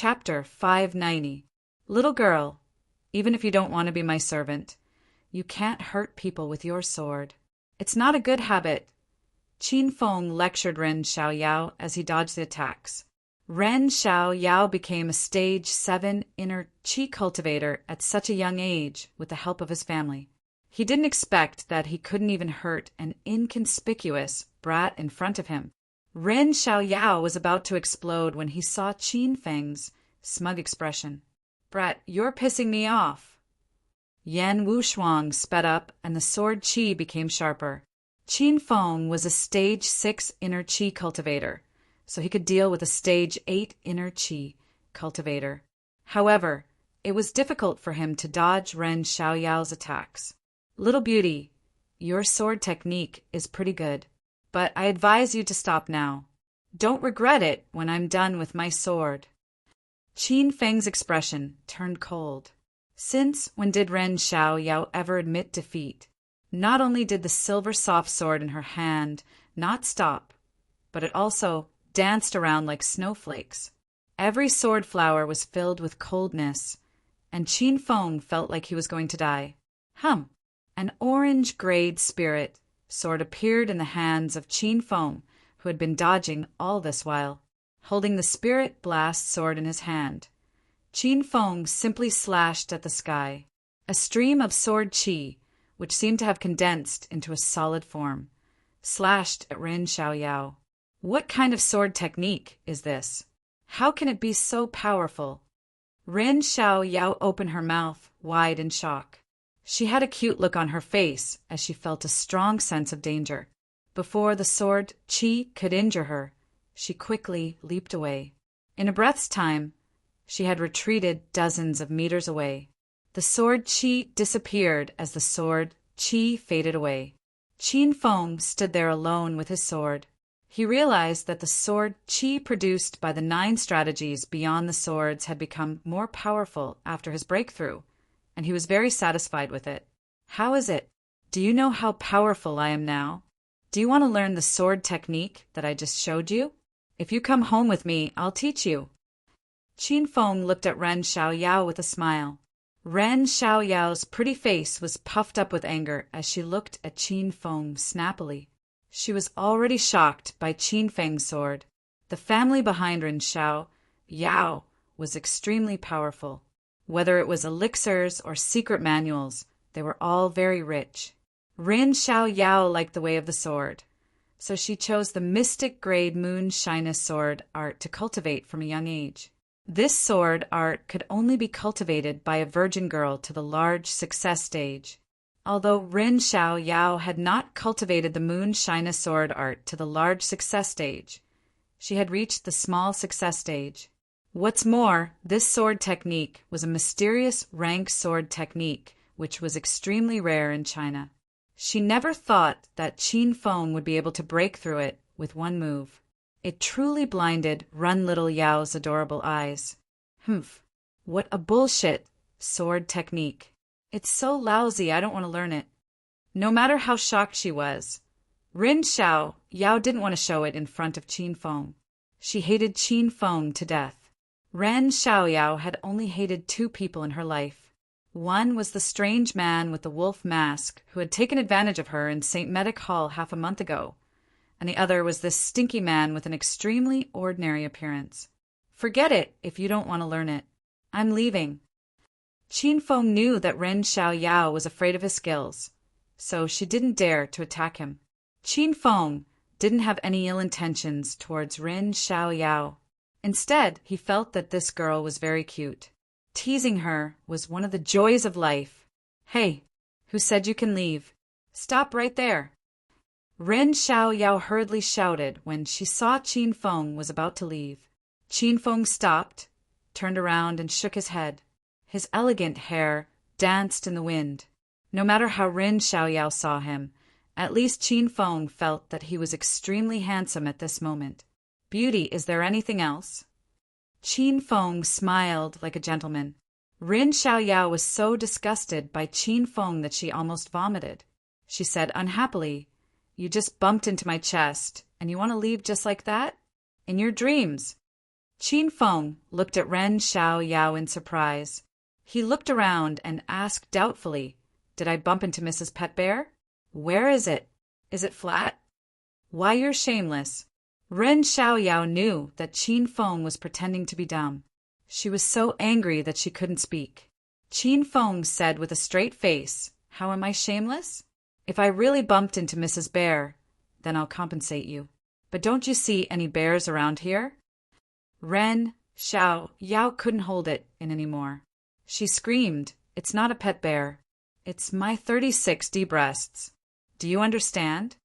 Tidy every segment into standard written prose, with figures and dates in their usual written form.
Chapter 590. Little girl, even if you don't want to be my servant, you can't hurt people with your sword. It's not a good habit. Qin Feng lectured Ren Xiaoyao as he dodged the attacks. Ren Xiaoyao became a stage 7 inner qi cultivator at such a young age with the help of his family. He didn't expect that he couldn't even hurt an inconspicuous brat in front of him. Ren Xiaoyao was about to explode when he saw Qin Feng's smug expression. "Brat, you're pissing me off." Yan Wushuang sped up and the sword qi became sharper. Qin Feng was a stage 6 inner qi cultivator, so he could deal with a stage 8 inner qi cultivator. However, it was difficult for him to dodge Ren Xiaoyao's attacks. "Little beauty, your sword technique is pretty good, but I advise you to stop now. Don't regret it when I'm done with my sword." Qin Feng's expression turned cold. Since when did Ren Xiaoyao ever admit defeat? Not only did the silver soft sword in her hand not stop, but it also danced around like snowflakes. Every sword flower was filled with coldness, and Qin Feng felt like he was going to die. An orange-grayed spirit sword appeared in the hands of Qin Feng, who had been dodging all this while. Holding the spirit blast sword in his hand, Qin Feng simply slashed at the sky. A stream of sword qi, which seemed to have condensed into a solid form, slashed at Ren Xiaoyao. What kind of sword technique is this? How can it be so powerful? Ren Xiaoyao opened her mouth wide in shock. She had a cute look on her face as she felt a strong sense of danger. Before the sword qi could injure her, she quickly leaped away. In a breath's time, she had retreated dozens of meters away. The sword qi disappeared as the sword qi faded away. Qin Feng stood there alone with his sword. He realized that the sword qi produced by the 9 strategies beyond the swords had become more powerful after his breakthrough, and he was very satisfied with it. "How is it? Do you know how powerful I am now? Do you want to learn the sword technique that I just showed you? If you come home with me, I'll teach you." Qin Feng looked at Ren Xiaoyao with a smile. Ren Xiaoyao's pretty face was puffed up with anger as she looked at Qin Feng snappily. She was already shocked by Qin Feng's sword. The family behind Ren Xiaoyao was extremely powerful. Whether it was elixirs or secret manuals, they were all very rich. Ren Xiaoyao liked the way of the sword, so she chose the mystic grade moon shyness sword art to cultivate from a young age. This sword art could only be cultivated by a virgin girl to the large success stage. Although Ren Xiaoyao had not cultivated the moon shyness sword art to the large success stage, she had reached the small success stage. What's more, this sword technique was a mysterious rank sword technique which was extremely rare in China. She never thought that Qin Feng would be able to break through it with one move. It truly blinded Run Little Yao's adorable eyes. What a bullshit sword technique. It's so lousy, I don't want to learn it. No matter how shocked she was, Ren Xiaoyao didn't want to show it in front of Qin Feng. She hated Qin Feng to death. Ren Xiaoyao had only hated 2 people in her life. One was the strange man with the wolf mask who had taken advantage of her in St. Medic Hall half a month ago, and the other was this stinky man with an extremely ordinary appearance. "Forget it if you don't want to learn it. I'm leaving." Qin Feng knew that Ren Xiaoyao was afraid of his skills, so she didn't dare to attack him. Qin Feng didn't have any ill intentions towards Ren Xiaoyao. Instead, he felt that this girl was very cute. Teasing her was one of the joys of life. "Hey, who said you can leave? Stop right there." Ren Xiaoyao hurriedly shouted when she saw Qin Feng was about to leave. Qin Feng stopped, turned around and shook his head. His elegant hair danced in the wind. No matter how Ren Xiaoyao saw him, at least Qin Feng felt that he was extremely handsome at this moment. "Beauty, is there anything else?" Qin Feng smiled like a gentleman. Ren Xiaoyao was so disgusted by Qin Feng that she almost vomited. She said unhappily, "You just bumped into my chest, and you want to leave just like that? In your dreams." Qin Feng looked at Ren Xiao Yao in surprise. He looked around and asked doubtfully, "Did I bump into Mrs. Pet Bear? Where is it? Is it flat?" "Why, you're shameless." Ren Xiao Yao knew that Qin Feng was pretending to be dumb. She was so angry that she couldn't speak. Qin Feng said with a straight face, "How am I shameless? If I really bumped into Mrs. Bear, then I'll compensate you. But don't you see any bears around here?" Ren Xiao Yao couldn't hold it in anymore. She screamed, "It's not a pet bear. It's my 36D breasts. Do you understand?"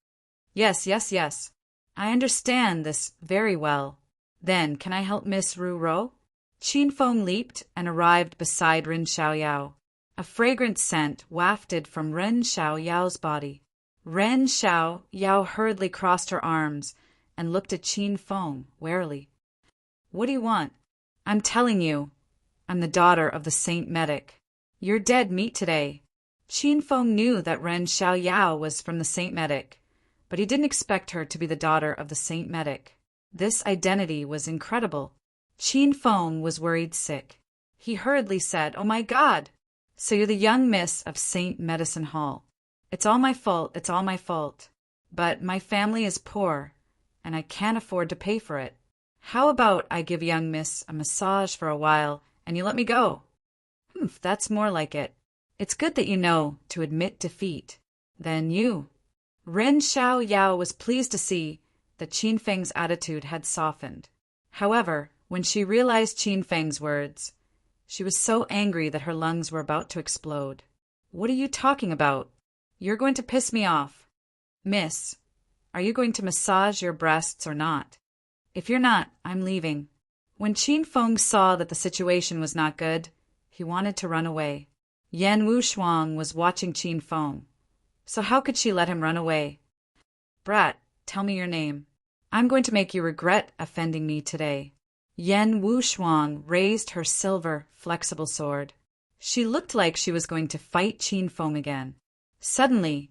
Yes, yes, yes. I understand this very well. Then can I help Miss Ru Ro?" Qin Feng leaped and arrived beside Ren Xiao Yao. A fragrant scent wafted from Ren Xiao Yao's body. Ren Xiao Yao hurriedly crossed her arms and looked at Qin Feng warily. "What do you want?" "I'm telling you, I'm the daughter of the Saint Medic. You're dead meat today." Qin Feng knew that Ren Xiao Yao was from the Saint Medic, but he didn't expect her to be the daughter of the Saint Medic. This identity was incredible. Qin Feng was worried sick. He hurriedly said, "Oh my God! So you're the young miss of Saint Medicine Hall. It's all my fault, it's all my fault. But my family is poor, and I can't afford to pay for it. How about I give young miss a massage for a while, and you let me go?" "Humph, that's more like it. It's good that you know to admit defeat. Then you." Ren Xiao Yao was pleased to see that Qin Feng's attitude had softened. However, when she realized Qin Feng's words, she was so angry that her lungs were about to explode. "What are you talking about? You're going to piss me off. Miss, are you going to massage your breasts or not? If you're not, I'm leaving." When Qin Feng saw that the situation was not good, he wanted to run away. Yan Wushuang was watching Qin Feng, so how could she let him run away? "Brat, tell me your name. I'm going to make you regret offending me today." Yan Wushuang raised her silver, flexible sword. She looked like she was going to fight Qin Feng again. Suddenly,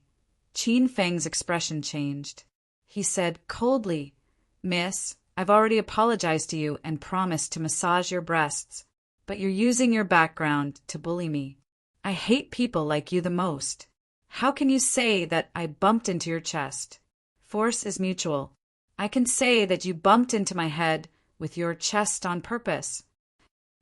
Qin Feng's expression changed. He said coldly, "Miss, I've already apologized to you and promised to massage your breasts, but you're using your background to bully me. I hate people like you the most. How can you say that I bumped into your chest? Force is mutual. I can say that you bumped into my head with your chest on purpose."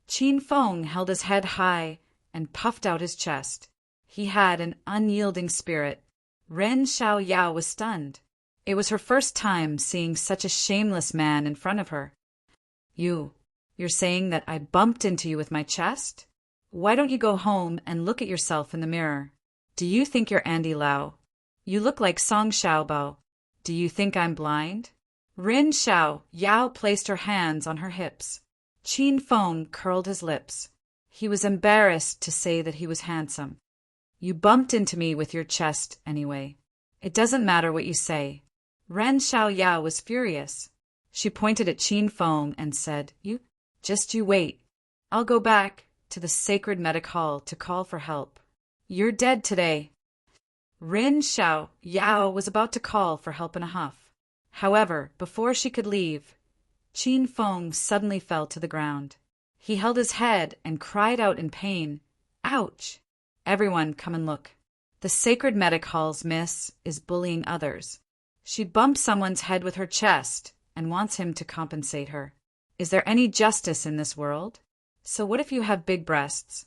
Qin Feng held his head high and puffed out his chest. He had an unyielding spirit. Ren Xiao Yao was stunned. It was her first time seeing such a shameless man in front of her. You're saying that I bumped into you with my chest? Why don't you go home and look at yourself in the mirror? Do you think you're Andy Lau? You look like Song Xiaobao. Do you think I'm blind?" Ren Xiao Yao placed her hands on her hips. Qin Feng curled his lips. He was embarrassed to say that he was handsome. "You bumped into me with your chest anyway. It doesn't matter what you say." Ren Xiao Yao was furious. She pointed at Qin Feng and said, You wait. I'll go back to the sacred medic hall to call for help. You're dead today." Ren Xiao Yao was about to call for help in a huff. However, before she could leave, Qin Feng suddenly fell to the ground. He held his head and cried out in pain, "Ouch! Everyone, come and look. The sacred medic hall's miss is bullying others. She bumped someone's head with her chest and wants him to compensate her. Is there any justice in this world? So what if you have big breasts?"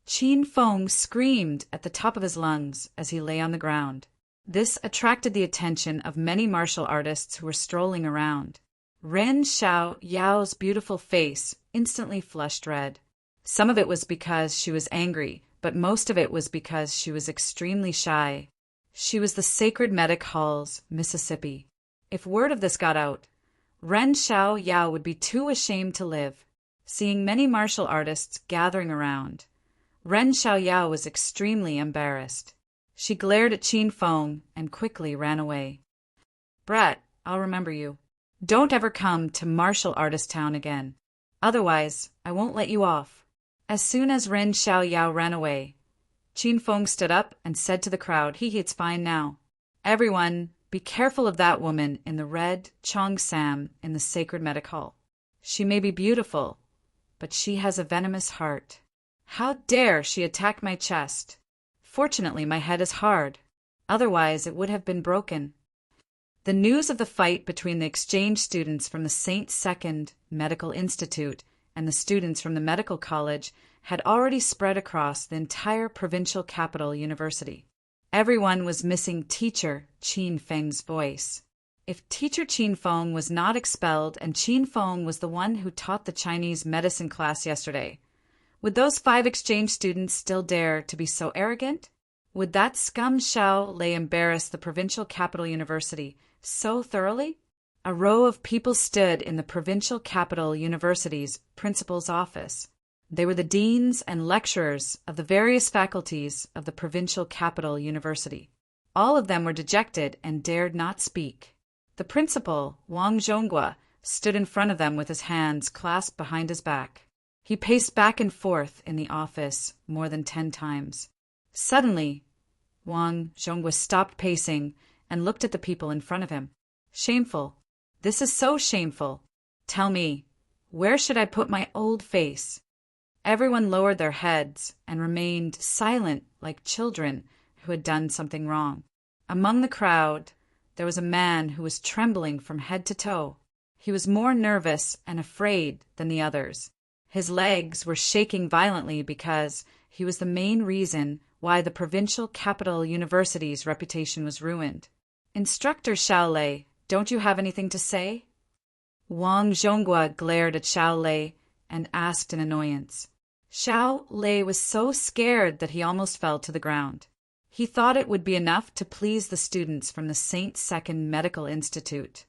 Qin Feng screamed at the top of his lungs as he lay on the ground. This attracted the attention of many martial artists who were strolling around. Ren Xiao Yao's beautiful face instantly flushed red. Some of it was because she was angry, but most of it was because she was extremely shy. She was the Sacred Medic Hall's Mississippi. If word of this got out, Ren Xiao Yao would be too ashamed to live. Seeing many martial artists gathering around, Ren Xiao Yao was extremely embarrassed. She glared at Qin Feng and quickly ran away. "Brat, I'll remember you. Don't ever come to Martial Artist Town again. Otherwise, I won't let you off." As soon as Ren Xiao Yao ran away, Qin Feng stood up and said to the crowd, It's fine now. Everyone, be careful of that woman in the red Chong Sam in the Sacred Medic Hall. She may be beautiful, but she has a venomous heart. How dare she attack my chest? Fortunately, my head is hard. Otherwise, it would have been broken. The news of the fight between the exchange students from the St. Second Medical Institute and the students from the medical college had already spread across the entire provincial capital university. Everyone was missing teacher Qin Feng's voice. If teacher Qin Feng was not expelled and Qin Feng was the one who taught the Chinese medicine class yesterday, would those 5 exchange students still dare to be so arrogant? Would that scum Xiao Lei embarrass the provincial capital university so thoroughly? A row of people stood in the provincial capital university's principal's office. They were the deans and lecturers of the various faculties of the provincial capital university. All of them were dejected and dared not speak. The principal, Wang Zhonghua, stood in front of them with his hands clasped behind his back. He paced back and forth in the office more than 10 times. Suddenly, Wang Zhonghua stopped pacing and looked at the people in front of him. Shameful. This is so shameful. Tell me, where should I put my old face? Everyone lowered their heads and remained silent like children who had done something wrong. Among the crowd, there was a man who was trembling from head to toe. He was more nervous and afraid than the others. His legs were shaking violently because he was the main reason why the provincial capital university's reputation was ruined. Instructor Xiao Lei, don't you have anything to say? Wang Zhonghua glared at Xiao Lei and asked in annoyance. Xiao Lei was so scared that he almost fell to the ground. He thought it would be enough to please the students from the St. Second Medical Institute,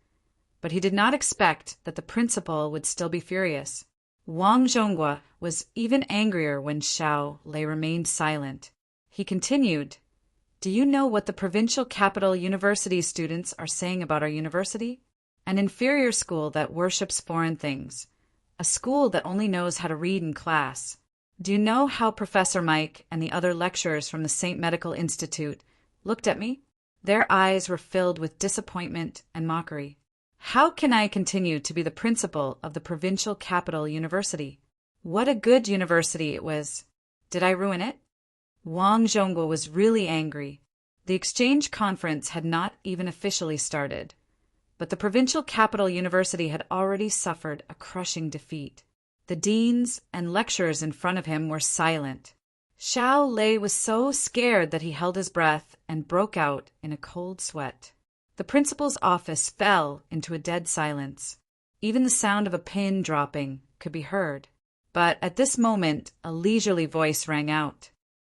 but he did not expect that the principal would still be furious. Wang Zhonghua was even angrier when Xiao Lei remained silent. He continued, "Do you know what the provincial capital university students are saying about our university? An inferior school that worships foreign things. A school that only knows how to read in class. Do you know how Professor Mike and the other lecturers from the St. Medical Institute looked at me? Their eyes were filled with disappointment and mockery. How can I continue to be the principal of the provincial capital university? What a good university it was. Did I ruin it?" Wang Zhonghua was really angry. The exchange conference had not even officially started, but the provincial capital university had already suffered a crushing defeat. The deans and lecturers in front of him were silent. Xiao Lei was so scared that he held his breath and broke out in a cold sweat. The principal's office fell into a dead silence. Even the sound of a pin dropping could be heard. But at this moment, a leisurely voice rang out.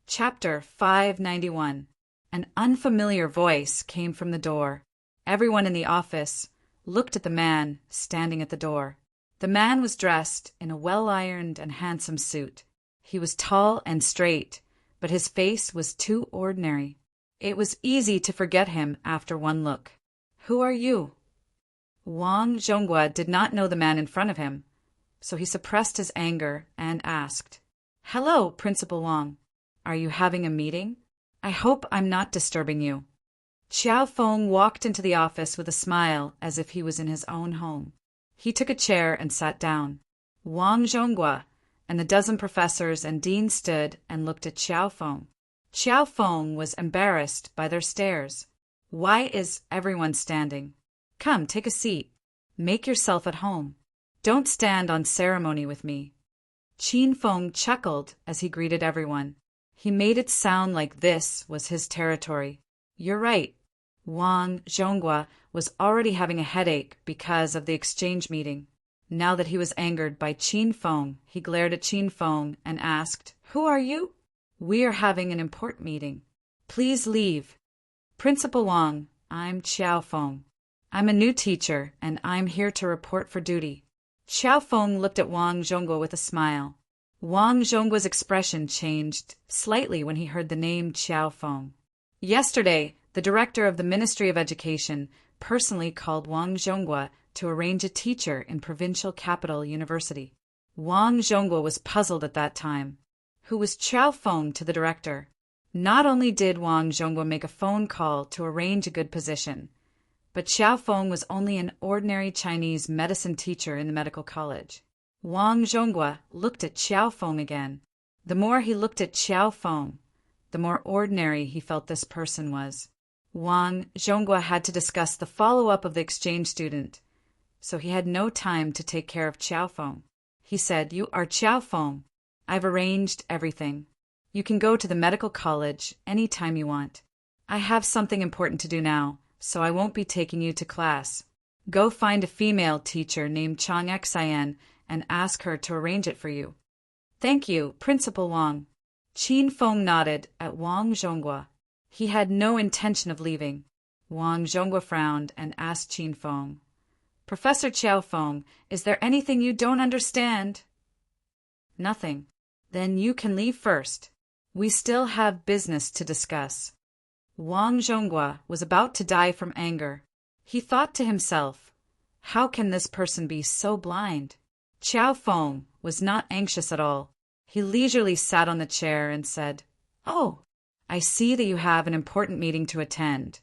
Chapter 591. An unfamiliar voice came from the door. Everyone in the office looked at the man standing at the door. The man was dressed in a well-ironed and handsome suit. He was tall and straight, but his face was too ordinary. It was easy to forget him after one look. "Who are you?" Wang Zhonghua did not know the man in front of him, so he suppressed his anger and asked, "Hello, Principal Wang. Are you having a meeting? I hope I'm not disturbing you." Qiao Feng walked into the office with a smile as if he was in his own home. He took a chair and sat down. Wang Zhonghua and the dozen professors and deans stood and looked at Qiao Feng. Qiao Feng was embarrassed by their stares. "Why is everyone standing? Come, take a seat. Make yourself at home. Don't stand on ceremony with me." Qin Feng chuckled as he greeted everyone. He made it sound like this was his territory. "You're right." Wang Zhonghua was already having a headache because of the exchange meeting. Now that he was angered by Qin Feng, he glared at Qin Feng and asked, "Who are you?" "We are having an important meeting. Please leave." "Principal Wang, I'm Qiao Feng. I'm a new teacher, and I'm here to report for duty." Qiao Feng looked at Wang Zhonghua with a smile. Wang Zhonggua's expression changed slightly when he heard the name Qiao Feng. Yesterday, the director of the Ministry of Education personally called Wang Zhonghua to arrange a teacher in provincial capital university. Wang Zhonghua was puzzled at that time. Who was Qiao Feng to the director? Not only did Wang Zhonghua make a phone call to arrange a good position, But Xiao Feng was only an ordinary Chinese medicine teacher in the medical college. Wang Zhonghua looked at Xiao Feng again. The more he looked at Xiao Feng, the more ordinary he felt this person was. Wang Zhonghua had to discuss the follow-up of the exchange student, so he had no time to take care of Xiao Feng. He said, "You are Xiao Feng. I've arranged everything. You can go to the medical college any time you want. I have something important to do now, so I won't be taking you to class. Go find a female teacher named Chang Xian and ask her to arrange it for you." "Thank you, Principal Wang." Qin Feng nodded at Wang Zhonghua. He had no intention of leaving. Wang Zhonghua frowned and asked Qin Feng, "Professor Xiao Feng, is there anything you don't understand?" "Nothing." "Then you can leave first. We still have business to discuss." Wang Zhonghua was about to die from anger. He thought to himself, how can this person be so blind? Xiao Feng was not anxious at all. He leisurely sat on the chair and said, "Oh, I see that you have an important meeting to attend,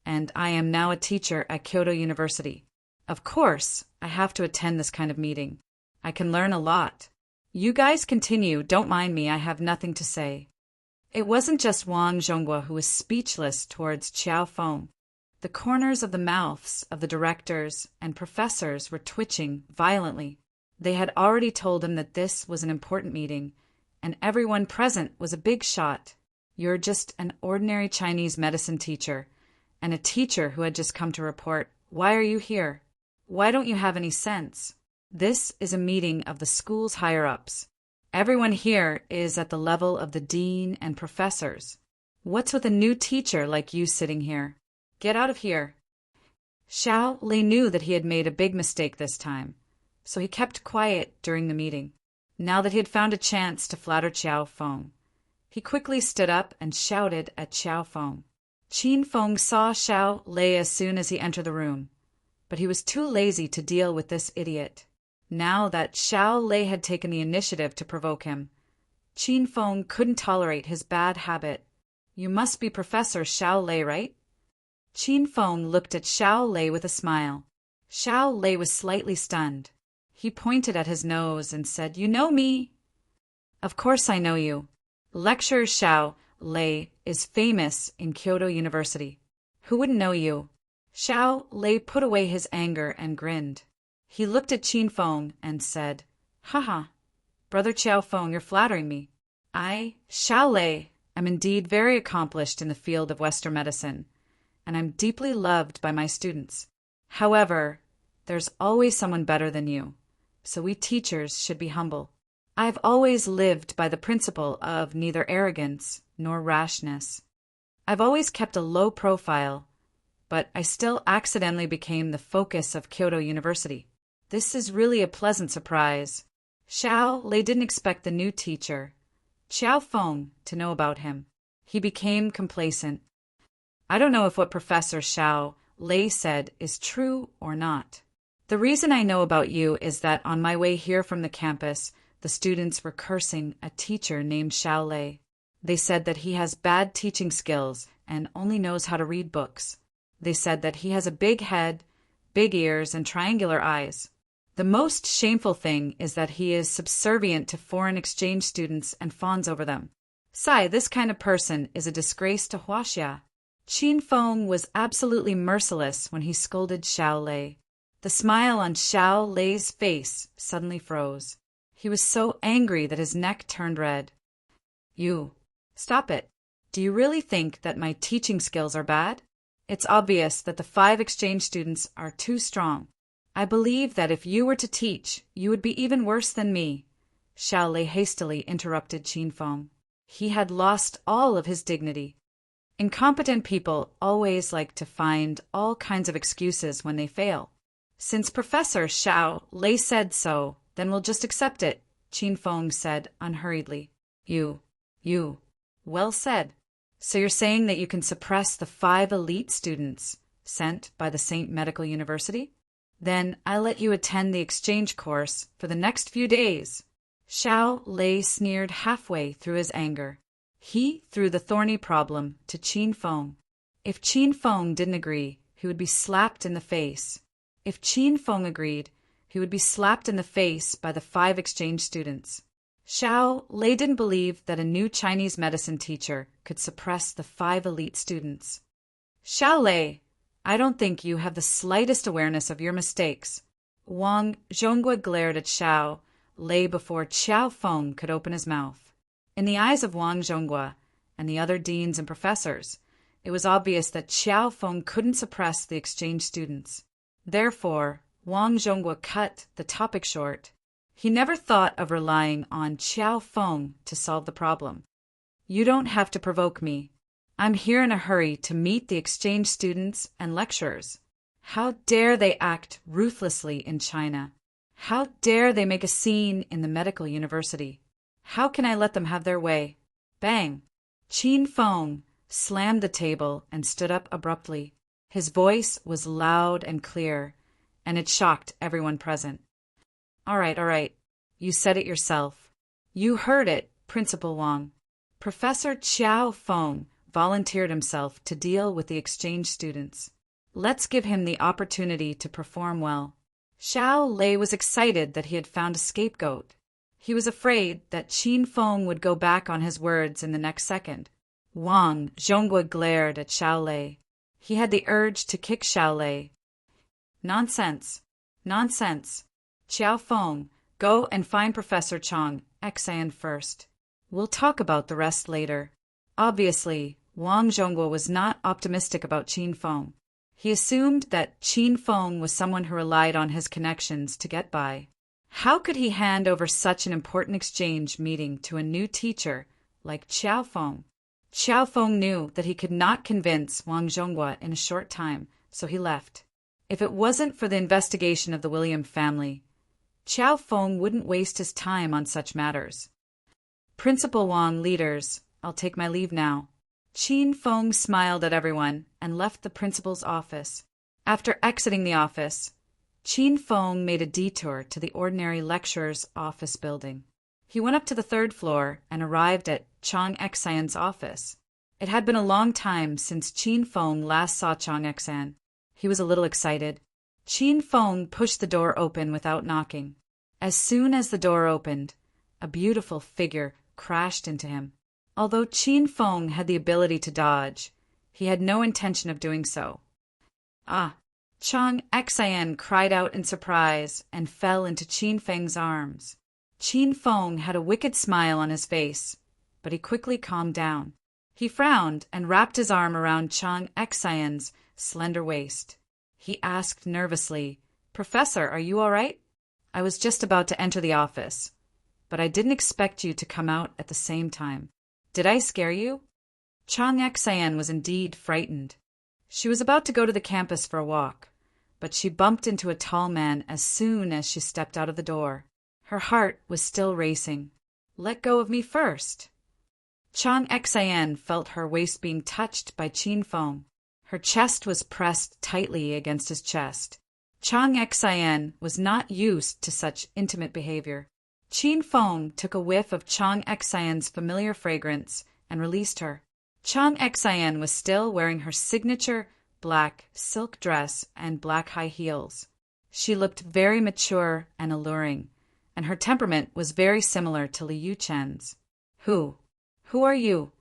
and I am now a teacher at Kyoto University. Of course, I have to attend this kind of meeting. I can learn a lot. You guys continue, don't mind me, I have nothing to say." It wasn't just Wang Zhonghua who was speechless towards Xiao Feng. The corners of the mouths of the directors and professors were twitching violently. They had already told him that this was an important meeting, and everyone present was a big shot. "You're just an ordinary Chinese medicine teacher, and a teacher who had just come to report. Why are you here? Why don't you have any sense? This is a meeting of the school's higher-ups. Everyone here is at the level of the dean and professors. What's with a new teacher like you sitting here? Get out of here." Xiao Lei knew that he had made a big mistake this time, so he kept quiet during the meeting. Now that he had found a chance to flatter Xiao Feng, he quickly stood up and shouted at Xiao Feng. Qin Feng saw Xiao Lei as soon as he entered the room, but he was too lazy to deal with this idiot. Now that Xiao Lei had taken the initiative to provoke him, Qin Feng couldn't tolerate his bad habit. "You must be Professor Xiao Lei, right?" Qin Feng looked at Xiao Lei with a smile. Xiao Lei was slightly stunned. He pointed at his nose and said, "You know me?" "Of course I know you. Lecturer Xiao Lei is famous in Kyoto University. Who wouldn't know you?" Xiao Lei put away his anger and grinned. He looked at Qin Feng and said, "Haha, Brother Xiao Feng, you're flattering me. I, Xiao Lei, am indeed very accomplished in the field of Western medicine, and I'm deeply loved by my students. However, there's always someone better than you, so we teachers should be humble. I've always lived by the principle of neither arrogance nor rashness. I've always kept a low profile, but I still accidentally became the focus of Kyoto University. This is really a pleasant surprise." Xiao Lei didn't expect the new teacher, Xiao Feng, to know about him. He became complacent. "I don't know if what Professor Xiao Lei said is true or not. The reason I know about you is that on my way here from the campus, the students were cursing a teacher named Xiao Lei. They said that he has bad teaching skills and only knows how to read books. They said that he has a big head, big ears, and triangular eyes. The most shameful thing is that he is subservient to foreign exchange students and fawns over them. Sai, this kind of person is a disgrace to Huaxia." Qin Feng was absolutely merciless when he scolded Xiao Lei. The smile on Xiao Lei's face suddenly froze. He was so angry that his neck turned red. "You, stop it. Do you really think that my teaching skills are bad? It's obvious that the 5 exchange students are too strong. I believe that if you were to teach, you would be even worse than me." Xiao Lei hastily interrupted Qin Feng. He had lost all of his dignity. Incompetent people always like to find all kinds of excuses when they fail. "Since Professor Xiao Lei said so, then we'll just accept it," Qin Feng said unhurriedly. You, well said. So you're saying that you can suppress the 5 elite students sent by the Saint Medical University? Then I'll let you attend the exchange course for the next few days." Xiao Lei sneered halfway through his anger. He threw the thorny problem to Qin Feng. If Qin Feng didn't agree, he would be slapped in the face. If Qin Feng agreed, he would be slapped in the face by the 5 exchange students. Xiao Lei didn't believe that a new Chinese medicine teacher could suppress the 5 elite students. Xiao Lei, I don't think you have the slightest awareness of your mistakes. Wang Zhonghua glared at Xiao Lei before Qiao Feng could open his mouth. In the eyes of Wang Zhonghua and the other deans and professors, it was obvious that Qiao Feng couldn't suppress the exchange students. Therefore, Wang Zhonghua cut the topic short. He never thought of relying on Qiao Feng to solve the problem. You don't have to provoke me. I'm here in a hurry to meet the exchange students and lecturers. How dare they act ruthlessly in China? How dare they make a scene in the medical university? How can I let them have their way? Bang! Qin Feng slammed the table and stood up abruptly. His voice was loud and clear, and it shocked everyone present. All right. You said it yourself. You heard it, Principal Wang. Professor Qiao Feng volunteered himself to deal with the exchange students. Let's give him the opportunity to perform well. Xiao Lei was excited that he had found a scapegoat. He was afraid that Qin Feng would go back on his words in the next second. Wang Zhonghua glared at Xiao Lei. He had the urge to kick Xiao Lei. Nonsense. Qiao Feng, go and find Professor Chang Xan first. We'll talk about the rest later. Obviously, Wang Zhonghua was not optimistic about Qin Feng. He assumed that Qin Feng was someone who relied on his connections to get by. How could he hand over such an important exchange meeting to a new teacher like Qiao Feng? Qiao Feng knew that he could not convince Wang Zhonghua in a short time, so he left. If it wasn't for the investigation of the William family, Qiao Feng wouldn't waste his time on such matters. Principal Wang, leaders, I'll take my leave now. Qin Feng smiled at everyone and left the principal's office. After exiting the office, Qin Feng made a detour to the ordinary lecturer's office building. He went up to the 3rd floor and arrived at Chang Xan's office. It had been a long time since Qin Feng last saw Chang Xan. He was a little excited. Qin Feng pushed the door open without knocking. As soon as the door opened, a beautiful figure crashed into him. Although Qin Feng had the ability to dodge, he had no intention of doing so. Ah! Chang Xan cried out in surprise and fell into Qin Feng's arms. Qin Feng had a wicked smile on his face, but he quickly calmed down. He frowned and wrapped his arm around Chang Xan's slender waist. He asked nervously, "Professor, are you all right? I was just about to enter the office, but I didn't expect you to come out at the same time. Did I scare you?" Chang Xan was indeed frightened. She was about to go to the campus for a walk, but she bumped into a tall man as soon as she stepped out of the door. Her heart was still racing. "Let go of me first." Chang Xan felt her waist being touched by Qin Feng. Her chest was pressed tightly against his chest. Chang Xan was not used to such intimate behavior. Qin Feng took a whiff of Chang Xan's familiar fragrance and released her. Chang Xan was still wearing her signature black silk dress and black high heels. She looked very mature and alluring, and her temperament was very similar to Li Yuchen's. Who are you?"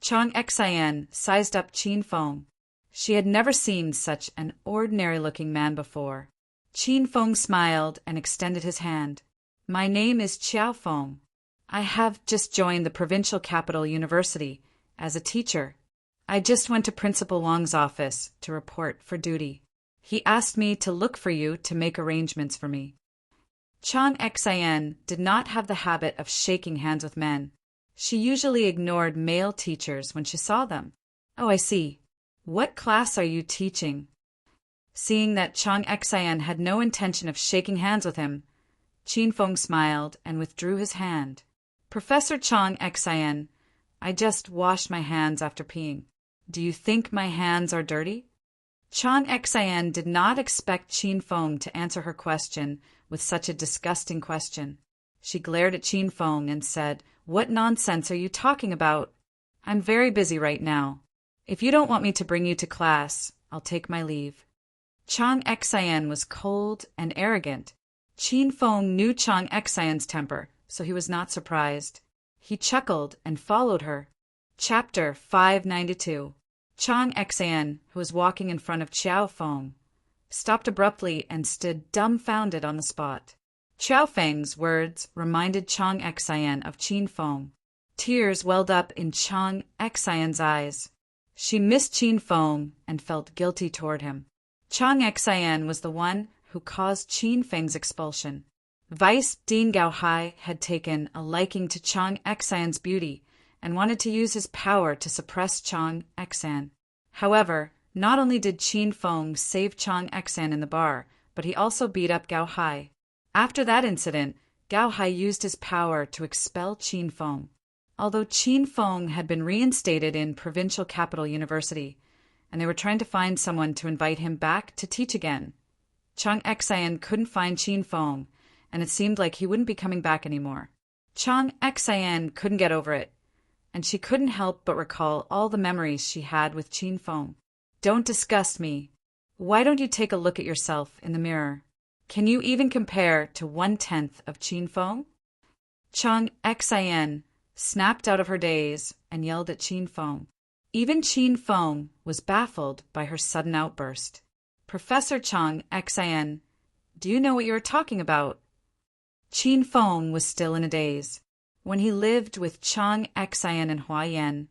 Chang Xan sized up Qin Feng. She had never seen such an ordinary-looking man before. Qin Feng smiled and extended his hand. "My name is Qiao Feng. I have just joined the provincial capital university as a teacher. I just went to Principal Wang's office to report for duty. He asked me to look for you to make arrangements for me." Chang Xan did not have the habit of shaking hands with men. She usually ignored male teachers when she saw them. "Oh, I see. What class are you teaching?" Seeing that Chang Xan had no intention of shaking hands with him, Qin Feng smiled and withdrew his hand. "Professor Chang Xan, I just washed my hands after peeing. Do you think my hands are dirty?" Chang Xan did not expect Qin Feng to answer her question with such a disgusting question. She glared at Qin Feng and said, "What nonsense are you talking about? I'm very busy right now. If you don't want me to bring you to class, I'll take my leave." Chang Xian was cold and arrogant. Qin Feng knew Chang Xian's temper, so he was not surprised. He chuckled and followed her. Chapter 592. Chang Xian, who was walking in front of Qiao Feng, stopped abruptly and stood dumbfounded on the spot. Qiao Feng's words reminded Chang Xian of Qin Feng. Tears welled up in Chang Xian's eyes. She missed Qin Feng and felt guilty toward him. Chang Xian was the one who caused Qin Feng's expulsion. Vice Dean Gao Hai had taken a liking to Chang Xian's beauty and wanted to use his power to suppress Chang Xian. However, not only did Qin Feng save Chang Xian in the bar, but he also beat up Gao Hai. After that incident, Gao Hai used his power to expel Qin Feng. Although Qin Feng had been reinstated in Provincial Capital University, and they were trying to find someone to invite him back to teach again, Chang Xian couldn't find Qin Feng, and it seemed like he wouldn't be coming back anymore. Chang Xian couldn't get over it, and she couldn't help but recall all the memories she had with Qin Feng. "Don't disgust me. Why don't you take a look at yourself in the mirror? Can you even compare to 1/10 of Qin Feng?" Chang Xian snapped out of her daze and yelled at Qin Feng. Even Qin Feng was baffled by her sudden outburst. "Professor Chang Xian, do you know what you are talking about?" Qin Feng was still in a daze. When he lived with Chang Xian and Huaiyan,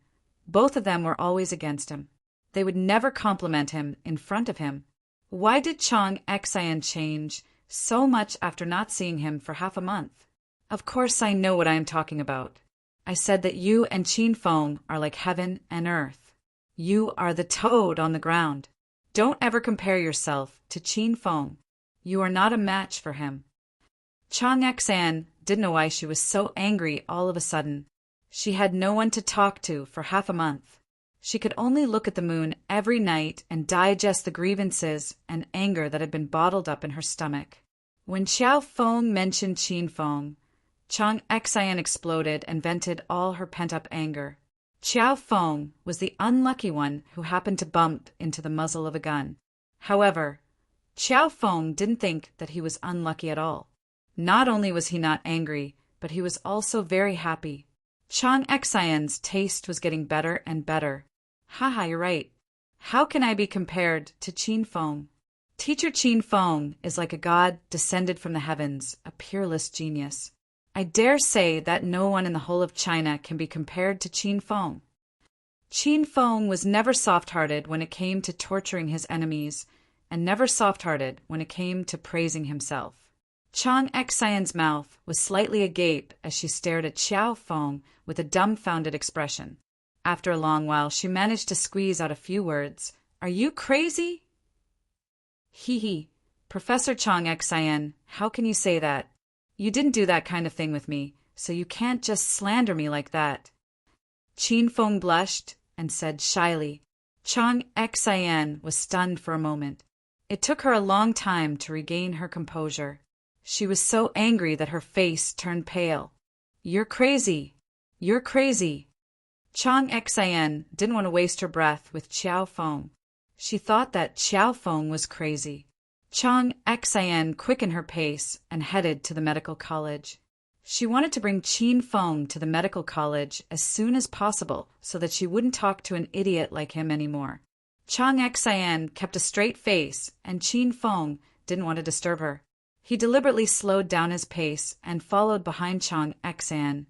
both of them were always against him. They would never compliment him in front of him. Why did Chang Xian change so much after not seeing him for half a month? Of course I know what I am talking about. I said that you and Qin Feng are like heaven and earth. You are the toad on the ground. Don't ever compare yourself to Qin Feng. You are not a match for him. Chang Xian didn't know why she was so angry all of a sudden. She had no one to talk to for half a month. She could only look at the moon every night and digest the grievances and anger that had been bottled up in her stomach. When Qiao Feng mentioned Qin Feng, Chang Xian exploded and vented all her pent-up anger. Qiao Feng was the unlucky one who happened to bump into the muzzle of a gun. However, Qiao Feng didn't think that he was unlucky at all. Not only was he not angry, but he was also very happy. Chang Xian's taste was getting better and better. Haha, you're right. How can I be compared to Qin Feng? Teacher Qin Feng is like a god descended from the heavens, a peerless genius. I dare say that no one in the whole of China can be compared to Qin Feng. Qin Feng was never soft-hearted when it came to torturing his enemies, and never soft-hearted when it came to praising himself. Chang Xian's mouth was slightly agape as she stared at Qiao Feng with a dumbfounded expression. After a long while, she managed to squeeze out a few words. "Are you crazy?" "Hee. Professor Chang Xian, how can you say that? You didn't do that kind of thing with me, so you can't just slander me like that." Qin Feng blushed and said shyly. Chang Xian was stunned for a moment. It took her a long time to regain her composure. She was so angry that her face turned pale. "You're crazy. You're crazy." Chang Xian didn't want to waste her breath with Qiao Feng. She thought that Qiao Feng was crazy. Chang Xian quickened her pace and headed to the medical college. She wanted to bring Qin Feng to the medical college as soon as possible so that she wouldn't talk to an idiot like him anymore. Chang Xian kept a straight face, and Qin Feng didn't want to disturb her. He deliberately slowed down his pace and followed behind Chang Xian,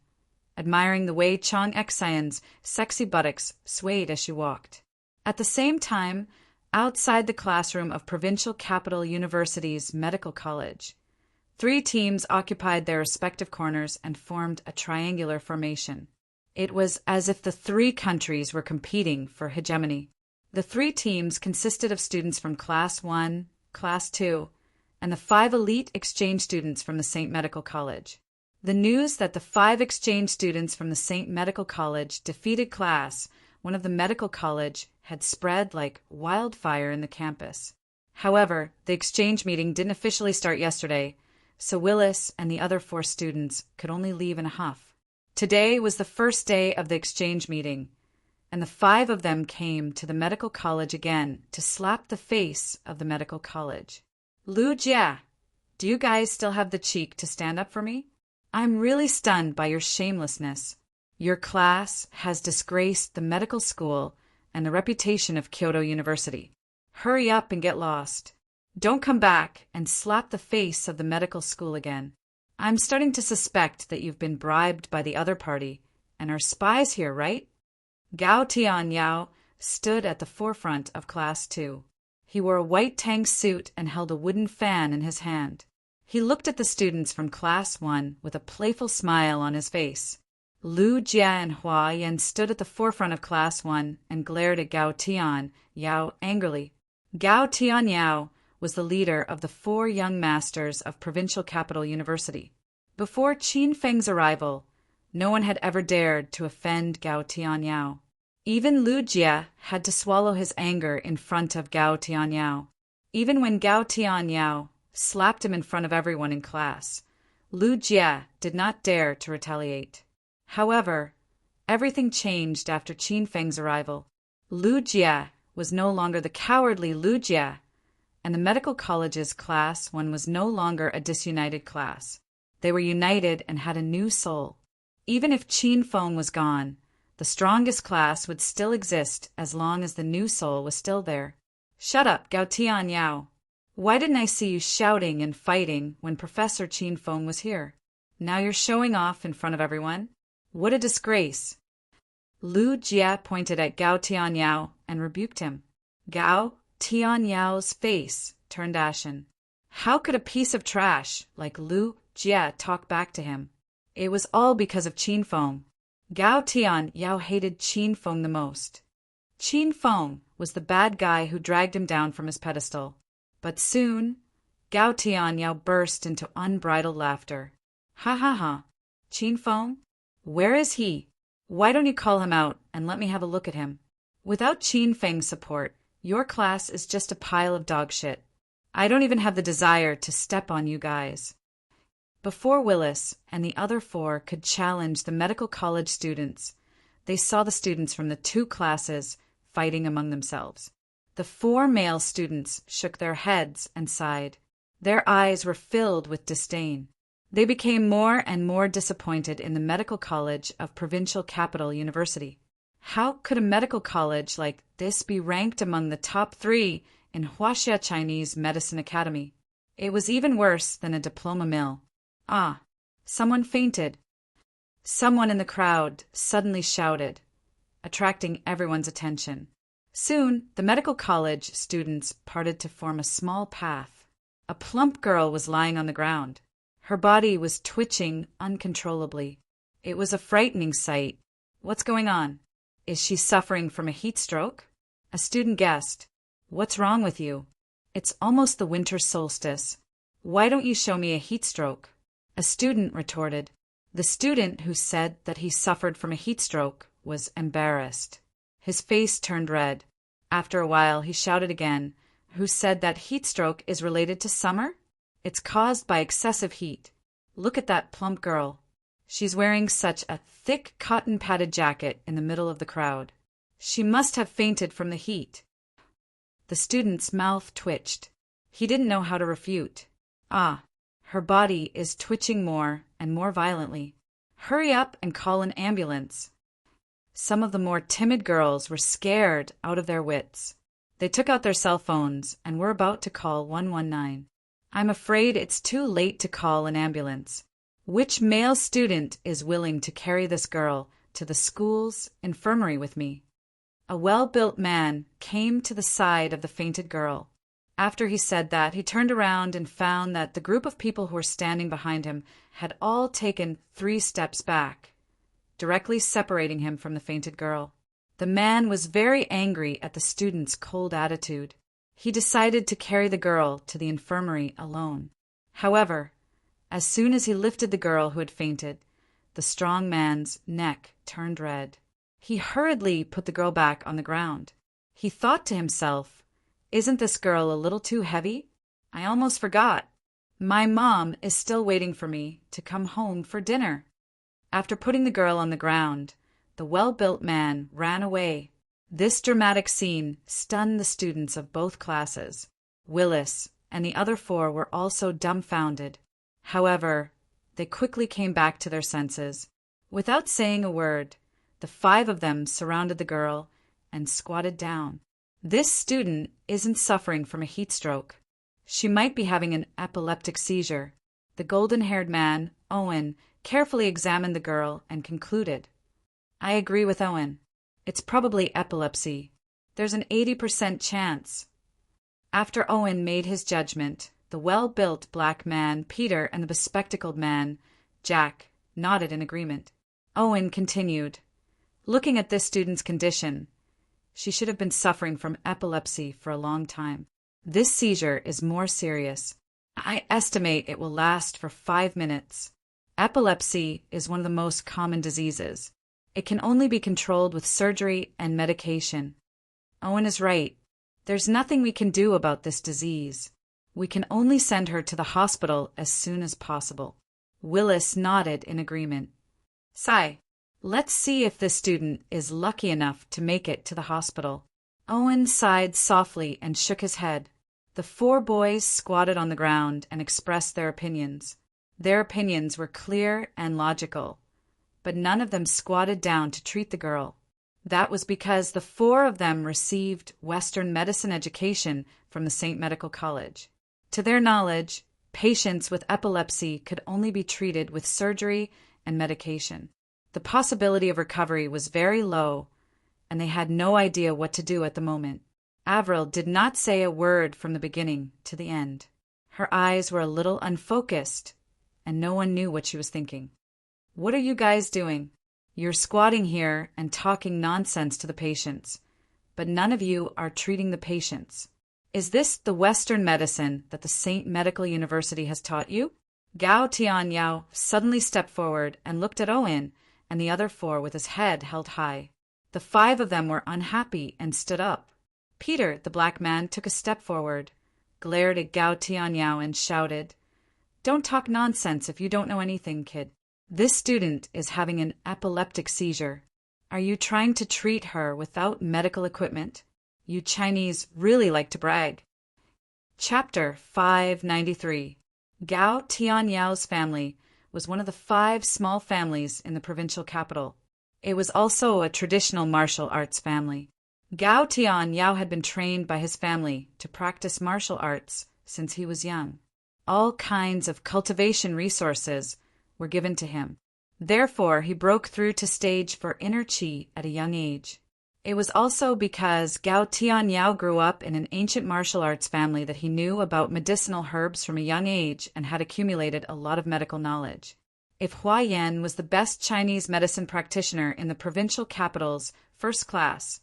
admiring the way Chang Xian's sexy buttocks swayed as she walked. At the same time, outside the classroom of Provincial Capital University's medical college, 3 teams occupied their respective corners and formed a triangular formation. It was as if the 3 countries were competing for hegemony. The 3 teams consisted of students from Class 1, Class 2, and the 5 elite exchange students from the St. Medical College. The news that the 5 exchange students from the St. Medical College defeated Class 1 of the medical college had spread like wildfire in the campus. However, the exchange meeting didn't officially start yesterday, so Willis and the other 4 students could only leave in a huff. Today was the first day of the exchange meeting. and the 5 of them came to the medical college again to slap the face of the medical college. Lu Jia, do you guys still have the cheek to stand up for me? I'm really stunned by your shamelessness. Your class has disgraced the medical school and the reputation of Kyoto University. Hurry up and get lost. Don't come back and slap the face of the medical school again. I'm starting to suspect that you've been bribed by the other party and are spies here, right? Gao Tianyao stood at the forefront of Class 2. He wore a white tank suit and held a wooden fan in his hand. He looked at the students from Class 1 with a playful smile on his face. Lu Jia and Hua Yan stood at the forefront of Class 1 and glared at Gao Tianyao angrily. Gao Tianyao was the leader of the 4 young masters of Provincial Capital University. Before Qin Feng's arrival, no one had ever dared to offend Gao Tianyao. Even Lu Jia had to swallow his anger in front of Gao Tianyao. Even when Gao Tianyao slapped him in front of everyone in class, Lu Jia did not dare to retaliate. However, everything changed after Qin Feng's arrival. Lu Jia was no longer the cowardly Lu Jia, and the medical college's Class 1 was no longer a disunited class. They were united and had a new soul. Even if Qin Feng was gone, the strongest class would still exist as long as the new soul was still there. Shut up, Gao Tianyao. Why didn't I see you shouting and fighting when Professor Qin Feng was here? Now you're showing off in front of everyone? What a disgrace. Lu Jia pointed at Gao Tianyao and rebuked him. Gao Tianyao's face turned ashen. How could a piece of trash like Lu Jia talk back to him? It was all because of Qin Feng. Gao Tianyao hated Qin Feng the most. Qin Feng was the bad guy who dragged him down from his pedestal. But soon, Gao Tianyao burst into unbridled laughter. Ha ha ha. Qin Feng? Where is he? Why don't you call him out and let me have a look at him? Without Qin Feng's support, your class is just a pile of dog shit. I don't even have the desire to step on you guys. Before Willis and the other 4 could challenge the medical college students, they saw the students from the 2 classes fighting among themselves. The 4 male students shook their heads and sighed. Their eyes were filled with disdain. They became more and more disappointed in the medical college of Provincial Capital University. How could a medical college like this be ranked among the top 3 in Huaxia Chinese Medicine Academy? It was even worse than a diploma mill. Ah, someone fainted. Someone in the crowd suddenly shouted, attracting everyone's attention. Soon, the medical college students parted to form a small path. A plump girl was lying on the ground. Her body was twitching uncontrollably. It was a frightening sight. What's going on? Is she suffering from a heat stroke? A student guessed. What's wrong with you? It's almost the winter solstice. Why don't you show me a heat stroke? A student retorted. The student who said that he suffered from a heat stroke was embarrassed. His face turned red. After a while, he shouted again. Who said that heat stroke is related to summer? It's caused by excessive heat. Look at that plump girl. She's wearing such a thick cotton-padded jacket in the middle of the crowd. She must have fainted from the heat. The student's mouth twitched. He didn't know how to refute. Ah, her body is twitching more and more violently. Hurry up and call an ambulance. Some of the more timid girls were scared out of their wits. They took out their cell phones and were about to call 119. I'm afraid it's too late to call an ambulance. Which male student is willing to carry this girl to the school's infirmary with me? A well-built man came to the side of the fainted girl. After he said that, he turned around and found that the group of people who were standing behind him had all taken 3 steps back, directly separating him from the fainted girl. The man was very angry at the student's cold attitude. He decided to carry the girl to the infirmary alone. However, as soon as he lifted the girl who had fainted, the strong man's neck turned red. He hurriedly put the girl back on the ground. He thought to himself, isn't this girl a little too heavy? I almost forgot. My mom is still waiting for me to come home for dinner. After putting the girl on the ground, the well-built man ran away. This dramatic scene stunned the students of both classes. Willis and the other four were also dumbfounded. However, they quickly came back to their senses. Without saying a word, the 5 of them surrounded the girl and squatted down. This student isn't suffering from a heat stroke. She might be having an epileptic seizure. The golden-haired man, Owen, carefully examined the girl and concluded, "I agree with Owen. It's probably epilepsy. There's an 80% chance." After Owen made his judgment, the well-built black man, Peter, and the bespectacled man, Jack, nodded in agreement. Owen continued, "Looking at this student's condition, she should have been suffering from epilepsy for a long time. This seizure is more serious. I estimate it will last for 5 minutes. Epilepsy is one of the most common diseases. It can only be controlled with surgery and medication. Owen is right. There's nothing we can do about this disease. We can only send her to the hospital as soon as possible." Willis nodded in agreement. "Sai, let's see if this student is lucky enough to make it to the hospital." Owen sighed softly and shook his head. The 4 boys squatted on the ground and expressed their opinions. Their opinions were clear and logical, but none of them squatted down to treat the girl. That was because the 4 of them received Western medicine education from the St. Medical College. To their knowledge, patients with epilepsy could only be treated with surgery and medication. The possibility of recovery was very low, and they had no idea what to do at the moment. Avril did not say a word from the beginning to the end. Her eyes were a little unfocused, and no one knew what she was thinking. "What are you guys doing? You're squatting here and talking nonsense to the patients, but none of you are treating the patients. Is this the Western medicine that the St. Medical University has taught you?" Gao Tianyao suddenly stepped forward and looked at Owen and the other 4 with his head held high. The 5 of them were unhappy and stood up. Peter, the black man, took a step forward, glared at Gao Tianyao and shouted, "Don't talk nonsense if you don't know anything, kid. This student is having an epileptic seizure. Are you trying to treat her without medical equipment? You Chinese really like to brag." Chapter 593. Gao Tianyao's family was one of the 5 small families in the provincial capital. It was also a traditional martial arts family. Gao Tianyao had been trained by his family to practice martial arts since he was young. All kinds of cultivation resources were given to him. Therefore, he broke through to stage for inner chi at a young age. It was also because Gao Tianyao grew up in an ancient martial arts family that he knew about medicinal herbs from a young age and had accumulated a lot of medical knowledge. If Hua Yan was the best Chinese medicine practitioner in the provincial capital's first class,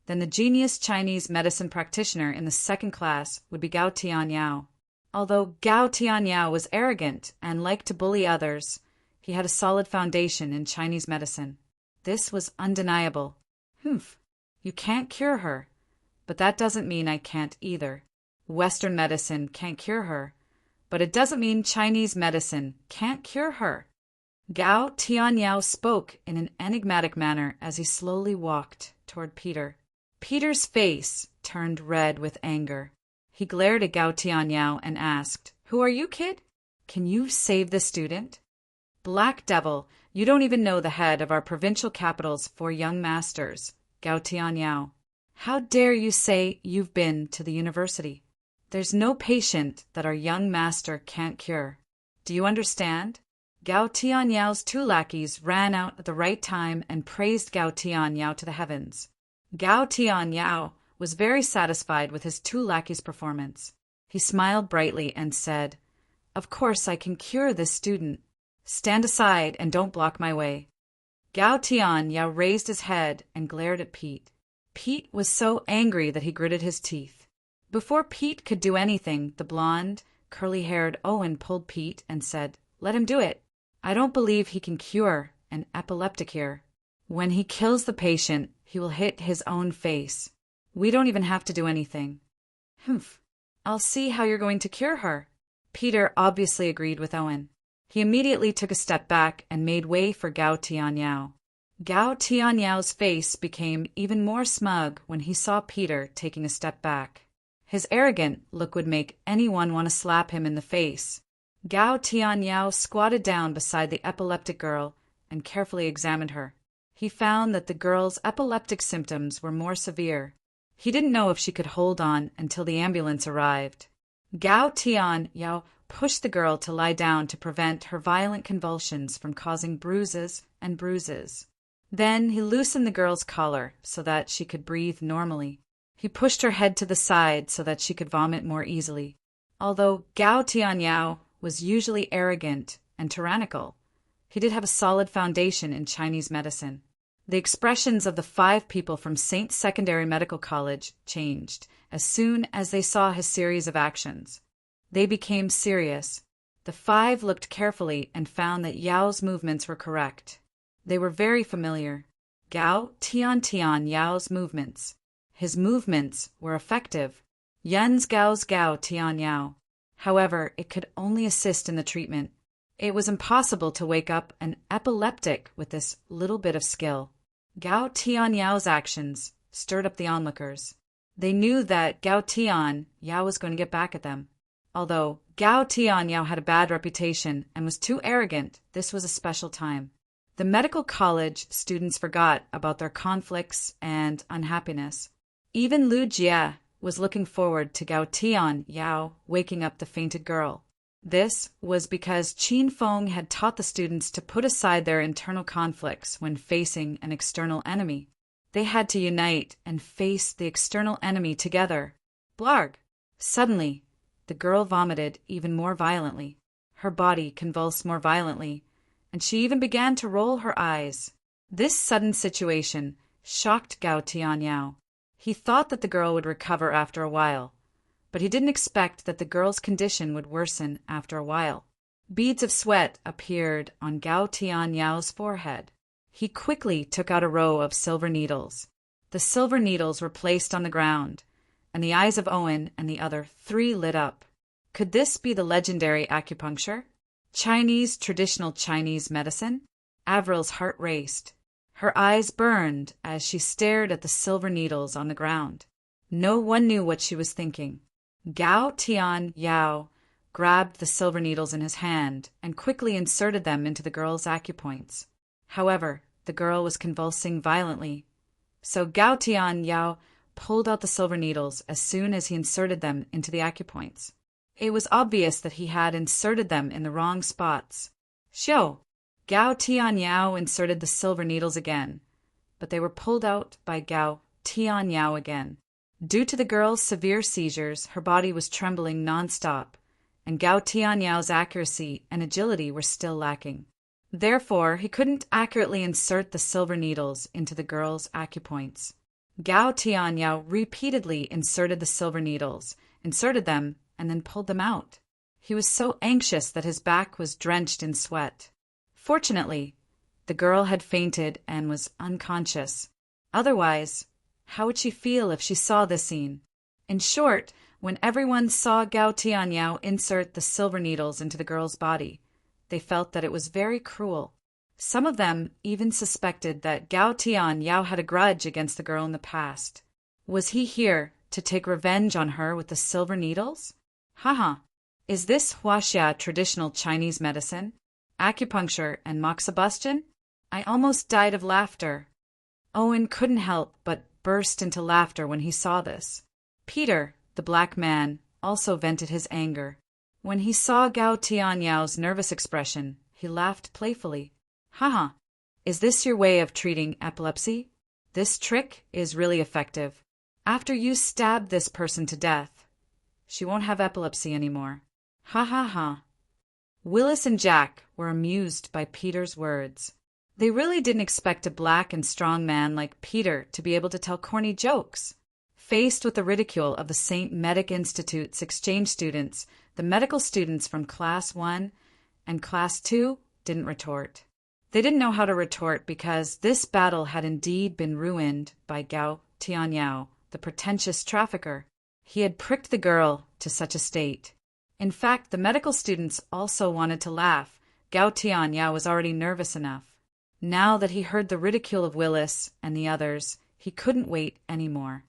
then the genius Chinese medicine practitioner in the second class would be Gao Tianyao. Although Gao Tianyao was arrogant and liked to bully others, he had a solid foundation in Chinese medicine. This was undeniable. "Humph, you can't cure her, but that doesn't mean I can't either. Western medicine can't cure her, but it doesn't mean Chinese medicine can't cure her." Gao Tianyao spoke in an enigmatic manner as he slowly walked toward Peter. Peter's face turned red with anger. He glared at Gao Tianyao and asked, "Who are you, kid? Can you save the student?" "Black devil, you don't even know the head of our provincial capital's 4 young masters, Gao Tianyao. How dare you say you've been to the university? There's no patient that our young master can't cure. Do you understand?" Gao Tianyao's 2 lackeys ran out at the right time and praised Gao Tianyao to the heavens. Gao Tianyao was very satisfied with his 2 lackeys' performance. He smiled brightly and said, "Of course I can cure this student. Stand aside and don't block my way." Gao Tianyao raised his head and glared at Pete. Pete was so angry that he gritted his teeth. Before Pete could do anything, the blonde, curly-haired Owen pulled Pete and said, "Let him do it. I don't believe he can cure an epileptic here. When he kills the patient, he will hit his own face. We don't even have to do anything." "Humph, I'll see how you're going to cure her." Peter obviously agreed with Owen. He immediately took a step back and made way for Gao Tianyao. Gao Tianyao face became even more smug when he saw Peter taking a step back. His arrogant look would make anyone want to slap him in the face. Gao Tianyao squatted down beside the epileptic girl and carefully examined her. He found that the girl's epileptic symptoms were more severe. He didn't know if she could hold on until the ambulance arrived. Gao Tianyao pushed the girl to lie down to prevent her violent convulsions from causing bruises and bruises. Then he loosened the girl's collar so that she could breathe normally. He pushed her head to the side so that she could vomit more easily. Although Gao Tianyao was usually arrogant and tyrannical, he did have a solid foundation in Chinese medicine. The expressions of the 5 people from St. Secondary Medical College changed as soon as they saw his series of actions. They became serious. The 5 looked carefully and found that Yao's movements were correct. They were very familiar. Gao Tianyao's movements. His movements were effective. Yan's Gao's Gao Tianyao. However, it could only assist in the treatment. It was impossible to wake up an epileptic with this little bit of skill. Gao Tianyao's actions stirred up the onlookers. They knew that Gao Tianyao was going to get back at them. Although Gao Tianyao had a bad reputation and was too arrogant, this was a special time. The medical college students forgot about their conflicts and unhappiness. Even Lu Jie was looking forward to Gao Tianyao waking up the fainted girl. This was because Qin Feng had taught the students to put aside their internal conflicts when facing an external enemy. They had to unite and face the external enemy together. Blarg! Suddenly, the girl vomited even more violently. Her body convulsed more violently, and she even began to roll her eyes. This sudden situation shocked Gao Tianyao. He thought that the girl would recover after a while, but he didn't expect that the girl's condition would worsen after a while. Beads of sweat appeared on Gao Tianyao's forehead. He quickly took out a row of silver needles. The silver needles were placed on the ground, and the eyes of Owen and the other 3 lit up. Could this be the legendary acupuncture? Traditional Chinese medicine? Avril's heart raced. Her eyes burned as she stared at the silver needles on the ground. No one knew what she was thinking. Gao Tianyao grabbed the silver needles in his hand and quickly inserted them into the girl's acupoints. However, the girl was convulsing violently, so Gao Tianyao pulled out the silver needles as soon as he inserted them into the acupoints. It was obvious that he had inserted them in the wrong spots. Xiao! Gao Tianyao inserted the silver needles again, but they were pulled out by Gao Tianyao again. Due to the girl's severe seizures, her body was trembling nonstop, and Gao Tianyao's accuracy and agility were still lacking. Therefore, he couldn't accurately insert the silver needles into the girl's acupoints. Gao Tianyao repeatedly inserted the silver needles, inserted them, and then pulled them out. He was so anxious that his back was drenched in sweat. Fortunately, the girl had fainted and was unconscious. Otherwise, how would she feel if she saw this scene? In short, when everyone saw Gao Tianyao insert the silver needles into the girl's body, they felt that it was very cruel. Some of them even suspected that Gao Tianyao had a grudge against the girl in the past. Was he here to take revenge on her with the silver needles? Haha. Is this Huaxia traditional Chinese medicine? Acupuncture and moxibustion? I almost died of laughter. Owen couldn't help but burst into laughter when he saw this. Peter, the black man, also vented his anger. When he saw Gao Tianyao's nervous expression, he laughed playfully. Haha, is this your way of treating epilepsy? This trick is really effective. After you stab this person to death, she won't have epilepsy anymore. Ha ha ha. Willis and Jack were amused by Peter's words. They really didn't expect a black and strong man like Peter to be able to tell corny jokes. Faced with the ridicule of the St. Medic Institute's exchange students, the medical students from Class 1 and Class 2 didn't retort. They didn't know how to retort because this battle had indeed been ruined by Gao Tianyao, the pretentious trafficker. He had pricked the girl to such a state. In fact, the medical students also wanted to laugh. Gao Tianyao was already nervous enough. Now that he heard the ridicule of Willis and the others, he couldn't wait any more.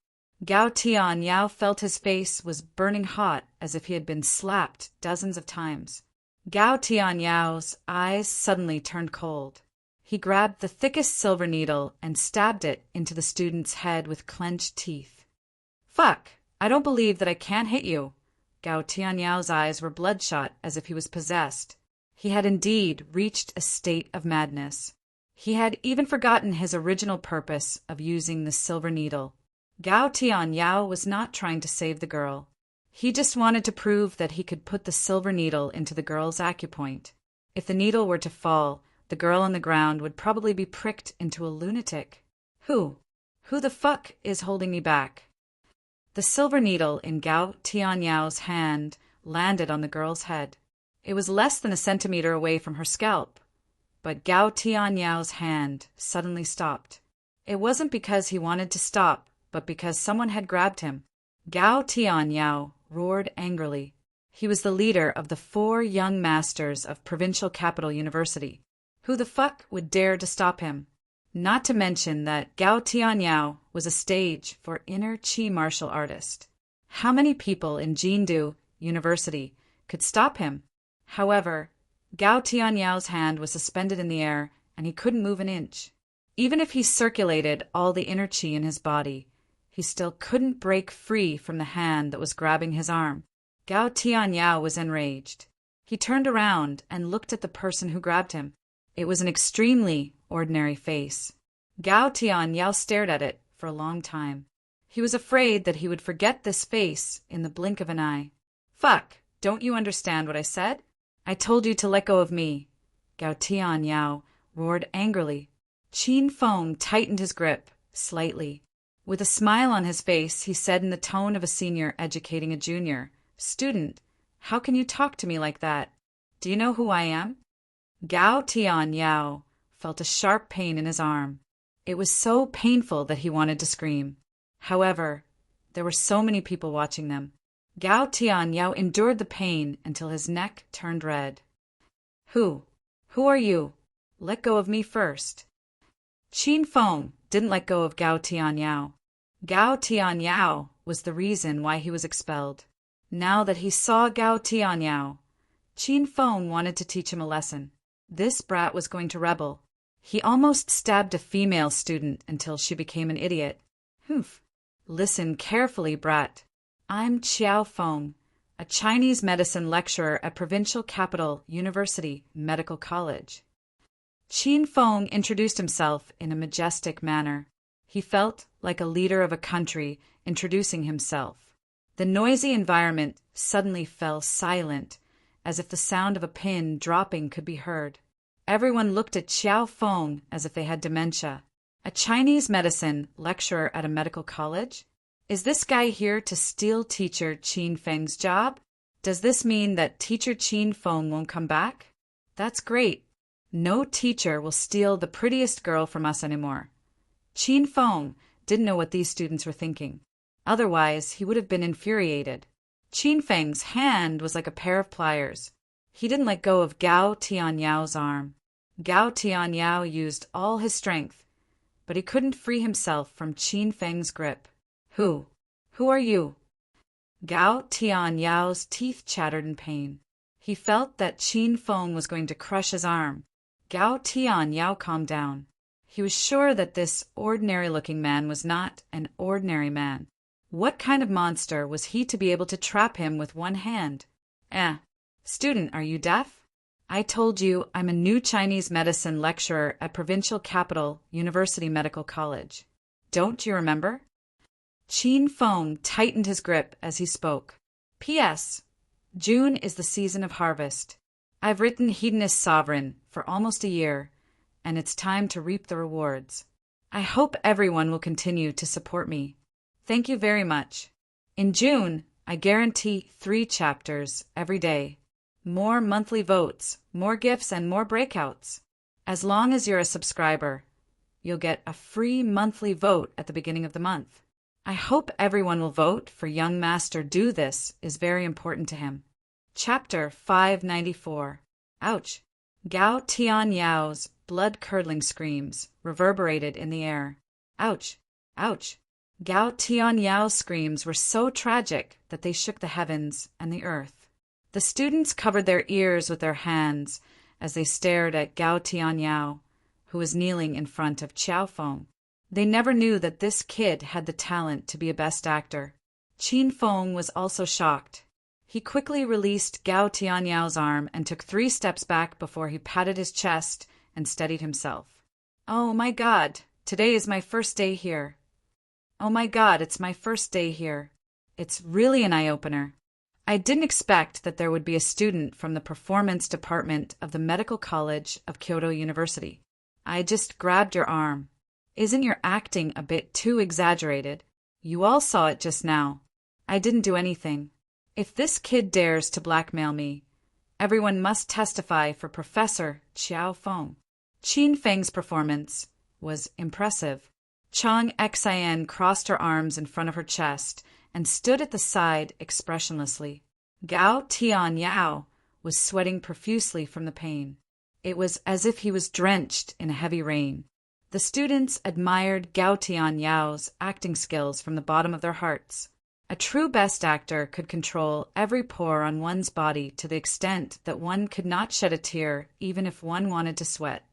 Gao Tianyao felt his face was burning hot as if he had been slapped dozens of times. Gao Tianyao's eyes suddenly turned cold. He grabbed the thickest silver needle and stabbed it into the student's head with clenched teeth. "Fuck! I don't believe that I can't hit you." Gao Tianyao's eyes were bloodshot as if he was possessed. He had indeed reached a state of madness. He had even forgotten his original purpose of using the silver needle. Gao Tianyao was not trying to save the girl. He just wanted to prove that he could put the silver needle into the girl's acupoint. If the needle were to fall, the girl on the ground would probably be pricked into a lunatic. Who the fuck is holding me back? The silver needle in Gao Tianyao's hand landed on the girl's head. It was less than a centimeter away from her scalp. But Gao Tianyao's hand suddenly stopped. It wasn't because he wanted to stop, but because someone had grabbed him. Gao Tianyao roared angrily. He was the leader of the 4 young masters of Provincial Capital University. Who the fuck would dare to stop him? Not to mention that Gao Tianyao was a stage for inner Qi martial artist. How many people in Jindu University could stop him? However, Gao Tianyao's hand was suspended in the air, and he couldn't move an inch. Even if he circulated all the inner Qi in his body, he still couldn't break free from the hand that was grabbing his arm. Gao Tianyao was enraged. He turned around and looked at the person who grabbed him. It was an extremely ordinary face. Gao Tianyao stared at it for a long time. He was afraid that he would forget this face in the blink of an eye. "Fuck, don't you understand what I said? I told you to let go of me." Gao Tianyao roared angrily. Qin Feng tightened his grip slightly. With a smile on his face, he said in the tone of a senior educating a junior, "Student, how can you talk to me like that? Do you know who I am?" Gao Tianyao felt a sharp pain in his arm. It was so painful that he wanted to scream. However, there were so many people watching them. Gao Tianyao endured the pain until his neck turned red. Who are you? Let go of me first." Qin Feng didn't let go of Gao Tianyao. Gao Tianyao was the reason why he was expelled. Now that he saw Gao Tianyao, Qin Feng wanted to teach him a lesson. This brat was going to rebel. He almost stabbed a female student until she became an idiot. Humph. Listen carefully, brat. I'm Qiao Feng, a Chinese medicine lecturer at Provincial Capital University Medical College. Qin Feng introduced himself in a majestic manner. He felt like a leader of a country introducing himself. The noisy environment suddenly fell silent, as if the sound of a pin dropping could be heard. Everyone looked at Qiao Feng as if they had dementia. A Chinese medicine lecturer at a medical college? Is this guy here to steal teacher Qin Feng's job? Does this mean that teacher Qin Feng won't come back? That's great. No teacher will steal the prettiest girl from us anymore. Qin Feng didn't know what these students were thinking. Otherwise, he would have been infuriated. Qin Feng's hand was like a pair of pliers. He didn't let go of Gao Tianyao's arm. Gao Tianyao used all his strength, but he couldn't free himself from Qin Feng's grip. Who are you? Gao Tianyao's teeth chattered in pain. He felt that Qin Feng was going to crush his arm. Gao Tianyao calmed down. He was sure that this ordinary-looking man was not an ordinary man. What kind of monster was he to be able to trap him with one hand? Student, are you deaf? I told you I'm a new Chinese medicine lecturer at Provincial Capital University Medical College. Don't you remember? Qin Feng tightened his grip as he spoke. P.S. June is the season of harvest. I've written Hedonist Sovereign for almost a year, and it's time to reap the rewards. I hope everyone will continue to support me. Thank you very much. In June, I guarantee 3 chapters every day. More monthly votes, more gifts, and more breakouts. As long as you're a subscriber, you'll get a free monthly vote at the beginning of the month. I hope everyone will vote for Young Master Do This is very important to him. Chapter 594. Ouch. Gao Tianyao's blood-curdling screams reverberated in the air. Ouch! Ouch! Gao Tianyao's screams were so tragic that they shook the heavens and the earth. The students covered their ears with their hands as they stared at Gao Tianyao, who was kneeling in front of Qiao Feng. They never knew that this kid had the talent to be a best actor. Qin Feng was also shocked. He quickly released Gao Tianyao's arm and took 3 steps back before he patted his chest and steadied himself. "Oh my God, today is my first day here. Oh my God, it's my first day here. It's really an eye-opener. I didn't expect that there would be a student from the performance department of the Medical College of Kyoto University. I just grabbed your arm. Isn't your acting a bit too exaggerated? You all saw it just now. I didn't do anything. If this kid dares to blackmail me, everyone must testify for Professor Qiao Feng." Qin Feng's performance was impressive. Chang Xian crossed her arms in front of her chest and stood at the side expressionlessly. Gao Tianyao was sweating profusely from the pain. It was as if he was drenched in a heavy rain. The students admired Gao Tianyao's acting skills from the bottom of their hearts. A true best actor could control every pore on one's body to the extent that one could not shed a tear even if one wanted to sweat.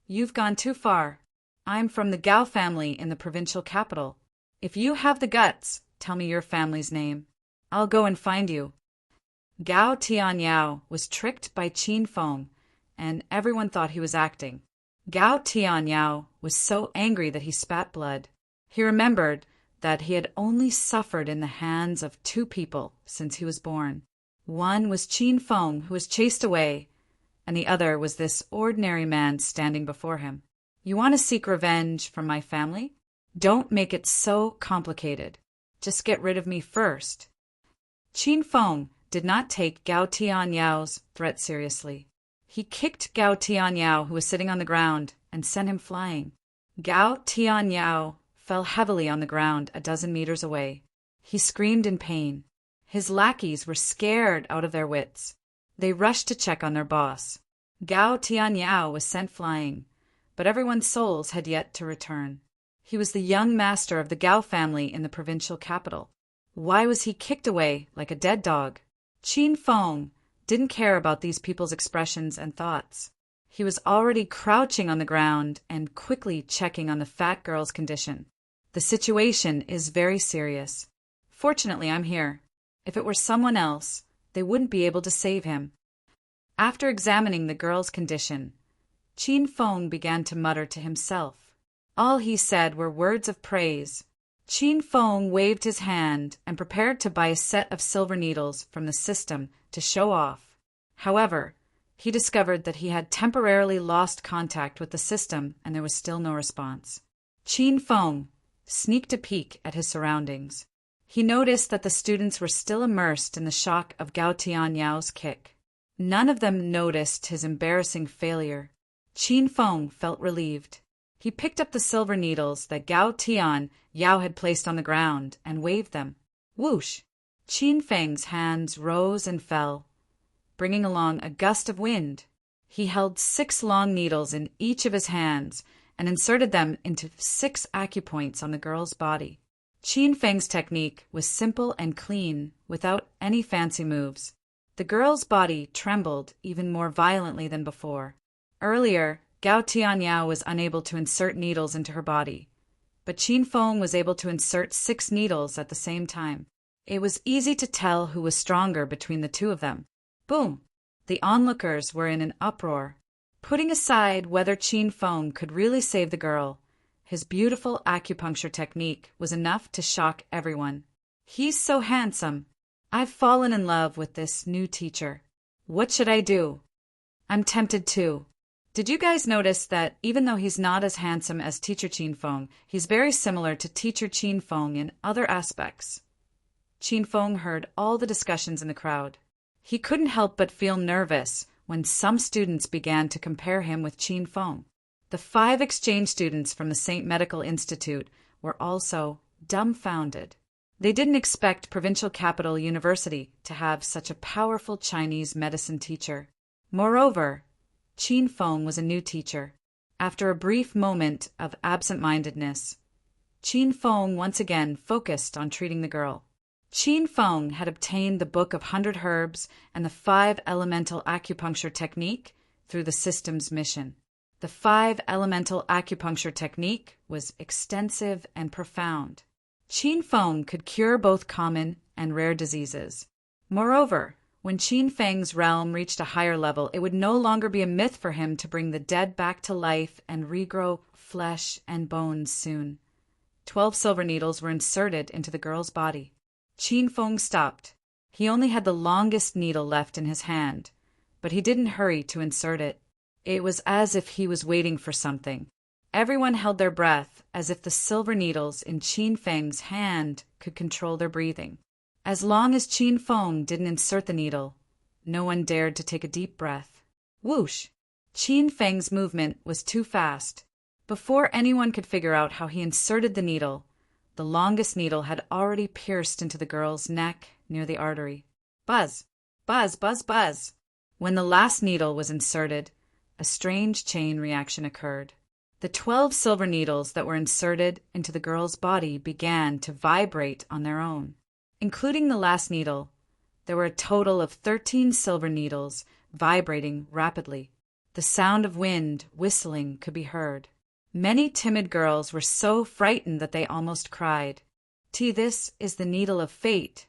"You've gone too far. I'm from the Gao family in the provincial capital. If you have the guts, tell me your family's name. I'll go and find you." Gao Tianyao was tricked by Qin Feng, and everyone thought he was acting. Gao Tianyao was so angry that he spat blood. He remembered that he had only suffered in the hands of 2 people since he was born. One was Qin Feng, who was chased away, and the other was this ordinary man standing before him. "You want to seek revenge from my family? Don't make it so complicated. Just get rid of me first." Qin Feng did not take Gao Tianyao's threat seriously. He kicked Gao Tianyao, who was sitting on the ground, and sent him flying. Gao Tianyao fell heavily on the ground a dozen meters away. He screamed in pain. His lackeys were scared out of their wits. They rushed to check on their boss. Gao Tianyao was sent flying, but everyone's souls had yet to return. He was the young master of the Gao family in the provincial capital. Why was he kicked away like a dead dog? Qin Feng didn't care about these people's expressions and thoughts. He was already crouching on the ground and quickly checking on the fat girl's condition. "The situation is very serious. Fortunately, I'm here. If it were someone else, they wouldn't be able to save him." After examining the girl's condition, Qin Feng began to mutter to himself. All he said were words of praise. Qin Feng waved his hand and prepared to buy a set of silver needles from the system to show off. However, he discovered that he had temporarily lost contact with the system and there was still no response. Qin Feng sneaked a peek at his surroundings. He noticed that the students were still immersed in the shock of Gao Tianyao's kick. None of them noticed his embarrassing failure. Qin Feng felt relieved. He picked up the silver needles that Gao Tianyao had placed on the ground and waved them. Whoosh! Qin Feng's hands rose and fell, bringing along a gust of wind. He held 6 long needles in each of his hands and inserted them into 6 acupoints on the girl's body. Qin Feng's technique was simple and clean, without any fancy moves. The girl's body trembled even more violently than before. Earlier, Gao Tianyao was unable to insert needles into her body, but Qin Feng was able to insert 6 needles at the same time. It was easy to tell who was stronger between the 2 of them. Boom! The onlookers were in an uproar. Putting aside whether Qin Feng could really save the girl, his beautiful acupuncture technique was enough to shock everyone. "He's so handsome. I've fallen in love with this new teacher. What should I do? I'm tempted too." Did you guys notice that even though he's not as handsome as Teacher Qin Feng, he's very similar to Teacher Qin Feng in other aspects? Qin Feng heard all the discussions in the crowd. He couldn't help but feel nervous when some students began to compare him with Qin Feng. The 5 exchange students from the St. Medical Institute were also dumbfounded. They didn't expect Provincial Capital University to have such a powerful Chinese medicine teacher. Moreover, Qin Feng was a new teacher. After a brief moment of absent-mindedness, Qin Feng once again focused on treating the girl. Qin Feng had obtained the Book of 100 Herbs and the 5 Elemental Acupuncture Technique through the system's mission. The 5 Elemental Acupuncture Technique was extensive and profound. Qin Feng could cure both common and rare diseases. Moreover, when Qin Feng's realm reached a higher level, it would no longer be a myth for him to bring the dead back to life and regrow flesh and bones soon. 12 silver needles were inserted into the girl's body. Qin Feng stopped. He only had the longest needle left in his hand, but he didn't hurry to insert it. It was as if he was waiting for something. Everyone held their breath, as if the silver needles in Qin Feng's hand could control their breathing. As long as Qin Feng didn't insert the needle, no one dared to take a deep breath. Whoosh! Qin Feng's movement was too fast. Before anyone could figure out how he inserted the needle, the longest needle had already pierced into the girl's neck near the artery. Buzz! Buzz! Buzz! Buzz! When the last needle was inserted, a strange chain reaction occurred. The 12 silver needles that were inserted into the girl's body began to vibrate on their own. Including the last needle, there were a total of 13 silver needles vibrating rapidly. The sound of wind whistling could be heard. Many timid girls were so frightened that they almost cried. This is the needle of fate.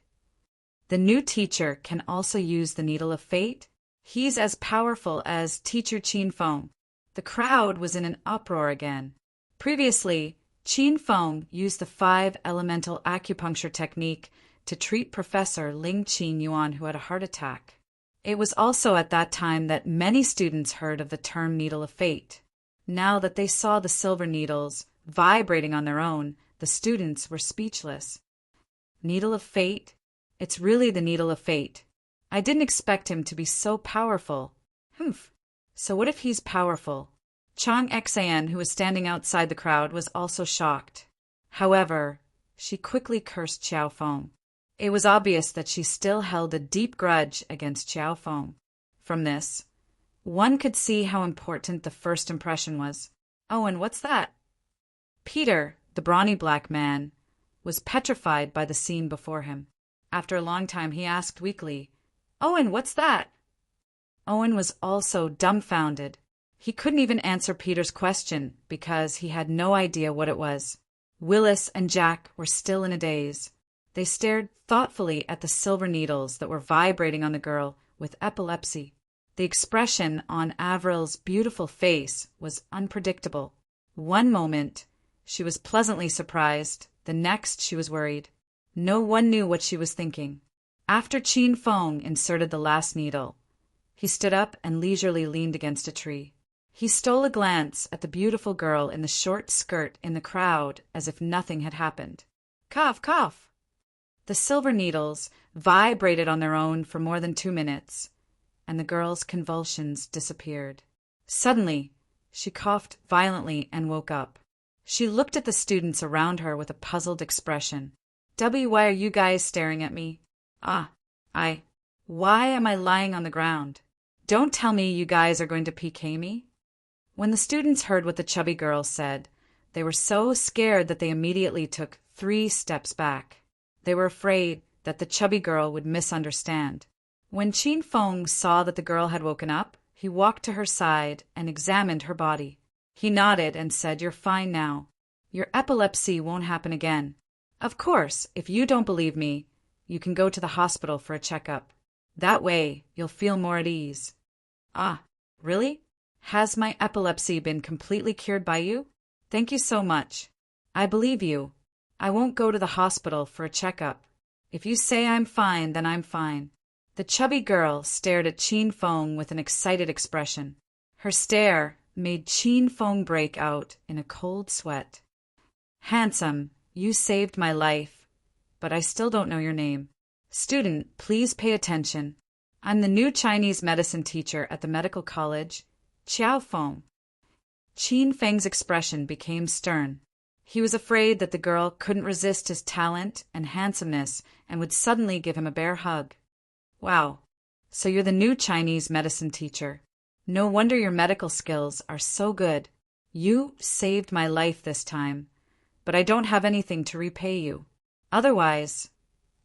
The new teacher can also use the needle of fate. He's as powerful as Teacher Qin Feng. The crowd was in an uproar again. Previously, Qin Feng used the 5 Elemental Acupuncture Technique to treat Professor Ling Qin Yuan, who had a heart attack. It was also at that time that many students heard of the term Needle of Fate. Now that they saw the silver needles vibrating on their own, the students were speechless. Needle of Fate? It's really the Needle of Fate. I didn't expect him to be so powerful. Humph. So what if he's powerful? Chang Xan, who was standing outside the crowd, was also shocked. However, she quickly cursed Xiao Feng. It was obvious that she still held a deep grudge against Xiao Feng. From this, one could see how important the first impression was. Oh, and what's that? Peter, the brawny black man, was petrified by the scene before him. After a long time, he asked weakly, "Owen, what's that?" Owen was also dumbfounded. He couldn't even answer Peter's question because he had no idea what it was. Willis and Jack were still in a daze. They stared thoughtfully at the silver needles that were vibrating on the girl with epilepsy. The expression on Avril's beautiful face was unpredictable. One moment, she was pleasantly surprised. The next, she was worried. No one knew what she was thinking. After Qin Feng inserted the last needle, he stood up and leisurely leaned against a tree. He stole a glance at the beautiful girl in the short skirt in the crowd as if nothing had happened. Cough, cough! The silver needles vibrated on their own for more than 2 minutes, and the girl's convulsions disappeared. Suddenly, she coughed violently and woke up. She looked at the students around her with a puzzled expression. Why are you guys staring at me? Why am I lying on the ground? Don't tell me you guys are going to PK me? When the students heard what the chubby girl said, they were so scared that they immediately took 3 steps back. They were afraid that the chubby girl would misunderstand. When Qin Feng saw that the girl had woken up, he walked to her side and examined her body. He nodded and said, "You're fine now. Your epilepsy won't happen again. Of course, if you don't believe me, you can go to the hospital for a checkup. That way, you'll feel more at ease." Really? Has my epilepsy been completely cured by you? Thank you so much. I believe you. I won't go to the hospital for a checkup. If you say I'm fine, then I'm fine. The chubby girl stared at Qin Feng with an excited expression. Her stare made Qin Feng break out in a cold sweat. Handsome, you saved my life, but I still don't know your name. Student, please pay attention. I'm the new Chinese medicine teacher at the medical college, Xiao Feng. Qin Feng's expression became stern. He was afraid that the girl couldn't resist his talent and handsomeness and would suddenly give him a bear hug. Wow, so you're the new Chinese medicine teacher. No wonder your medical skills are so good. You saved my life this time, but I don't have anything to repay you. Otherwise,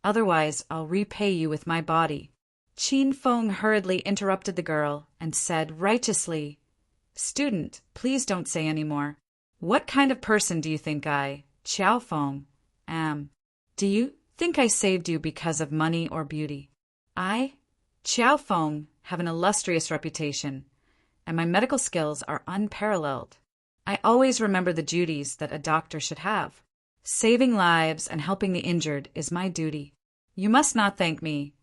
I'll repay you with my body." Qin Feng hurriedly interrupted the girl and said righteously, "Student, please don't say any more. What kind of person do you think I, Qiao Feng, am? Do you think I saved you because of money or beauty? I, Qiao Feng, have an illustrious reputation, and my medical skills are unparalleled. I always remember the duties that a doctor should have. Saving lives and helping the injured is my duty. You must not thank me,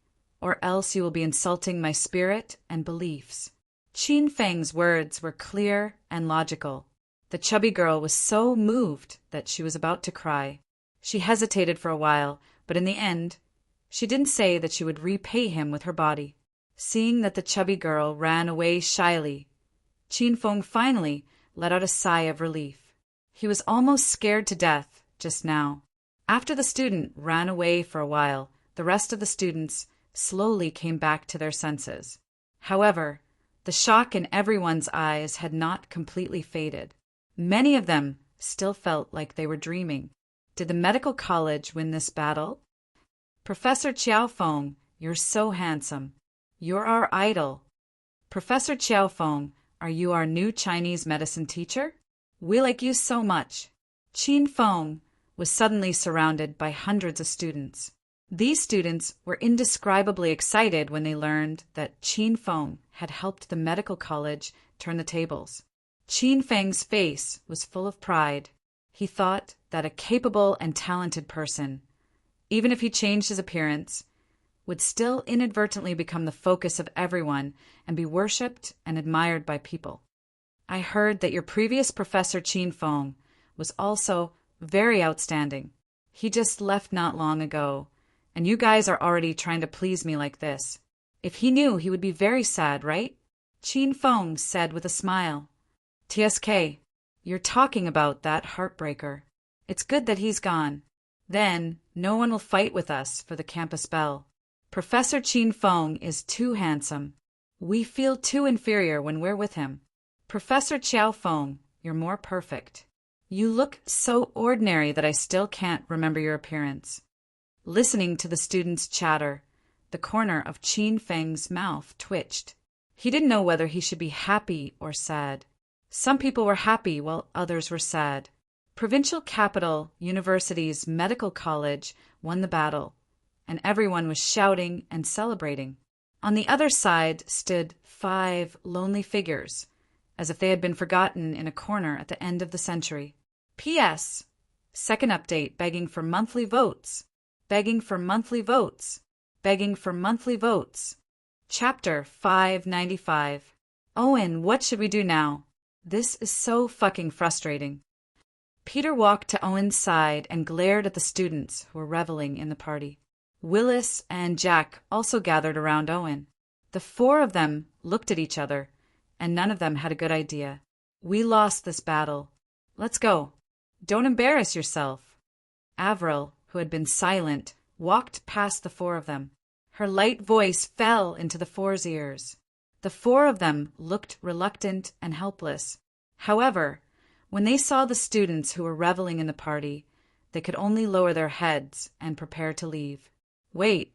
or else you will be insulting my spirit and beliefs." Qin Feng's words were clear and logical. The chubby girl was so moved that she was about to cry. She hesitated for a while, but in the end, she didn't say that she would repay him with her body. Seeing that the chubby girl ran away shyly, Qin Feng finally let out a sigh of relief. He was almost scared to death just now. After the student ran away for a while, the rest of the students slowly came back to their senses. However, the shock in everyone's eyes had not completely faded. Many of them still felt like they were dreaming. Did the medical college win this battle? "Professor Qiao Feng, you're so handsome. You're our idol. Professor Qiao Feng, are you our new Chinese medicine teacher? We like you so much." Qin Feng was suddenly surrounded by hundreds of students. These students were indescribably excited when they learned that Qin Feng had helped the medical college turn the tables. Qin Feng's face was full of pride. He thought that a capable and talented person, even if he changed his appearance, would still inadvertently become the focus of everyone and be worshipped and admired by people. "I heard that your previous Professor Qin Feng was also very outstanding. He just left not long ago, and you guys are already trying to please me like this. If he knew, he would be very sad, right?" Qin Feng said with a smile. "TSK, you're talking about that heartbreaker. It's good that he's gone. Then no one will fight with us for the campus bell. Professor Qin Feng is too handsome. We feel too inferior when we're with him. Professor Qiao Feng, you're more perfect. You look so ordinary that I still can't remember your appearance." Listening to the students' chatter, the corner of Qin Feng's mouth twitched. He didn't know whether he should be happy or sad. Some people were happy while others were sad. Provincial Capital University's medical college won the battle, and everyone was shouting and celebrating. On the other side stood 5 lonely figures, as if they had been forgotten in a corner at the end of the century. P.S. Second update begging for monthly votes. Begging for monthly votes. Begging for monthly votes. Chapter 595. "Owen, what should we do now? This is so fucking frustrating." Peter walked to Owen's side and glared at the students who were reveling in the party. Willis and Jack also gathered around Owen. The 4 of them looked at each other, and none of them had a good idea. "We lost this battle. Let's go. Don't embarrass yourself." Avril, who had been silent, walked past the 4 of them. Her light voice fell into the 4's ears. The 4 of them looked reluctant and helpless. However, when they saw the students who were reveling in the party, they could only lower their heads and prepare to leave. "Wait."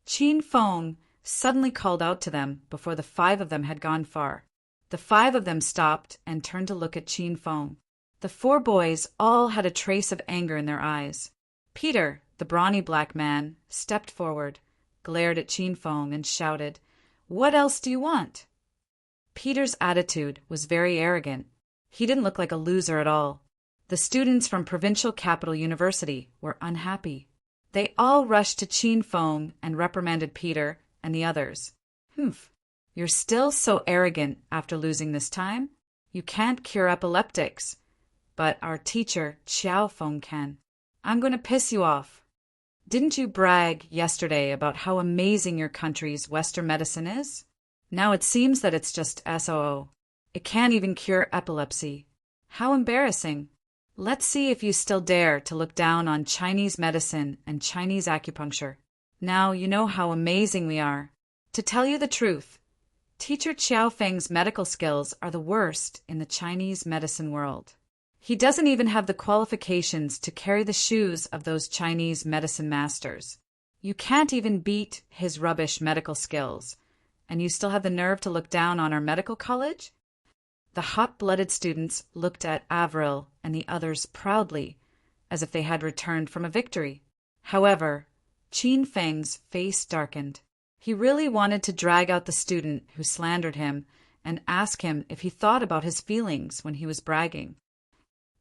Qin Feng suddenly called out to them before the 5 of them had gone far. The 5 of them stopped and turned to look at Qin Feng. The 4 boys all had a trace of anger in their eyes. Peter, the brawny black man, stepped forward, glared at Qin Feng, and shouted, "What else do you want?" Peter's attitude was very arrogant. He didn't look like a loser at all. The students from Provincial Capital University were unhappy. They all rushed to Qin Feng and reprimanded Peter and the others. "Humph, you're still so arrogant after losing this time? You can't cure epileptics, but our teacher, Qiao Feng, can. I'm going to piss you off. Didn't you brag yesterday about how amazing your country's Western medicine is? Now it seems that it's just SOO. It can't even cure epilepsy. How embarrassing. Let's see if you still dare to look down on Chinese medicine and Chinese acupuncture. Now you know how amazing we are. To tell you the truth, Teacher Xiaofeng's medical skills are the worst in the Chinese medicine world. He doesn't even have the qualifications to carry the shoes of those Chinese medicine masters. You can't even beat his rubbish medical skills, and you still have the nerve to look down on our medical college? The hot-blooded students looked at Avril and the others proudly, as if they had returned from a victory. However, Qin Feng's face darkened. He really wanted to drag out the student who slandered him and ask him if he thought about his feelings when he was bragging.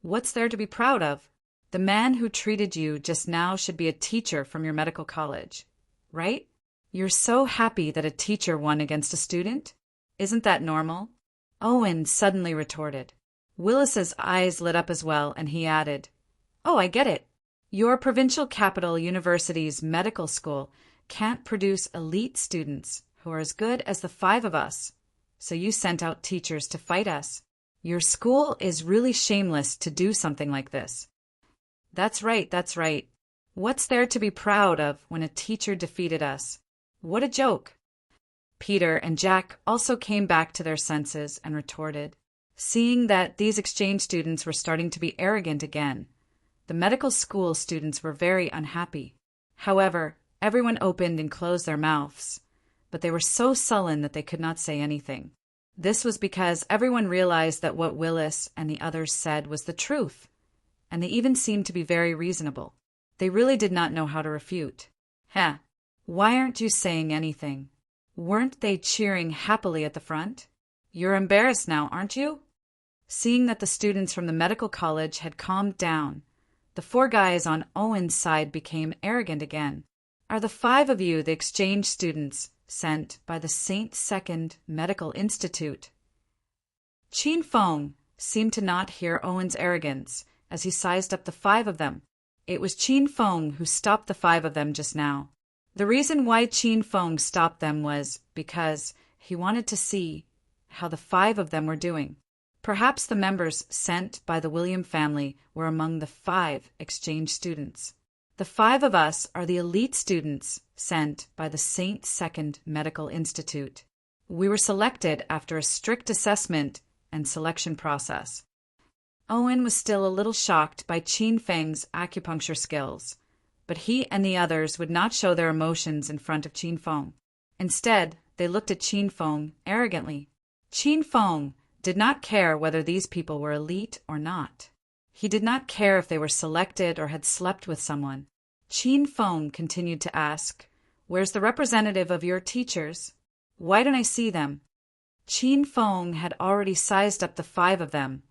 What's there to be proud of? The man who treated you just now should be a teacher from your medical college, right? You're so happy that a teacher won against a student? Isn't that normal? Owen suddenly retorted. Willis's eyes lit up as well, and he added, "Oh, I get it. Your provincial capital university's medical school can't produce elite students who are as good as the 5 of us, so you sent out teachers to fight us. Your school is really shameless to do something like this." That's right, that's right. What's there to be proud of when a teacher defeated us? What a joke. Peter and Jack also came back to their senses and retorted. Seeing that these exchange students were starting to be arrogant again, the medical school students were very unhappy. However, everyone opened and closed their mouths, but they were so sullen that they could not say anything. This was because everyone realized that what Willis and the others said was the truth, and they even seemed to be very reasonable. They really did not know how to refute. Why aren't you saying anything? Weren't they cheering happily at the front? You're embarrassed now, aren't you? Seeing that the students from the medical college had calmed down, the 4 guys on Owen's side became arrogant again. Are the 5 of you the exchange students sent by the St. Second Medical Institute? Qin Feng seemed to not hear Owen's arrogance as he sized up the 5 of them. It was Qin Feng who stopped the 5 of them just now. The reason why Qin Feng stopped them was because he wanted to see how the 5 of them were doing. Perhaps the members sent by the William family were among the 5 exchange students. The 5 of us are the elite students sent by the St. Second Medical Institute. We were selected after a strict assessment and selection process. Owen was still a little shocked by Qin Feng's acupuncture skills, but he and the others would not show their emotions in front of Qin Feng. Instead, they looked at Qin Feng arrogantly. Qin Feng did not care whether these people were elite or not. He did not care if they were selected or had slept with someone. Qin Feng continued to ask, "Where's the representative of your teachers? Why don't I see them?" Qin Feng had already sized up the 5 of them,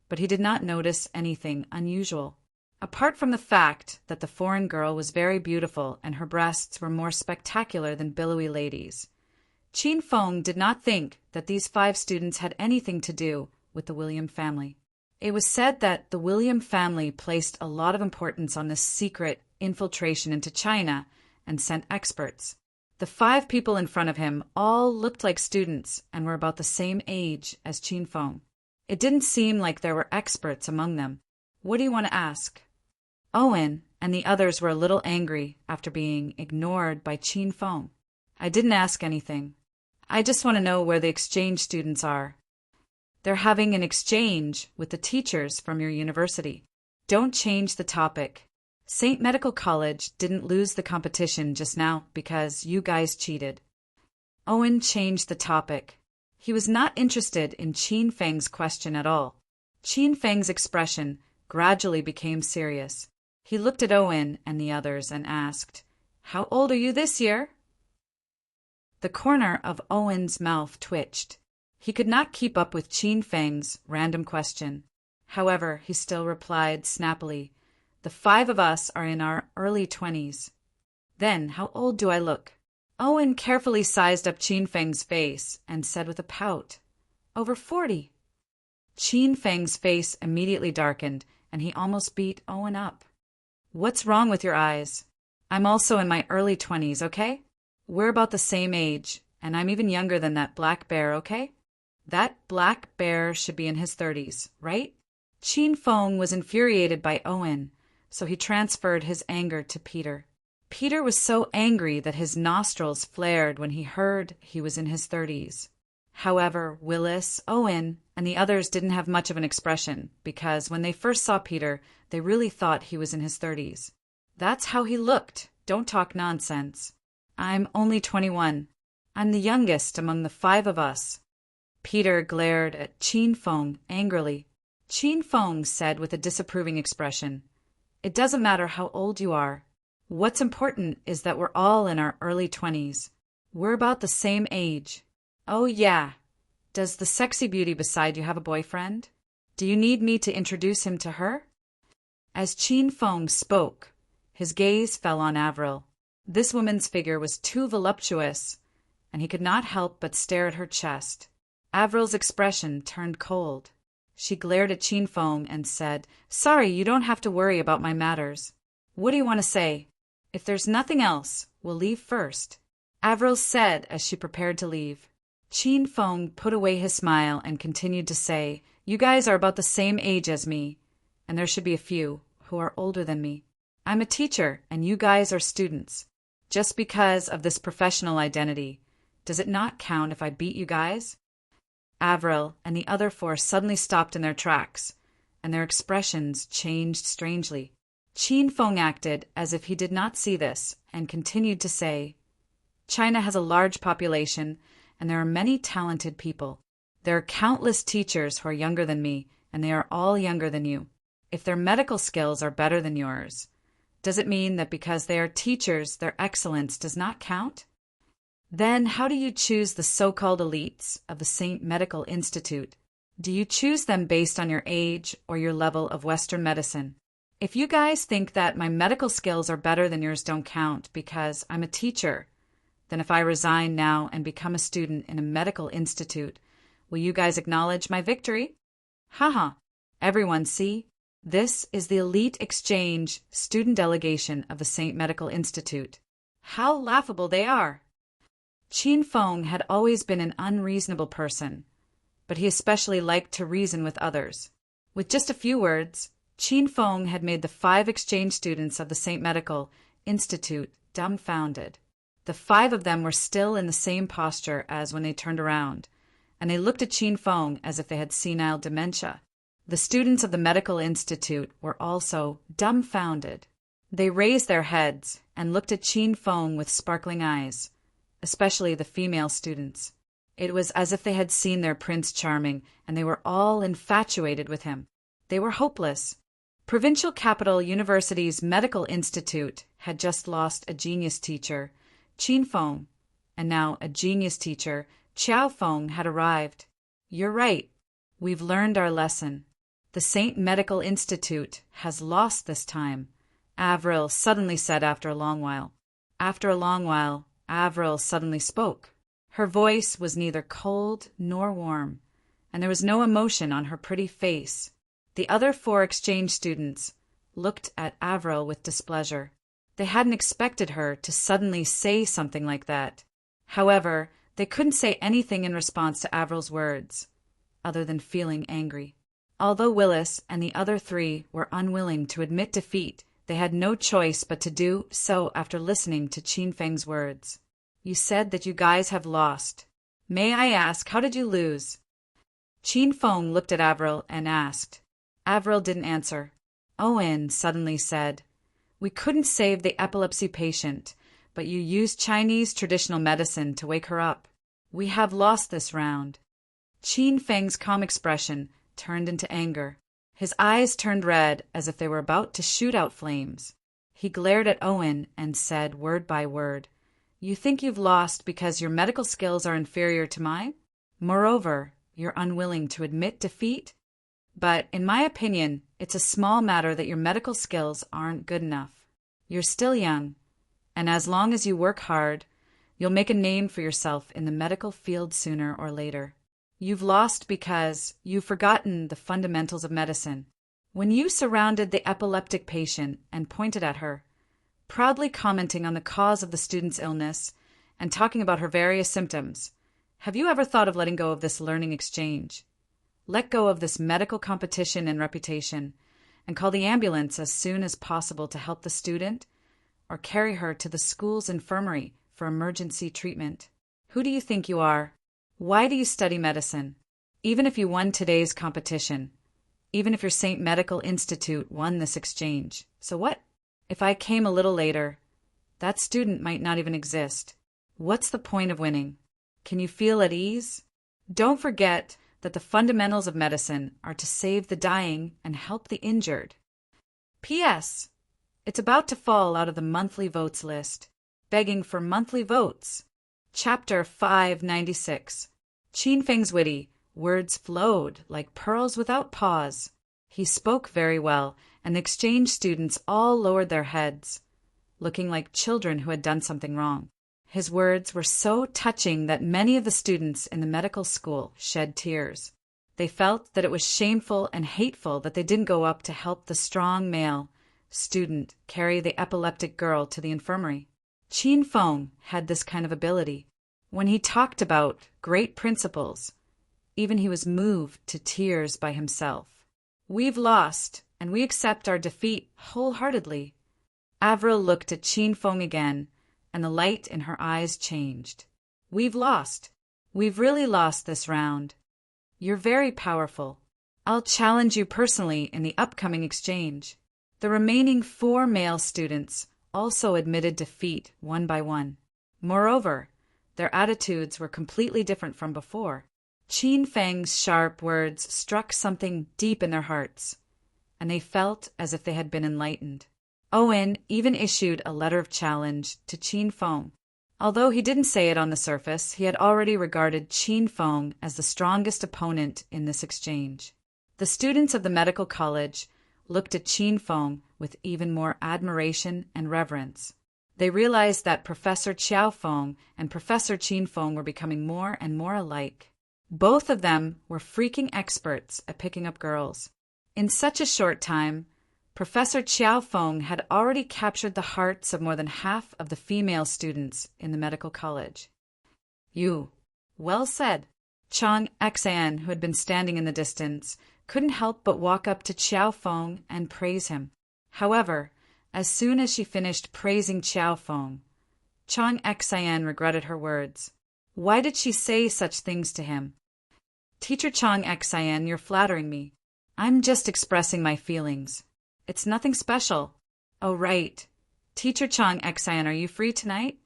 but he did not notice anything unusual. Apart from the fact that the foreign girl was very beautiful and her breasts were more spectacular than billowy ladies, Qin Feng did not think that these 5 students had anything to do with the William family. It was said that the William family placed a lot of importance on this secret infiltration into China and sent experts. The 5 people in front of him all looked like students and were about the same age as Qin Feng. It didn't seem like there were experts among them. What do you want to ask? Owen and the others were a little angry after being ignored by Qin Feng. I didn't ask anything. I just want to know where the exchange students are. They're having an exchange with the teachers from your university. Don't change the topic. St. Medical College didn't lose the competition just now because you guys cheated. Owen changed the topic. He was not interested in Qin Feng's question at all. Qin Feng's expression gradually became serious. He looked at Owen and the others and asked, "How old are you this year?" The corner of Owen's mouth twitched. He could not keep up with Qin Feng's random question. However, he still replied snappily, "The 5 of us are in our early 20s. Then, how old do I look?" Owen carefully sized up Qin Feng's face and said with a pout, "Over 40. Qin Feng's face immediately darkened, and he almost beat Owen up. "What's wrong with your eyes? I'm also in my early 20s, okay? We're about the same age, and I'm even younger than that black bear, okay? That black bear should be in his 30s, right?" Qin Feng was infuriated by Owen, so he transferred his anger to Peter. Peter was so angry that his nostrils flared when he heard he was in his 30s. However, Willis, Owen, and the others didn't have much of an expression because when they first saw Peter, they really thought he was in his 30s. That's how he looked. Don't talk nonsense. I'm only 21. I'm the youngest among the 5 of us. Peter glared at Qin Feng angrily. Qin Feng said with a disapproving expression, "It doesn't matter how old you are. What's important is that we're all in our early 20s. We're about the same age. Oh yeah. Does the sexy beauty beside you have a boyfriend? Do you need me to introduce him to her?" As Qin Feng spoke, his gaze fell on Avril. This woman's figure was too voluptuous, and he could not help but stare at her chest. Avril's expression turned cold. She glared at Qin Feng and said, "Sorry, you don't have to worry about my matters. What do you want to say? If there's nothing else, we'll leave first," Avril said as she prepared to leave. Qin Feng put away his smile and continued to say, "You guys are about the same age as me, and there should be a few who are older than me. I'm a teacher, and you guys are students. Just because of this professional identity, does it not count if I beat you guys?" Avril and the other 4 suddenly stopped in their tracks, and their expressions changed strangely. Qin Feng acted as if he did not see this and continued to say, "China has a large population, and there are many talented people. There are countless teachers who are younger than me, and they are all younger than you. If their medical skills are better than yours, does it mean that because they are teachers, their excellence does not count? Then how do you choose the so-called elites of the St. Medical Institute? Do you choose them based on your age or your level of Western medicine? If you guys think that my medical skills are better than yours don't count because I'm a teacher, then if I resign now and become a student in a medical institute, will you guys acknowledge my victory? Haha. Everyone see? This is the elite exchange student delegation of the St. Medical Institute. How laughable they are! Qin Feng had always been an unreasonable person, but he especially liked to reason with others. With just a few words, Qin Feng had made the 5 exchange students of the St. Medical Institute dumbfounded. The 5 of them were still in the same posture as when they turned around, and they looked at Qin Feng as if they had senile dementia. The students of the medical institute were also dumbfounded. They raised their heads and looked at Qin Feng with sparkling eyes, especially the female students. It was as if they had seen their Prince Charming, and they were all infatuated with him. They were hopeless. Provincial Capital University's Medical Institute had just lost a genius teacher, Qin Feng, and now a genius teacher, Qiao Feng, had arrived. You're right. We've learned our lesson. The St. Medical Institute has lost this time, Avril suddenly said after a long while. After a long while, Avril suddenly spoke. Her voice was neither cold nor warm, and there was no emotion on her pretty face. The other 4 exchange students looked at Avril with displeasure. They hadn't expected her to suddenly say something like that. However, they couldn't say anything in response to Avril's words, other than feeling angry. Although Willis and the other 3 were unwilling to admit defeat, they had no choice but to do so after listening to Qin Feng's words. You said that you guys have lost. May I ask, how did you lose? Qin Feng looked at Avril and asked. Avril didn't answer. Owen suddenly said, We couldn't save the epilepsy patient, but you used Chinese traditional medicine to wake her up. We have lost this round. Qin Feng's calm expression turned into anger. His eyes turned red as if they were about to shoot out flames. He glared at Owen and said word by word, You think you've lost because your medical skills are inferior to mine? Moreover, you're unwilling to admit defeat? But, in my opinion, it's a small matter that your medical skills aren't good enough. You're still young, and as long as you work hard, you'll make a name for yourself in the medical field sooner or later. You've lost because you've forgotten the fundamentals of medicine. When you surrounded the epileptic patient and pointed at her, proudly commenting on the cause of the student's illness and talking about her various symptoms, have you ever thought of letting go of this learning exchange? Let go of this medical competition and reputation, and call the ambulance as soon as possible to help the student, or carry her to the school's infirmary for emergency treatment. Who do you think you are? Why do you study medicine? Even if you won today's competition, even if your St. Medical Institute won this exchange. So what? If I came a little later, that student might not even exist. What's the point of winning? Can you feel at ease? Don't forget that the fundamentals of medicine are to save the dying and help the injured. P.S. It's about to fall out of the monthly votes list. Begging for monthly votes. Chapter 596. Qin Feng's witty words flowed like pearls without pause. He spoke very well, and the exchange students all lowered their heads, looking like children who had done something wrong. His words were so touching that many of the students in the medical school shed tears. They felt that it was shameful and hateful that they didn't go up to help the strong male student carry the epileptic girl to the infirmary. Qin Feng had this kind of ability. When he talked about great principles, even he was moved to tears by himself. We've lost, and we accept our defeat wholeheartedly. Avril looked at Qin Feng again, and the light in her eyes changed. We've lost. We've really lost this round. You're very powerful. I'll challenge you personally in the upcoming exchange. The remaining 4 male students also admitted defeat one by one. Moreover, their attitudes were completely different from before. Qin Feng's sharp words struck something deep in their hearts, and they felt as if they had been enlightened. Owen even issued a letter of challenge to Qin Feng. Although he didn't say it on the surface, he had already regarded Qin Feng as the strongest opponent in this exchange. The students of the medical college looked at Qin Feng with even more admiration and reverence. They realized that Professor Qiao Feng and Professor Qin Feng were becoming more and more alike. Both of them were freaking experts at picking up girls. In such a short time, Professor Qiao Feng had already captured the hearts of more than half of the female students in the medical college. You. Well said. Chang Xan, who had been standing in the distance, couldn't help but walk up to Qiao Feng and praise him. However, as soon as she finished praising Qiao Feng, Chang Xan regretted her words. Why did she say such things to him? Teacher Chang Xan, you're flattering me. I'm just expressing my feelings. It's nothing special. Oh, right. Teacher Chang Xan, are you free tonight?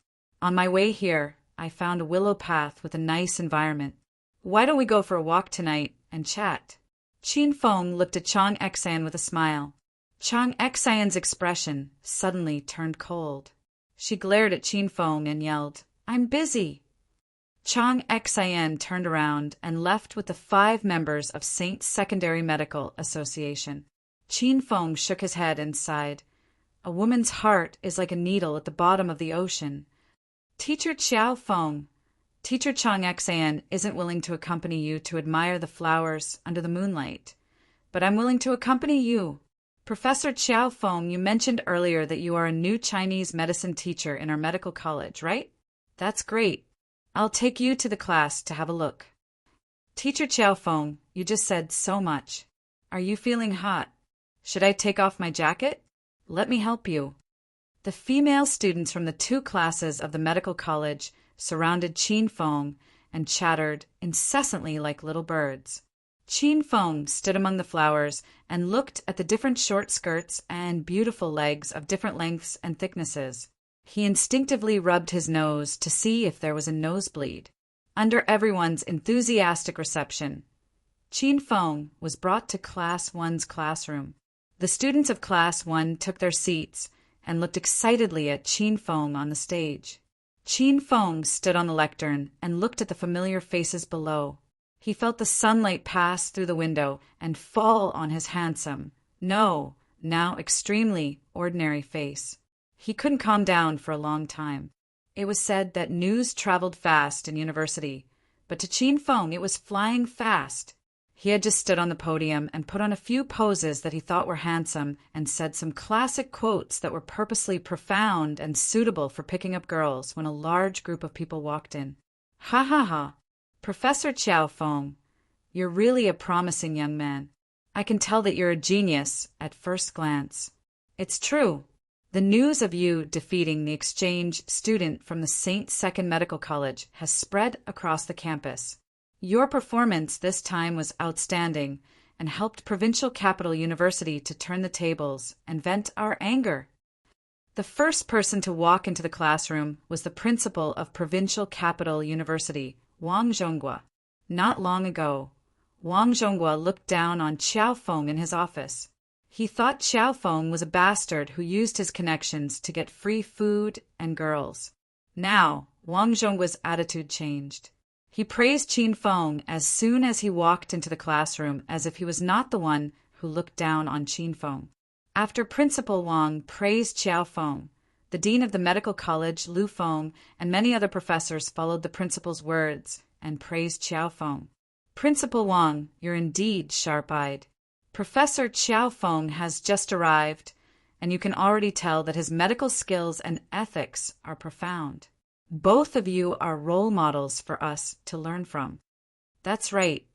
On my way here, I found a willow path with a nice environment. Why don't we go for a walk tonight and chat? Qin Feng looked at Chang Xan with a smile. Chang Xan's expression suddenly turned cold. She glared at Qin Feng and yelled, I'm busy. Chang Xan turned around and left with the 5 members of Saint Secondary Medical Association. Qin Feng shook his head and sighed. A woman's heart is like a needle at the bottom of the ocean. Teacher Qiao Feng, Teacher Chang Xan isn't willing to accompany you to admire the flowers under the moonlight, but I'm willing to accompany you. Professor Qiao Feng, you mentioned earlier that you are a new Chinese medicine teacher in our medical college, right? That's great. I'll take you to the class to have a look. Teacher Qiao Feng, you just said so much. Are you feeling hot? Should I take off my jacket? Let me help you. The female students from the 2 classes of the medical college surrounded Qin Feng and chattered incessantly like little birds. Qin Feng stood among the flowers and looked at the different short skirts and beautiful legs of different lengths and thicknesses. He instinctively rubbed his nose to see if there was a nosebleed. Under everyone's enthusiastic reception, Qin Feng was brought to Class 1's classroom. The students of Class 1 took their seats and looked excitedly at Qin Feng on the stage. Qin Feng stood on the lectern and looked at the familiar faces below. He felt the sunlight pass through the window and fall on his handsome, now extremely ordinary face. He couldn't calm down for a long time. It was said that news traveled fast in university, but to Qin Feng it was flying fast. He had just stood on the podium and put on a few poses that he thought were handsome and said some classic quotes that were purposely profound and suitable for picking up girls when a large group of people walked in. Ha ha ha! Professor Qiao Feng, you're really a promising young man. I can tell that you're a genius at first glance. It's true. The news of you defeating the exchange student from the St. Second Medical College has spread across the campus. Your performance this time was outstanding and helped Provincial Capital University to turn the tables and vent our anger. The first person to walk into the classroom was the principal of Provincial Capital University, Wang Zhonghua. Not long ago, Wang Zhonghua looked down on Qiao Feng in his office. He thought Qiao Feng was a bastard who used his connections to get free food and girls. Now, Wang Zhonghua's attitude changed. He praised Qin Feng as soon as he walked into the classroom as if he was not the one who looked down on Qin Feng. After Principal Wang praised Qiao Feng, the dean of the medical college, Lu Feng, and many other professors followed the principal's words and praised Qiao Feng. Principal Wang, you're indeed sharp-eyed. Professor Qiao Feng has just arrived, and you can already tell that his medical skills and ethics are profound. Both of you are role models for us to learn from. That's right.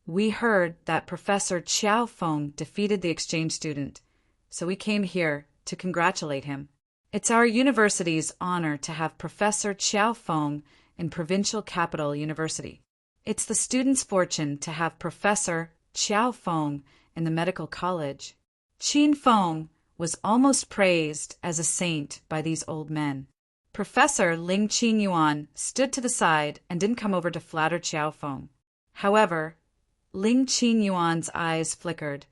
We heard that Professor Qiao Feng defeated the exchange student, so we came here to congratulate him. It's our university's honor to have Professor Qiao Feng in Provincial Capital University. It's the students' fortune to have Professor Qiao Feng in the medical college. Qin Feng was almost praised as a saint by these old men. Professor Ling Qingyuan stood to the side and didn't come over to flatter Qiao Feng. However, Ling Qingyuan's eyes flickered,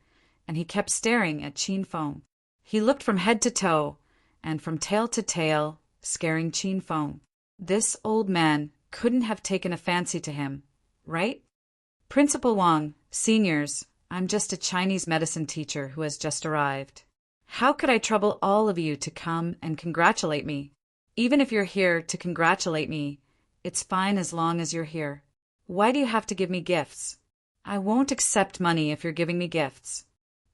and he kept staring at Qin Feng. He looked from head to toe, and from tail to tail, scaring Qin Feng. This old man couldn't have taken a fancy to him, right? Principal Wang, seniors, I'm just a Chinese medicine teacher who has just arrived. How could I trouble all of you to come and congratulate me? Even if you're here to congratulate me, it's fine as long as you're here. Why do you have to give me gifts? I won't accept money if you're giving me gifts.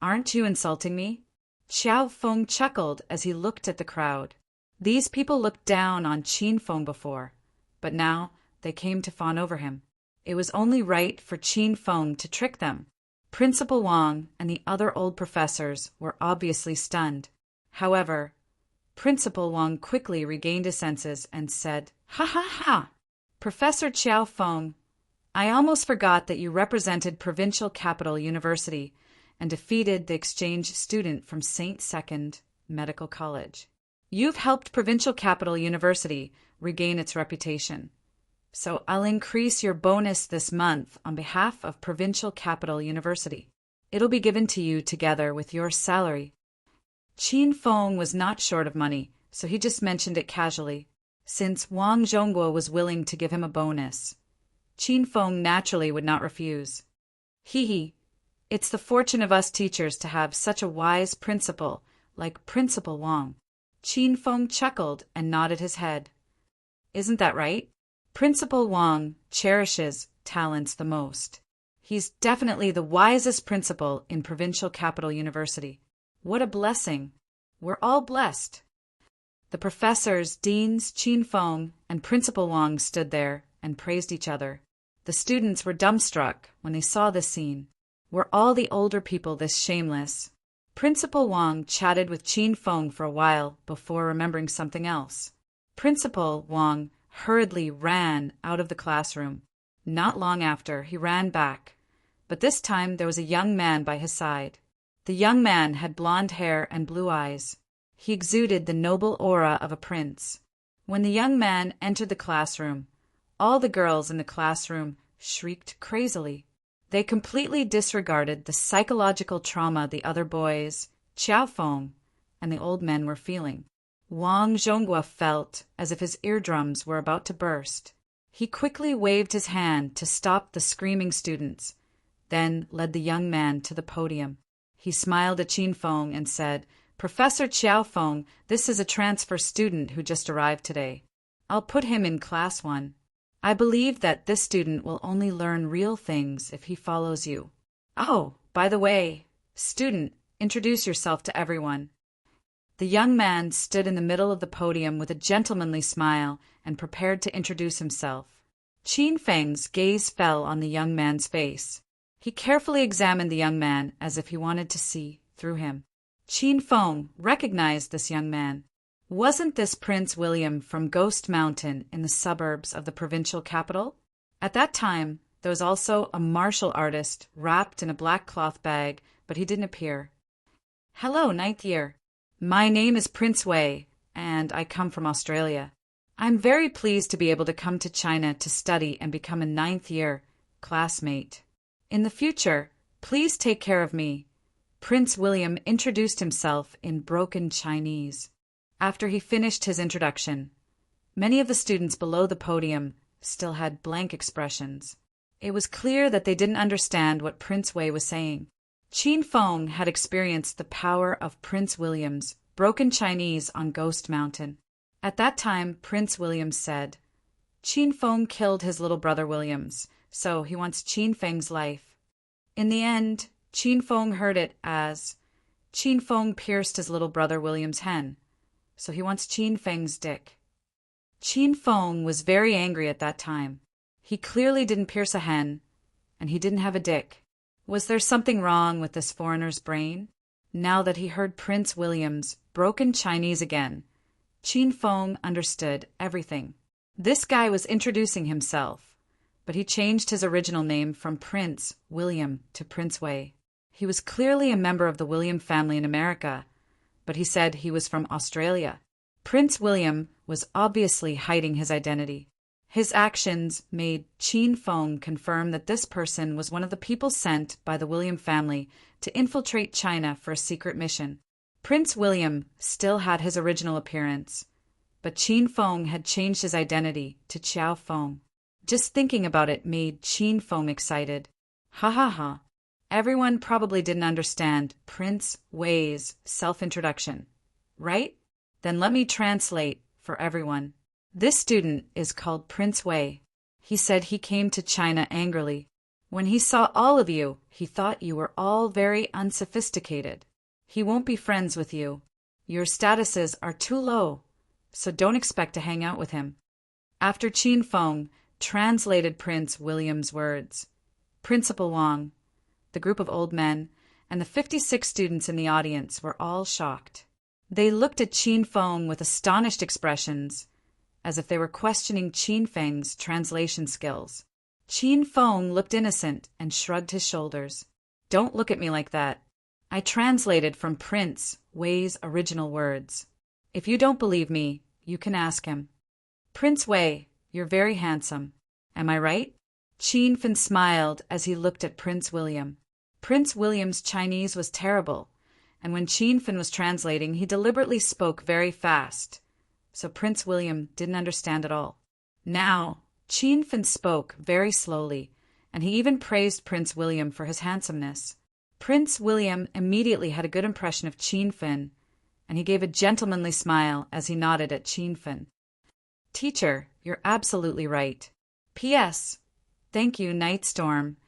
Aren't you insulting me? Qiao Feng chuckled as he looked at the crowd. These people looked down on Qin Feng before, but now they came to fawn over him. It was only right for Qin Feng to trick them. Principal Wang and the other old professors were obviously stunned. However, Principal Wang quickly regained his senses and said, "Ha ha ha! Professor Qiao Feng, I almost forgot that you represented Provincial Capital University and defeated the exchange student from St. Second Medical College. You've helped Provincial Capital University regain its reputation. So I'll increase your bonus this month on behalf of Provincial Capital University. It'll be given to you together with your salary." Qin Feng was not short of money, so he just mentioned it casually. Since Wang Zhonghua was willing to give him a bonus, Qin Feng naturally would not refuse. Hee, it's the fortune of us teachers to have such a wise principal like Principal Wang. Qin Feng chuckled and nodded his head. Isn't that right? Principal Wang cherishes talents the most. He's definitely the wisest principal in Provincial Capital University. What a blessing. We're all blessed. The professors, deans, Qin Feng, and Principal Wang stood there and praised each other. The students were dumbstruck when they saw this scene. Were all the older people this shameless? Principal Wang chatted with Qin Feng for a while before remembering something else. Principal Wang hurriedly ran out of the classroom. Not long after, he ran back, but this time there was a young man by his side. The young man had blonde hair and blue eyes. He exuded the noble aura of a prince. When the young man entered the classroom, all the girls in the classroom shrieked crazily. They completely disregarded the psychological trauma the other boys, Qiao Feng, and the old men were feeling. Wang Zhonghua felt as if his eardrums were about to burst. He quickly waved his hand to stop the screaming students, then led the young man to the podium. He smiled at Qin Feng and said, "Professor Qiao Feng, this is a transfer student who just arrived today. I'll put him in class 1. I believe that this student will only learn real things if he follows you. Oh, by the way, student, introduce yourself to everyone." The young man stood in the middle of the podium with a gentlemanly smile and prepared to introduce himself. Qin Feng's gaze fell on the young man's face. He carefully examined the young man as if he wanted to see through him. Qin Feng recognized this young man. Wasn't this Prince William from Ghost Mountain in the suburbs of the provincial capital? At that time, there was also a martial artist wrapped in a black cloth bag, but he didn't appear. Hello, ninth year. My name is Prince Wei, and I come from Australia. I'm very pleased to be able to come to China to study and become a ninth year classmate. In the future, please take care of me. Prince William introduced himself in broken Chinese. After he finished his introduction, many of the students below the podium still had blank expressions. It was clear that they didn't understand what Prince Wei was saying. Qin Feng had experienced the power of Prince William's broken Chinese on Ghost Mountain. At that time, Prince William said, Qin Feng killed his little brother Williams, so he wants Qin Feng's life. In the end, Qin Feng heard it as, Qin Feng pierced his little brother William's hen, so he wants Qin Feng's dick. Qin Feng was very angry at that time. He clearly didn't pierce a hen, and he didn't have a dick. Was there something wrong with this foreigner's brain? Now that he heard Prince William's broken Chinese again, Qin Feng understood everything. This guy was introducing himself, but he changed his original name from Prince William to Prince Wei. He was clearly a member of the William family in America, but he said he was from Australia. Prince William was obviously hiding his identity. His actions made Qin Feng confirm that this person was one of the people sent by the William family to infiltrate China for a secret mission. Prince William still had his original appearance, but Qin Feng had changed his identity to Qiao Feng. Just thinking about it made Qin Feng excited. Ha ha ha. Everyone probably didn't understand Prince Wei's self-introduction, right? Then let me translate for everyone. This student is called Prince Wei. He said he came to China angrily. When he saw all of you, he thought you were all very unsophisticated. He won't be friends with you. Your statuses are too low, so don't expect to hang out with him. After Qin Feng translated Prince William's words, Principal Wang, the group of old men, and the 56 students in the audience were all shocked. They looked at Qin Feng with astonished expressions, as if they were questioning Qin Feng's translation skills. Qin Feng looked innocent and shrugged his shoulders. Don't look at me like that. I translated from Prince Wei's original words. If you don't believe me, you can ask him. Prince Wei, you're very handsome. Am I right? Qin Feng smiled as he looked at Prince William. Prince William's Chinese was terrible, and when Qin Feng was translating, he deliberately spoke very fast, so Prince William didn't understand at all. Now, Qin Feng spoke very slowly, and he even praised Prince William for his handsomeness. Prince William immediately had a good impression of Qin Feng, and he gave a gentlemanly smile as he nodded at Qin Feng. Teacher, you're absolutely right. P.S. Thank you, Night Storm,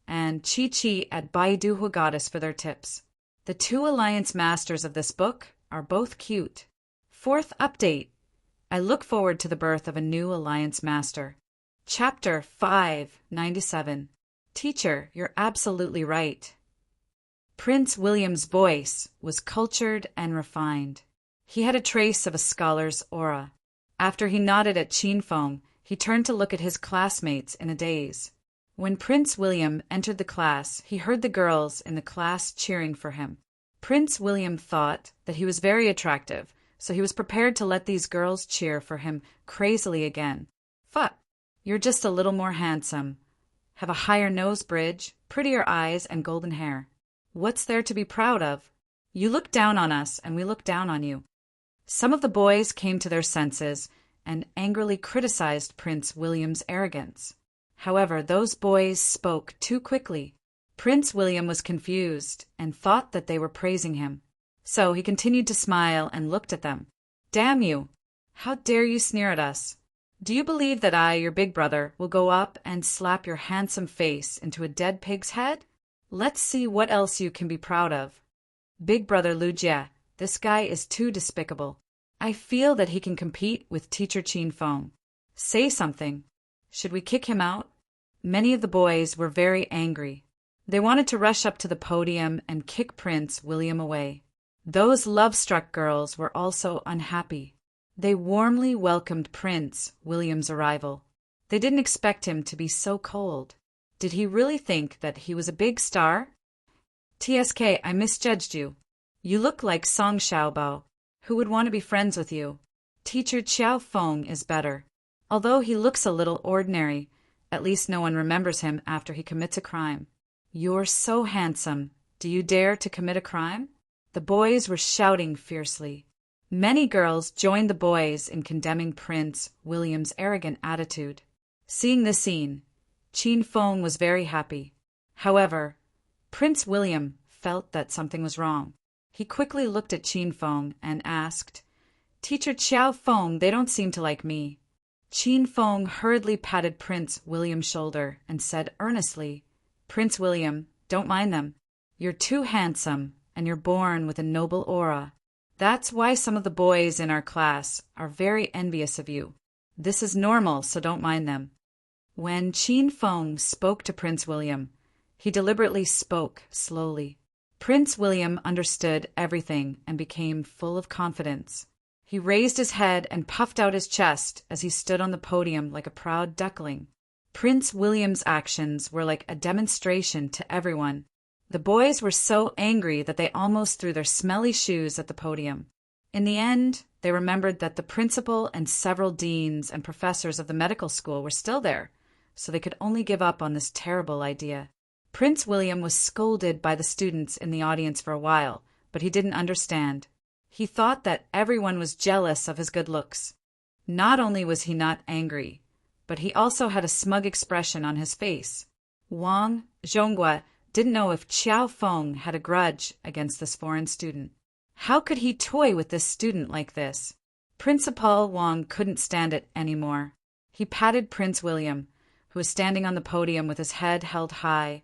and Chi Chi at Baidu who got us for their tips. The two Alliance Masters of this book are both cute. Fourth update. I look forward to the birth of a new Alliance Master. Chapter 597. Teacher, you're absolutely right. Prince William's voice was cultured and refined. He had a trace of a scholar's aura. After he nodded at Qin Feng, he turned to look at his classmates in a daze. When Prince William entered the class, he heard the girls in the class cheering for him. Prince William thought that he was very attractive, so he was prepared to let these girls cheer for him crazily again. Fuck, you're just a little more handsome. Have a higher nose bridge, prettier eyes, and golden hair. What's there to be proud of? You look down on us, and we look down on you. Some of the boys came to their senses and angrily criticized Prince William's arrogance. However, those boys spoke too quickly. Prince William was confused and thought that they were praising him. So he continued to smile and looked at them. Damn you! How dare you sneer at us? Do you believe that I, your big brother, will go up and slap your handsome face into a dead pig's head? Let's see what else you can be proud of. Big brother Lu Jie, this guy is too despicable. I feel that he can compete with Teacher Qin Feng. Say something. Should we kick him out? Many of the boys were very angry. They wanted to rush up to the podium and kick Prince William away. Those love-struck girls were also unhappy. They warmly welcomed Prince William's arrival. They didn't expect him to be so cold. Did he really think that he was a big star? "TSK, I misjudged you. You look like Song Xiaobao. Who would want to be friends with you? Teacher Qiao Feng is better. Although he looks a little ordinary, at least no one remembers him after he commits a crime." "You're so handsome. Do you dare to commit a crime?" The boys were shouting fiercely. Many girls joined the boys in condemning Prince William's arrogant attitude. Seeing this scene, Qin Feng was very happy. However, Prince William felt that something was wrong. He quickly looked at Qin Feng and asked, "Teacher Qiao Feng, they don't seem to like me." Qin Feng hurriedly patted Prince William's shoulder and said earnestly, "Prince William, don't mind them. You're too handsome, and you're born with a noble aura. That's why some of the boys in our class are very envious of you. This is normal, so don't mind them." When Qin Feng spoke to Prince William, he deliberately spoke slowly. Prince William understood everything and became full of confidence. He raised his head and puffed out his chest as he stood on the podium like a proud duckling. Prince William's actions were like a demonstration to everyone. The boys were so angry that they almost threw their smelly shoes at the podium. In the end, they remembered that the principal and several deans and professors of the medical school were still there, so they could only give up on this terrible idea. Prince William was scolded by the students in the audience for a while, but he didn't understand. He thought that everyone was jealous of his good looks. Not only was he not angry, but he also had a smug expression on his face. Wang Zhonghua didn't know if Qiao Feng had a grudge against this foreign student. How could he toy with this student like this? Principal Wang couldn't stand it anymore. He patted Prince William, who was standing on the podium with his head held high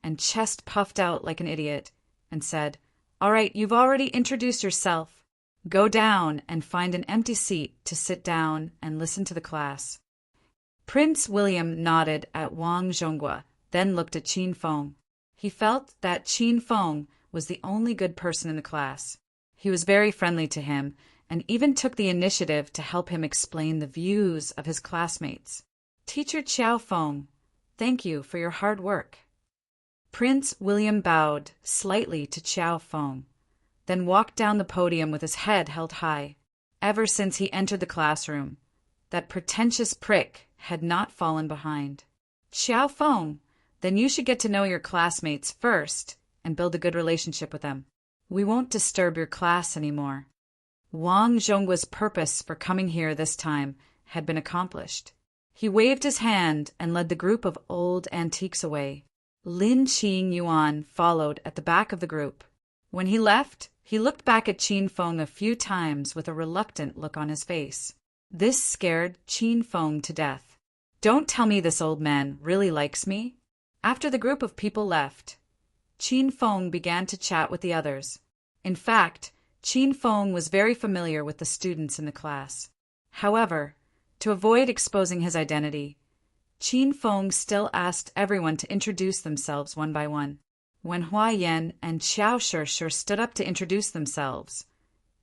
and chest puffed out like an idiot, and said, "All right, you've already introduced yourself. Go down and find an empty seat to sit down and listen to the class." Prince William nodded at Wang Zhonghua, then looked at Qin Feng. He felt that Qin Feng was the only good person in the class. He was very friendly to him and even took the initiative to help him explain the views of his classmates. "Teacher Qiao Feng, thank you for your hard work." Prince William bowed slightly to Qiao Feng, then walked down the podium with his head held high. Ever since he entered the classroom, that pretentious prick had not fallen behind. "Qiao Feng, then you should get to know your classmates first and build a good relationship with them. We won't disturb your class anymore." Wang Zhonggua's purpose for coming here this time had been accomplished. He waved his hand and led the group of old antiques away. Lin Qing Yuan followed at the back of the group. When he left, he looked back at Qin Feng a few times with a reluctant look on his face. This scared Qin Feng to death. "Don't tell me this old man really likes me." After the group of people left, Qin Feng began to chat with the others. In fact, Qin Feng was very familiar with the students in the class. However, to avoid exposing his identity, Qin Feng still asked everyone to introduce themselves one by one. When Hua Yan and Xiao Shishir stood up to introduce themselves,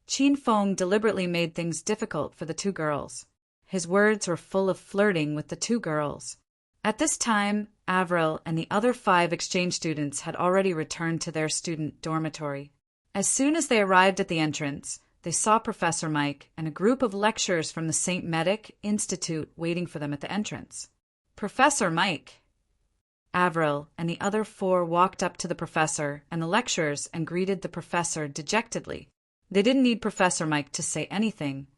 Qin Feng deliberately made things difficult for the two girls. His words were full of flirting with the two girls. At this time, Avril and the other 5 exchange students had already returned to their student dormitory. As soon as they arrived at the entrance, they saw Professor Mike and a group of lecturers from the St. Medic Institute waiting for them at the entrance. "Professor Mike." Avril and the other 4 walked up to the professor and the lecturers and greeted the professor dejectedly. They didn't need Professor Mike to say anything.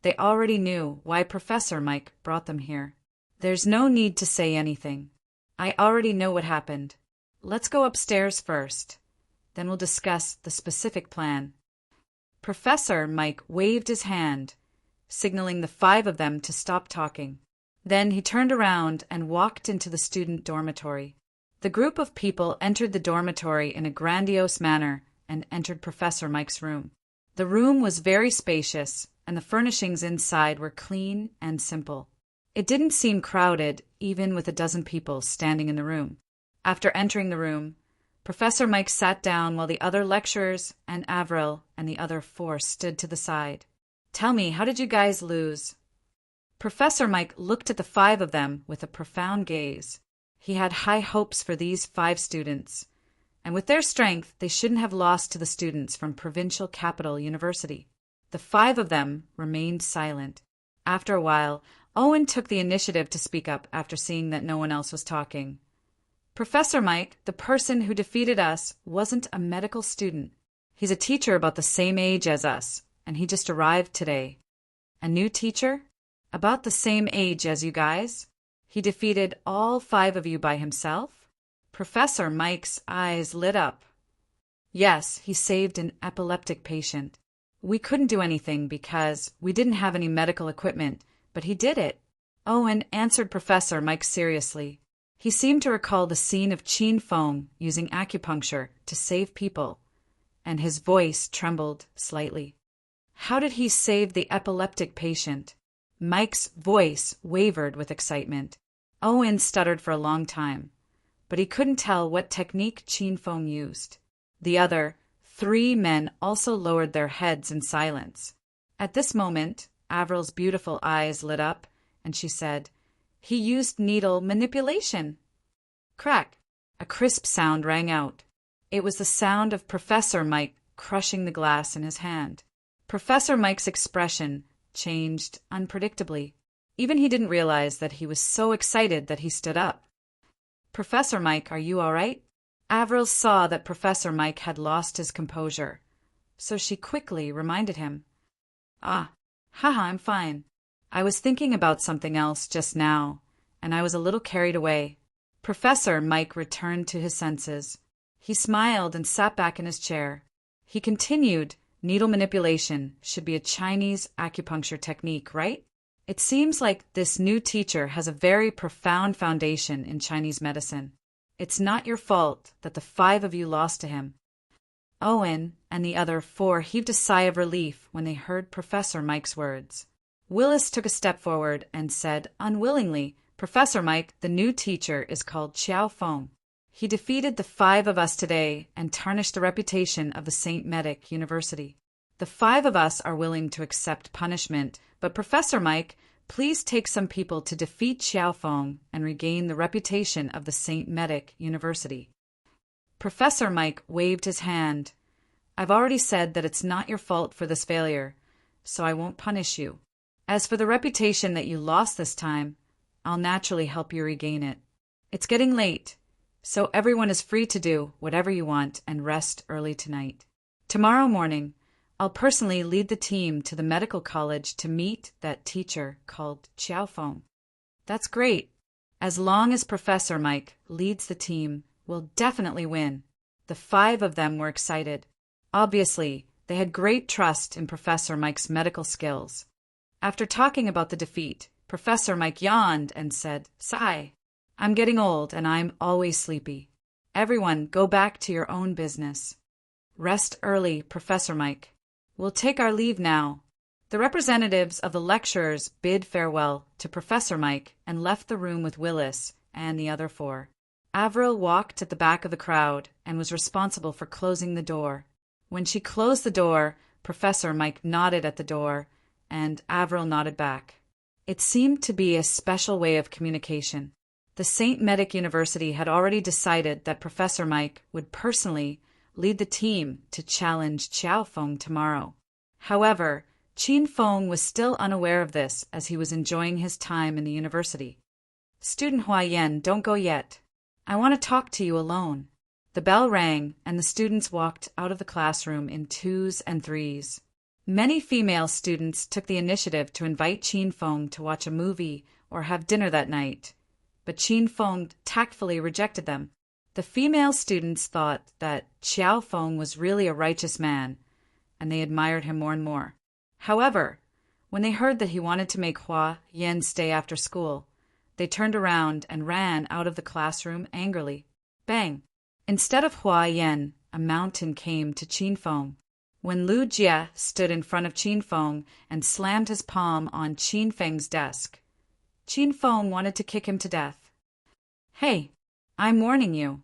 They already knew why Professor Mike brought them here. "There's no need to say anything. I already know what happened. Let's go upstairs first. Then we'll discuss the specific plan." Professor Mike waved his hand, signaling the 5 of them to stop talking. Then he turned around and walked into the student dormitory. The group of people entered the dormitory in a grandiose manner and entered Professor Mike's room. The room was very spacious, and the furnishings inside were clean and simple. It didn't seem crowded, even with a dozen people standing in the room. After entering the room, Professor Mike sat down while the other lecturers and Avril and the other 4 stood to the side. "Tell me, how did you guys lose?" Professor Mike looked at the 5 of them with a profound gaze. He had high hopes for these 5 students, and with their strength, they shouldn't have lost to the students from Provincial Capital University. The 5 of them remained silent. After a while, Owen took the initiative to speak up after seeing that no one else was talking. "Professor Mike, the person who defeated us wasn't a medical student. He's a teacher about the same age as us, and he just arrived today." "A new teacher? About the same age as you guys? He defeated all 5 of you by himself?" Professor Mike's eyes lit up. "Yes, he saved an epileptic patient. We couldn't do anything because we didn't have any medical equipment, but he did it." Owen answered Professor Mike seriously. He seemed to recall the scene of Qin Feng using acupuncture to save people, and his voice trembled slightly. "How did he save the epileptic patient?" Mike's voice wavered with excitement. Owen stuttered for a long time, but he couldn't tell what technique Qin Feng used. The other 3 men also lowered their heads in silence. At this moment, Avril's beautiful eyes lit up, and she said, "He used needle manipulation." Crack! A crisp sound rang out. It was the sound of Professor Mike crushing the glass in his hand. Professor Mike's expression changed unpredictably. Even he didn't realize that he was so excited that he stood up. "Professor Mike, are you all right?" Avril saw that Professor Mike had lost his composure, so she quickly reminded him. Haha, I'm fine. I was thinking about something else just now, and I was a little carried away." Professor Mike returned to his senses. He smiled and sat back in his chair. He continued, "Needle manipulation should be a Chinese acupuncture technique, right? It seems like this new teacher has a very profound foundation in Chinese medicine. It's not your fault that the 5 of you lost to him." Owen and the other 4 heaved a sigh of relief when they heard Professor Mike's words. Willis took a step forward and said unwillingly, "Professor Mike, the new teacher is called Qiao Feng. He defeated the 5 of us today and tarnished the reputation of the St. Medic University. The 5 of us are willing to accept punishment, but Professor Mike, please take some people to defeat Qiao Feng and regain the reputation of the St. Medic University." Professor Mike waved his hand. "I've already said that it's not your fault for this failure, so I won't punish you. As for the reputation that you lost this time, I'll naturally help you regain it. It's getting late, so everyone is free to do whatever you want and rest early tonight. Tomorrow morning, I'll personally lead the team to the medical college to meet that teacher called Qiao Feng." "That's great. As long as Professor Mike leads the team, we'll definitely win." The 5 of them were excited. Obviously, they had great trust in Professor Mike's medical skills. After talking about the defeat, Professor Mike yawned and said, "Sigh. I'm getting old and I'm always sleepy. Everyone go back to your own business. Rest early, Professor Mike. We'll take our leave now." The representatives of the lecturers bid farewell to Professor Mike and left the room with Willis and the other 4. Avril walked at the back of the crowd and was responsible for closing the door. When she closed the door, Professor Mike nodded at the door, and Avril nodded back. It seemed to be a special way of communication. The St. Medic University had already decided that Professor Mike would personally lead the team to challenge Qiao Feng tomorrow. However, Qin Feng was still unaware of this as he was enjoying his time in the university. "Student Hua Yen, don't go yet. I want to talk to you alone." The bell rang, and the students walked out of the classroom in 2s and 3s. Many female students took the initiative to invite Qin Feng to watch a movie or have dinner that night, but Qin Feng tactfully rejected them. The female students thought that Qiao Feng was really a righteous man, and they admired him more and more. However, when they heard that he wanted to make Hua Yen stay after school, they turned around and ran out of the classroom angrily. Bang! Instead of Hua Yen, a mountain came to Qin Feng. When Lu Jie stood in front of Qin Feng and slammed his palm on Qin Feng's desk, Qin Feng wanted to kick him to death. "Hey, I'm warning you.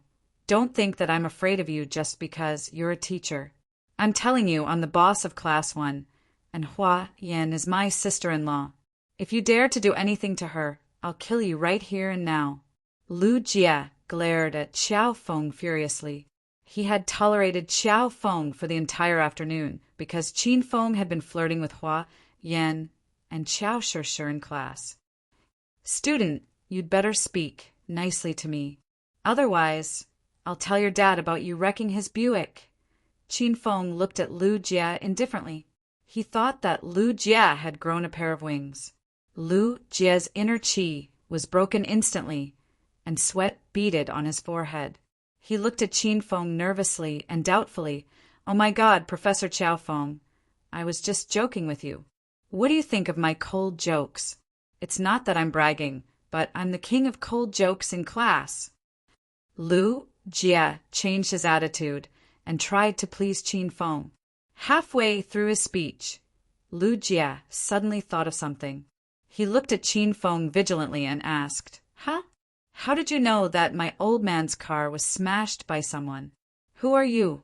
Don't think that I'm afraid of you just because you're a teacher. I'm telling you, I'm the boss of Class 1, and Hua Yan is my sister-in-law. If you dare to do anything to her, I'll kill you right here and now." Lu Jie glared at Xiao Feng furiously. He had tolerated Xiao Feng for the entire afternoon because Qin Feng had been flirting with Hua Yan and Xiao Shishir in class. "Student, you'd better speak nicely to me. Otherwise, I'll tell your dad about you wrecking his Buick." Qin Feng looked at Lu Jie indifferently. He thought that Lu Jie had grown a pair of wings. Lu Jie's inner qi was broken instantly, and sweat beaded on his forehead. He looked at Qin Feng nervously and doubtfully. "Oh my God, Professor Xiao Feng, I was just joking with you. What do you think of my cold jokes? It's not that I'm bragging, but I'm the king of cold jokes in class." Lu Jie changed his attitude and tried to please Qin Feng. Halfway through his speech, Lu Jie suddenly thought of something. He looked at Qin Feng vigilantly and asked, "Huh? How did you know that my old man's car was smashed by someone? Who are you?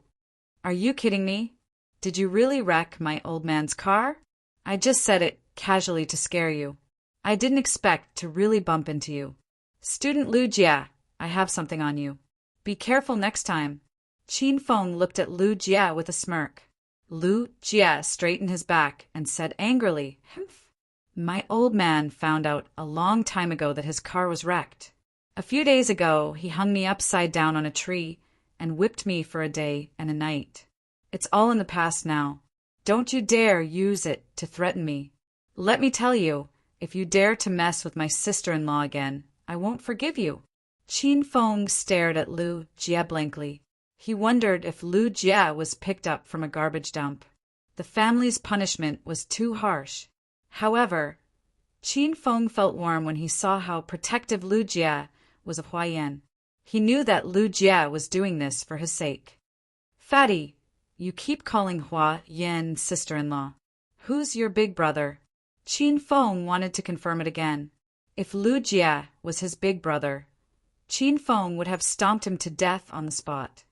Are you kidding me? Did you really wreck my old man's car?" "I just said it casually to scare you. I didn't expect to really bump into you. Student Lu Jie, I have something on you. Be careful next time." Qin Feng looked at Lu Jie with a smirk. Lu Jie straightened his back and said angrily, "Humph. My old man found out a long time ago that his car was wrecked. A few days ago, he hung me upside down on a tree and whipped me for a day and a night. It's all in the past now. Don't you dare use it to threaten me. Let me tell you, if you dare to mess with my sister-in-law again, I won't forgive you." Qin Feng stared at Lu Jie blankly. He wondered if Lu Jie was picked up from a garbage dump. The family's punishment was too harsh. However, Qin Feng felt warm when he saw how protective Lu Jie was of Hua Yan. He knew that Lu Jie was doing this for his sake. "Fatty, you keep calling Hua Yan sister-in-law. Who's your big brother?" Qin Feng wanted to confirm it again. If Lu Jie was his big brother, Qin Feng would have stomped him to death on the spot.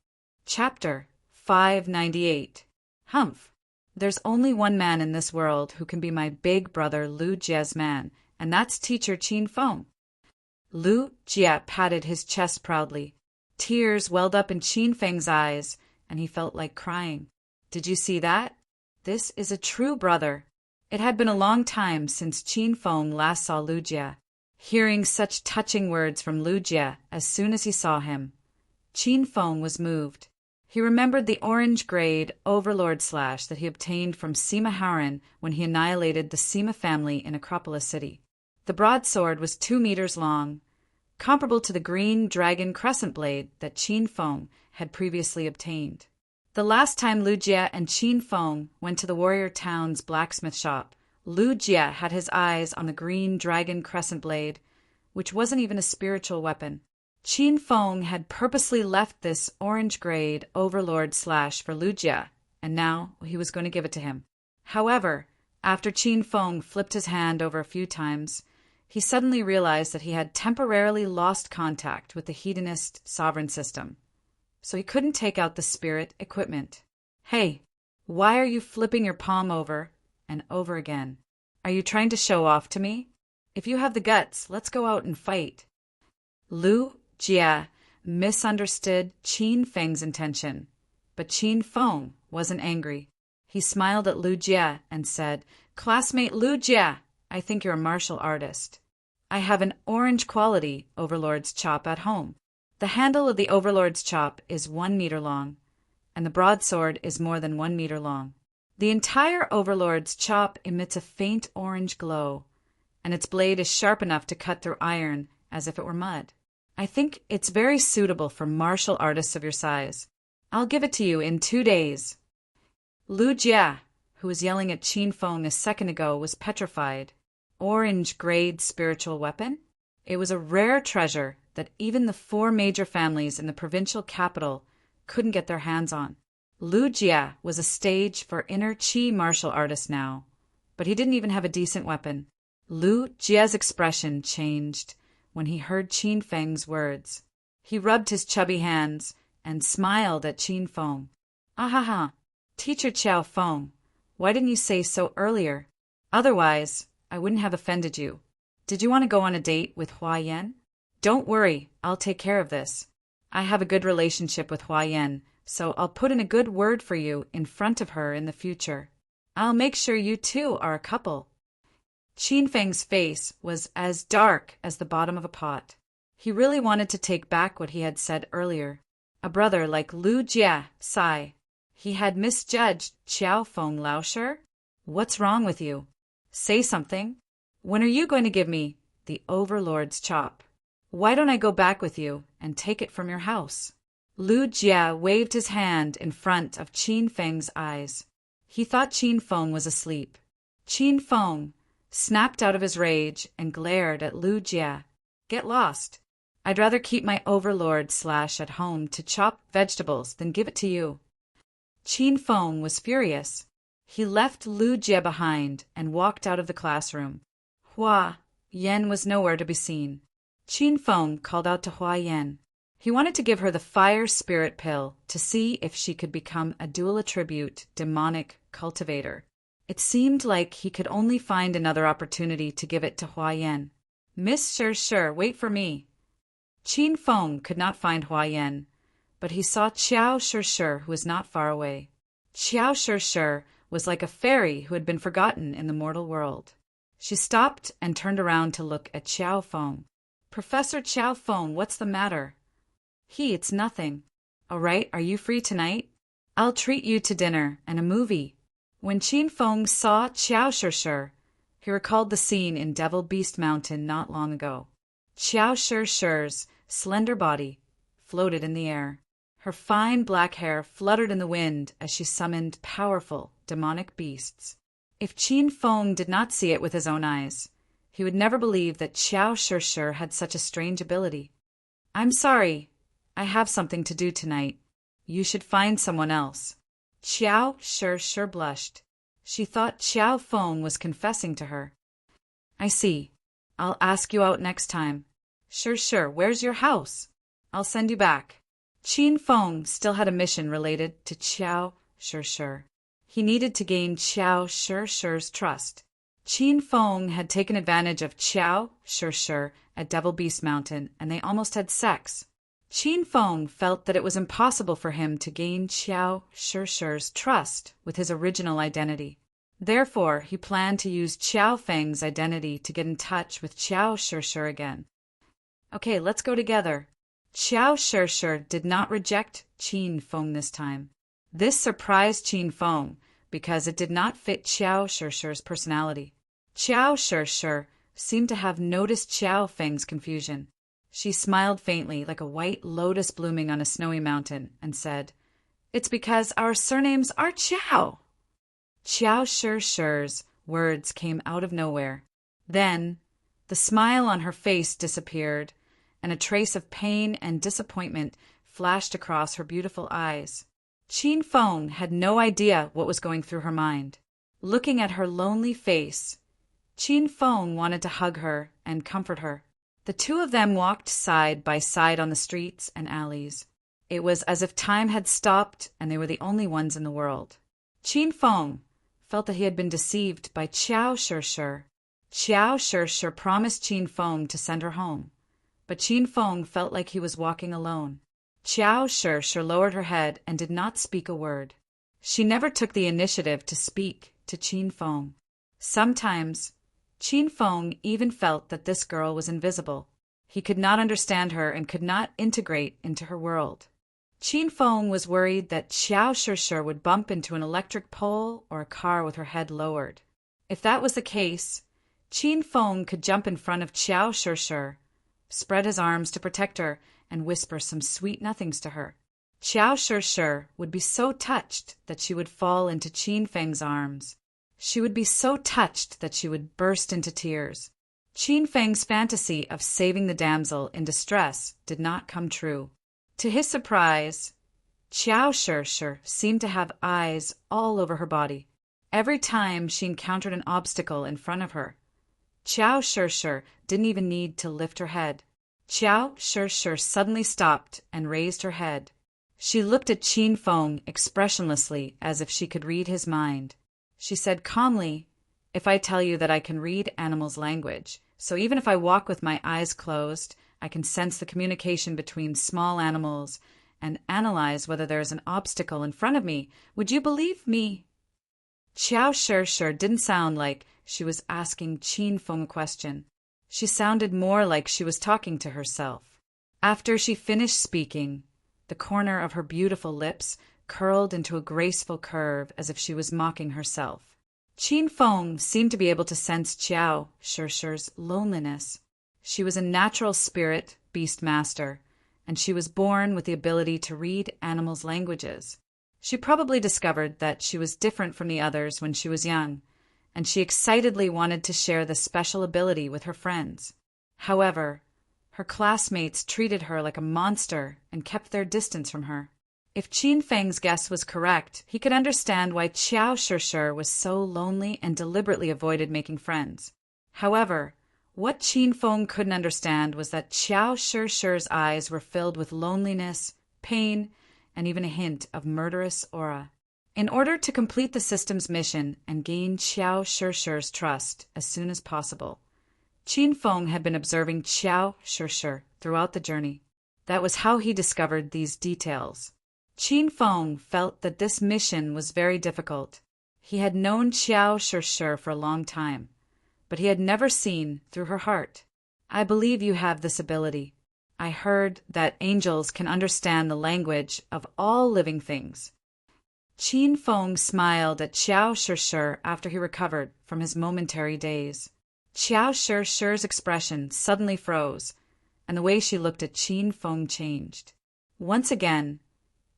Chapter 598. Humph. There's only one man in this world who can be my big brother Lu Jie's man, and that's teacher Qin Feng. Lu Jie patted his chest proudly. Tears welled up in Qin Feng's eyes, and he felt like crying. "Did you see that? This is a true brother." It had been a long time since Qin Feng last saw Lu Jie. Hearing such touching words from Lu Jie as soon as he saw him, Qin Feng was moved. He remembered the orange grade overlord slash that he obtained from Sima Haoran when he annihilated the Sima family in Acropolis City. The broadsword was 2 meters long, comparable to the green dragon crescent blade that Qin Feng had previously obtained. The last time Lu Jie and Qin Feng went to the warrior town's blacksmith shop, Lu Jie had his eyes on the green dragon crescent blade, which wasn't even a spiritual weapon. Qin Feng had purposely left this orange grade overlord slash for Lu Jie, and now he was going to give it to him. However, after Qin Feng flipped his hand over a few times, he suddenly realized that he had temporarily lost contact with the Hedonist sovereign system, so he couldn't take out the spirit equipment. "Hey, why are you flipping your palm over and over again? Are you trying to show off to me? If you have the guts, let's go out and fight." Lu Jie misunderstood Qin Feng's intention, but Qin Feng wasn't angry. He smiled at Lu Jie and said, "Classmate Lu Jie, I think you're a martial artist. I have an orange quality Overlord's chop at home. The handle of the Overlord's chop is 1 meter long, and the broadsword is more than 1 meter long. The entire Overlord's chop emits a faint orange glow, and its blade is sharp enough to cut through iron as if it were mud. I think it's very suitable for martial artists of your size. I'll give it to you in 2 days." Lu Jie, who was yelling at Qin Feng a second ago, was petrified. Orange grade spiritual weapon? It was a rare treasure that even the 4 major families in the provincial capital couldn't get their hands on. Lu Jie was a stage for inner qi martial artists now, but he didn't even have a decent weapon. Lu Jie's expression changed when he heard Qin Feng's words. He rubbed his chubby hands and smiled at Qin Feng. "Ahaha, Teacher Qiao Feng, why didn't you say so earlier? Otherwise, I wouldn't have offended you. Did you want to go on a date with Hua Yan?" "Don't worry, I'll take care of this. I have a good relationship with Hua Yan, so I'll put in a good word for you in front of her in the future. I'll make sure you two are a couple." Qin Feng's face was as dark as the bottom of a pot. He really wanted to take back what he had said earlier. A brother like Lu Jia sigh. He had misjudged Qiao Feng Laosher? What's wrong with you? Say something. When are you going to give me the overlord's chop? Why don't I go back with you and take it from your house? Lu Jia waved his hand in front of Qin Feng's eyes. He thought Qin Feng was asleep. Qin Feng snapped out of his rage and glared at Lu Jia. "Get lost. I'd rather keep my overlord slash at home to chop vegetables than give it to you." Qin Feng was furious. He left Lu Jie behind and walked out of the classroom. Hua Yan was nowhere to be seen. Qin Feng called out to Hua Yan. He wanted to give her the fire spirit pill to see if she could become a dual attribute demonic cultivator. It seemed like he could only find another opportunity to give it to Hua Yan. "Miss Sure, wait for me." Qin Feng could not find Hua Yan, but he saw Qiao Sure, who was not far away. Qiao Sure was like a fairy who had been forgotten in the mortal world. She stopped and turned around to look at Qiao Feng. "Professor Qiao Feng, what's the matter?" It's nothing." "All right, are you free tonight? I'll treat you to dinner and a movie." When Qin Feng saw Qiao Sure, he recalled the scene in Devil Beast Mountain not long ago. Qiao Sure's slender body floated in the air. Her fine black hair fluttered in the wind as she summoned powerful demonic beasts. If Qin Feng did not see it with his own eyes, he would never believe that Qiao Sure had such a strange ability. "I'm sorry. I have something to do tonight. You should find someone else." Qiao Sure blushed. She thought Qiao Feng was confessing to her. "I see. I'll ask you out next time." Sure, where's your house? I'll send you back." Qin Feng still had a mission related to Qiao Sure. He needed to gain Qiao Sure's trust. Qin Feng had taken advantage of Qiao Sure at Devil Beast Mountain, and they almost had sex. Qin Feng felt that it was impossible for him to gain Qiao Sure's trust with his original identity. Therefore, he planned to use Qiao Feng's identity to get in touch with Qiao Sure again. "Okay, let's go together." Qiao Sure did not reject Qin Feng this time. This surprised Qin Feng because it did not fit Qiao Sure's personality. Qiao Sure seemed to have noticed Qiao Feng's confusion. She smiled faintly like a white lotus blooming on a snowy mountain and said, "It's because our surnames are Qiao." Qiao Sure's words came out of nowhere. Then the smile on her face disappeared, and a trace of pain and disappointment flashed across her beautiful eyes. Qin Feng had no idea what was going through her mind. Looking at her lonely face, Qin Feng wanted to hug her and comfort her. The two of them walked side by side on the streets and alleys. It was as if time had stopped and they were the only ones in the world. Qin Feng felt that he had been deceived by Qiao Sure. Qiao Sure promised Qin Feng to send her home, but Qin Feng felt like he was walking alone. Qiao Sure lowered her head and did not speak a word. She never took the initiative to speak to Qin Feng. Sometimes Qin Feng even felt that this girl was invisible. He could not understand her and could not integrate into her world. Qin Feng was worried that Qiao Sure would bump into an electric pole or a car with her head lowered. If that was the case, Qin Feng could jump in front of Qiao Sure, spread his arms to protect her, and whisper some sweet nothings to her. Qiao Sure would be so touched that she would fall into Qin Feng's arms. She would be so touched that she would burst into tears. Qin Feng's fantasy of saving the damsel in distress did not come true. To his surprise, Qiao Sure seemed to have eyes all over her body. Every time she encountered an obstacle in front of her, Qiao Sure didn't even need to lift her head. Qiao Sure suddenly stopped and raised her head. She looked at Qin Feng expressionlessly as if she could read his mind. She said calmly, "If I tell you that I can read animals' language, so even if I walk with my eyes closed, I can sense the communication between small animals and analyze whether there is an obstacle in front of me, would you believe me?" Qiao Shirshir didn't sound like she was asking Qin Feng a question. She sounded more like she was talking to herself. After she finished speaking, the corner of her beautiful lips curled into a graceful curve as if she was mocking herself. Qin Feng seemed to be able to sense Qiao Shirshir's loneliness. She was a natural spirit beast master, and she was born with the ability to read animals' languages. She probably discovered that she was different from the others when she was young, and she excitedly wanted to share this special ability with her friends. However, her classmates treated her like a monster and kept their distance from her. If Qin Feng's guess was correct, he could understand why Qiao Shirshir was so lonely and deliberately avoided making friends. However, what Qin Feng couldn't understand was that Qiao Shirshir's eyes were filled with loneliness, pain, and even a hint of murderous aura. In order to complete the system's mission and gain Qiao Shirshir's trust as soon as possible, Qin Feng had been observing Qiao Shirshir throughout the journey. That was how he discovered these details. Qin Feng felt that this mission was very difficult. He had known Qiao Shirshir for a long time, but he had never seen through her heart. "I believe you have this ability. I heard that angels can understand the language of all living things." Qin Feng smiled at Qiao Shirshir after he recovered from his momentary daze. Qiao Shirshir's expression suddenly froze, and the way she looked at Qin Feng changed. Once again,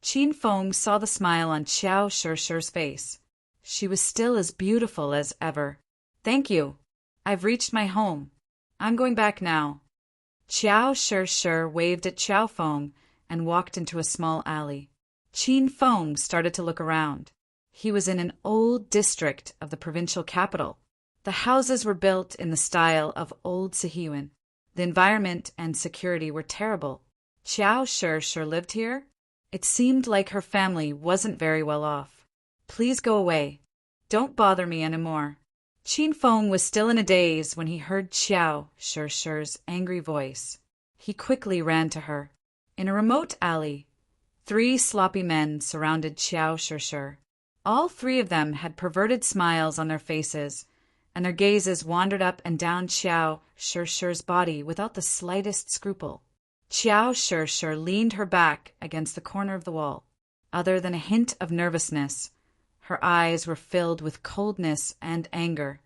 Qin Feng saw the smile on Qiao Shirshir's face. She was still as beautiful as ever. "Thank you. I've reached my home. I'm going back now." Qiao Shirshir waved at Qiao Feng and walked into a small alley. Qin Feng started to look around. He was in an old district of the provincial capital. The houses were built in the style of old Sihuan. The environment and security were terrible. Qiao Shirshir lived here? It seemed like her family wasn't very well off. "Please go away. Don't bother me anymore." Qin Feng was still in a daze when he heard Qiao Shirshir's angry voice. He quickly ran to her. In a remote alley, 3 sloppy men surrounded Qiao Shirshir. All 3 of them had perverted smiles on their faces, and their gazes wandered up and down Qiao Shirshir's body without the slightest scruple. Qiao Shirshir leaned her back against the corner of the wall. Other than a hint of nervousness, her eyes were filled with coldness and anger.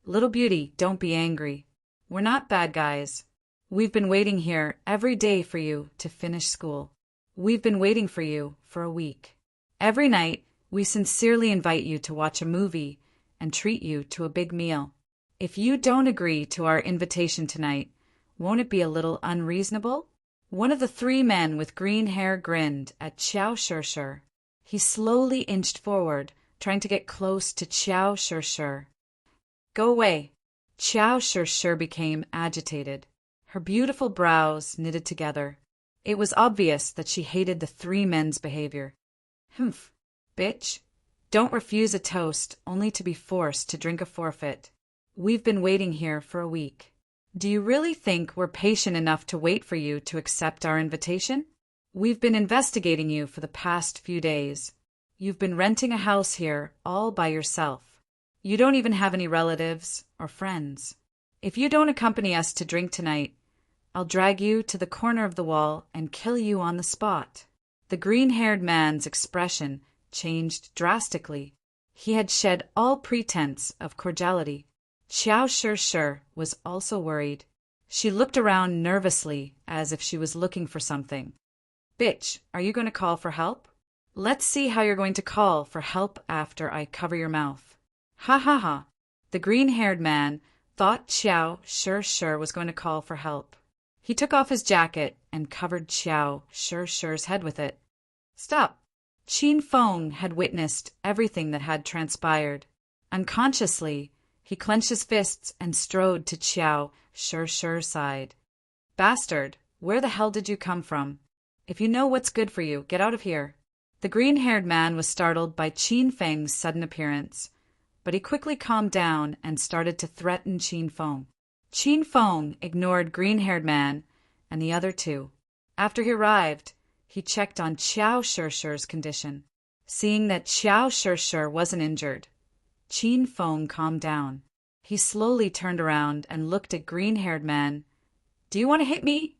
"Little beauty, don't be angry. We're not bad guys. We've been waiting here every day for you to finish school. We've been waiting for you for a week. Every night, we sincerely invite you to watch a movie and treat you to a big meal. If you don't agree to our invitation tonight, won't it be a little unreasonable?" One of the 3 men with green hair grinned at Qiao Shirshir. He slowly inched forward, trying to get close to Qiao Shirshir. "Go away." Qiao Shirshir became agitated. Her beautiful brows knitted together. It was obvious that she hated the 3 men's behavior. "Humph, bitch. Don't refuse a toast only to be forced to drink a forfeit. We've been waiting here for a week. Do you really think we're patient enough to wait for you to accept our invitation? We've been investigating you for the past few days. You've been renting a house here all by yourself. You don't even have any relatives or friends. If you don't accompany us to drink tonight, I'll drag you to the corner of the wall and kill you on the spot." The green-haired man's expression changed drastically. He had shed all pretense of cordiality. Qiao Shirshir was also worried. She looked around nervously as if she was looking for something. "Bitch, are you going to call for help? Let's see how you're going to call for help after I cover your mouth." "Ha ha ha." The green-haired man thought Qiao Shirshir was going to call for help. He took off his jacket and covered Qiao Shirshir's head with it. "Stop." Qin Feng had witnessed everything that had transpired. Unconsciously, he clenched his fists and strode to Qiao Shirshir's side. "Bastard, where the hell did you come from? If you know what's good for you, get out of here." The green-haired man was startled by Qin Feng's sudden appearance, but he quickly calmed down and started to threaten Qin Feng. Qin Feng ignored green-haired man and the other two. After he arrived, he checked on Qiao Shishir's condition. Seeing that Qiao Shishir wasn't injured, Qin Feng calmed down. He slowly turned around and looked at green-haired man. "Do you want to hit me?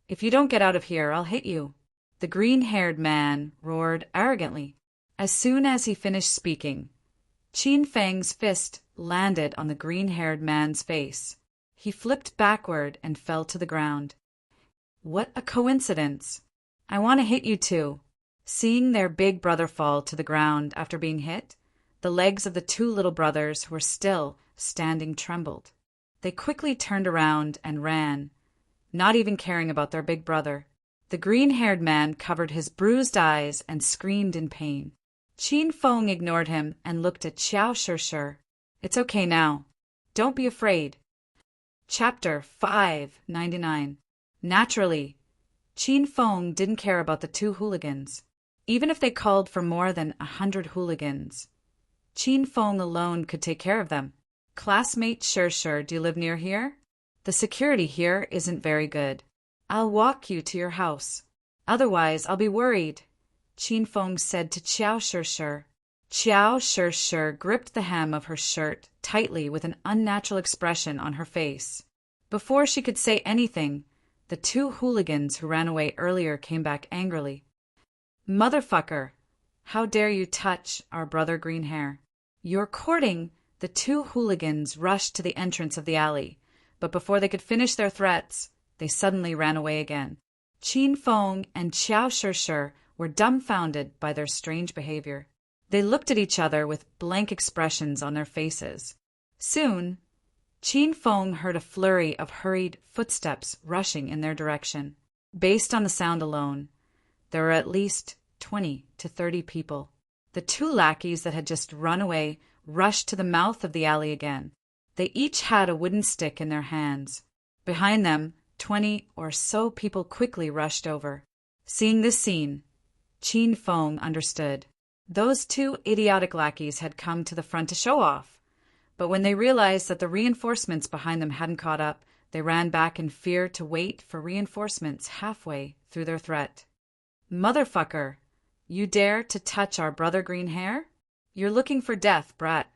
If you don't get out of here, I'll hit you." The green-haired man roared arrogantly. As soon as he finished speaking, Qin Feng's fist landed on the green-haired man's face. He flipped backward and fell to the ground. "What a coincidence! I want to hit you too." Seeing their big brother fall to the ground after being hit, the legs of the two little brothers who were still standing trembled. They quickly turned around and ran, not even caring about their big brother. The green-haired man covered his bruised eyes and screamed in pain. Qin Feng ignored him and looked at Qiao Shishir. "It's okay now. Don't be afraid." Chapter 599. Naturally, Qin Feng didn't care about the two hooligans. Even if they called for more than 100 hooligans, Qin Feng alone could take care of them. "Classmate Shishir, do you live near here? The security here isn't very good. I'll walk you to your house. Otherwise, I'll be worried," Qin Feng said to Qiao Shishir. Qiao Shishir gripped the hem of her shirt tightly with an unnatural expression on her face. Before she could say anything, the two hooligans who ran away earlier came back angrily. "Motherfucker! How dare you touch our brother Greenhair? You're courting." The two hooligans rushed to the entrance of the alley, but before they could finish their threats, they suddenly ran away again. Qin Feng and Qiao Shishir were dumbfounded by their strange behavior. They looked at each other with blank expressions on their faces. Soon, Qin Feng heard a flurry of hurried footsteps rushing in their direction. Based on the sound alone, there were at least 20 to 30 people. The two lackeys that had just run away rushed to the mouth of the alley again. They each had a wooden stick in their hands. Behind them, 20 or so people quickly rushed over. Seeing this scene, Qin Feng understood. Those two idiotic lackeys had come to the front to show off, but when they realized that the reinforcements behind them hadn't caught up, they ran back in fear to wait for reinforcements halfway through their threat. "Motherfucker! You dare to touch our brother Greenhair? You're looking for death, brat."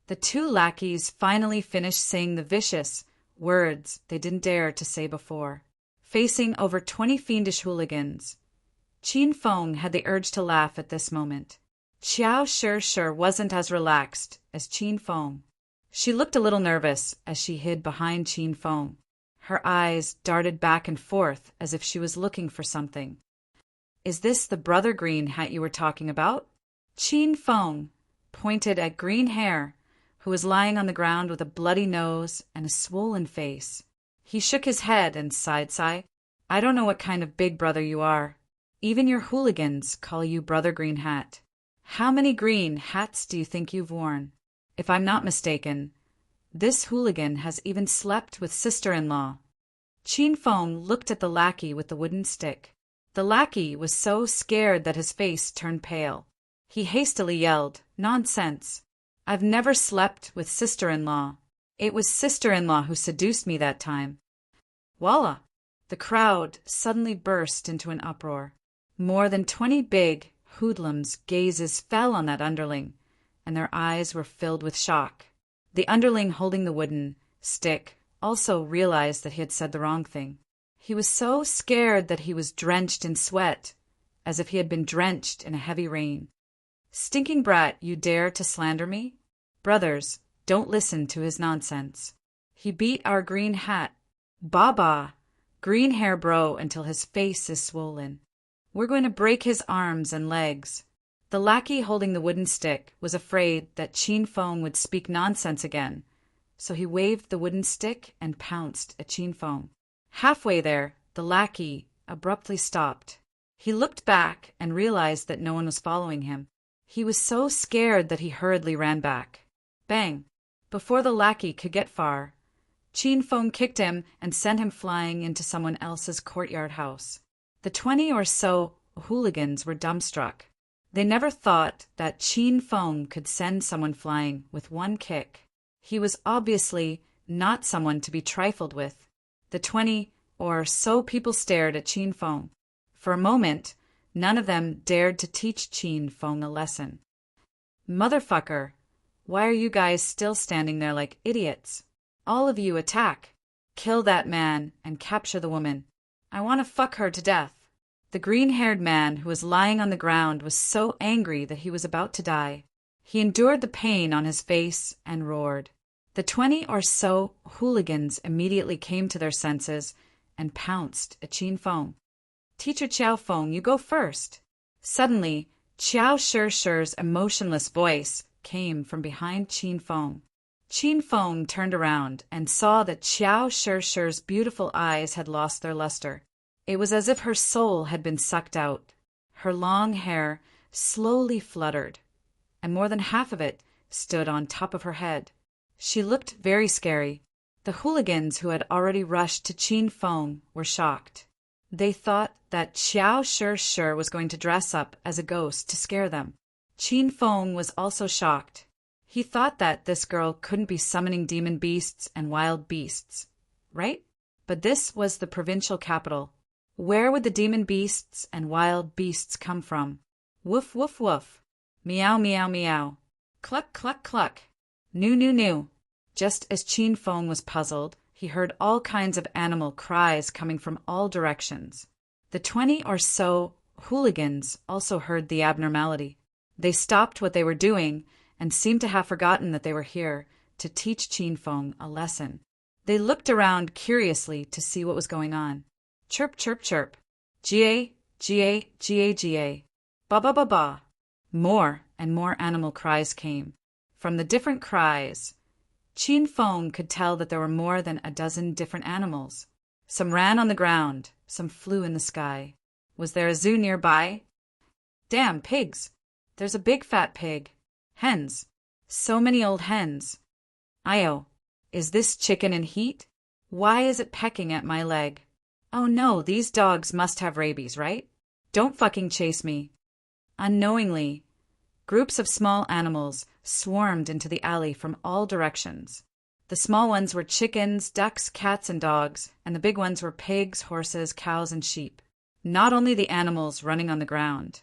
The two lackeys finally finished saying the vicious words they didn't dare to say before. Facing over 20 fiendish hooligans, Qin Feng had the urge to laugh at this moment. Qiao Shishir wasn't as relaxed as Qin Feng. She looked a little nervous as she hid behind Qin Feng. Her eyes darted back and forth as if she was looking for something. "Is this the brother Green hat you were talking about?" Qin Feng pointed at Greenhair, who was lying on the ground with a bloody nose and a swollen face. He shook his head and sighed. "I don't know what kind of big brother you are. Even your hooligans call you Brother Green Hat. How many green hats do you think you've worn? If I'm not mistaken, this hooligan has even slept with sister-in-law." Qin Feng looked at the lackey with the wooden stick. The lackey was so scared that his face turned pale. He hastily yelled, "Nonsense! I've never slept with sister-in-law. It was sister-in-law who seduced me that time." Voila! The crowd suddenly burst into an uproar. More than 20 big hoodlums' gazes fell on that underling, and their eyes were filled with shock. The underling holding the wooden stick also realized that he had said the wrong thing. He was so scared that he was drenched in sweat, as if he had been drenched in a heavy rain. "Stinking brat, you dare to slander me? Brothers, don't listen to his nonsense. He beat our green hat. Baba, green hair bro until his face is swollen. We're going to break his arms and legs." The lackey holding the wooden stick was afraid that Qin Feng would speak nonsense again, so he waved the wooden stick and pounced at Qin Feng. Halfway there, the lackey abruptly stopped. He looked back and realized that no one was following him. He was so scared that he hurriedly ran back. Bang! Before the lackey could get far, Qin Feng kicked him and sent him flying into someone else's courtyard house. The 20 or so hooligans were dumbstruck. They never thought that Qin Feng could send someone flying with one kick. He was obviously not someone to be trifled with. The 20 or so people stared at Qin Feng. For a moment, none of them dared to teach Qin Feng a lesson. Motherfucker, why are you guys still standing there like idiots? All of you attack. Kill that man and capture the woman. I want to fuck her to death. The green-haired man who was lying on the ground was so angry that he was about to die. He endured the pain on his face and roared. The 20 or so hooligans immediately came to their senses and pounced at Qin Feng. Teacher Qiao Feng, you go first. Suddenly, Qiao Shi's emotionless voice came from behind Qin Feng. Qin Feng turned around and saw that Qiao Shi's beautiful eyes had lost their luster. It was as if her soul had been sucked out. Her long hair slowly fluttered, and more than half of it stood on top of her head. She looked very scary. The hooligans who had already rushed to Qin Feng were shocked. They thought that Qiao Shi was going to dress up as a ghost to scare them. Qin Feng was also shocked. He thought that this girl couldn't be summoning demon beasts and wild beasts, right? But this was the provincial capital. Where would the demon beasts and wild beasts come from? Woof, woof, woof. Meow, meow, meow. Cluck, cluck, cluck. Noo, noo, noo. Just as Qin Feng was puzzled, he heard all kinds of animal cries coming from all directions. The 20 or so hooligans also heard the abnormality. They stopped what they were doing and seemed to have forgotten that they were here to teach Qin Feng a lesson. They looked around curiously to see what was going on. Chirp, chirp, chirp. Ga, ga, ga, ga. Ba, ba, ba, ba. More and more animal cries came. From the different cries, Qin Feng could tell that there were more than a dozen different animals. Some ran on the ground, some flew in the sky. Was there a zoo nearby? Damn, pigs! There's a big fat pig. Hens. So many old hens. Io, is this chicken in heat? Why is it pecking at my leg? Oh no, these dogs must have rabies, right? Don't fucking chase me. Unknowingly, groups of small animals swarmed into the alley from all directions. The small ones were chickens, ducks, cats, and dogs, and the big ones were pigs, horses, cows, and sheep. Not only the animals running on the ground,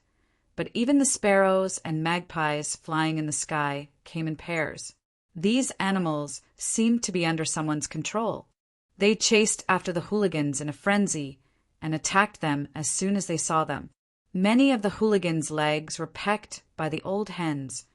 but even the sparrows and magpies flying in the sky came in pairs. These animals seemed to be under someone's control. They chased after the hooligans in a frenzy and attacked them as soon as they saw them. Many of the hooligans' legs were pecked by the old hens,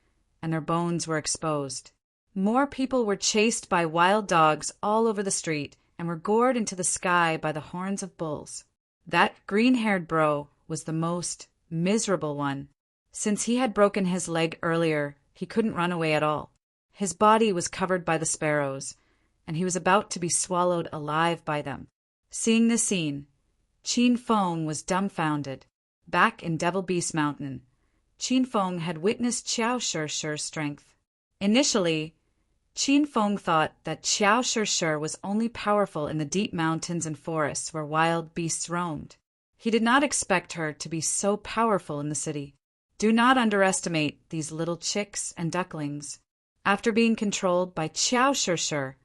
and their bones were exposed. More people were chased by wild dogs all over the street and were gored into the sky by the horns of bulls. That green-haired bro was the most miserable one. Since he had broken his leg earlier, he couldn't run away at all. His body was covered by the sparrows, and he was about to be swallowed alive by them. Seeing this scene, Qin Feng was dumbfounded. Back in Devil Beast Mountain, Qin Feng had witnessed Qiao Shi's strength. Initially, Qin Feng thought that Qiao Shi was only powerful in the deep mountains and forests where wild beasts roamed. He did not expect her to be so powerful in the city. Do not underestimate these little chicks and ducklings. After being controlled by Qiao Shi,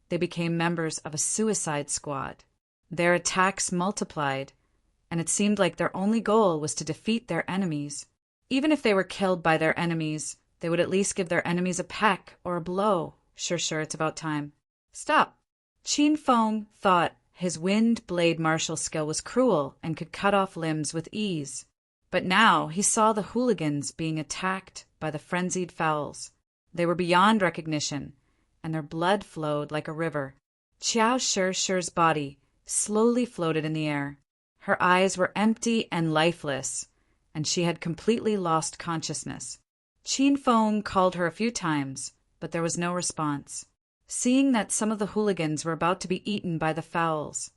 they became members of a suicide squad. Their attacks multiplied, and it seemed like their only goal was to defeat their enemies. Even if they were killed by their enemies, they would at least give their enemies a peck or a blow. Sure, it's about time. Stop! Qin Feng thought his wind blade martial skill was cruel and could cut off limbs with ease. But now he saw the hooligans being attacked by the frenzied fowls. They were beyond recognition, and their blood flowed like a river. Qiao Shi's body slowly floated in the air. Her eyes were empty and lifeless, and she had completely lost consciousness. Qin Feng called her a few times, but there was no response. Seeing that some of the hooligans were about to be eaten by the fowls,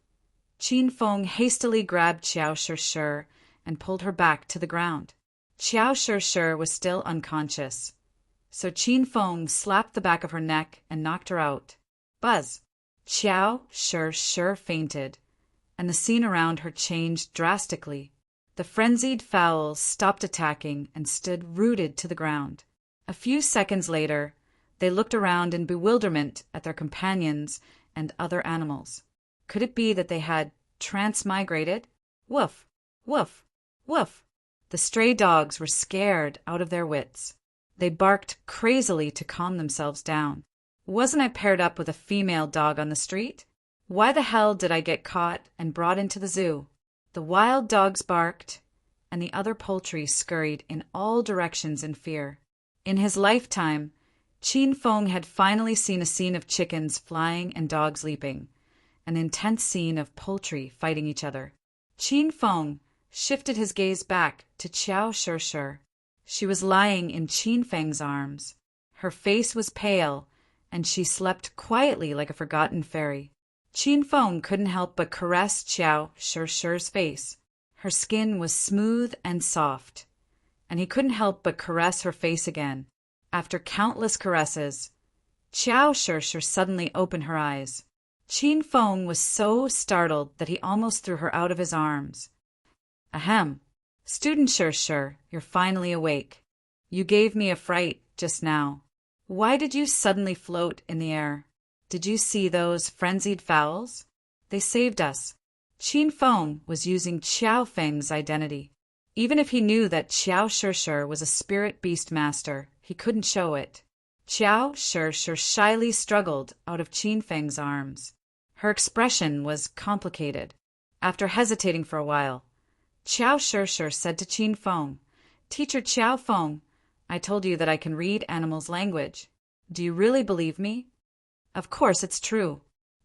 Qin Feng hastily grabbed Qiao Shi and pulled her back to the ground. Qiao Shi was still unconscious, so Qin Feng slapped the back of her neck and knocked her out. Buzz! Qiao Shi fainted, and the scene around her changed drastically. The frenzied fowls stopped attacking and stood rooted to the ground. A few seconds later, they looked around in bewilderment at their companions and other animals. Could it be that they had transmigrated? Woof, woof, woof. The stray dogs were scared out of their wits. They barked crazily to calm themselves down. Wasn't I paired up with a female dog on the street? Why the hell did I get caught and brought into the zoo? The wild dogs barked, and the other poultry scurried in all directions in fear. In his lifetime, Qin Feng had finally seen a scene of chickens flying and dogs leaping, an intense scene of poultry fighting each other. Qin Feng shifted his gaze back to Qiao Shishir. She was lying in Qin Feng's arms. Her face was pale, and she slept quietly like a forgotten fairy. Qin Feng couldn't help but caress Qiao Shishir's face. Her skin was smooth and soft, and he couldn't help but caress her face again. After countless caresses, Qiao Shishir suddenly opened her eyes. Qin Feng was so startled that he almost threw her out of his arms. Ahem. Student Shishir, you're finally awake. You gave me a fright just now. Why did you suddenly float in the air? Did you see those frenzied fowls? They saved us. Qin Feng was using Qiao Feng's identity. Even if he knew that Qiao Shishir was a spirit beast master, he couldn't show it. Qiao Shishir shyly struggled out of Qin Feng's arms. Her expression was complicated. After hesitating for a while, Qiao Shishir said to Qin Feng, "Teacher Qiao Feng, I told you that I can read animals' language. Do you really believe me?" "Of course it's true.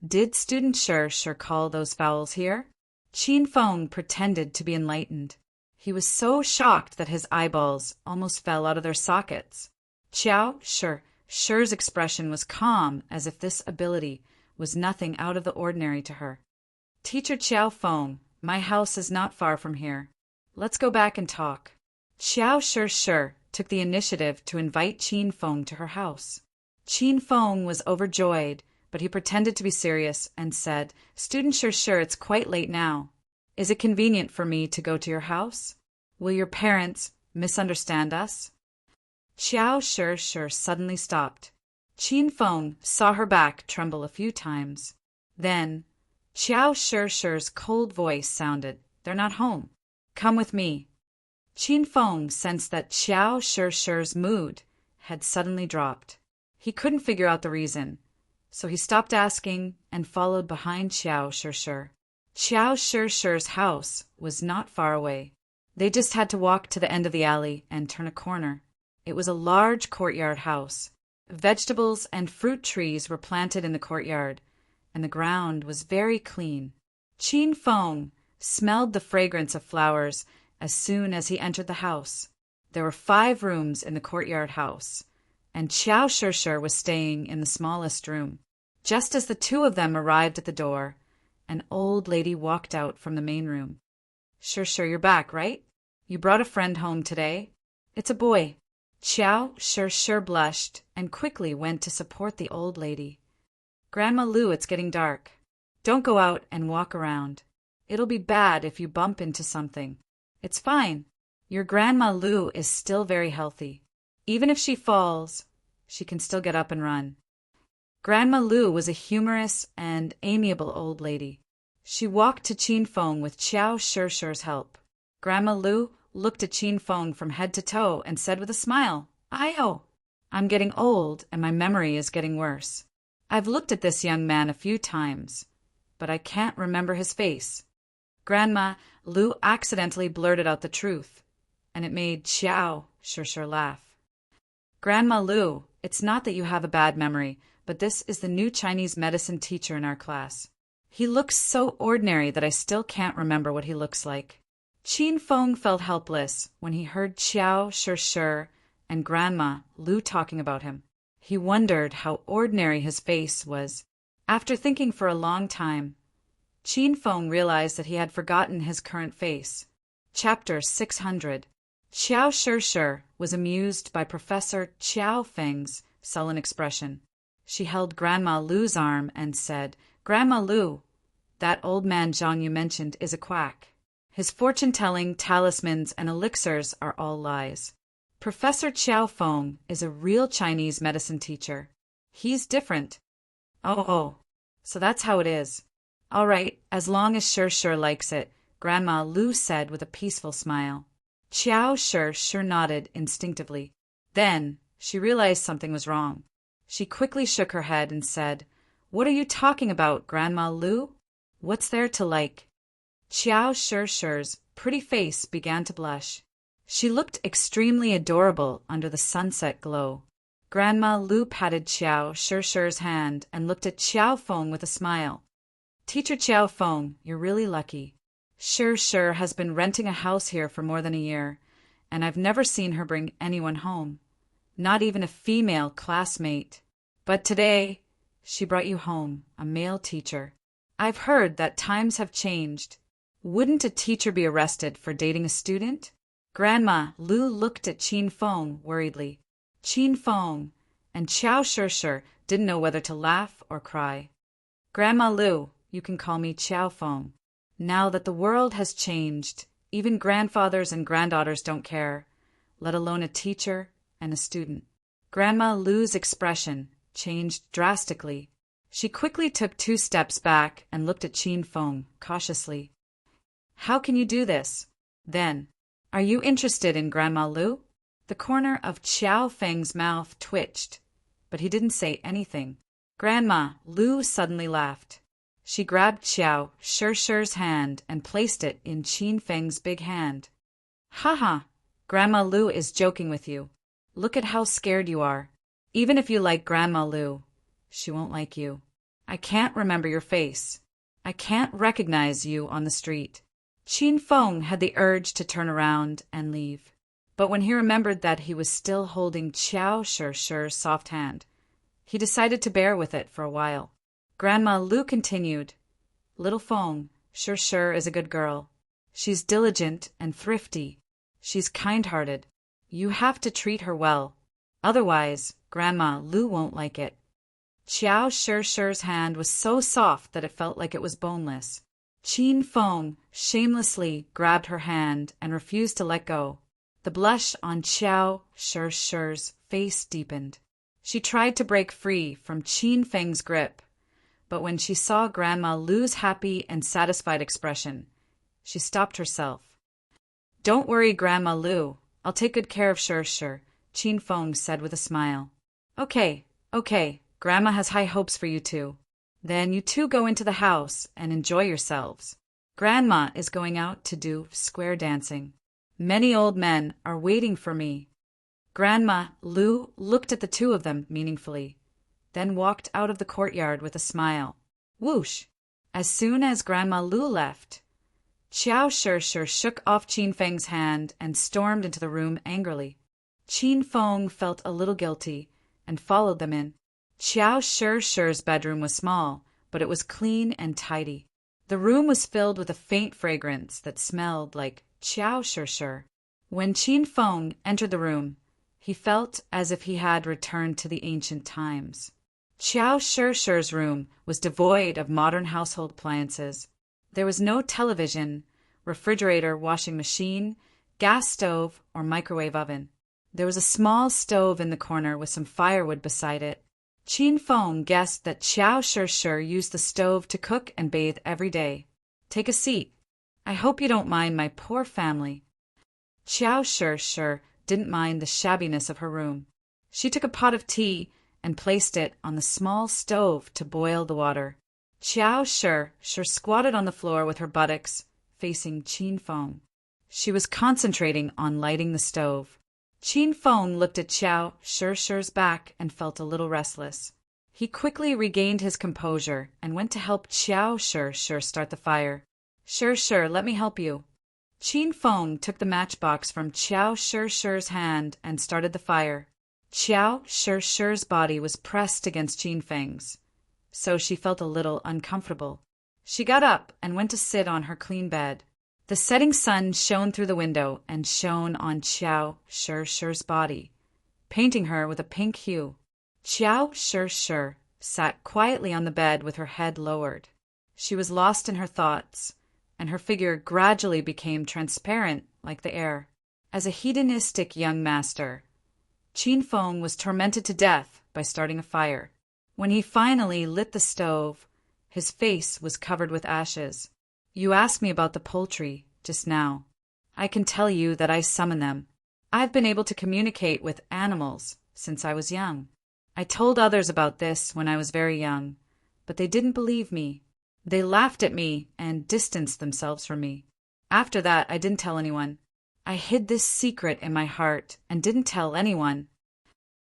Did student Shishir call those fowls here?" Qin Feng pretended to be enlightened. He was so shocked that his eyeballs almost fell out of their sockets. Qiao Shishir's expression was calm, as if this ability was nothing out of the ordinary to her. "Teacher Qiao Feng, my house is not far from here. Let's go back and talk." Qiao Shishir took the initiative to invite Qin Feng to her house. Qin Feng was overjoyed, but he pretended to be serious and said, "Student Shishir, it's quite late now. Is it convenient for me to go to your house? Will your parents misunderstand us?" Qiao Shishir suddenly stopped. Qin Feng saw her back tremble a few times. Then Qiao Shishir's cold voice sounded, "They're not home. Come with me." Qin Feng sensed that Qiao Shishir's mood had suddenly dropped. He couldn't figure out the reason, so he stopped asking and followed behind Qiao Shishir. Qiao Shishir's house was not far away. They just had to walk to the end of the alley and turn a corner. It was a large courtyard house. Vegetables and fruit trees were planted in the courtyard, and the ground was very clean. Qin Feng smelled the fragrance of flowers as soon as he entered the house. There were 5 rooms in the courtyard house, and Qiao Shishir was staying in the smallest room. Just as the two of them arrived at the door, an old lady walked out from the main room. "Shishir, you're back, right? You brought a friend home today?" "It's a boy." Qiao Shishir blushed and quickly went to support the old lady. "Grandma Lu, it's getting dark. Don't go out and walk around. It'll be bad if you bump into something." "It's fine. Your Grandma Lu is still very healthy. Even if she falls, she can still get up and run." Grandma Lu was a humorous and amiable old lady. She walked to Qin Feng with Qiao Shishir's help. Grandma Lu looked at Qin Feng from head to toe and said with a smile, "Ayo, I'm getting old and my memory is getting worse. I've looked at this young man a few times, but I can't remember his face." Grandma Lu accidentally blurted out the truth, and it made Qiao Shishir laugh. "Grandma Lu, it's not that you have a bad memory, but this is the new Chinese medicine teacher in our class. He looks so ordinary that I still can't remember what he looks like." Qin Feng felt helpless when he heard Qiao Shishir and Grandma Lu talking about him. He wondered how ordinary his face was. After thinking for a long time, Qin Feng realized that he had forgotten his current face. Chapter 600. Qiao Shishir was amused by Professor Qiao Feng's sullen expression. She held Grandma Lu's arm and said, "Grandma Lu, That old man Zhang you mentioned is a quack. His fortune-telling, talismans, and elixirs are all lies. Professor Qiao Feng is a real Chinese medicine teacher. He's different. Oh, so that's how it is. All right, as long as Sure likes it, Grandma Lu said with a peaceful smile. Qiao Sure nodded instinctively. Then she realized something was wrong. She quickly shook her head and said, "What are you talking about, Grandma Lu? What's there to like?" Qiao Sure's pretty face began to blush. She looked extremely adorable under the sunset glow. Grandma Lu patted Qiao Sure's hand and looked at Qiao Feng with a smile. "Teacher Qiao Feng, you're really lucky. Sure has been renting a house here for more than a year, and I've never seen her bring anyone home. Not even a female classmate. But today, she brought you home, a male teacher. I've heard that times have changed. Wouldn't a teacher be arrested for dating a student?" Grandma Lu looked at Qin Feng worriedly. Qin Feng and Qiao Sure didn't know whether to laugh or cry. "Grandma Lu, you can call me Qiao Feng. Now that the world has changed, even grandfathers and granddaughters don't care, let alone a teacher and a student." Grandma Lu's expression changed drastically. She quickly took 2 steps back and looked at Qin Feng cautiously. "How can you do this? Then, are you interested in Grandma Lu?" The corner of Qiao Feng's mouth twitched, but he didn't say anything. Grandma Lu suddenly laughed. She grabbed Qiao Sure's hand and placed it in Qin Feng's big hand. "Ha! Grandma Lu is joking with you. Look at how scared you are. Even if you like Grandma Lu, she won't like you. I can't remember your face. I can't recognize you on the street." Qin Feng had the urge to turn around and leave. But when he remembered that he was still holding Qiao Sure's soft hand, he decided to bear with it for a while. Grandma Lu continued, "Little Feng, Sure is a good girl. She's diligent and thrifty. She's kind-hearted. You have to treat her well. Otherwise, Grandma Lu won't like it." Qiao Sure's hand was so soft that it felt like it was boneless. Qin Feng shamelessly grabbed her hand and refused to let go. The blush on Qiao Sure's face deepened. She tried to break free from Qin Feng's grip, but when she saw Grandma Lu's happy and satisfied expression, she stopped herself. "Don't worry, Grandma Lu. I'll take good care of Sure," Qin Feng said with a smile. Okay, Grandma has high hopes for you two. Then you two go into the house and enjoy yourselves. Grandma is going out to do square dancing. Many old men are waiting for me." Grandma Lu looked at the 2 of them meaningfully, then walked out of the courtyard with a smile. Whoosh! As soon as Grandma Lu left, Qiao Sure shook off Qin Feng's hand and stormed into the room angrily. Qin Feng felt a little guilty and followed them in. Qiao Sure's bedroom was small, but it was clean and tidy. The room was filled with a faint fragrance that smelled like Qiao Sure. When Qin Feng entered the room, he felt as if he had returned to the ancient times. Qiao Sure's room was devoid of modern household appliances. There was no television, refrigerator, washing machine, gas stove, or microwave oven. There was a small stove in the corner with some firewood beside it. Qin Feng guessed that Qiao Sure used the stove to cook and bathe every day. "Take a seat. I hope you don't mind my poor family." Qiao Sure didn't mind the shabbiness of her room. She took a pot of tea and placed it on the small stove to boil the water. Qiao Sure squatted on the floor with her buttocks facing Qin Feng. She was concentrating on lighting the stove. Qin Feng looked at Qiao Sure's back and felt a little restless. He quickly regained his composure and went to help Qiao Sure start the fire. Sure, let me help you." Qin Feng took the matchbox from Qiao Sure's hand and started the fire. Qiao Sure's body was pressed against Qin Feng's, so she felt a little uncomfortable. She got up and went to sit on her clean bed. The setting sun shone through the window and shone on Qiao Sure's body, painting her with a pink hue. Qiao Sure sat quietly on the bed with her head lowered. She was lost in her thoughts, and her figure gradually became transparent like the air. As a hedonistic young master, Qin Feng was tormented to death by starting a fire. When he finally lit the stove, his face was covered with ashes. You asked me about the poultry just now. I can tell you that I summon them. I've been able to communicate with animals since I was young. I told others about this when I was very young, but they didn't believe me. They laughed at me and distanced themselves from me. After that, I didn't tell anyone. I hid this secret in my heart and didn't tell anyone.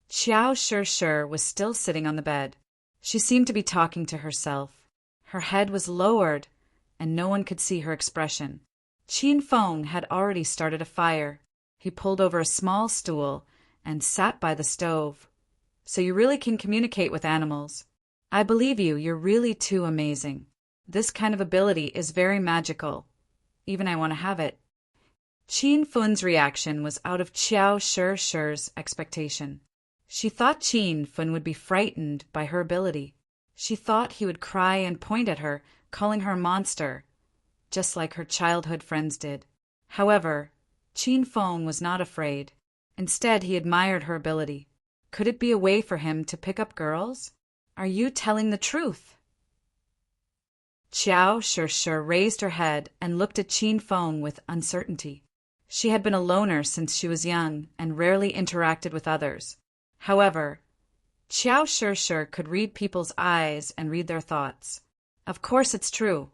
Xiao Shi was still sitting on the bed. She seemed to be talking to herself. Her head was lowered, and no one could see her expression. Qin Feng had already started a fire. He pulled over a small stool and sat by the stove. So you really can communicate with animals. I believe you. You're really too amazing. This kind of ability is very magical. Even I want to have it. Qin Feng's reaction was out of Xiao Shi's expectation. She thought Qin Feng would be frightened by her ability. She thought he would cry and point at her, calling her a monster, just like her childhood friends did. However, Qin Feng was not afraid. Instead, he admired her ability. Could it be a way for him to pick up girls? Are you telling the truth? Xiao Shi raised her head and looked at Qin Feng with uncertainty. She had been a loner since she was young and rarely interacted with others. However, Xiao Shi could read people's eyes and read their thoughts. Of course it's true.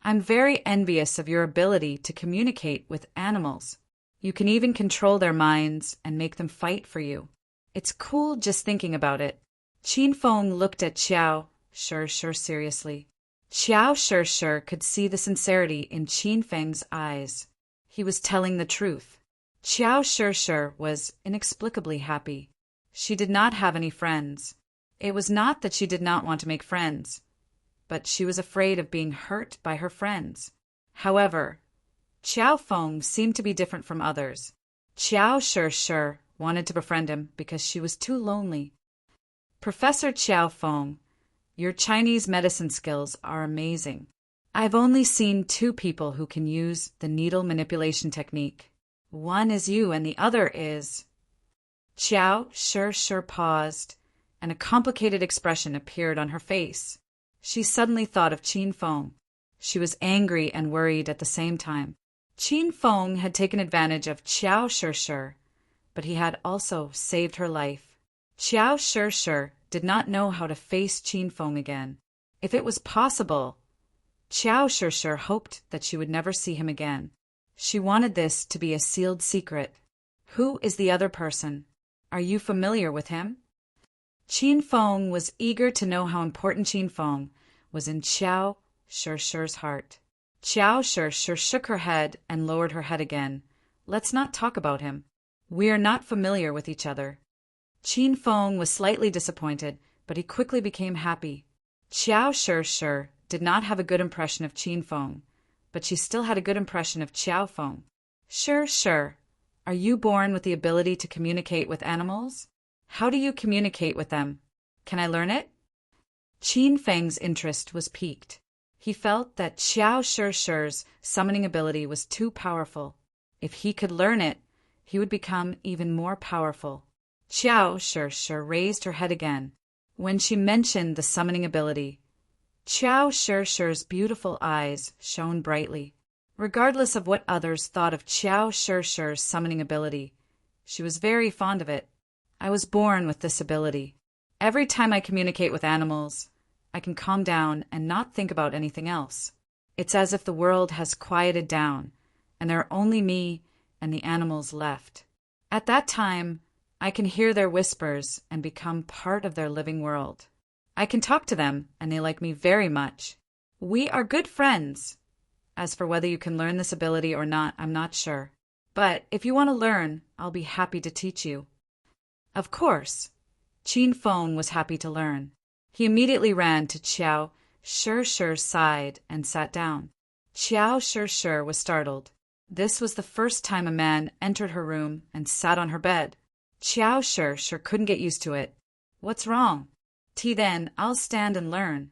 I'm very envious of your ability to communicate with animals. You can even control their minds and make them fight for you. It's cool just thinking about it. Qin Feng looked at Xiao Shi seriously. Xiao Shi could see the sincerity in Qin Feng's eyes. He was telling the truth. Xiao Shi was inexplicably happy. She did not have any friends. It was not that she did not want to make friends, but she was afraid of being hurt by her friends. However, Xiao Feng seemed to be different from others. Xiao Shi wanted to befriend him because she was too lonely. Professor Xiao Feng, your Chinese medicine skills are amazing. I've only seen 2 people who can use the needle manipulation technique. One is you and the other is... Xiao Shi paused, and a complicated expression appeared on her face. She suddenly thought of Qin Feng. She was angry and worried at the same time. Qin Feng had taken advantage of Xiao Shi, but he had also saved her life. Xiao Shi did not know how to face Qin Feng again. If it was possible, Xiao Shi hoped that she would never see him again. She wanted this to be a sealed secret. Who is the other person? Are you familiar with him? Qin Feng was eager to know how important Qin Feng was in Xiao Shi's heart. Xiao Shi shook her head and lowered her head again. Let's not talk about him. We are not familiar with each other. Qin Feng was slightly disappointed, but he quickly became happy. Xiao Shi did not have a good impression of Qin Feng, but she still had a good impression of Xiao Feng. Shi, are you born with the ability to communicate with animals? How do you communicate with them? Can I learn it? Qin Feng's interest was piqued. He felt that Xiao Shi's summoning ability was too powerful. If he could learn it, he would become even more powerful. Xiao Shi raised her head again. When she mentioned the summoning ability, Xiao Shi's beautiful eyes shone brightly. Regardless of what others thought of Xiao Shi's summoning ability, she was very fond of it. I was born with this ability. Every time I communicate with animals, I can calm down and not think about anything else. It's as if the world has quieted down, and there are only me and the animals left. At that time, I can hear their whispers and become part of their living world. I can talk to them, and they like me very much. We are good friends. As for whether you can learn this ability or not, I'm not sure. But if you want to learn, I'll be happy to teach you. Of course. Qin Feng was happy to learn. He immediately ran to Xiao Shi's side and sat down. Xiao Shi was startled. This was the first time a man entered her room and sat on her bed. Xiao Shi couldn't get used to it. What's wrong? Then I'll stand and learn.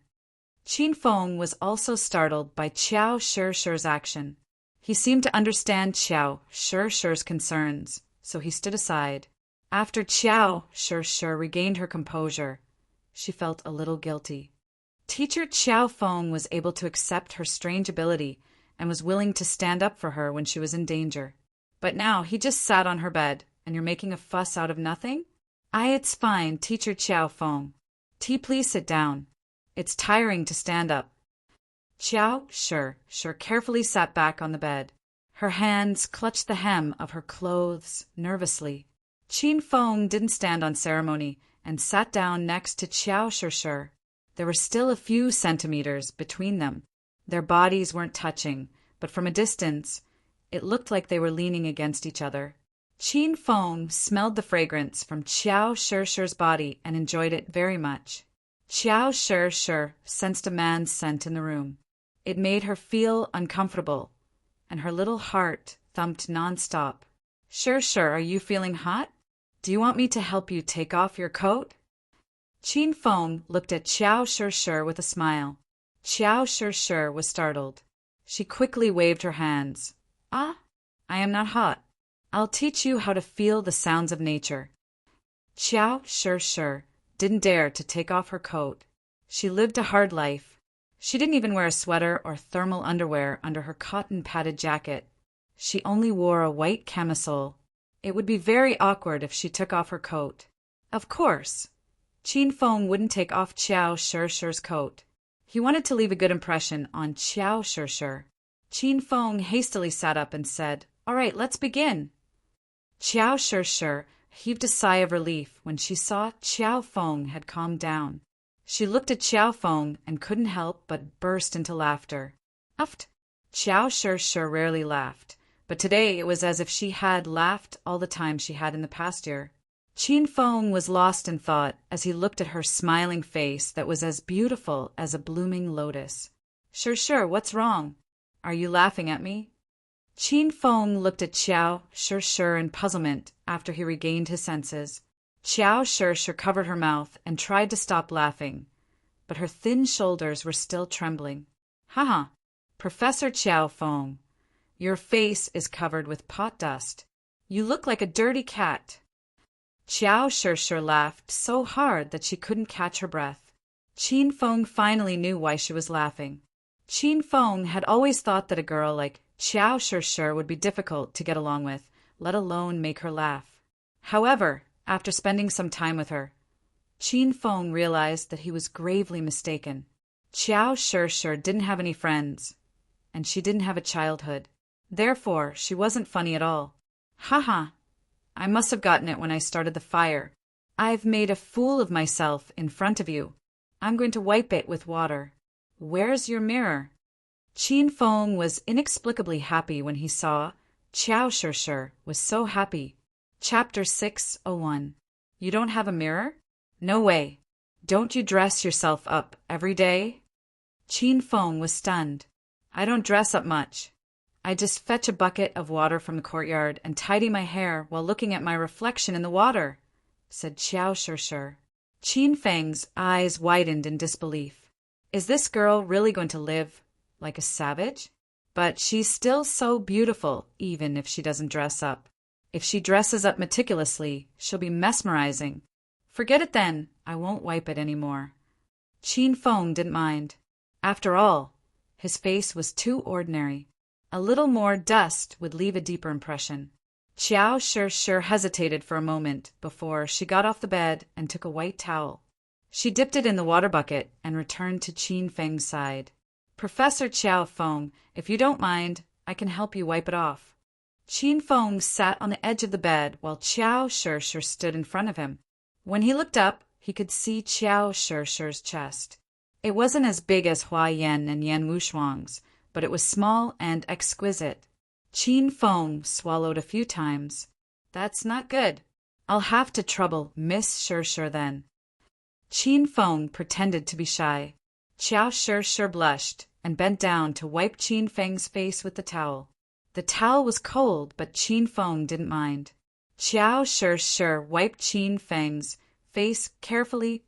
Qin Feng was also startled by Qiao Shirshi's action. He seemed to understand Qiao Shirshi's concerns, so he stood aside. After Qiao Shirshir regained her composure, she felt a little guilty. Teacher Qiao Feng was able to accept her strange ability and was willing to stand up for her when she was in danger. But now he just sat on her bed, and you're making a fuss out of nothing? It's fine, Teacher Qiao Feng. Please sit down. It's tiring to stand up. Qiao Shir carefully sat back on the bed. Her hands clutched the hem of her clothes nervously. Qin Feng didn't stand on ceremony and sat down next to Qiao Shir. There were still a few centimeters between them. Their bodies weren't touching, but from a distance, it looked like they were leaning against each other. Qin Feng smelled the fragrance from Qiao Shirshir's body and enjoyed it very much. Qiao Shirshir sensed a man's scent in the room. It made her feel uncomfortable, and her little heart thumped nonstop. Shirshir, are you feeling hot? Do you want me to help you take off your coat? Qin Feng looked at Qiao Shirshir with a smile. Qiao Shirshir was startled. She quickly waved her hands. I am not hot. I'll teach you how to feel the sounds of nature. Qiao Shirshir didn't dare to take off her coat. She lived a hard life. She didn't even wear a sweater or thermal underwear under her cotton-padded jacket. She only wore a white camisole. It would be very awkward if she took off her coat. Of course, Qin Feng wouldn't take off Qiao Shirshir's coat. He wanted to leave a good impression on Qiao Shirshir. Qin Feng hastily sat up and said, "All right, let's begin." Qiao Shirshir heaved a sigh of relief when she saw Qiao Feng had calmed down. She looked at Qiao Feng and couldn't help but burst into laughter. Qiao Shirshir rarely laughed, but today it was as if she had laughed all the time she had in the past year. Qin Feng was lost in thought as he looked at her smiling face that was as beautiful as a blooming lotus. Shirshir, what's wrong? Are you laughing at me? Qin Feng looked at Qiao Shirshir in puzzlement after he regained his senses. Qiao Shirshir covered her mouth and tried to stop laughing, but her thin shoulders were still trembling. Haha, Professor Qiao Feng, your face is covered with pot dust. You look like a dirty cat. Qiao Shirshir laughed so hard that she couldn't catch her breath. Qin Feng finally knew why she was laughing. Qin Feng had always thought that a girl like Qiao Shirshir would be difficult to get along with, let alone make her laugh. However, after spending some time with her, Qin Feng realized that he was gravely mistaken. Qiao Shirshir didn't have any friends, and she didn't have a childhood. Therefore, she wasn't funny at all. Haha, I must have gotten it when I started the fire. I've made a fool of myself in front of you. I'm going to wipe it with water. Where's your mirror? Qin Feng was inexplicably happy when he saw Qiao Shirshir was so happy. Chapter 601. You don't have a mirror? No way. Don't you dress yourself up every day? Qin Feng was stunned. I don't dress up much. I just fetch a bucket of water from the courtyard and tidy my hair while looking at my reflection in the water, said Qiao Shirshir. Qin Feng's eyes widened in disbelief. Is this girl really going to live like a savage? But she's still so beautiful, even if she doesn't dress up. If she dresses up meticulously, she'll be mesmerizing. Forget it then. I won't wipe it anymore. Qin Feng didn't mind. After all, his face was too ordinary. A little more dust would leave a deeper impression. Qiao Shirshir hesitated for a moment before she got off the bed and took a white towel. She dipped it in the water bucket and returned to Qin Feng's side. Professor Qiao Feng, if you don't mind, I can help you wipe it off. Qin Feng sat on the edge of the bed while Qiao Shirshir stood in front of him. When he looked up, he could see Qiao Shirshir's chest. It wasn't as big as Hua Yan and Yan Wushuang's, but it was small and exquisite. Qin Feng swallowed a few times. That's not good. I'll have to trouble Miss Shirshir then. Qin Feng pretended to be shy. Qiao Shirshir blushed and bent down to wipe Qin Feng's face with the towel. The towel was cold, but Qin Feng didn't mind. Qiao Shirshir wiped Qin Feng's face carefully.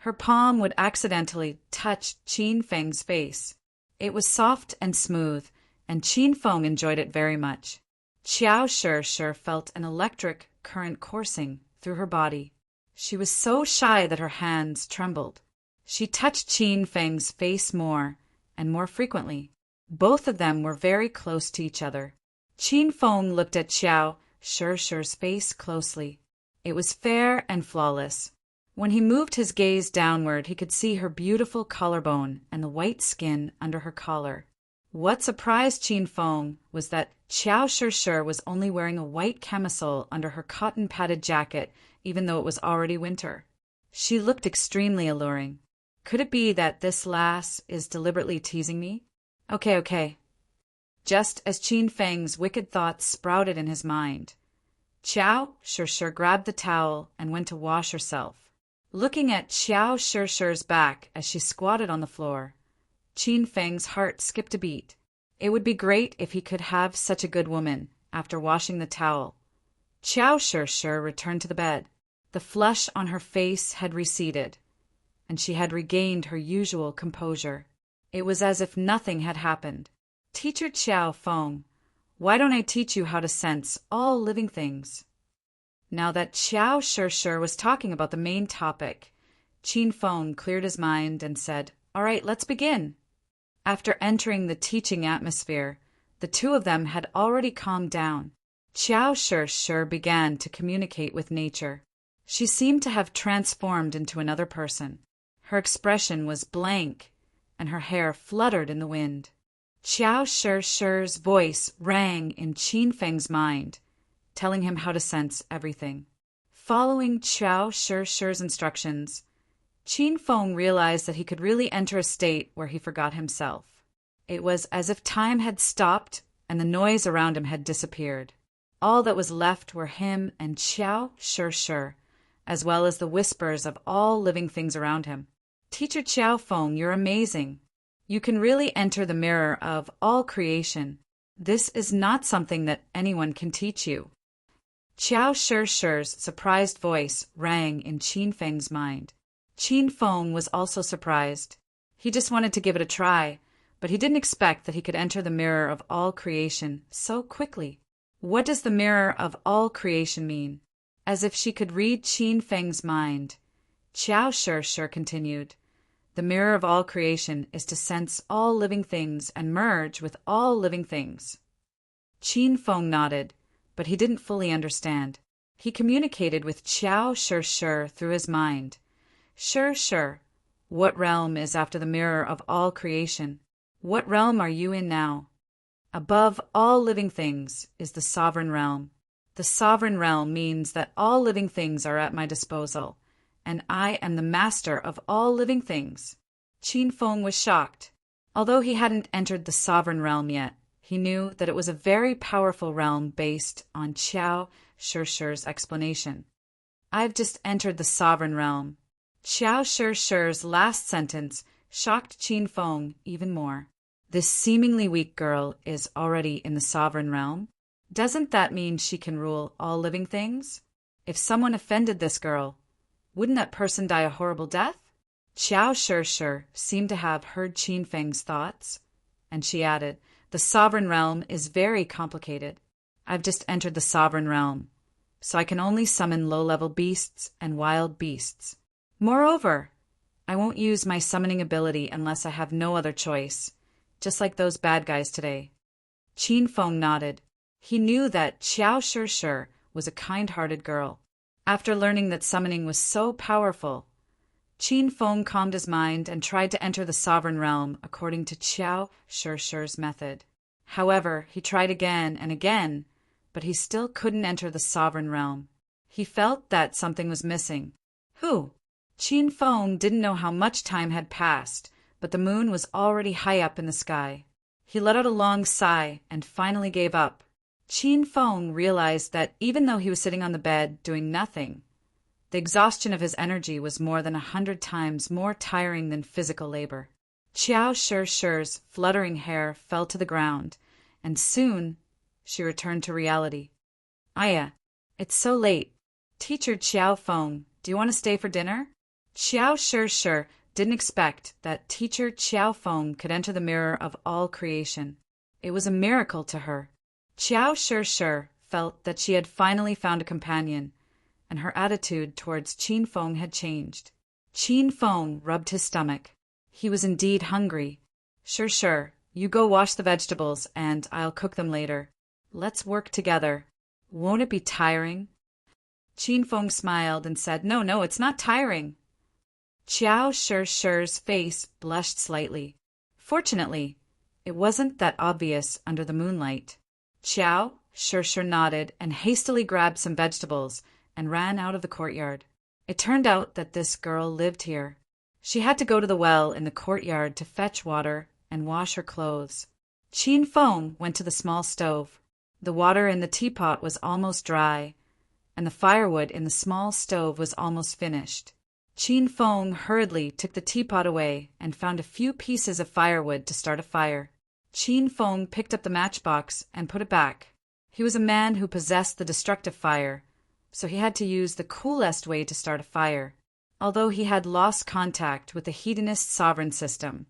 Her palm would accidentally touch Qin Feng's face. It was soft and smooth, and Qin Feng enjoyed it very much. Qiao Shi felt an electric current coursing through her body. She was so shy that her hands trembled. She touched Qin Feng's face more and more frequently. Both of them were very close to each other. Qin Feng looked at Qiao Shi's face closely. It was fair and flawless. When he moved his gaze downward, he could see her beautiful collarbone and the white skin under her collar. What surprised Qin Feng was that Qiao Shi was only wearing a white camisole under her cotton-padded jacket, even though it was already winter. She looked extremely alluring. Could it be that this lass is deliberately teasing me? Okay. Just as Qin Feng's wicked thoughts sprouted in his mind, Qiao Shi grabbed the towel and went to wash herself. Looking at Qiao Shi's back as she squatted on the floor, Qin Feng's heart skipped a beat. It would be great if he could have such a good woman after washing the towel. Qiao Shi returned to the bed. The flush on her face had receded, and she had regained her usual composure. It was as if nothing had happened. Teacher Qiao Feng, why don't I teach you how to sense all living things? Now that Qiao Shi was talking about the main topic, Qin Feng cleared his mind and said, "All right, let's begin." After entering the teaching atmosphere, the two of them had already calmed down. Qiao Shi began to communicate with nature. She seemed to have transformed into another person. Her expression was blank, and her hair fluttered in the wind. Qiao Shi's voice rang in Qin Feng's mind, telling him how to sense everything. Following Qiao Shi's instructions, Qin Feng realized that he could really enter a state where he forgot himself. It was as if time had stopped and the noise around him had disappeared. All that was left were him and Qiao Shi, as well as the whispers of all living things around him. Teacher Qiao Feng, you're amazing. You can really enter the mirror of all creation. This is not something that anyone can teach you. Qiao Shi's surprised voice rang in Qin Feng's mind. Qin Feng was also surprised. He just wanted to give it a try, but he didn't expect that he could enter the mirror of all creation so quickly. What does the mirror of all creation mean? As if she could read Qin Feng's mind, Qiao Shi continued, "The mirror of all creation is to sense all living things and merge with all living things." Qin Feng nodded, but he didn't fully understand. He communicated with Qiao Shi through his mind. Shi, what realm is after the mirror of all creation? What realm are you in now? Above all living things is the sovereign realm. The sovereign realm means that all living things are at my disposal, and I am the master of all living things. Qin Feng was shocked. Although he hadn't entered the sovereign realm yet, he knew that it was a very powerful realm based on Qiao Shi's explanation. "I've just entered the sovereign realm." Qiao Shi's last sentence shocked Qin Feng even more. This seemingly weak girl is already in the sovereign realm? Doesn't that mean she can rule all living things? If someone offended this girl, wouldn't that person die a horrible death? Qiao Shi seemed to have heard Qin Feng's thoughts, and she added, "The sovereign realm is very complicated. I've just entered the sovereign realm, so I can only summon low-level beasts and wild beasts. Moreover, I won't use my summoning ability unless I have no other choice, just like those bad guys today." Qin Feng nodded. He knew that Qiao Shi was a kind-hearted girl. After learning that summoning was so powerful, Qin Feng calmed his mind and tried to enter the sovereign realm according to Qiao Shi's method. However, he tried again and again, but he still couldn't enter the sovereign realm. He felt that something was missing. Who? Qin Feng didn't know how much time had passed, but the moon was already high up in the sky. He let out a long sigh and finally gave up. Qin Feng realized that even though he was sitting on the bed doing nothing, the exhaustion of his energy was more than 100 times more tiring than physical labor. Qiao Shi's fluttering hair fell to the ground, and soon she returned to reality. "Aya, it's so late. Teacher Qiao Feng, do you want to stay for dinner?" Xiao Shi didn't expect that teacher Qiao Feng could enter the mirror of all creation. It was a miracle to her. Qiao Shi felt that she had finally found a companion, and her attitude towards Qin Feng had changed. Qin Feng rubbed his stomach. He was indeed hungry. Sure, you go wash the vegetables, and I'll cook them later. Let's work together. Won't it be tiring? Qin Feng smiled and said, No, it's not tiring. Qiao Shi's face blushed slightly. Fortunately, it wasn't that obvious under the moonlight. Qiao Shi nodded and hastily grabbed some vegetables and ran out of the courtyard. It turned out that this girl lived here. She had to go to the well in the courtyard to fetch water and wash her clothes. Qin Feng went to the small stove. The water in the teapot was almost dry, and the firewood in the small stove was almost finished. Qin Feng hurriedly took the teapot away and found a few pieces of firewood to start a fire. Qin Feng picked up the matchbox and put it back. He was a man who possessed the destructive fire, so he had to use the coolest way to start a fire. Although he had lost contact with the Hedonist sovereign system,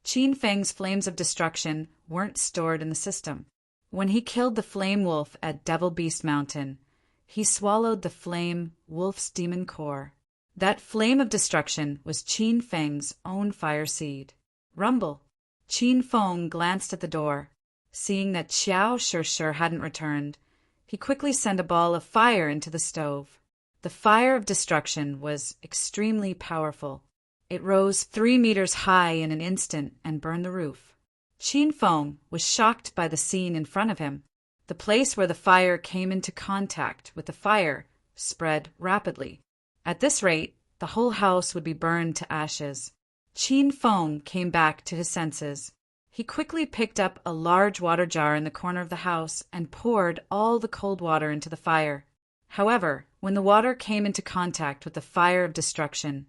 Qin Feng's flames of destruction weren't stored in the system. When he killed the flame wolf at Devil Beast Mountain, he swallowed the flame wolf's demon core. That flame of destruction was Qin Feng's own fire seed. Rumble. Qin Feng glanced at the door. Seeing that Xiao Shi hadn't returned, he quickly sent a ball of fire into the stove. The fire of destruction was extremely powerful. It rose 3 meters high in an instant and burned the roof. Qin Feng was shocked by the scene in front of him. The place where the fire came into contact with the fire spread rapidly. At this rate, the whole house would be burned to ashes. Qin Feng came back to his senses. He quickly picked up a large water jar in the corner of the house and poured all the cold water into the fire. However, when the water came into contact with the fire of destruction,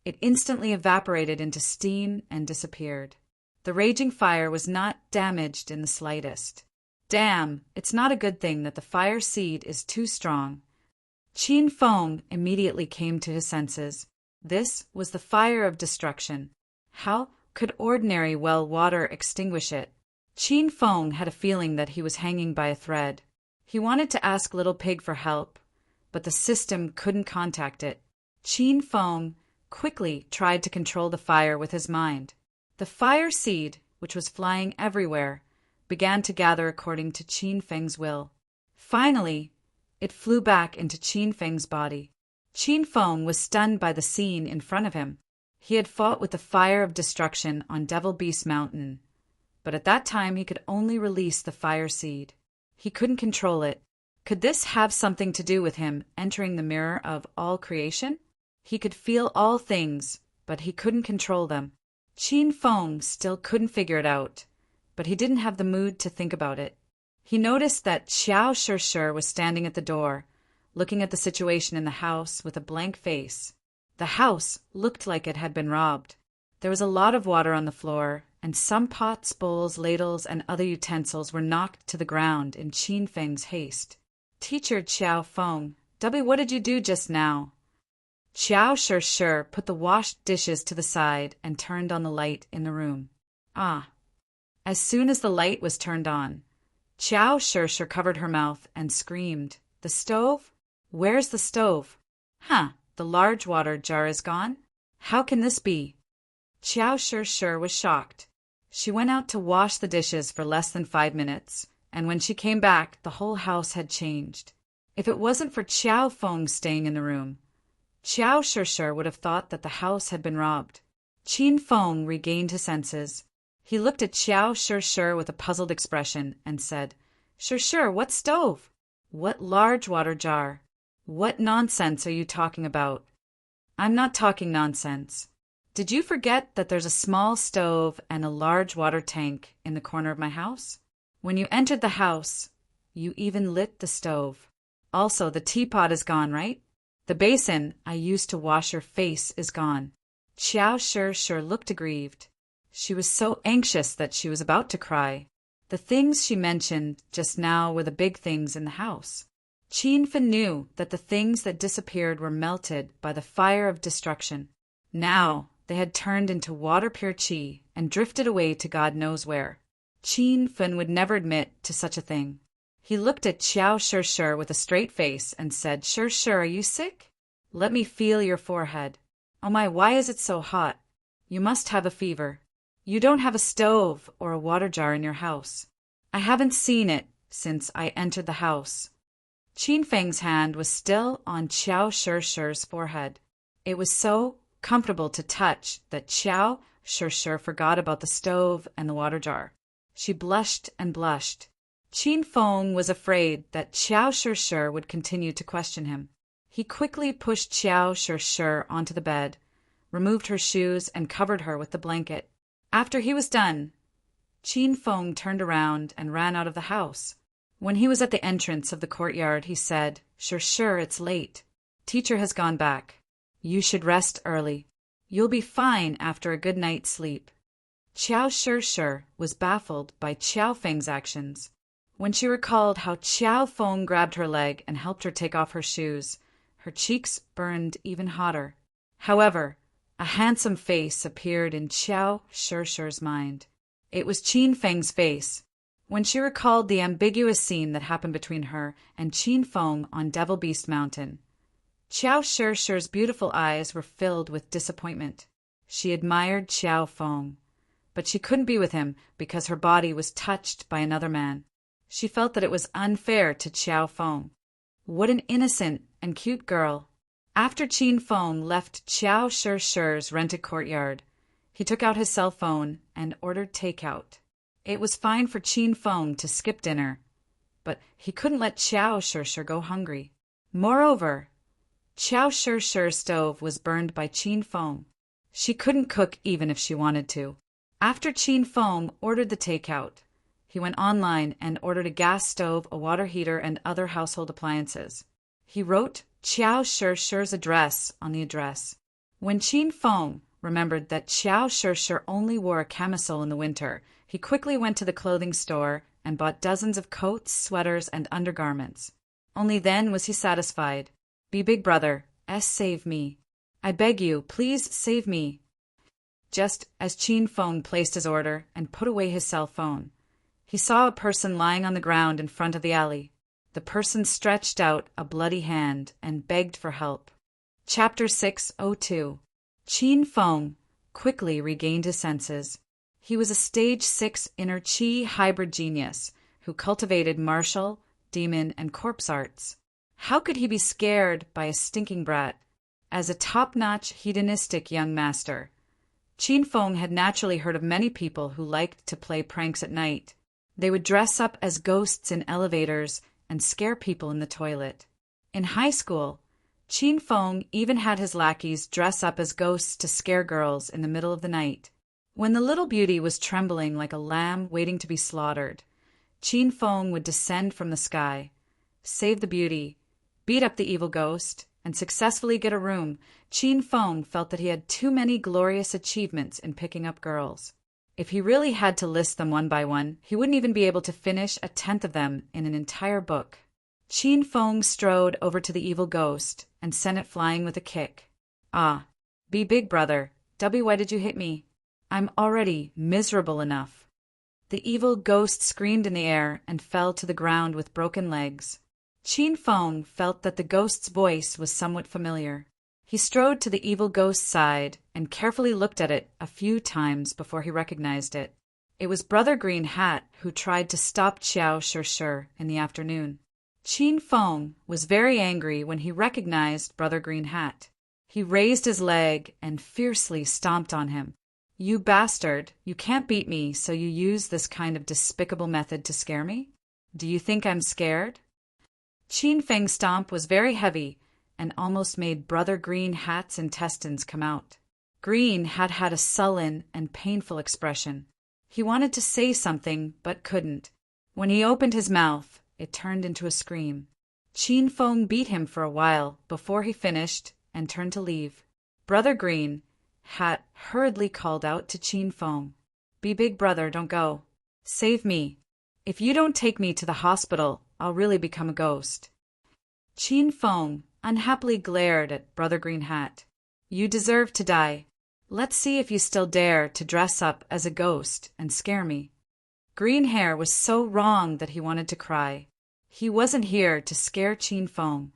it instantly evaporated into steam and disappeared. The raging fire was not damaged in the slightest. Damn, it's not a good thing that the fire seed is too strong. Qin Feng immediately came to his senses. This was the fire of destruction. How could ordinary well water extinguish it? Qin Feng had a feeling that he was hanging by a thread. He wanted to ask Little Pig for help, but the system couldn't contact it. Qin Feng quickly tried to control the fire with his mind. The fire seed, which was flying everywhere, began to gather according to Qin Feng's will. Finally, it flew back into Qin Feng's body. Qin Feng was stunned by the scene in front of him. He had fought with the fire of destruction on Devil Beast Mountain, but at that time he could only release the fire seed. He couldn't control it. Could this have something to do with him entering the mirror of all creation? He could feel all things, but he couldn't control them. Qin Feng still couldn't figure it out, but he didn't have the mood to think about it. He noticed that Xiao Shi was standing at the door, looking at the situation in the house with a blank face. The house looked like it had been robbed. There was a lot of water on the floor, and some pots, bowls, ladles, and other utensils were knocked to the ground in Qin Feng's haste. Teacher Qiao Feng, W, what did you do just now? Xiao Shi put the washed dishes to the side and turned on the light in the room. Ah. As soon as the light was turned on, Xiao Shi covered her mouth and screamed, The stove? Where's the stove? Huh, the large water jar is gone? How can this be? Xiao Shi was shocked. She went out to wash the dishes for less than 5 minutes, and when she came back, the whole house had changed. If it wasn't for Qiao Feng staying in the room, Xiao Shi would have thought that the house had been robbed. Qin Feng regained his senses. He looked at Xiao Shi with a puzzled expression and said, Shi, what stove? What large water jar? What nonsense are you talking about? I'm not talking nonsense. Did you forget that there's a small stove and a large water tank in the corner of my house? When you entered the house, you even lit the stove. Also, the teapot is gone, right? The basin I used to wash your face is gone. Xiao Shi looked aggrieved. She was so anxious that she was about to cry. The things she mentioned just now were the big things in the house. Qin Fen knew that the things that disappeared were melted by the fire of destruction. Now they had turned into water-pure qi and drifted away to God knows where. Qin Fen would never admit to such a thing. He looked at Xiao Shishir with a straight face and said, Shishir, are you sick? Let me feel your forehead. Oh my, why is it so hot? You must have a fever. You don't have a stove or a water jar in your house. I haven't seen it since I entered the house. Qin Feng's hand was still on Xiao Shishir's forehead. It was so comfortable to touch that Xiao Shishir forgot about the stove and the water jar. She blushed and blushed. Qin Feng was afraid that Xiao Shishir would continue to question him. He quickly pushed Xiao Shishir onto the bed, removed her shoes, and covered her with the blanket. After he was done, Qin Feng turned around and ran out of the house. When he was at the entrance of the courtyard, he said, Shishir, it's late. Teacher has gone back. You should rest early. You'll be fine after a good night's sleep. Xiao Shishir was baffled by Qiao Feng's actions. When she recalled how Qiao Feng grabbed her leg and helped her take off her shoes, her cheeks burned even hotter. However, a handsome face appeared in Xiao Shishir's mind. It was Qin Feng's face. When she recalled the ambiguous scene that happened between her and Qin Feng on Devil Beast Mountain, Xiao Shishir's beautiful eyes were filled with disappointment. She admired Xiao Feng, but she couldn't be with him because her body was touched by another man. She felt that it was unfair to Xiao Feng. What an innocent and cute girl. After Qin Feng left Xiao Shishir's rented courtyard, he took out his cell phone and ordered takeout. It was fine for Qin Feng to skip dinner, but he couldn't let Xiao Shishir go hungry. Moreover, Xiao Shishir's stove was burned by Qin Feng. She couldn't cook even if she wanted to. After Qin Feng ordered the takeout, he went online and ordered a gas stove, a water heater, and other household appliances. He wrote Xiao Shishir's address on the address. When Qin Feng remembered that Xiao Shishir only wore a camisole in the winter, he quickly went to the clothing store and bought dozens of coats, sweaters, and undergarments. Only then was he satisfied. Be big brother, save me. I beg you, please save me. Just as Qin Feng placed his order and put away his cell phone, he saw a person lying on the ground in front of the alley. The person stretched out a bloody hand and begged for help. Chapter 602. Qin Feng quickly regained his senses. He was a stage 6 inner Qi hybrid genius who cultivated martial, demon, and corpse arts. How could he be scared by a stinking brat? As a top-notch hedonistic young master, Qin Feng had naturally heard of many people who liked to play pranks at night. They would dress up as ghosts in elevators and scare people in the toilet. In high school, Qin Feng even had his lackeys dress up as ghosts to scare girls in the middle of the night. When the little beauty was trembling like a lamb waiting to be slaughtered, Qin Feng would descend from the sky, save the beauty, beat up the evil ghost, and successfully get a room. Qin Feng felt that he had too many glorious achievements in picking up girls. If he really had to list them one by one, he wouldn't even be able to finish a tenth of them in an entire book. Qin Feng strode over to the evil ghost and sent it flying with a kick. Ah, be big brother, why did you hit me? I'm already miserable enough. The evil ghost screamed in the air and fell to the ground with broken legs. Qin Feng felt that the ghost's voice was somewhat familiar. He strode to the evil ghost's side and carefully looked at it a few times before he recognized it. It was Brother Green Hat who tried to stop Xiao Shishir in the afternoon. Qin Feng was very angry when he recognized Brother Green Hat. He raised his leg and fiercely stomped on him. You bastard, you can't beat me, so you use this kind of despicable method to scare me? Do you think I'm scared? Qin Feng's stomp was very heavy and almost made Brother Green Hat's intestines come out. Green had a sullen and painful expression. He wanted to say something, but couldn't. When he opened his mouth, it turned into a scream. Qin Feng beat him for a while before he finished and turned to leave. Brother Green Hat hurriedly called out to Qin Feng, Be big brother, don't go. Save me. If you don't take me to the hospital, I'll really become a ghost. Qin Feng unhappily glared at Brother Green Hat. You deserve to die. Let's see if you still dare to dress up as a ghost and scare me. Green Hair was so wrong that he wanted to cry. He wasn't here to scare Qin Feng.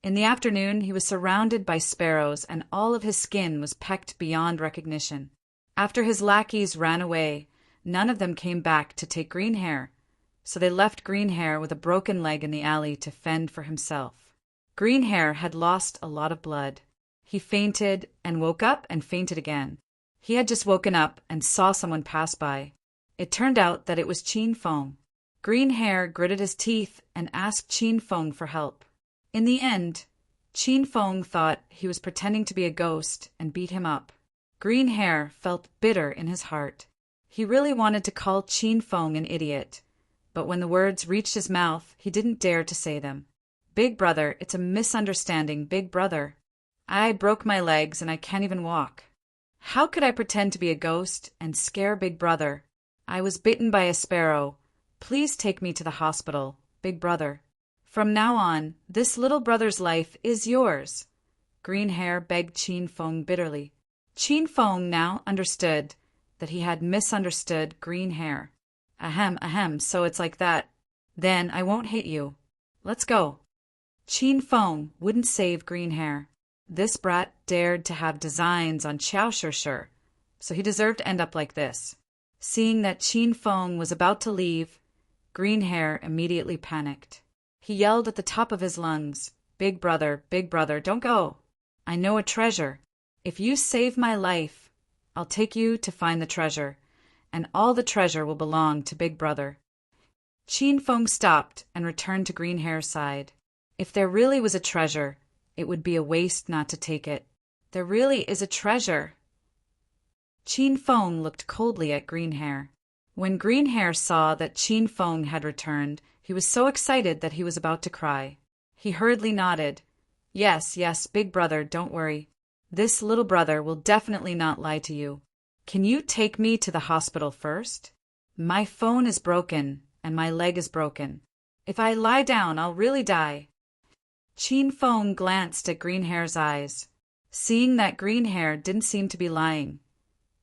In the afternoon, he was surrounded by sparrows, and all of his skin was pecked beyond recognition. After his lackeys ran away, none of them came back to take Green Hair, so they left Green Hair with a broken leg in the alley to fend for himself. Green Hair had lost a lot of blood. He fainted and woke up and fainted again. He had just woken up and saw someone pass by. It turned out that it was Qin Feng. Green Hair gritted his teeth and asked Qin Feng for help. In the end, Qin Feng thought he was pretending to be a ghost and beat him up. Green Hair felt bitter in his heart. He really wanted to call Qin Feng an idiot, but when the words reached his mouth, he didn't dare to say them. Big brother, it's a misunderstanding, big brother. I broke my legs and I can't even walk. How could I pretend to be a ghost and scare big brother? I was bitten by a sparrow. Please take me to the hospital, big brother. From now on, this little brother's life is yours. Green Hair begged Qin Feng bitterly. Qin Feng now understood that he had misunderstood Green Hair. Ahem, ahem, so it's like that. Then I won't hit you. Let's go. Qin Feng wouldn't save Green Hair. This brat dared to have designs on Xiao Shishir, so he deserved to end up like this. Seeing that Qin Feng was about to leave, Green Hair immediately panicked. He yelled at the top of his lungs, big brother, don't go. I know a treasure. If you save my life, I'll take you to find the treasure, and all the treasure will belong to big brother. Qin Feng stopped and returned to Green Hair's side. If there really was a treasure, it would be a waste not to take it. There really is a treasure. Qin Feng looked coldly at Green Hair. When Green Hair saw that Qin Feng had returned, he was so excited that he was about to cry. He hurriedly nodded. Yes, yes, big brother, don't worry. This little brother will definitely not lie to you. Can you take me to the hospital first? My phone is broken, and my leg is broken. If I lie down, I'll really die. Qin Feng glanced at Green Hair's eyes. Seeing that Green Hair didn't seem to be lying,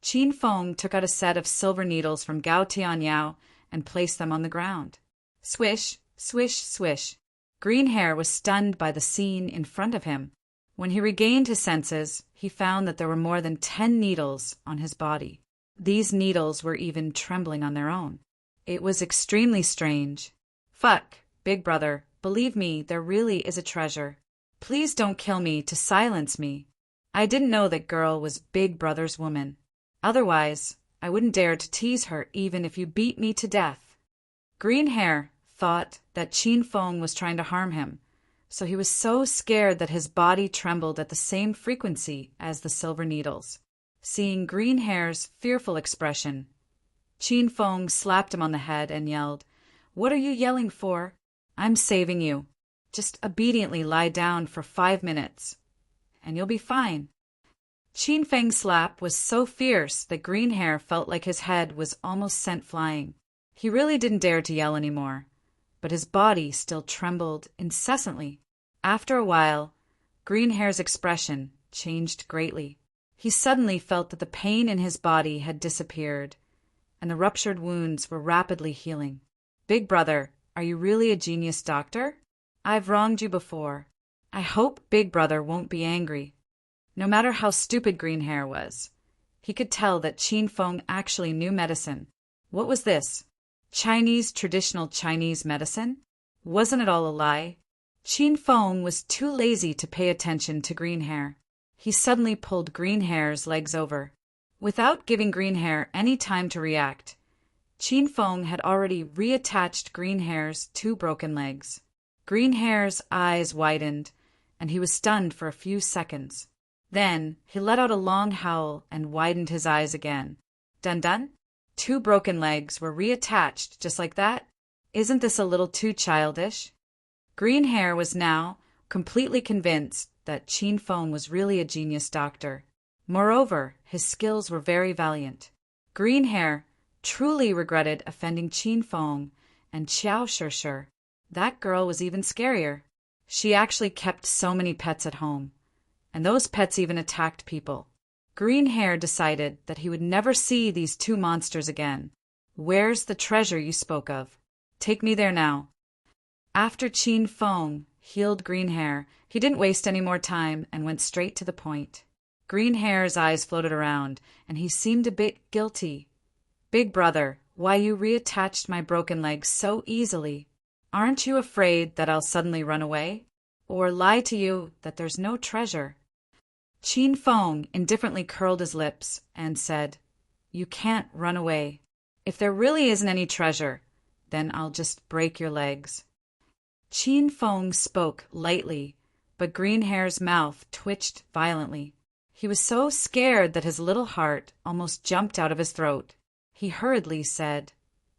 Qin Feng took out a set of silver needles from Gao Tianyao and placed them on the ground. Swish, swish, swish. Green Hair was stunned by the scene in front of him. When he regained his senses, he found that there were more than 10 needles on his body. These needles were even trembling on their own. It was extremely strange. Fuck, big brother, believe me, there really is a treasure. Please don't kill me to silence me. I didn't know that girl was big brother's woman. Otherwise, I wouldn't dare to tease her even if you beat me to death. Green Hair thought that Qin Feng was trying to harm him, so he was so scared that his body trembled at the same frequency as the silver needles. Seeing Green Hair's fearful expression, Qin Feng slapped him on the head and yelled, What are you yelling for? I'm saving you. Just obediently lie down for 5 minutes, and you'll be fine. Qin Feng's slap was so fierce that Green Hair felt like his head was almost sent flying. He really didn't dare to yell anymore, but his body still trembled incessantly. After a while, Green Hair's expression changed greatly. He suddenly felt that the pain in his body had disappeared, and the ruptured wounds were rapidly healing. Big brother, are you really a genius doctor? I've wronged you before. I hope Big Brother won't be angry. No matter how stupid Green Hair was, he could tell that Qin Feng actually knew medicine. What was this? Traditional Chinese medicine? Wasn't it all a lie? Qin Feng was too lazy to pay attention to Green Hair. He suddenly pulled Green Hair's legs over. Without giving Green Hair any time to react, Qin Feng had already reattached Green Hair's 2 broken legs. Green Hair's eyes widened, and he was stunned for a few seconds. Then he let out a long howl and widened his eyes again. Dun-dun? 2 broken legs were reattached just like that? Isn't this a little too childish? Green Hair was now completely convinced that Qin Feng was really a genius doctor. Moreover, his skills were very valiant. Green Hair truly regretted offending Qin Feng and Xiao Shishir. That girl was even scarier. She actually kept so many pets at home, and those pets even attacked people. Green Hair decided that he would never see these two monsters again. Where's the treasure you spoke of? Take me there now. After Qin Feng healed Green Hair, he didn't waste any more time and went straight to the point. Green Hair's eyes floated around, and he seemed a bit guilty. Big brother, why you reattached my broken leg so easily? Aren't you afraid that I'll suddenly run away? Or lie to you that there's no treasure? Qin Feng indifferently curled his lips and said, You can't run away. If there really isn't any treasure, then I'll just break your legs. Qin Feng spoke lightly, but Green Hair's mouth twitched violently. He was so scared that his little heart almost jumped out of his throat. He hurriedly said,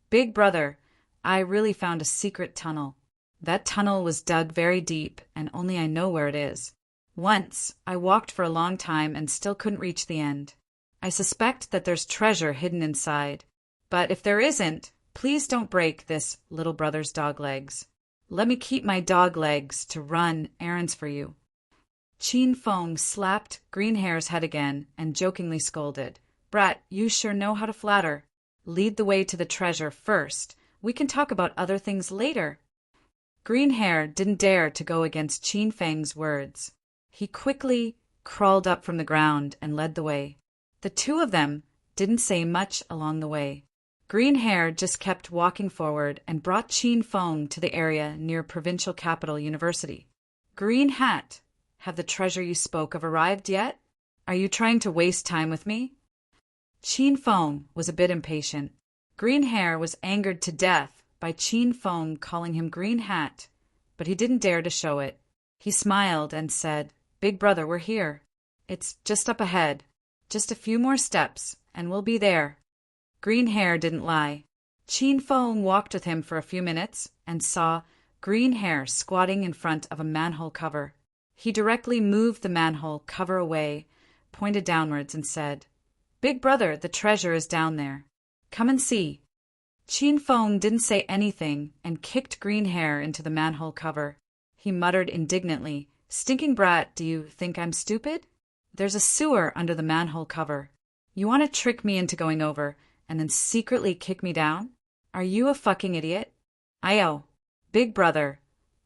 Big brother, I really found a secret tunnel. That tunnel was dug very deep, and only I know where it is. Once, I walked for a long time and still couldn't reach the end. I suspect that there's treasure hidden inside. But if there isn't, please don't break this little brother's dog legs. Let me keep my dog legs to run errands for you. Qin Feng slapped Green Hair's head again and jokingly scolded, Brat, you sure know how to flatter. Lead the way to the treasure first. We can talk about other things later. Green Hair didn't dare to go against Qin Feng's words. He quickly crawled up from the ground and led the way. The two of them didn't say much along the way. Green Hair just kept walking forward and brought Qin Feng to the area near Provincial Capital University. Green Hat, have the treasure you spoke of arrived yet? Are you trying to waste time with me? Qin Feng was a bit impatient. Green Hair was angered to death by Qin Feng calling him Green Hat, but he didn't dare to show it. He smiled and said, Big brother, we're here. It's just up ahead. Just a few more steps, and we'll be there. Green Hair didn't lie. Qin Feng walked with him for a few minutes and saw Green Hair squatting in front of a manhole cover. He directly moved the manhole cover away, pointed downwards, and said, Big brother, the treasure is down there. Come and see. Qin Feng didn't say anything and kicked Green Hair into the manhole cover. He muttered indignantly, Stinking brat, do you think I'm stupid? There's a sewer under the manhole cover. You want to trick me into going over and then secretly kick me down? Are you a fucking idiot? Ayo, big brother,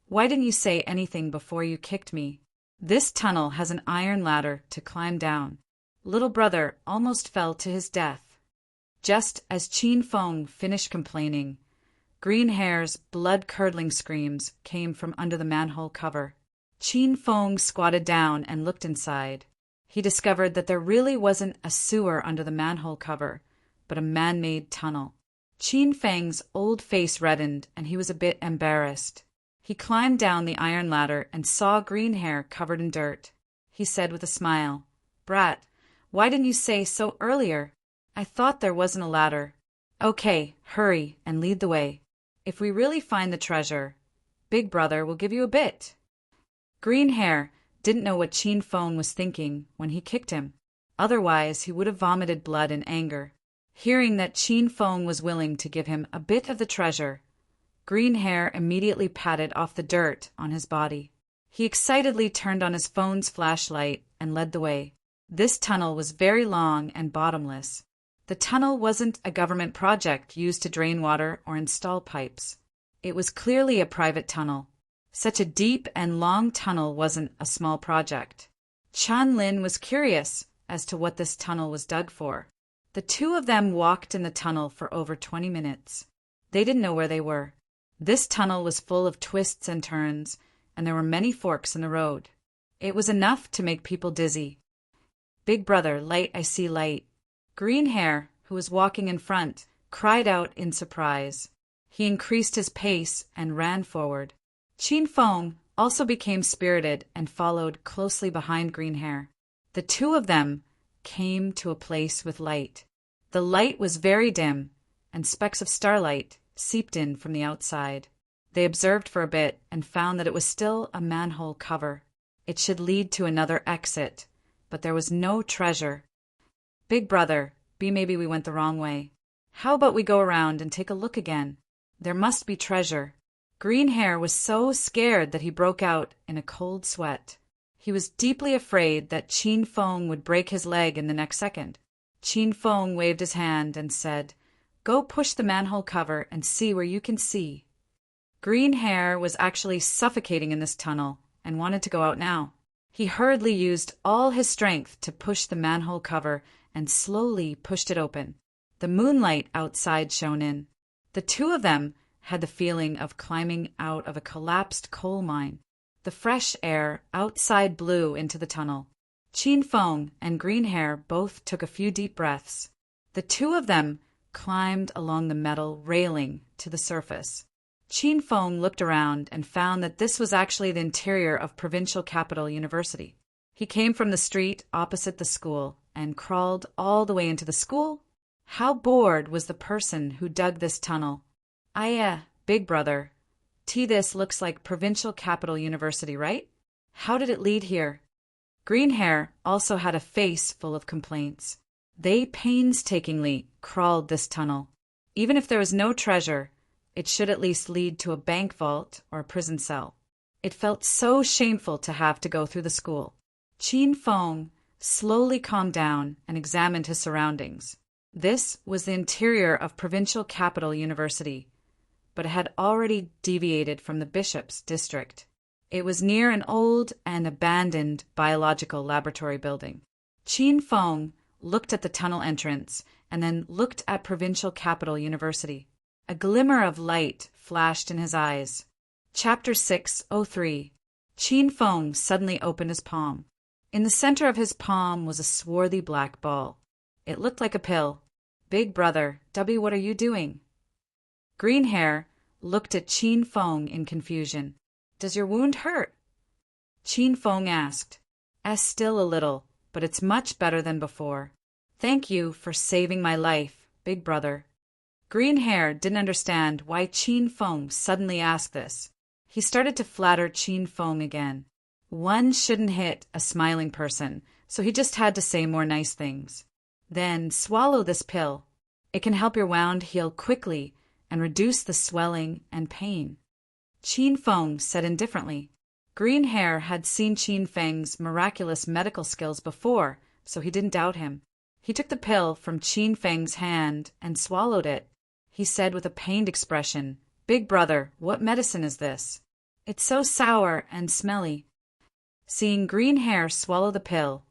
why didn't you say anything before you kicked me? This tunnel has an iron ladder to climb down. Little brother almost fell to his death. Just as Qin Feng finished complaining, Green Hair's blood-curdling screams came from under the manhole cover. Qin Feng squatted down and looked inside. He discovered that there really wasn't a sewer under the manhole cover, but a man-made tunnel. Qin Feng's old face reddened, and he was a bit embarrassed. He climbed down the iron ladder and saw Green Hair covered in dirt. He said with a smile, Brat, why didn't you say so earlier? I thought there wasn't a ladder. Okay, hurry and lead the way. If we really find the treasure, Big brother will give you a bit. Green Hair didn't know what Qin Feng was thinking when he kicked him. Otherwise, he would have vomited blood in anger. Hearing that Qin Feng was willing to give him a bit of the treasure, Green Hair immediately patted off the dirt on his body. He excitedly turned on his phone's flashlight and led the way. This tunnel was very long and bottomless. The tunnel wasn't a government project used to drain water or install pipes. It was clearly a private tunnel. Such a deep and long tunnel wasn't a small project. Chan Lin was curious as to what this tunnel was dug for. The two of them walked in the tunnel for over 20 minutes. They didn't know where they were. This tunnel was full of twists and turns, and there were many forks in the road. It was enough to make people dizzy. Big brother, light, I see light. Green Hair, who was walking in front, cried out in surprise. He increased his pace and ran forward. Qin Feng also became spirited and followed closely behind Green Hair. The two of them came to a place with light. The light was very dim, and specks of starlight seeped in from the outside. They observed for a bit and found that it was still a manhole cover. It should lead to another exit, but there was no treasure. Big brother, maybe we went the wrong way. How about we go around and take a look again? There must be treasure. Green Hair was so scared that he broke out in a cold sweat. He was deeply afraid that Chin Fong would break his leg in the next second. Chin Fong waved his hand and said, "Go push the manhole cover and see where you can see." Green Hair was actually suffocating in this tunnel and wanted to go out now. He hurriedly used all his strength to push the manhole cover and slowly pushed it open. The moonlight outside shone in. The two of them had the feeling of climbing out of a collapsed coal mine. The fresh air outside blew into the tunnel. Chin Fong and Green Hair both took a few deep breaths. The two of them climbed along the metal railing to the surface. Chin Fong looked around and found that this was actually the interior of Provincial Capital University. He came from the street opposite the school and crawled all the way into the school. How bored was the person who dug this tunnel? Big brother. This looks like Provincial Capital University, right? How did it lead here? Green Hair also had a face full of complaints. They painstakingly crawled this tunnel. Even if there was no treasure, it should at least lead to a bank vault or a prison cell. It felt so shameful to have to go through the school. Chin Fong slowly calmed down and examined his surroundings. This was the interior of Provincial Capital University, but it had already deviated from the bishop's district. It was near an old and abandoned biological laboratory building. Chin Fong looked at the tunnel entrance and then looked at Provincial Capital University. A glimmer of light flashed in his eyes. Chapter 603. Chin Fong suddenly opened his palm. In the center of his palm was a swarthy black ball. It looked like a pill. "Big brother, what are you doing?" Green Hair looked at Chin Fong in confusion. "Does your wound hurt?" Chin Fong asked. Still a little, but it's much better than before. Thank you for saving my life, big brother." Green Hair didn't understand why Chin Fong suddenly asked this. He started to flatter Chin Fong again. One shouldn't hit a smiling person, so he just had to say more nice things. "Then swallow this pill. It can help your wound heal quickly and reduce the swelling and pain." Chin Fong said indifferently. Green Hair had seen Chin Feng's miraculous medical skills before, so he didn't doubt him. He took the pill from Chin Feng's hand and swallowed it. He said with a pained expression, "Big brother, what medicine is this? It's so sour and smelly." Seeing Green Hair swallow the pill,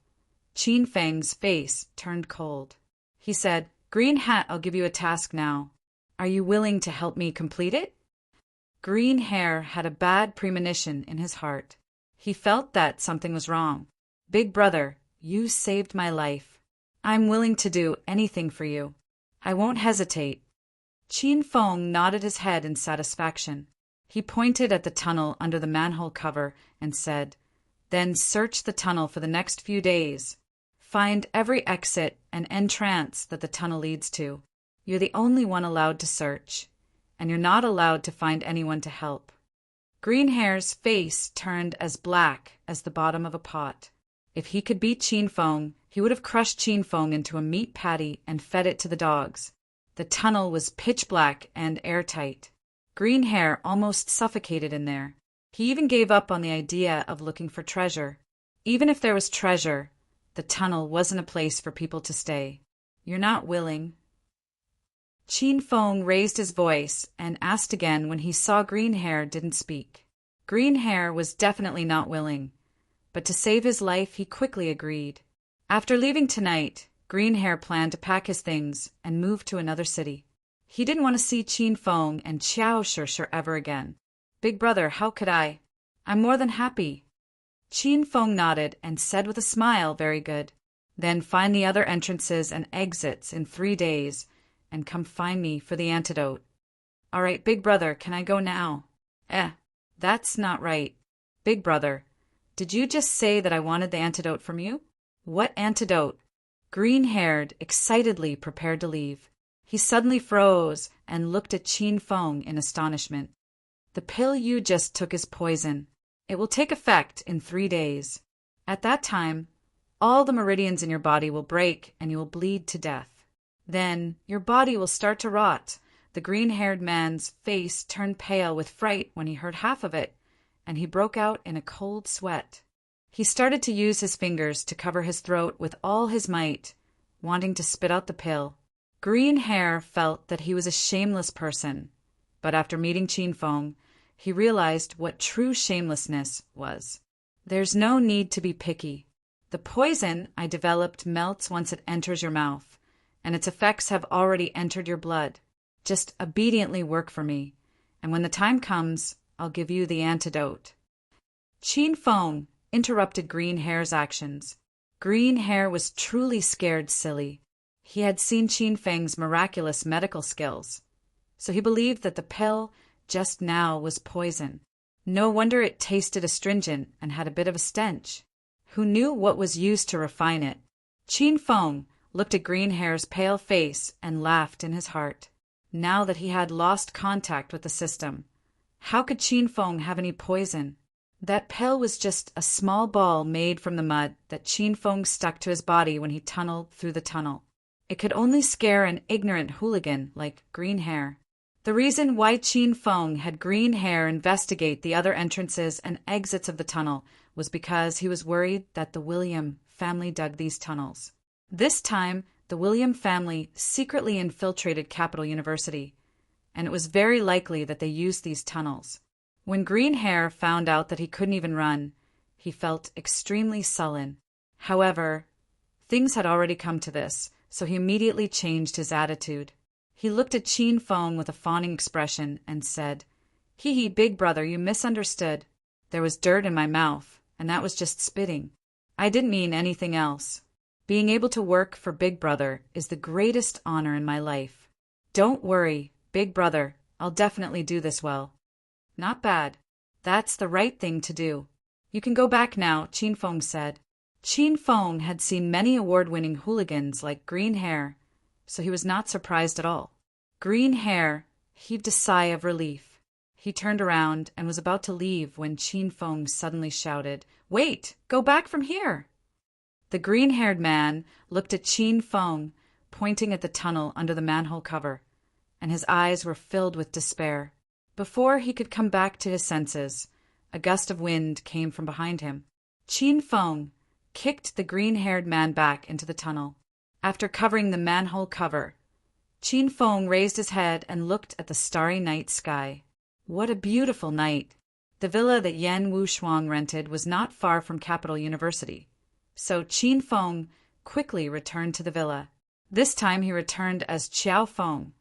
Chin Feng's face turned cold. He said, "Green Hat, I'll give you a task now. Are you willing to help me complete it?" Green Hair had a bad premonition in his heart. He felt that something was wrong. "Big brother, you saved my life. I'm willing to do anything for you. I won't hesitate." Chin Fong nodded his head in satisfaction. He pointed at the tunnel under the manhole cover and said, "Then search the tunnel for the next few days. Find every exit and entrance that the tunnel leads to. You're the only one allowed to search, and you're not allowed to find anyone to help." Green Hair's face turned as black as the bottom of a pot. If he could beat Chin Fong, he would have crushed Chin Fong into a meat patty and fed it to the dogs. The tunnel was pitch black and airtight. Green Hair almost suffocated in there. He even gave up on the idea of looking for treasure. Even if there was treasure, the tunnel wasn't a place for people to stay. "You're not willing." Chin Fong raised his voice and asked again when he saw Green Hair didn't speak. Green Hair was definitely not willing, but to save his life he quickly agreed. After leaving tonight, Green Hair planned to pack his things and move to another city. He didn't want to see Chin Fong and Xiao Shishir ever again. "Big brother, how could I? I'm more than happy." Chin Fong nodded and said with a smile, "Very good. Then find the other entrances and exits in 3 days and come find me for the antidote." "All right, big brother, can I go now?" That's not right. Big brother, did you just say that I wanted the antidote from you?" "What antidote?" Green-haired, excitedly prepared to leave. He suddenly froze and looked at Chin Fong in astonishment. "The pill you just took is poison. It will take effect in 3 days. At that time, all the meridians in your body will break and you will bleed to death. Then your body will start to rot. The green-haired man's face turned pale with fright when he heard half of it, and he broke out in a cold sweat. He started to use his fingers to cover his throat with all his might, wanting to spit out the pill. Green Hair felt that he was a shameless person, but after meeting Qin Feng, he realized what true shamelessness was. There's no need to be picky. The poison I developed melts once it enters your mouth, and its effects have already entered your blood. Just obediently work for me, and when the time comes, I'll give you the antidote. Qin Feng interrupted Green Hair's actions. Green Hair was truly scared silly. He had seen Qin Feng's miraculous medical skills, so he believed that the pill just now was poison. No wonder it tasted astringent and had a bit of a stench. Who knew what was used to refine it? Qin Feng looked at Green Hair's pale face and laughed in his heart. Now that he had lost contact with the system, how could Qin Feng have any poison? That pill was just a small ball made from the mud that Qin Feng stuck to his body when he tunneled through the tunnel. It could only scare an ignorant hooligan like Green Hair. The reason why Qin Feng had Green Hair investigate the other entrances and exits of the tunnel was because he was worried that the William family dug these tunnels. This time, the William family secretly infiltrated Capital University, and it was very likely that they used these tunnels. When Green Hair found out that he couldn't even run, he felt extremely sullen. However, things had already come to this, so he immediately changed his attitude. He looked at Qin Feng with a fawning expression and said, "Hee hee, big brother, you misunderstood. There was dirt in my mouth, and that was just spitting. I didn't mean anything else. Being able to work for Big Brother is the greatest honor in my life. Don't worry, Big Brother, I'll definitely do this well." "Not bad. That's the right thing to do. You can go back now," Qin Feng said. Qin Feng had seen many award-winning hooligans like Green Hair, so he was not surprised at all. Green Hair heaved a sigh of relief. He turned around and was about to leave when Qin Feng suddenly shouted, "Wait! Go back from here!" The green-haired man looked at Qin Feng, pointing at the tunnel under the manhole cover, and his eyes were filled with despair. Before he could come back to his senses, a gust of wind came from behind him. Qin Feng kicked the green-haired man back into the tunnel. After covering the manhole cover, Qin Feng raised his head and looked at the starry night sky. What a beautiful night! The villa that Yan Wushuang rented was not far from Capital University, so Qin Feng quickly returned to the villa. This time he returned as Qiao Feng,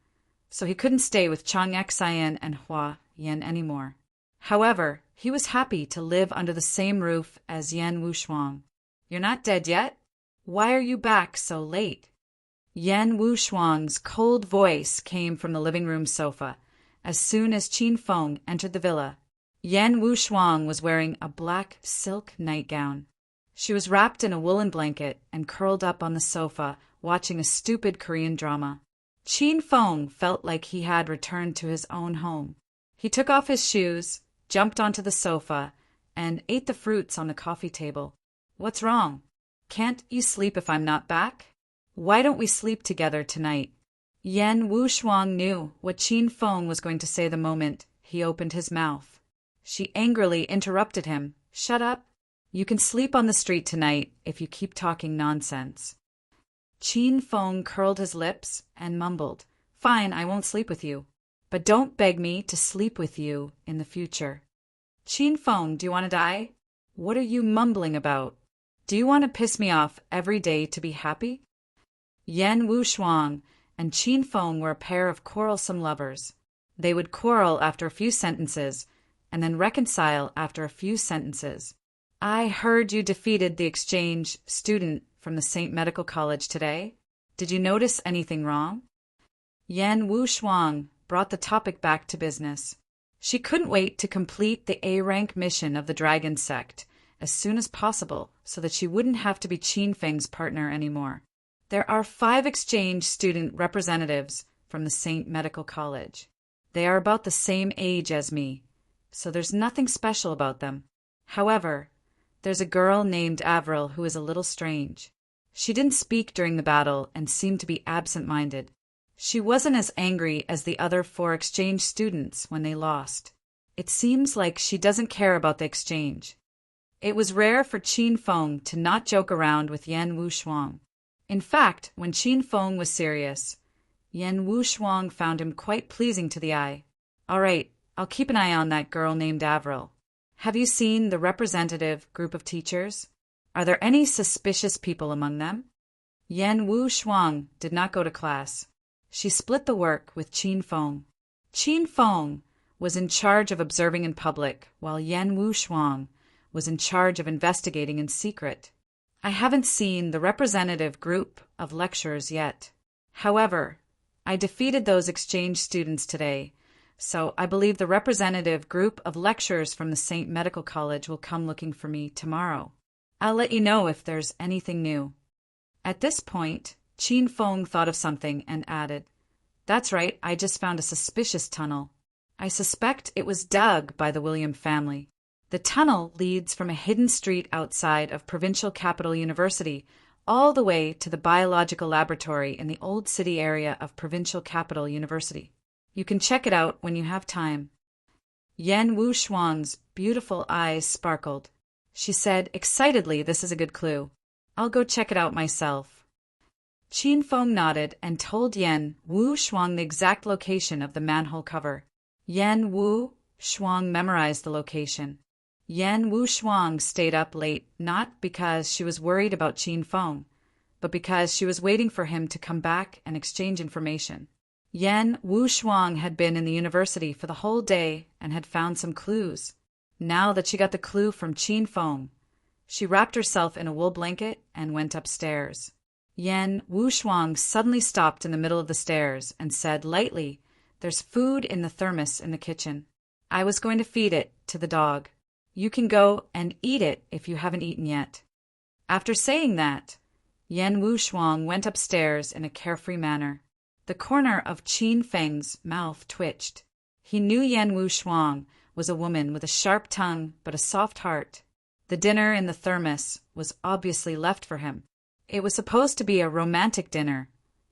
so he couldn't stay with Chang Xian and Hua Yan anymore. However, he was happy to live under the same roof as Yan Wushuang. "You're not dead yet? Why are you back so late?" Yan Wushuang's cold voice came from the living room sofa as soon as Qin Feng entered the villa. Yan Wushuang was wearing a black silk nightgown. She was wrapped in a woolen blanket and curled up on the sofa watching a stupid Korean drama. Qin Feng felt like he had returned to his own home. He took off his shoes, jumped onto the sofa, and ate the fruits on the coffee table. "What's wrong? Can't you sleep if I'm not back? Why don't we sleep together tonight?" Yan Wushuang knew what Qin Feng was going to say the moment he opened his mouth. She angrily interrupted him. "Shut up. You can sleep on the street tonight if you keep talking nonsense." Qin Feng curled his lips and mumbled, "Fine, I won't sleep with you. But don't beg me to sleep with you in the future." "Qin Feng, do you want to die? What are you mumbling about? Do you want to piss me off every day to be happy?" Yan Wushuang and Qin Feng were a pair of quarrelsome lovers. They would quarrel after a few sentences and then reconcile after a few sentences. "I heard you defeated the exchange student from the St. Medical College today. Did you notice anything wrong?" Yan Wushuang brought the topic back to business. She couldn't wait to complete the A-rank mission of the Dragon Sect as soon as possible so that she wouldn't have to be Qin Feng's partner anymore. "There are 5 exchange student representatives from the St. Medical College. They are about the same age as me, so there's nothing special about them. However, there's a girl named Avril who is a little strange. She didn't speak during the battle and seemed to be absent-minded. She wasn't as angry as the other 4 exchange students when they lost. It seems like she doesn't care about the exchange. It was rare for Qin Feng to not joke around with Yan Wushuang. In fact, when Qin Feng was serious, Yan Wushuang found him quite pleasing to the eye. All right, I'll keep an eye on that girl named Avril. Have you seen the representative group of teachers? Are there any suspicious people among them? Yan Wushuang did not go to class. She split the work with Qin Feng. Qin Feng was in charge of observing in public, while Yan Wushuang was in charge of investigating in secret. I haven't seen the representative group of lecturers yet. However, I defeated those exchange students today, so I believe the representative group of lecturers from the St. Medical College will come looking for me tomorrow. I'll let you know if there's anything new. At this point, Qin Feng thought of something and added, "That's right, I just found a suspicious tunnel. I suspect it was dug by the William family. The tunnel leads from a hidden street outside of Provincial Capital University all the way to the biological laboratory in the old city area of Provincial Capital University. You can check it out when you have time." Yan Wushuang's beautiful eyes sparkled. She said excitedly, "This is a good clue. I'll go check it out myself." Qin Feng nodded and told Yan Wushuang the exact location of the manhole cover. Yan Wushuang memorized the location. Yan Wushuang stayed up late not because she was worried about Qin Feng, but because she was waiting for him to come back and exchange information. Yan Wushuang had been in the university for the whole day and had found some clues. Now that she got the clue from Qin Feng, she wrapped herself in a wool blanket and went upstairs. Yan Wushuang suddenly stopped in the middle of the stairs and said lightly, "There's food in the thermos in the kitchen. I was going to feed it to the dog. You can go and eat it if you haven't eaten yet." After saying that, Yan Wushuang went upstairs in a carefree manner. The corner of Qin Feng's mouth twitched. He knew Yan Wushuang was a woman with a sharp tongue but a soft heart. The dinner in the thermos was obviously left for him. It was supposed to be a romantic dinner,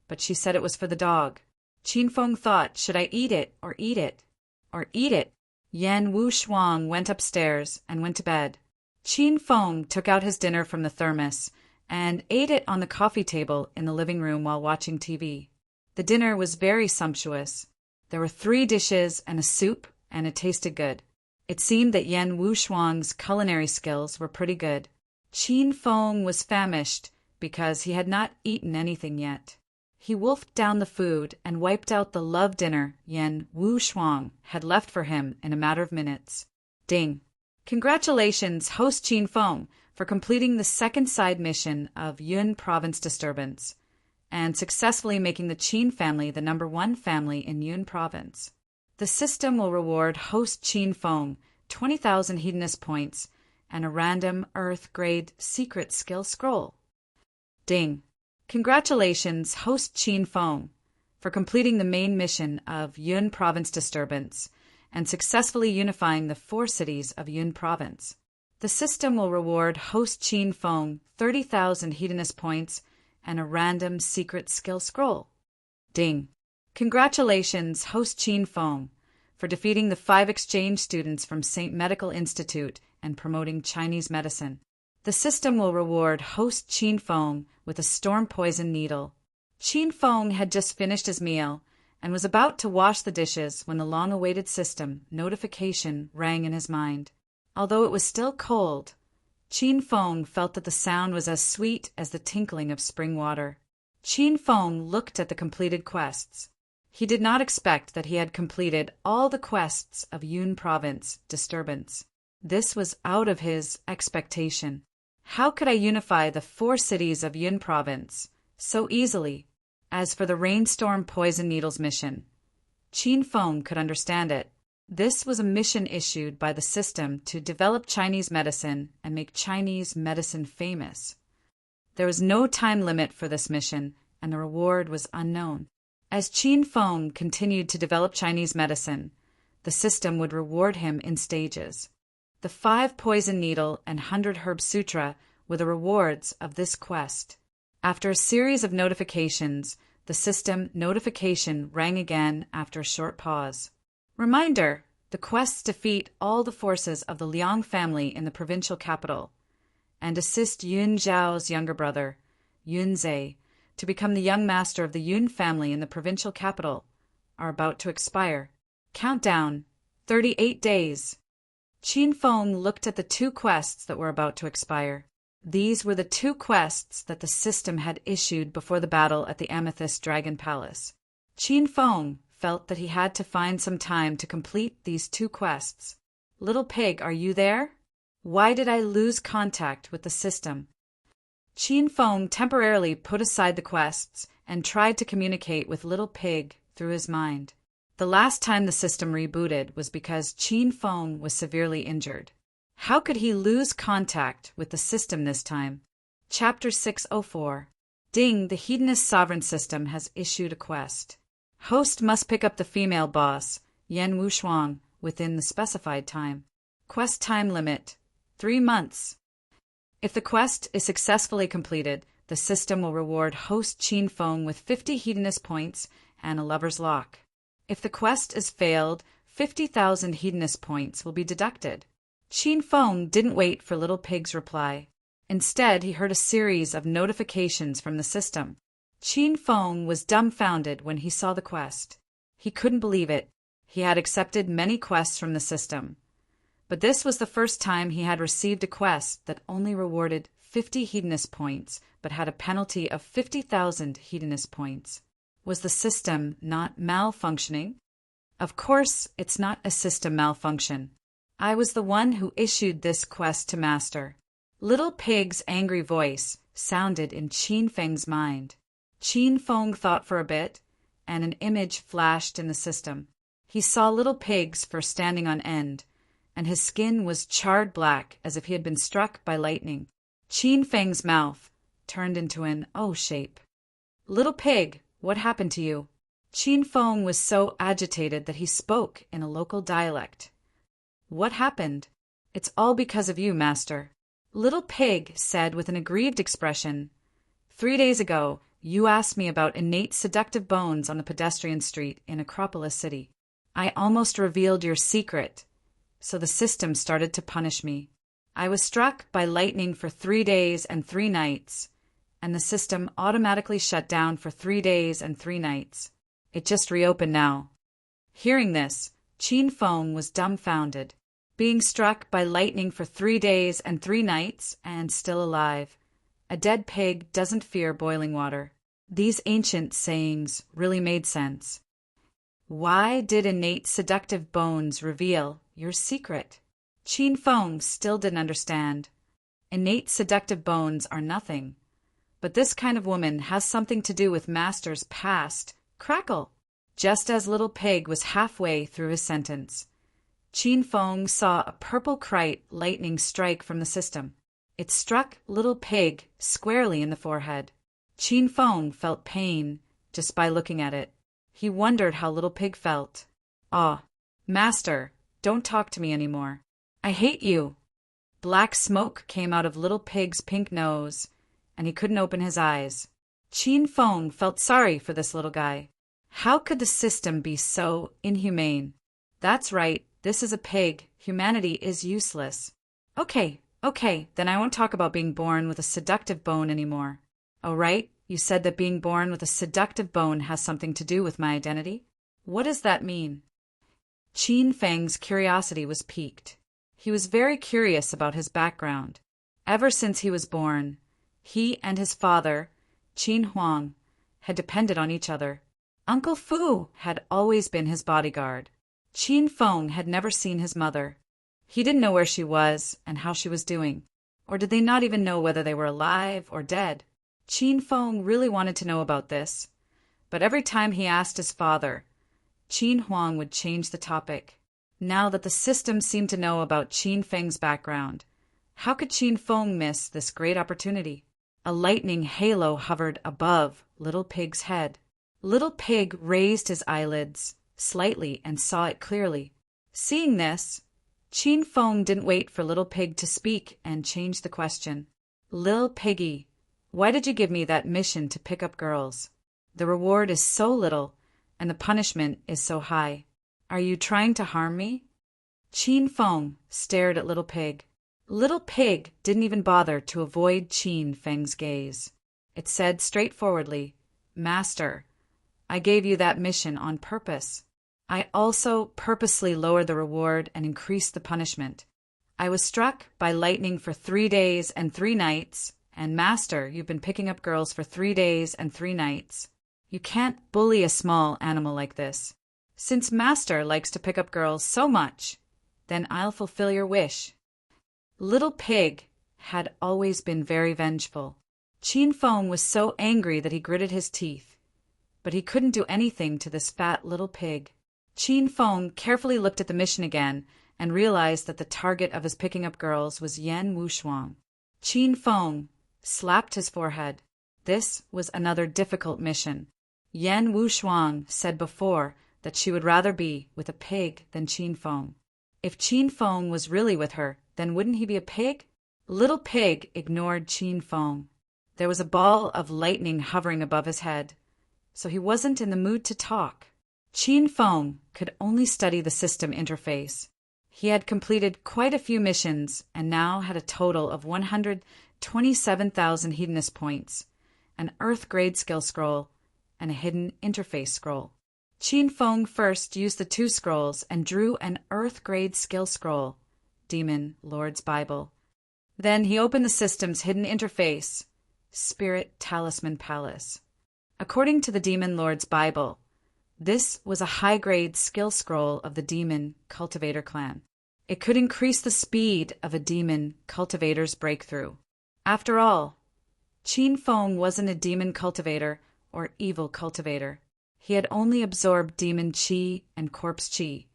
but she said it was for the dog. Qin Feng thought, should I eat it or eat it? Or eat it? Yan Wushuang went upstairs and went to bed. Qin Feng took out his dinner from the thermos and ate it on the coffee table in the living room while watching TV. The dinner was very sumptuous. There were 3 dishes and a soup, and it tasted good. It seemed that Yan Wushuang's culinary skills were pretty good. Qin Feng was famished because he had not eaten anything yet. He wolfed down the food and wiped out the love dinner Yan Wushuang had left for him in a matter of minutes. Ding! Congratulations, host Qin Feng, for completing the second side mission of Yun Province disturbance and successfully making the Qin family the #1 family in Yun Province. The system will reward host Qin Feng 20,000 hedonist points and a random Earth-grade secret skill scroll. Ding! Congratulations, host Qin Feng, for completing the main mission of Yun Province disturbance and successfully unifying the 4 cities of Yun Province. The system will reward host Qin Feng 30,000 hedonist points and a random secret skill scroll. Ding! Congratulations, host Qin Feng, for defeating the 5 exchange students from St. Medical Institute and promoting Chinese medicine. The system will reward host Qin Feng with a storm poison needle. Qin Feng had just finished his meal and was about to wash the dishes when the long-awaited system notification rang in his mind. Although it was still cold, Qin Feng felt that the sound was as sweet as the tinkling of spring water. Qin Feng looked at the completed quests. He did not expect that he had completed all the quests of Yun Province disturbance. This was out of his expectation. How could I unify the 4 cities of Yun Province so easily? As for the rainstorm poison needles mission, Qin Feng could understand it. This was a mission issued by the system to develop Chinese medicine and make Chinese medicine famous. There was no time limit for this mission, and the reward was unknown. As Qin Feng continued to develop Chinese medicine, the system would reward him in stages. The 5 poison needle and 100 herb sutra were the rewards of this quest. After a series of notifications, the system notification rang again after a short pause. Reminder: the quests defeat all the forces of the Liang family in the provincial capital and assist Yun Zhao's younger brother, Yun Zhe, to become the young master of the Yun family in the provincial capital are about to expire. Countdown: 38 days. Qin Feng looked at the 2 quests that were about to expire. These were the 2 quests that the system had issued before the battle at the Amethyst Dragon Palace. Qin Feng felt that he had to find some time to complete these 2 quests. Little Pig, are you there? Why did I lose contact with the system? Qin Feng temporarily put aside the quests and tried to communicate with Little Pig through his mind. The last time the system rebooted was because Qin Feng was severely injured. How could he lose contact with the system this time? Chapter 604. Ding, the Hedonist sovereign system has issued a quest. Host must pick up the female boss, Yan Wushuang, within the specified time. Quest time limit: 3 months. If the quest is successfully completed, the system will reward host Qin Feng with 50 hedonist points and a lover's lock. If the quest is failed, 50,000 hedonist points will be deducted. Qin Feng didn't wait for Little Pig's reply. Instead, he heard a series of notifications from the system. Qin Feng was dumbfounded when he saw the quest. He couldn't believe it. He had accepted many quests from the system, but this was the first time he had received a quest that only rewarded 50 hedonist points but had a penalty of 50,000 hedonist points. Was the system not malfunctioning? Of course, it's not a system malfunction. I was the one who issued this quest to master. Little Pig's angry voice sounded in Qin Feng's mind. Qin Feng thought for a bit, and an image flashed in the system. He saw Little Pig's fur standing on end, and his skin was charred black as if he had been struck by lightning. Qin Feng's mouth turned into an O shape. Little Pig, what happened to you? Qin Feng was so agitated that he spoke in a local dialect. What happened? It's all because of you, master. Little Pig said with an aggrieved expression. 3 days ago, you asked me about innate seductive bones on the pedestrian street in Acropolis City. I almost revealed your secret, so the system started to punish me. I was struck by lightning for 3 days and 3 nights, and the system automatically shut down for 3 days and 3 nights. It just reopened now. Hearing this, Qin Feng was dumbfounded. Being struck by lightning for 3 days and 3 nights and still alive. A dead pig doesn't fear boiling water. These ancient sayings really made sense. Why did innate seductive bones reveal your secret? Qin Feng still didn't understand. Innate seductive bones are nothing. But this kind of woman has something to do with Master's past. Crackle! Just as Little Pig was halfway through his sentence, Qin Feng saw a purple kite lightning strike from the system. It struck Little Pig squarely in the forehead. Qin Feng felt pain just by looking at it. He wondered how Little Pig felt. Ah, Master, don't talk to me anymore. I hate you. Black smoke came out of Little Pig's pink nose, and he couldn't open his eyes. Qin Feng felt sorry for this little guy. How could the system be so inhumane? That's right, this is a pig. Humanity is useless. Okay, then I won't talk about being born with a seductive bone anymore. Oh, right, you said that being born with a seductive bone has something to do with my identity? What does that mean? Qin Feng's curiosity was piqued. He was very curious about his background. Ever since he was born, he and his father, Qin Huang, had depended on each other. Uncle Fu had always been his bodyguard. Qin Feng had never seen his mother. He didn't know where she was and how she was doing, or did they not even know whether they were alive or dead? Qin Feng really wanted to know about this, but every time he asked his father, Qin Huang would change the topic. Now that the system seemed to know about Qin Feng's background, how could Qin Feng miss this great opportunity? A lightning halo hovered above Little Pig's head. Little Pig raised his eyelids slightly and saw it clearly. Seeing this, Qin Feng didn't wait for Little Pig to speak and changed the question. Little Piggy, why did you give me that mission to pick up girls? The reward is so little, and the punishment is so high. Are you trying to harm me? Qin Feng stared at Little Pig. Little Pig didn't even bother to avoid Qin Feng's gaze. It said straightforwardly, "Master, I gave you that mission on purpose. I also purposely lowered the reward and increased the punishment. I was struck by lightning for 3 days and 3 nights, and Master, you've been picking up girls for 3 days and 3 nights. You can't bully a small animal like this. Since Master likes to pick up girls so much, then I'll fulfill your wish." Little Pig had always been very vengeful. Qin Feng was so angry that he gritted his teeth, but he couldn't do anything to this fat little pig. Qin Feng carefully looked at the mission again and realized that the target of his picking up girls was Yan Wushuang. Qin Feng slapped his forehead. This was another difficult mission. Yan Wushuang said before that she would rather be with a pig than Qin Feng. If Qin Feng was really with her, then wouldn't he be a pig? Little Pig ignored Qin Feng. There was a ball of lightning hovering above his head, so he wasn't in the mood to talk. Qin Feng could only study the system interface. He had completed quite a few missions and now had a total of 127,000 hedonist points, an Earth-grade skill scroll, and a hidden interface scroll. Qin Feng first used the 2 scrolls and drew an Earth-grade skill scroll, Demon Lord's Bible. Then he opened the system's hidden interface, Spirit Talisman Palace. According to the Demon Lord's Bible, this was a high-grade skill scroll of the Demon Cultivator clan. It could increase the speed of a Demon Cultivator's breakthrough. After all, Qin Feng wasn't a Demon Cultivator or evil cultivator. He had only absorbed Demon Qi and Corpse Qi,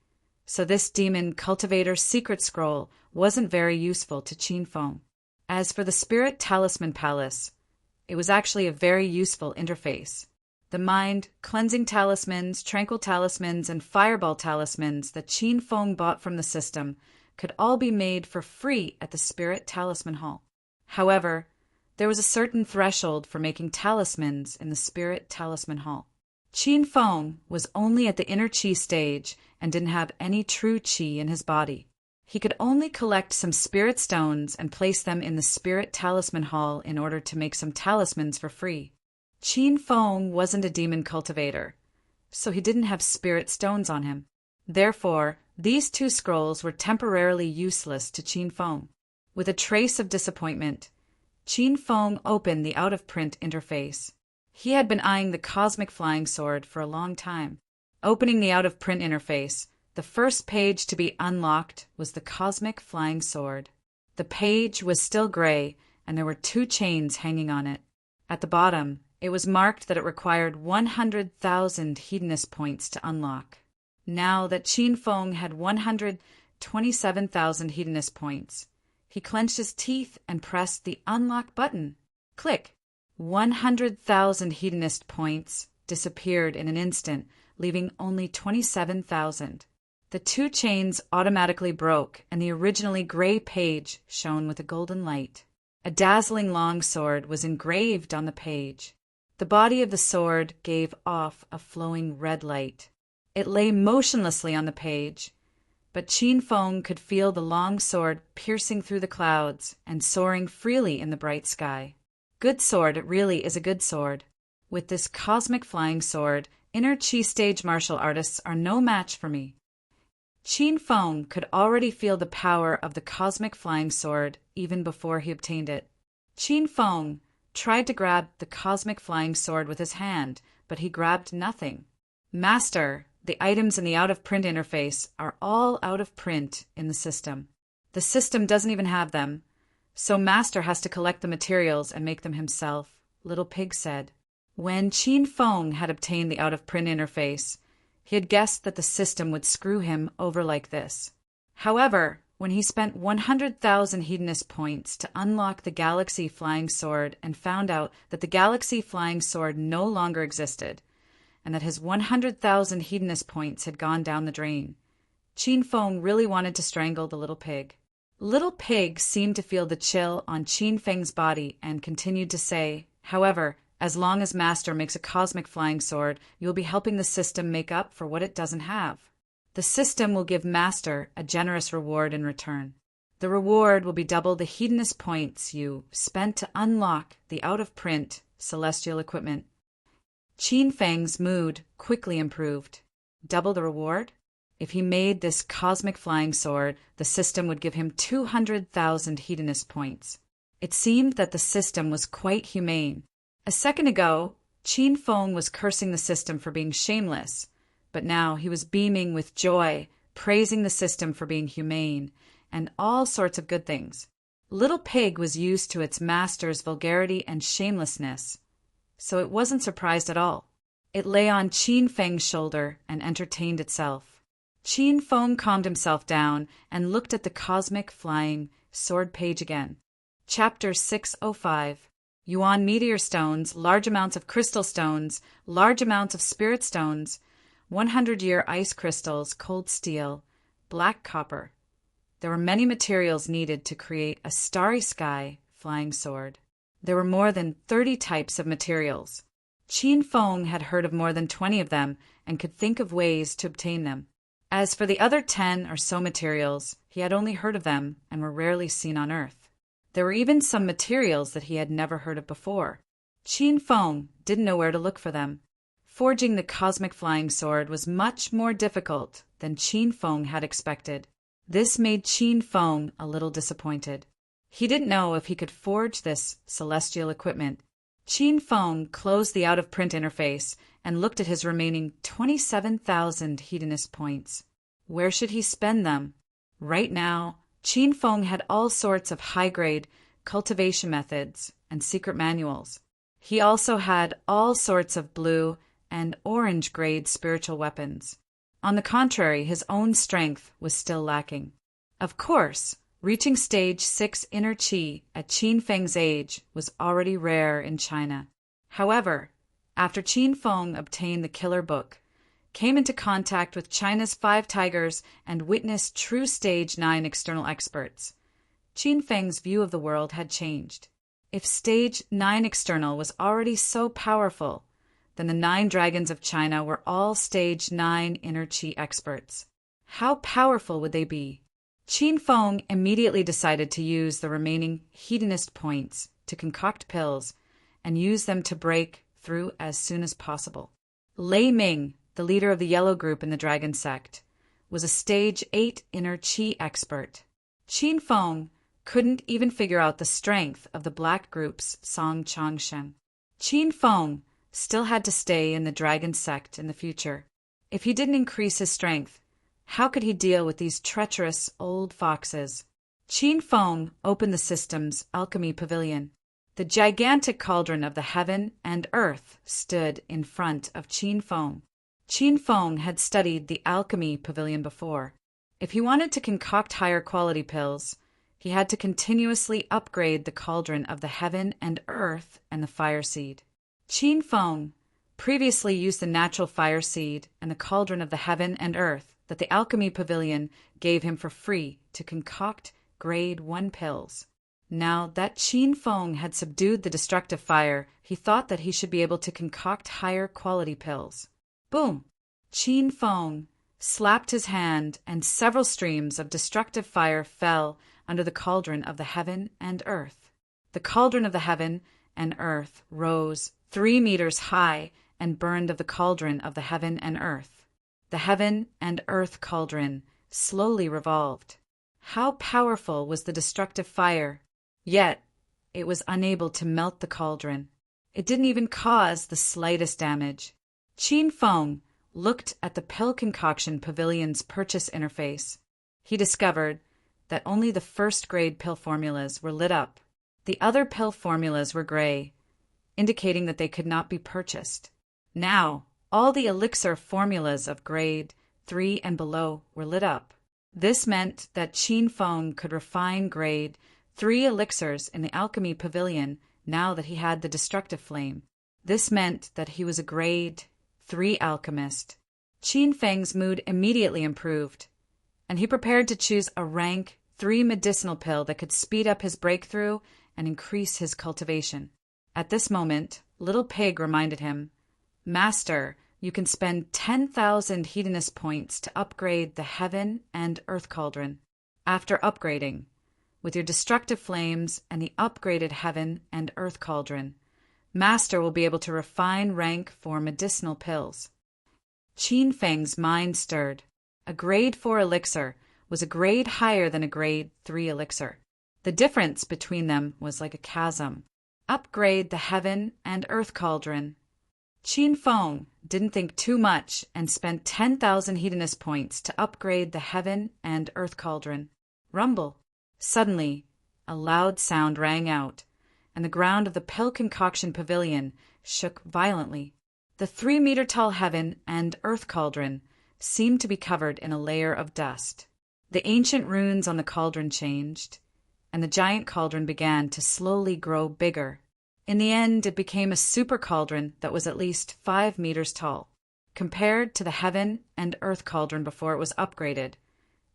so this Demon Cultivator's secret scroll wasn't very useful to Qin Feng. As for the Spirit Talisman Palace, it was actually a very useful interface. The mind-cleansing talismans, tranquil talismans, and fireball talismans that Qin Feng bought from the system could all be made for free at the Spirit Talisman Hall. However, there was a certain threshold for making talismans in the Spirit Talisman Hall. Qin Feng was only at the inner Qi stage and didn't have any true Qi in his body. He could only collect some spirit stones and place them in the Spirit Talisman Hall in order to make some talismans for free. Qin Feng wasn't a demon cultivator, so he didn't have spirit stones on him. Therefore, these 2 scrolls were temporarily useless to Qin Feng. With a trace of disappointment, Qin Feng opened the out-of-print interface. He had been eyeing the Cosmic Flying Sword for a long time. Opening the out-of-print interface, the first page to be unlocked was the Cosmic Flying Sword. The page was still gray, and there were 2 chains hanging on it. At the bottom, it was marked that it required 100,000 hedonist points to unlock. Now that Qin Feng had 127,000 hedonist points, he clenched his teeth and pressed the unlock button. Click! 100,000 hedonist points disappeared in an instant, leaving only 27,000. The 2 chains automatically broke, and the originally gray page shone with a golden light. A dazzling long sword was engraved on the page. The body of the sword gave off a flowing red light. It lay motionlessly on the page, but Qin Feng could feel the long sword piercing through the clouds and soaring freely in the bright sky. Good sword, it really is a good sword. With this cosmic flying sword, inner Qi stage martial artists are no match for me. Qin Feng could already feel the power of the cosmic flying sword even before he obtained it. Qin Feng tried to grab the cosmic flying sword with his hand, but he grabbed nothing. Master, the items in the out-of-print interface are all out of print in the system. The system doesn't even have them, so Master has to collect the materials and make them himself, Little Pig said. When Qin Feng had obtained the out-of-print interface, he had guessed that the system would screw him over like this. However, when he spent 100,000 hedonist points to unlock the Galaxy Flying Sword and found out that the Galaxy Flying Sword no longer existed, and that his 100,000 hedonist points had gone down the drain, Qin Feng really wanted to strangle the little pig. Little Pig seemed to feel the chill on Qin Feng's body and continued to say, "However, As long as Master makes a cosmic flying sword, you will be helping the system make up for what it doesn't have. The system will give Master a generous reward in return. The reward will be double the hedonist points you spent to unlock the out-of-print celestial equipment. Qin Feng's mood quickly improved. Double the reward? If he made this cosmic flying sword, the system would give him 200,000 hedonist points. It seemed that the system was quite humane. A second ago, Qin Feng was cursing the system for being shameless, but now he was beaming with joy, praising the system for being humane, and all sorts of good things. Little Pig was used to its master's vulgarity and shamelessness, so it wasn't surprised at all. It lay on Qin Feng's shoulder and entertained itself. Qin Feng calmed himself down and looked at the cosmic flying sword page again. Chapter 605. Yuan meteor stones, large amounts of crystal stones, large amounts of spirit stones, 100-year ice crystals, cold steel, black copper. There were many materials needed to create a starry sky flying sword. There were more than 30 types of materials. Qin Feng had heard of more than 20 of them and could think of ways to obtain them. As for the other 10 or so materials, he had only heard of them and were rarely seen on Earth. There were even some materials that he had never heard of before. Qin Feng didn't know where to look for them. Forging the cosmic flying sword was much more difficult than Qin Feng had expected. This made Qin Feng a little disappointed. He didn't know if he could forge this celestial equipment. Qin Feng closed the out-of-print interface and looked at his remaining 27,000 hedonist points. Where should he spend them? Right now, Qin Feng had all sorts of high-grade cultivation methods and secret manuals. He also had all sorts of blue and orange-grade spiritual weapons. On the contrary, his own strength was still lacking. Of course, reaching stage 6 inner qi at Qin Feng's age was already rare in China. However, after Qin Feng obtained the killer book, came into contact with China's 5 tigers, and witnessed true stage 9 external experts, Qin Feng's view of the world had changed. If stage 9 external was already so powerful, then the 9 dragons of China were all stage 9 inner qi experts. How powerful would they be? Qin Feng immediately decided to use the remaining hedonist points to concoct pills and use them to break through as soon as possible. Lei Ming, the leader of the yellow group in the dragon sect, was a stage 8 inner qi expert. Qin Feng couldn't even figure out the strength of the black group's Song Changshen. Qin Feng still had to stay in the dragon sect in the future. If he didn't increase his strength, how could he deal with these treacherous old foxes? Qin Feng opened the system's alchemy pavilion. The gigantic cauldron of the heaven and earth stood in front of Qin Feng. Qin Feng had studied the alchemy pavilion before. If he wanted to concoct higher quality pills, he had to continuously upgrade the cauldron of the heaven and earth and the fire seed. Qin Feng previously used the natural fire seed and the cauldron of the heaven and earth that the alchemy pavilion gave him for free to concoct grade 1 pills. Now that Qin Feng had subdued the destructive fire, he thought that he should be able to concoct higher quality pills. Boom! Qin Feng slapped his hand, and several streams of destructive fire fell under the cauldron of the heaven and earth. The cauldron of the heaven and earth rose 3 meters high and burned of the cauldron of the heaven and earth. The heaven and earth cauldron slowly revolved. How powerful was the destructive fire! Yet it was unable to melt the cauldron. It didn't even cause the slightest damage. Qin Feng looked at the pill concoction pavilion's purchase interface. He discovered that only the first-grade pill formulas were lit up. The other pill formulas were gray, indicating that they could not be purchased. Now, all the elixir formulas of grade 3 and below were lit up. This meant that Qin Feng could refine grade 3 elixirs in the alchemy pavilion now that he had the destructive flame. This meant that he was a grade 3 alchemist. Qin Feng's mood immediately improved, and he prepared to choose a rank 3 medicinal pill that could speed up his breakthrough and increase his cultivation. At this moment, Little Pig reminded him, "Master, you can spend 10,000 hedonist points to upgrade the heaven and earth cauldron. After upgrading, with your destructive flames and the upgraded heaven and earth cauldron, Master will be able to refine rank for medicinal pills." Qin Feng's mind stirred. A grade 4 elixir was a grade higher than a grade 3 elixir. The difference between them was like a chasm. Upgrade the heaven and earth cauldron. Qin Feng didn't think too much and spent 10,000 hedonist points to upgrade the heaven and earth cauldron. Rumble. Suddenly, a loud sound rang out, and the ground of the pill concoction pavilion shook violently. The 3-meter-tall heaven and earth cauldron seemed to be covered in a layer of dust. The ancient runes on the cauldron changed, and the giant cauldron began to slowly grow bigger. In the end, it became a super cauldron that was at least 5 meters tall. Compared to the heaven and earth cauldron before it was upgraded,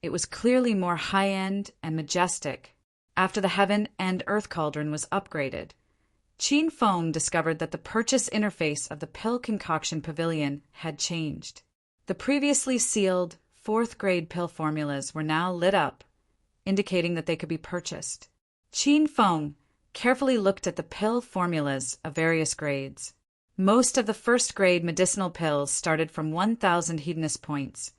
it was clearly more high-end and majestic. After the heaven and earth cauldron was upgraded, Qin Feng discovered that the purchase interface of the pill concoction pavilion had changed. The previously sealed 4th-grade pill formulas were now lit up, indicating that they could be purchased. Qin Feng carefully looked at the pill formulas of various grades. Most of the 1st-grade medicinal pills started from 1,000 hedonist points,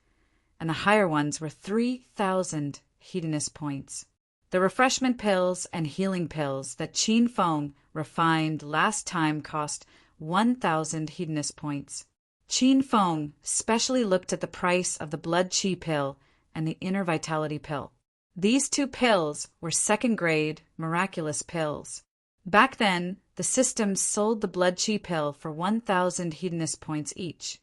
and the higher ones were 3,000 hedonist points. The refreshment pills and healing pills that Qin Feng refined last time cost 1,000 hedonist points. Qin Feng specially looked at the price of the blood qi pill and the inner vitality pill. These 2 pills were 2nd-grade miraculous pills. Back then, the systems sold the blood qi pill for 1,000 hedonist points each,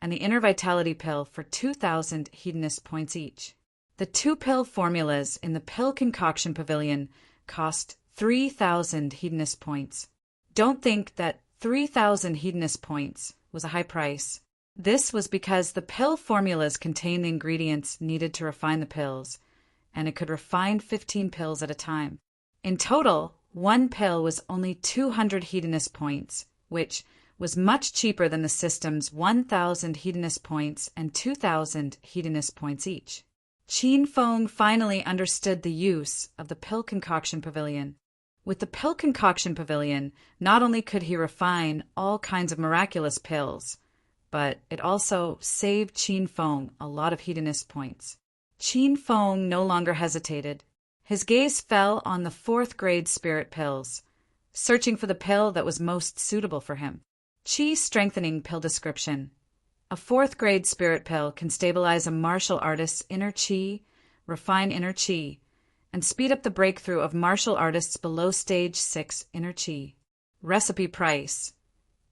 and the inner vitality pill for 2,000 hedonist points each. The 2 pill formulas in the pill concoction pavilion cost 3,000 hedonist points. Don't think that 3,000 hedonist points was a high price. This was because the pill formulas contained the ingredients needed to refine the pills, and it could refine 15 pills at a time. In total, 1 pill was only 200 hedonist points, which was much cheaper than the system's 1,000 hedonist points and 2,000 hedonist points each. Qin Feng finally understood the use of the pill concoction pavilion. With the pill concoction pavilion, not only could he refine all kinds of miraculous pills, but it also saved Qin Feng a lot of hedonist points. Qin Feng no longer hesitated. His gaze fell on the 4th-grade spirit pills, searching for the pill that was most suitable for him. Qi strengthening pill description. A 4th-grade spirit pill can stabilize a martial artist's inner qi, refine inner qi, and speed up the breakthrough of martial artists below stage 6 inner qi. Recipe price: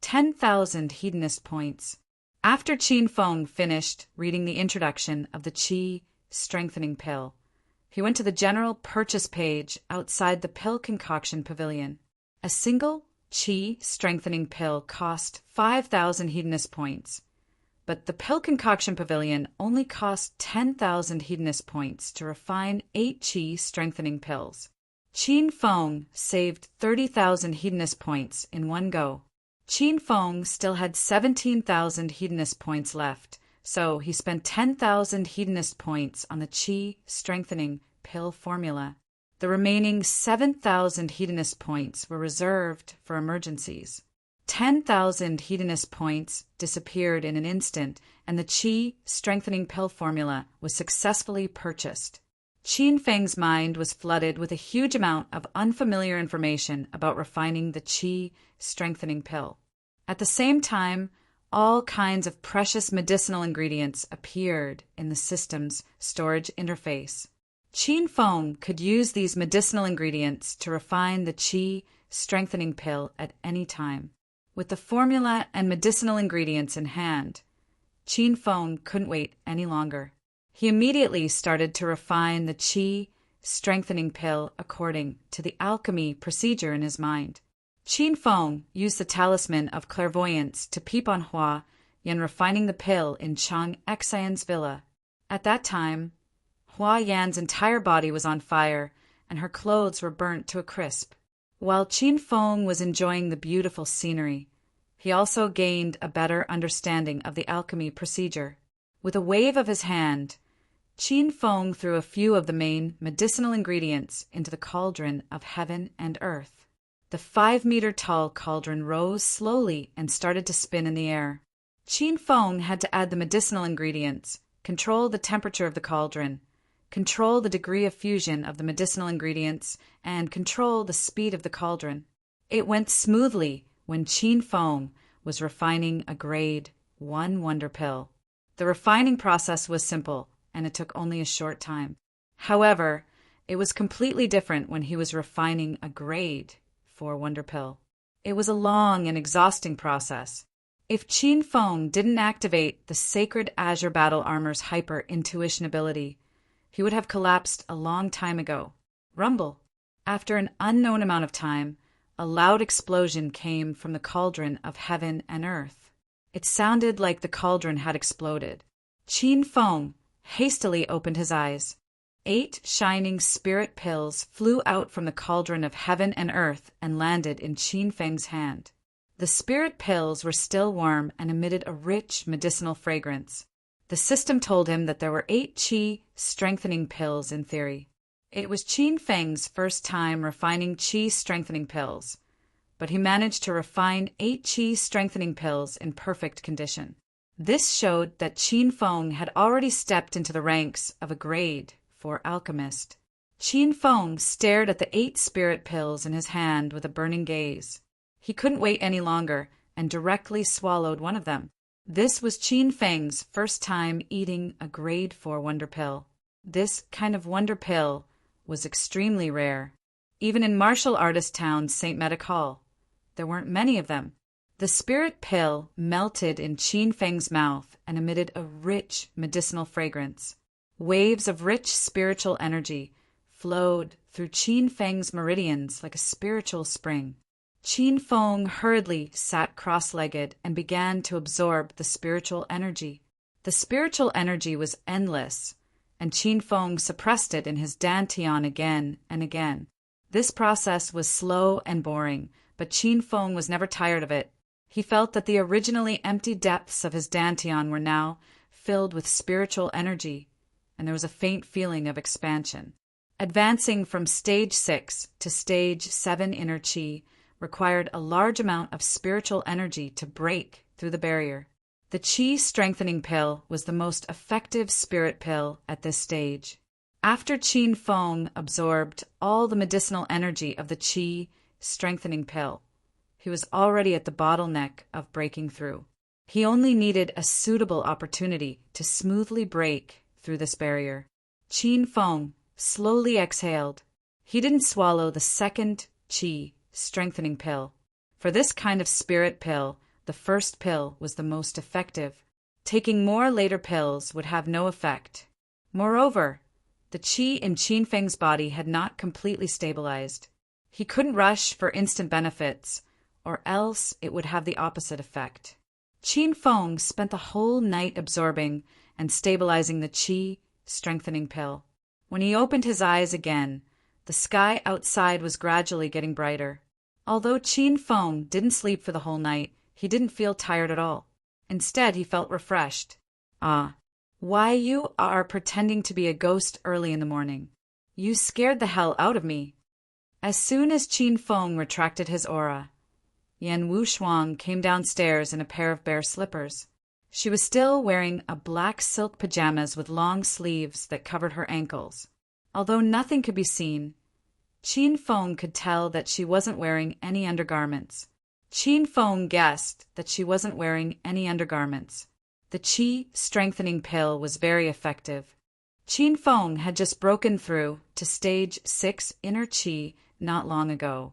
10,000 hedonist points. After Qin Feng finished reading the introduction of the qi strengthening pill, he went to the general purchase page outside the pill concoction pavilion. A single qi strengthening pill cost 5,000 hedonist points, but the pill concoction pavilion only cost 10,000 hedonist points to refine 8 qi strengthening pills. Qin Feng saved 30,000 hedonist points in one go. Qin Feng still had 17,000 hedonist points left, so he spent 10,000 hedonist points on the qi strengthening pill formula. The remaining 7,000 hedonist points were reserved for emergencies. 10,000 hedonist points disappeared in an instant, and the qi strengthening pill formula was successfully purchased. Qin Feng's mind was flooded with a huge amount of unfamiliar information about refining the qi strengthening pill. At the same time, all kinds of precious medicinal ingredients appeared in the system's storage interface. Qin Feng could use these medicinal ingredients to refine the qi strengthening pill at any time. With the formula and medicinal ingredients in hand, Qin Feng couldn't wait any longer. He immediately started to refine the qi strengthening pill according to the alchemy procedure in his mind. Qin Feng used the talisman of clairvoyance to peep on Hua Yan refining the pill in Chang Xian's villa. At that time, Hua Yan's entire body was on fire, and her clothes were burnt to a crisp. While Qin Feng was enjoying the beautiful scenery, he also gained a better understanding of the alchemy procedure. With a wave of his hand, Qin Feng threw a few of the main medicinal ingredients into the cauldron of heaven and earth. The 5-meter-tall cauldron rose slowly and started to spin in the air. Qin Feng had to add the medicinal ingredients, control the temperature of the cauldron, control the degree of fusion of the medicinal ingredients, and control the speed of the cauldron. It went smoothly when Qin Feng was refining a grade 1 wonder pill. The refining process was simple, and it took only a short time. However, it was completely different when he was refining a grade 4 wonder pill. It was a long and exhausting process. If Qin Feng didn't activate the sacred Azure Battle Armor's hyper-intuition ability, he would have collapsed a long time ago. Rumble. After an unknown amount of time, a loud explosion came from the cauldron of heaven and earth. It sounded like the cauldron had exploded. Qin Feng hastily opened his eyes. 8 shining spirit pills flew out from the cauldron of heaven and earth and landed in Qin Feng's hand. The spirit pills were still warm and emitted a rich medicinal fragrance. The system told him that there were 8 qi strengthening pills in theory. It was Qin Feng's first time refining qi strengthening pills, but he managed to refine 8 qi strengthening pills in perfect condition. This showed that Qin Feng had already stepped into the ranks of a grade 4 alchemist. Qin Feng stared at the 8 spirit pills in his hand with a burning gaze. He couldn't wait any longer and directly swallowed one of them. This was Qin Feng's first time eating a grade 4 wonder pill. This kind of wonder pill was extremely rare. Even in martial artist town St. Medic Hall, there weren't many of them. The spirit pill melted in Qin Feng's mouth and emitted a rich medicinal fragrance. Waves of rich spiritual energy flowed through Qin Feng's meridians like a spiritual spring. Qin Feng hurriedly sat cross-legged and began to absorb the spiritual energy. The spiritual energy was endless, and Qin Feng suppressed it in his dantian again and again. This process was slow and boring, but Qin Feng was never tired of it. He felt that the originally empty depths of his dantian were now filled with spiritual energy, and there was a faint feeling of expansion. Advancing from stage 6 to stage 7 inner qi required a large amount of spiritual energy to break through the barrier. The qi strengthening pill was the most effective spirit pill at this stage. After Qin Feng absorbed all the medicinal energy of the qi strengthening pill, he was already at the bottleneck of breaking through. He only needed a suitable opportunity to smoothly break through this barrier. Qin Feng slowly exhaled. He didn't swallow the second qi strengthening pill. For this kind of spirit pill, the first pill was the most effective. Taking more later pills would have no effect. Moreover, the qi in Qin Feng's body had not completely stabilized. He couldn't rush for instant benefits, or else it would have the opposite effect. Qin Feng spent the whole night absorbing and stabilizing the qi strengthening pill. When he opened his eyes again, the sky outside was gradually getting brighter. Although Qin Feng didn't sleep for the whole night, he didn't feel tired at all. Instead, he felt refreshed. Ah, why you are pretending to be a ghost early in the morning. You scared the hell out of me. As soon as Qin Feng retracted his aura, Yan Wushuang came downstairs in a pair of bare slippers. She was still wearing a black silk pajamas with long sleeves that covered her ankles. Although nothing could be seen, Qin Feng could tell that she wasn't wearing any undergarments. Qin Feng guessed that she wasn't wearing any undergarments. The qi strengthening pill was very effective. Qin Feng had just broken through to stage 6 inner qi not long ago,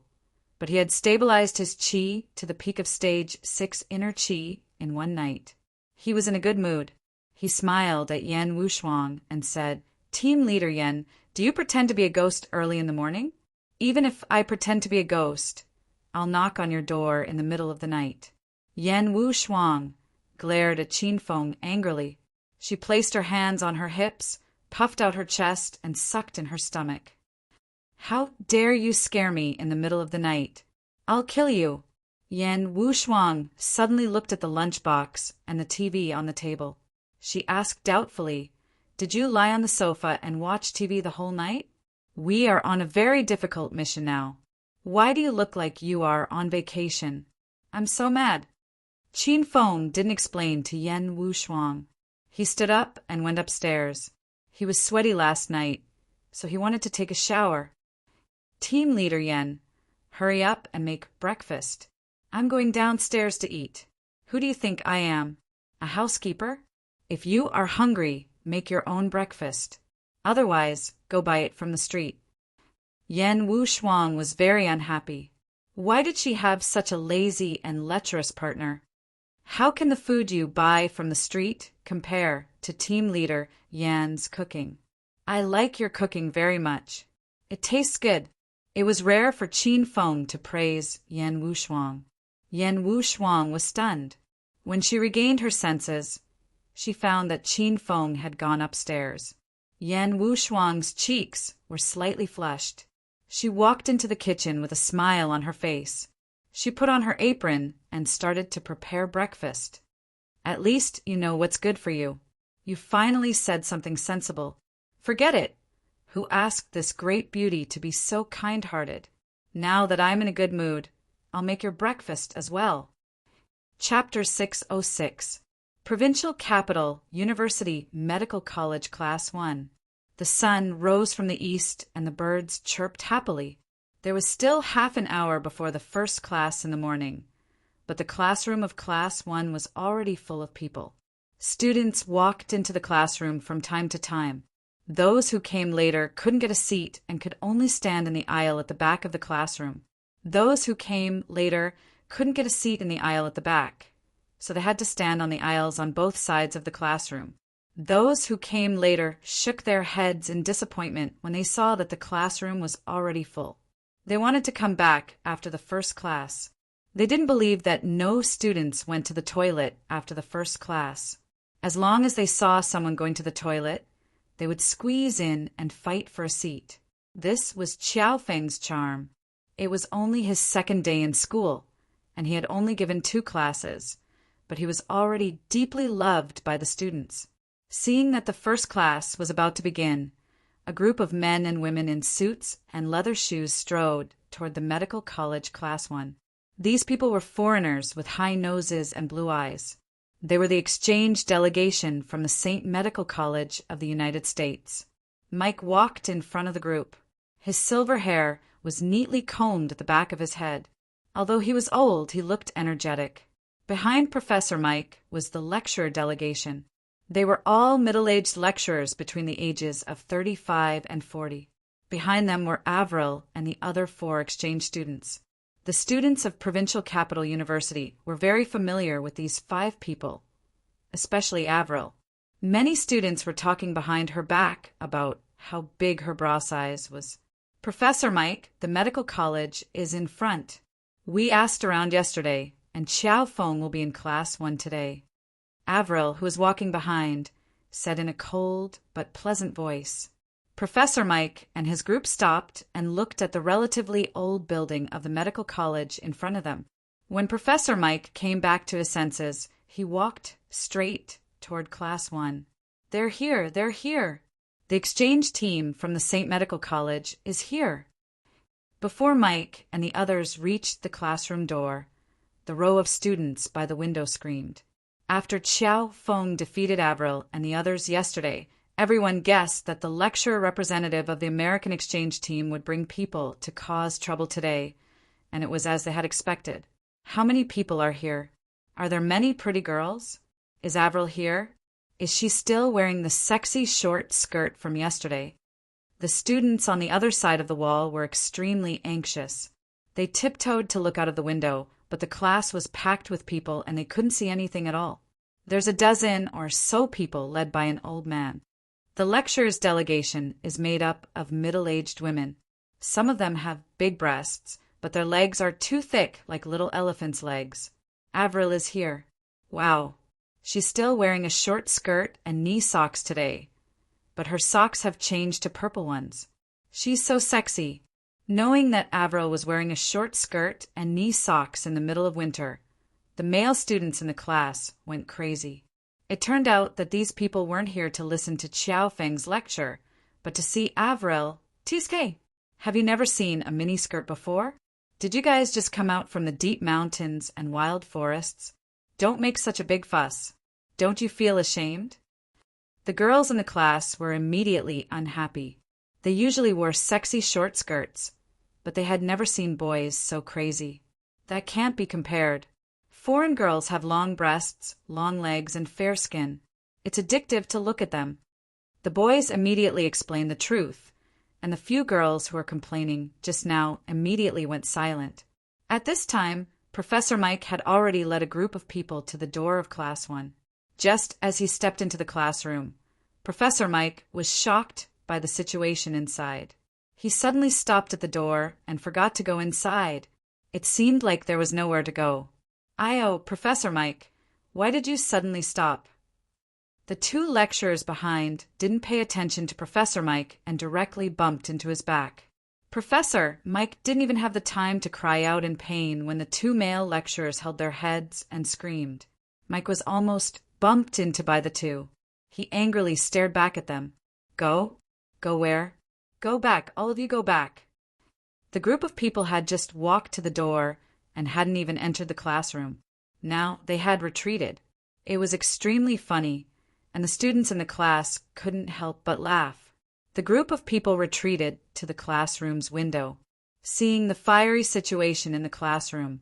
but he had stabilized his qi to the peak of stage 6 inner qi in one night. He was in a good mood. He smiled at Yan Wushuang and said, "Team leader Yan, do you pretend to be a ghost early in the morning? Even if I pretend to be a ghost, I'll knock on your door in the middle of the night." Yan Wushuang glared at Qin Feng angrily. She placed her hands on her hips, puffed out her chest, and sucked in her stomach. How dare you scare me in the middle of the night? I'll kill you. Yan Wushuang suddenly looked at the lunchbox and the TV on the table. She asked doubtfully, "Did you lie on the sofa and watch TV the whole night? We are on a very difficult mission now. Why do you look like you are on vacation? I'm so mad." Qin Feng didn't explain to Yan Wushuang. He stood up and went upstairs. He was sweaty last night, so he wanted to take a shower. "Team leader Yan, hurry up and make breakfast. I'm going downstairs to eat. Who do you think I am? A housekeeper? If you are hungry, make your own breakfast. Otherwise, go buy it from the street." Yan Wushuang was very unhappy. Why did she have such a lazy and lecherous partner? How can the food you buy from the street compare to team leader Yan's cooking? "I like your cooking very much. It tastes good." It was rare for Qin Feng to praise Yan Wushuang. Yan Wushuang was stunned. When she regained her senses, she found that Qin Feng had gone upstairs. Yan Wushuang's cheeks were slightly flushed. She walked into the kitchen with a smile on her face. She put on her apron and started to prepare breakfast. "At least you know what's good for you. You finally said something sensible. Forget it. Who asked this great beauty to be so kind-hearted? Now that I'm in a good mood, I'll make your breakfast as well." Chapter 606. Provincial Capital University Medical College Class 1. The sun rose from the east and the birds chirped happily. There was still half an hour before the first class in the morning, but the classroom of Class 1 was already full of people. Students walked into the classroom from time to time. Those who came later couldn't get a seat and could only stand in the aisle at the back of the classroom. Those who came later couldn't get a seat in the aisle at the back, so they had to stand on the aisles on both sides of the classroom. Those who came later shook their heads in disappointment when they saw that the classroom was already full. They wanted to come back after the first class. They didn't believe that no students went to the toilet after the first class. As long as they saw someone going to the toilet, they would squeeze in and fight for a seat. This was Qiao Feng's charm. It was only his second day in school, and he had only given 2 classes, but he was already deeply loved by the students. Seeing that the first class was about to begin, a group of men and women in suits and leather shoes strode toward the Medical College Class 1. These people were foreigners with high noses and blue eyes. They were the exchange delegation from the St. Medical College of the United States. Mike walked in front of the group. His silver hair was neatly combed at the back of his head. Although he was old, he looked energetic. Behind Professor Mike was the lecturer delegation. They were all middle-aged lecturers between the ages of 35 and 40. Behind them were Avril and the other 4 exchange students. The students of Provincial Capital University were very familiar with these 5 people, especially Avril. Many students were talking behind her back about how big her bra size was. "Professor Mike, the medical college, is in front. We asked around yesterday, and Qiao Feng will be in Class 1 today." Avril, who was walking behind, said in a cold but pleasant voice. Professor Mike and his group stopped and looked at the relatively old building of the medical college in front of them. When Professor Mike came back to his senses, he walked straight toward Class 1. "They're here, they're here. The exchange team from the St. Medical College is here." Before Mike and the others reached the classroom door, the row of students by the window screamed. After Qiao Feng defeated Avril and the others yesterday, everyone guessed that the lecturer representative of the American exchange team would bring people to cause trouble today, and it was as they had expected. How many people are here? Are there many pretty girls? Is Avril here? Is she still wearing the sexy short skirt from yesterday? The students on the other side of the wall were extremely anxious. They tiptoed to look out of the window, but the class was packed with people and they couldn't see anything at all. There's a dozen or so people led by an old man. The lecturer's delegation is made up of middle-aged women. Some of them have big breasts, but their legs are too thick like little elephants' legs. Avril is here. Wow. She's still wearing a short skirt and knee socks today, but her socks have changed to purple ones. She's so sexy. Knowing that Avril was wearing a short skirt and knee socks in the middle of winter, the male students in the class went crazy. It turned out that these people weren't here to listen to Xiao Feng's lecture, but to see Avril. Tiske, have you never seen a miniskirt before? Did you guys just come out from the deep mountains and wild forests? Don't make such a big fuss. Don't you feel ashamed? The girls in the class were immediately unhappy. They usually wore sexy short skirts, but they had never seen boys so crazy. That can't be compared. Foreign girls have long breasts, long legs, and fair skin. It's addictive to look at them. The boys immediately explained the truth, and the few girls who were complaining just now immediately went silent. At this time, Professor Mike had already led a group of people to the door of Class 1. Just as he stepped into the classroom, Professor Mike was shocked by the situation inside. He suddenly stopped at the door and forgot to go inside. It seemed like there was nowhere to go. Professor Mike, why did you suddenly stop? The two lecturers behind didn't pay attention to Professor Mike and directly bumped into his back. Professor Mike didn't even have the time to cry out in pain when the two male lecturers held their heads and screamed. Mike was almost bumped into by the two. He angrily stared back at them. Go? Go where? Go back, all of you go back. The group of people had just walked to the door and hadn't even entered the classroom. Now they had retreated. It was extremely funny, and the students in the class couldn't help but laugh. The group of people retreated to the classroom's window. Seeing the fiery situation in the classroom,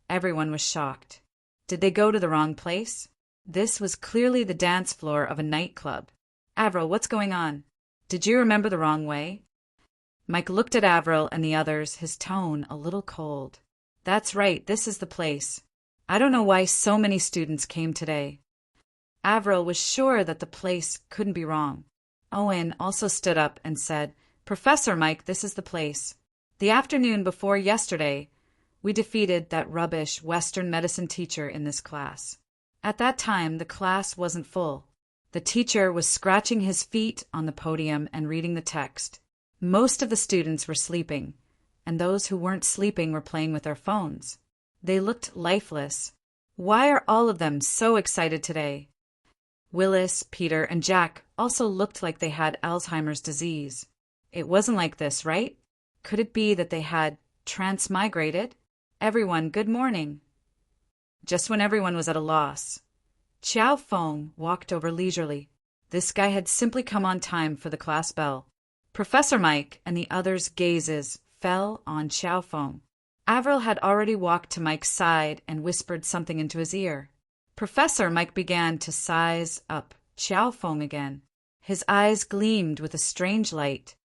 everyone was shocked. Did they go to the wrong place? This was clearly the dance floor of a nightclub. Avril, what's going on? Did you remember the wrong way? Mike looked at Avril and the others, his tone a little cold. That's right, this is the place. I don't know why so many students came today. Avril was sure that the place couldn't be wrong. Owen also stood up and said, Professor Mike, this is the place. The afternoon before yesterday, we defeated that rubbish Western medicine teacher in this class. At that time, the class wasn't full. The teacher was scratching his feet on the podium and reading the text. Most of the students were sleeping, and those who weren't sleeping were playing with their phones. They looked lifeless. Why are all of them so excited today? Willis, Peter, and Jack also looked like they had Alzheimer's disease. It wasn't like this, right? Could it be that they had transmigrated? Everyone, good morning. Just when everyone was at a loss, Xiao Feng walked over leisurely. This guy had simply come on time for the class bell. Professor Mike and the others' gazes fell on Xiao Feng. Avril had already walked to Mike's side and whispered something into his ear. Professor Mike began to size up Xiao Feng again. His eyes gleamed with a strange light.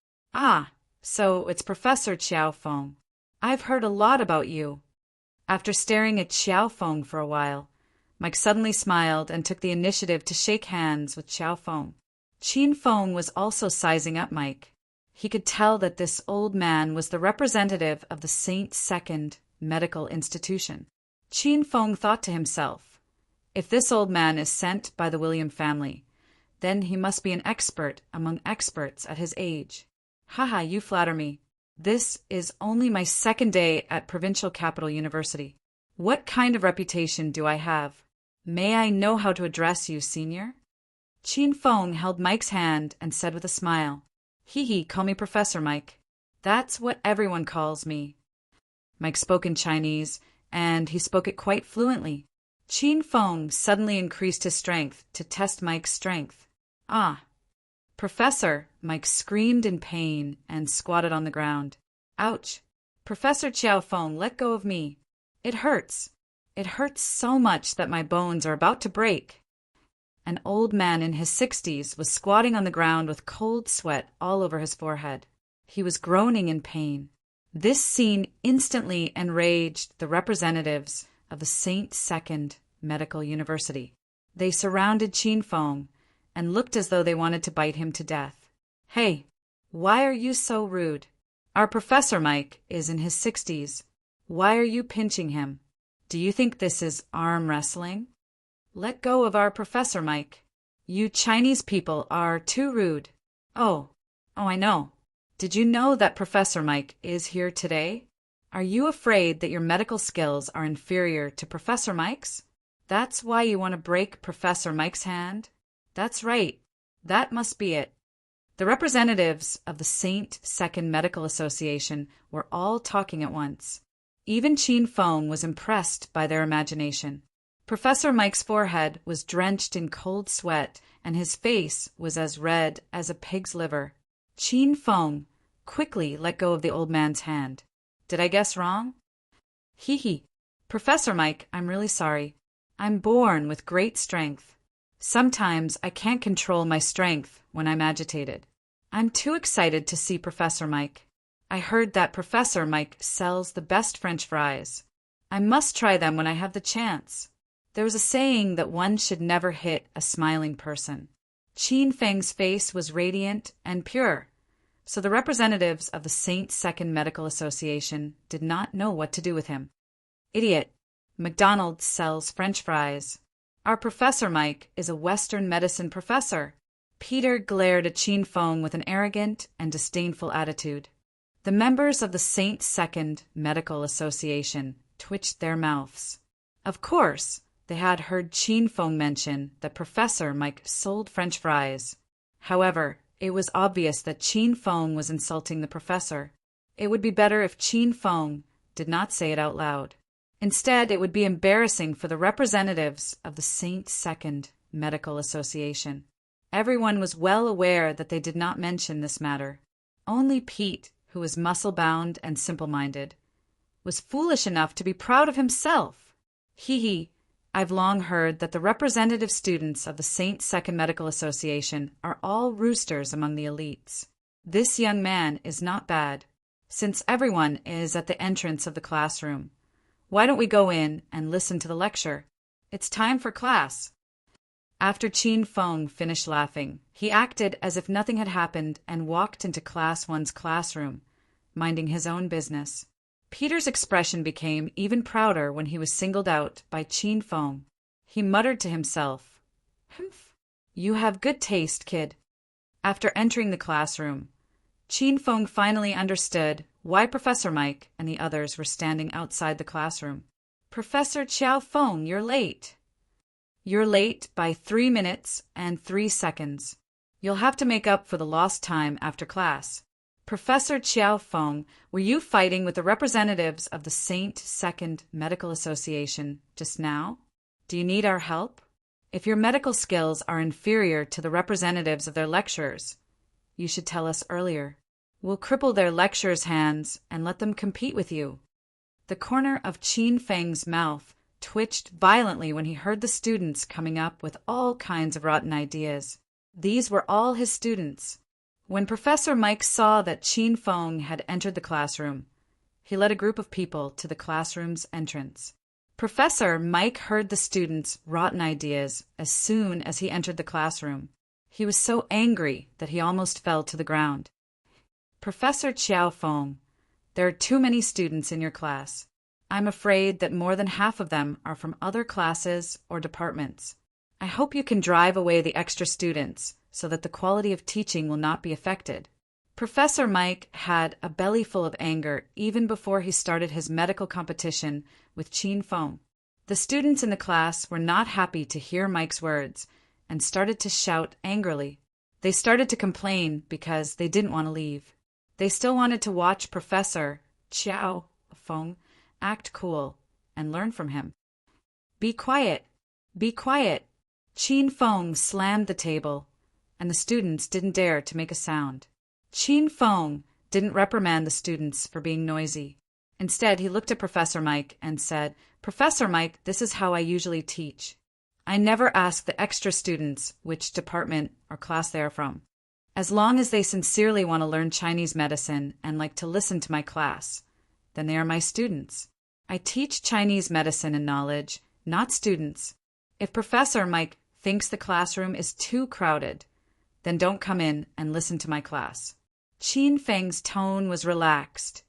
So it's Professor Xiao Feng. I've heard a lot about you. After staring at Xiao Feng for a while, Mike suddenly smiled and took the initiative to shake hands with Xiao Feng. Qin Feng was also sizing up Mike. He could tell that this old man was the representative of the St. Second Medical Institution. Qin Feng thought to himself, if this old man is sent by the William family, then he must be an expert among experts at his age. Haha, you flatter me. This is only my second day at Provincial Capital University. What kind of reputation do I have? May I know how to address you, senior? Qin Feng held Mike's hand and said with a smile, Hee, call me Professor Mike. That's what everyone calls me. Mike spoke in Chinese, and he spoke it quite fluently. Qin Feng suddenly increased his strength to test Mike's strength. Professor, Mike screamed in pain and squatted on the ground. Ouch! Professor Xiao Feng, let go of me. It hurts. It hurts so much that my bones are about to break. An old man in his 60s was squatting on the ground with cold sweat all over his forehead. He was groaning in pain. This scene instantly enraged the representatives of the St. Second Medical University. They surrounded Qin Feng and looked as though they wanted to bite him to death. Hey, why are you so rude? Our Professor Mike is in his 60s. Why are you pinching him? Do you think this is arm wrestling? Let go of our Professor Mike. You Chinese people are too rude. Oh, I know. Did you know that Professor Mike is here today? Are you afraid that your medical skills are inferior to Professor Mike's? That's why you want to break Professor Mike's hand? That's right. That must be it. The representatives of the St. Second Medical Association were all talking at once. Even Chin Feng was impressed by their imagination. Professor Mike's forehead was drenched in cold sweat, and his face was as red as a pig's liver. Chin Feng quickly let go of the old man's hand. Did I guess wrong? Hee hee. Professor Mike, I'm really sorry. I'm born with great strength. Sometimes I can't control my strength when I'm agitated. I'm too excited to see Professor Mike. I heard that Professor Mike sells the best French fries. I must try them when I have the chance. There was a saying that one should never hit a smiling person. Chin Feng's face was radiant and pure, so the representatives of the St. Second Medical Association did not know what to do with him. Idiot! McDonald's sells French fries. Our Professor Mike is a Western medicine professor. Peter glared at Chin Feng with an arrogant and disdainful attitude. The members of the St. Second Medical Association twitched their mouths. Of course, they had heard Chin Feng mention that Professor Mike sold French fries. However, it was obvious that Chin Feng was insulting the professor. It would be better if Chin Feng did not say it out loud. Instead, it would be embarrassing for the representatives of the St. Second Medical Association. Everyone was well aware that they did not mention this matter. Only Pete, who was muscle-bound and simple-minded, was foolish enough to be proud of himself. Hee hee. I've long heard that the representative students of the St. Second Medical Association are all roosters among the elites. This young man is not bad. Since everyone is at the entrance of the classroom, why don't we go in and listen to the lecture? It's time for class. After Chin Feng finished laughing, he acted as if nothing had happened and walked into Class 1's classroom, minding his own business. Peter's expression became even prouder when he was singled out by Chin Feng. He muttered to himself, "Humph, you have good taste, kid." After entering the classroom, Chin Feng finally understood why Professor Mike and the others were standing outside the classroom. "Professor Chiao Feng, you're late." "You're late by 3 minutes and 3 seconds. You'll have to make up for the lost time after class." "Professor Chiao Feng, were you fighting with the representatives of the St. Second Medical Association just now? Do you need our help? If your medical skills are inferior to the representatives of their lecturers, you should tell us earlier. We'll cripple their lecturers' hands and let them compete with you." The corner of Chin Feng's mouth twitched violently when he heard the students coming up with all kinds of rotten ideas. These were all his students. When Professor Mike saw that Chin Feng had entered the classroom, he led a group of people to the classroom's entrance. Professor Mike heard the students' rotten ideas as soon as he entered the classroom. He was so angry that he almost fell to the ground. "Professor Chiao Feng, there are too many students in your class. I'm afraid that more than half of them are from other classes or departments. I hope you can drive away the extra students so that the quality of teaching will not be affected." Professor Mike had a belly full of anger even before he started his medical competition with Chin Feng. The students in the class were not happy to hear Mike's words and started to shout angrily. They started to complain because they didn't want to leave. They still wanted to watch Professor Chiao Feng act cool and learn from him. "Be quiet! Be quiet!" Chin Feng slammed the table, and the students didn't dare to make a sound. Chin Feng didn't reprimand the students for being noisy. Instead, he looked at Professor Mike and said, "Professor Mike, this is how I usually teach. I never ask the extra students which department or class they are from. As long as they sincerely want to learn Chinese medicine and like to listen to my class, then they are my students. I teach Chinese medicine and knowledge, not students. If Professor Mike thinks the classroom is too crowded, then don't come in and listen to my class." Chin Feng's tone was relaxed,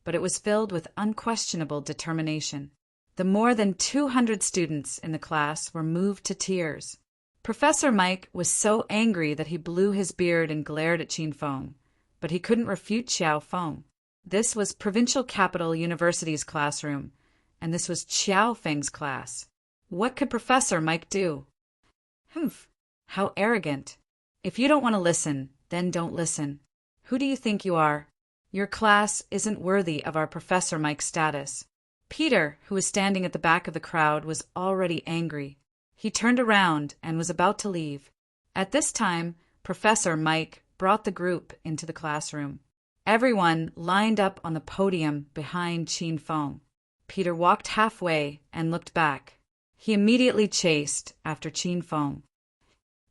but it was filled with unquestionable determination. The more than 200 students in the class were moved to tears. Professor Mike was so angry that he blew his beard and glared at Chin Feng, but he couldn't refute Xiao Feng. This was Provincial Capital University's classroom, and this was Xiao Feng's class. What could Professor Mike do? Humph, how arrogant. If you don't want to listen, then don't listen. Who do you think you are? Your class isn't worthy of our Professor Mike's status. Peter, who was standing at the back of the crowd, was already angry. He turned around and was about to leave. At this time, Professor Mike brought the group into the classroom. Everyone lined up on the podium behind Qin Feng. Peter walked halfway and looked back. He immediately chased after Qin Feng.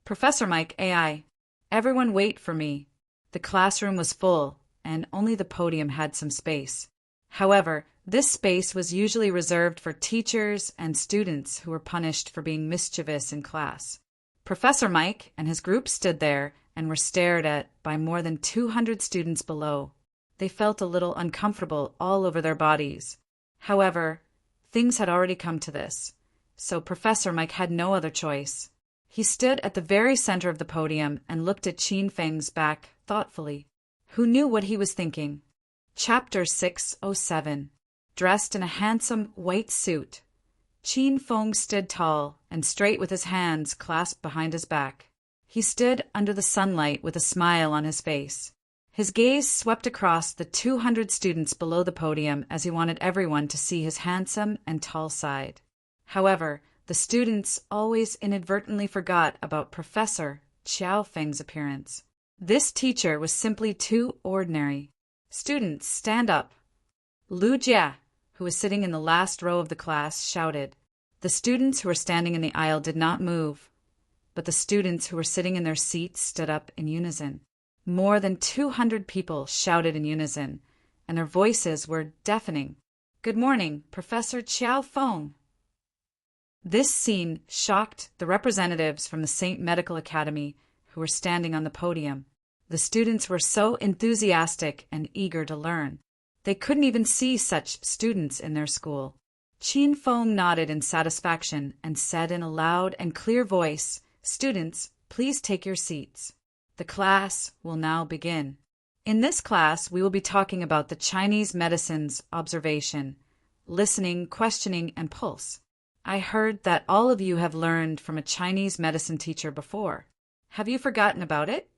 Professor Mike, AI, everyone wait for me. The classroom was full, and only the podium had some space. However, this space was usually reserved for teachers and students who were punished for being mischievous in class. Professor Mike and his group stood there and were stared at by more than 200 students below. They felt a little uncomfortable all over their bodies. However, things had already come to this, so Professor Mike had no other choice. He stood at the very center of the podium and looked at Qin Feng's back thoughtfully. Who knew what he was thinking? Chapter 607. Dressed in a handsome white suit, Qin Feng stood tall and straight with his hands clasped behind his back. He stood under the sunlight with a smile on his face. His gaze swept across the 200 students below the podium as he wanted everyone to see his handsome and tall side. However, the students always inadvertently forgot about Professor Xiao Feng's appearance. This teacher was simply too ordinary. Students, stand up. Lu Jia, who was sitting in the last row of the class, shouted. The students who were standing in the aisle did not move, but the students who were sitting in their seats stood up in unison. More than 200 people shouted in unison, and their voices were deafening. Good morning, Professor Xiao Feng. This scene shocked the representatives from the St. Medical Academy who were standing on the podium. The students were so enthusiastic and eager to learn. They couldn't even see such students in their school. Qin Feng nodded in satisfaction and said in a loud and clear voice, Students, please take your seats. The class will now begin. In this class, we will be talking about the Chinese medicine's observation, listening, questioning, and pulse. I heard that all of you have learned from a Chinese medicine teacher before. Have you forgotten about it?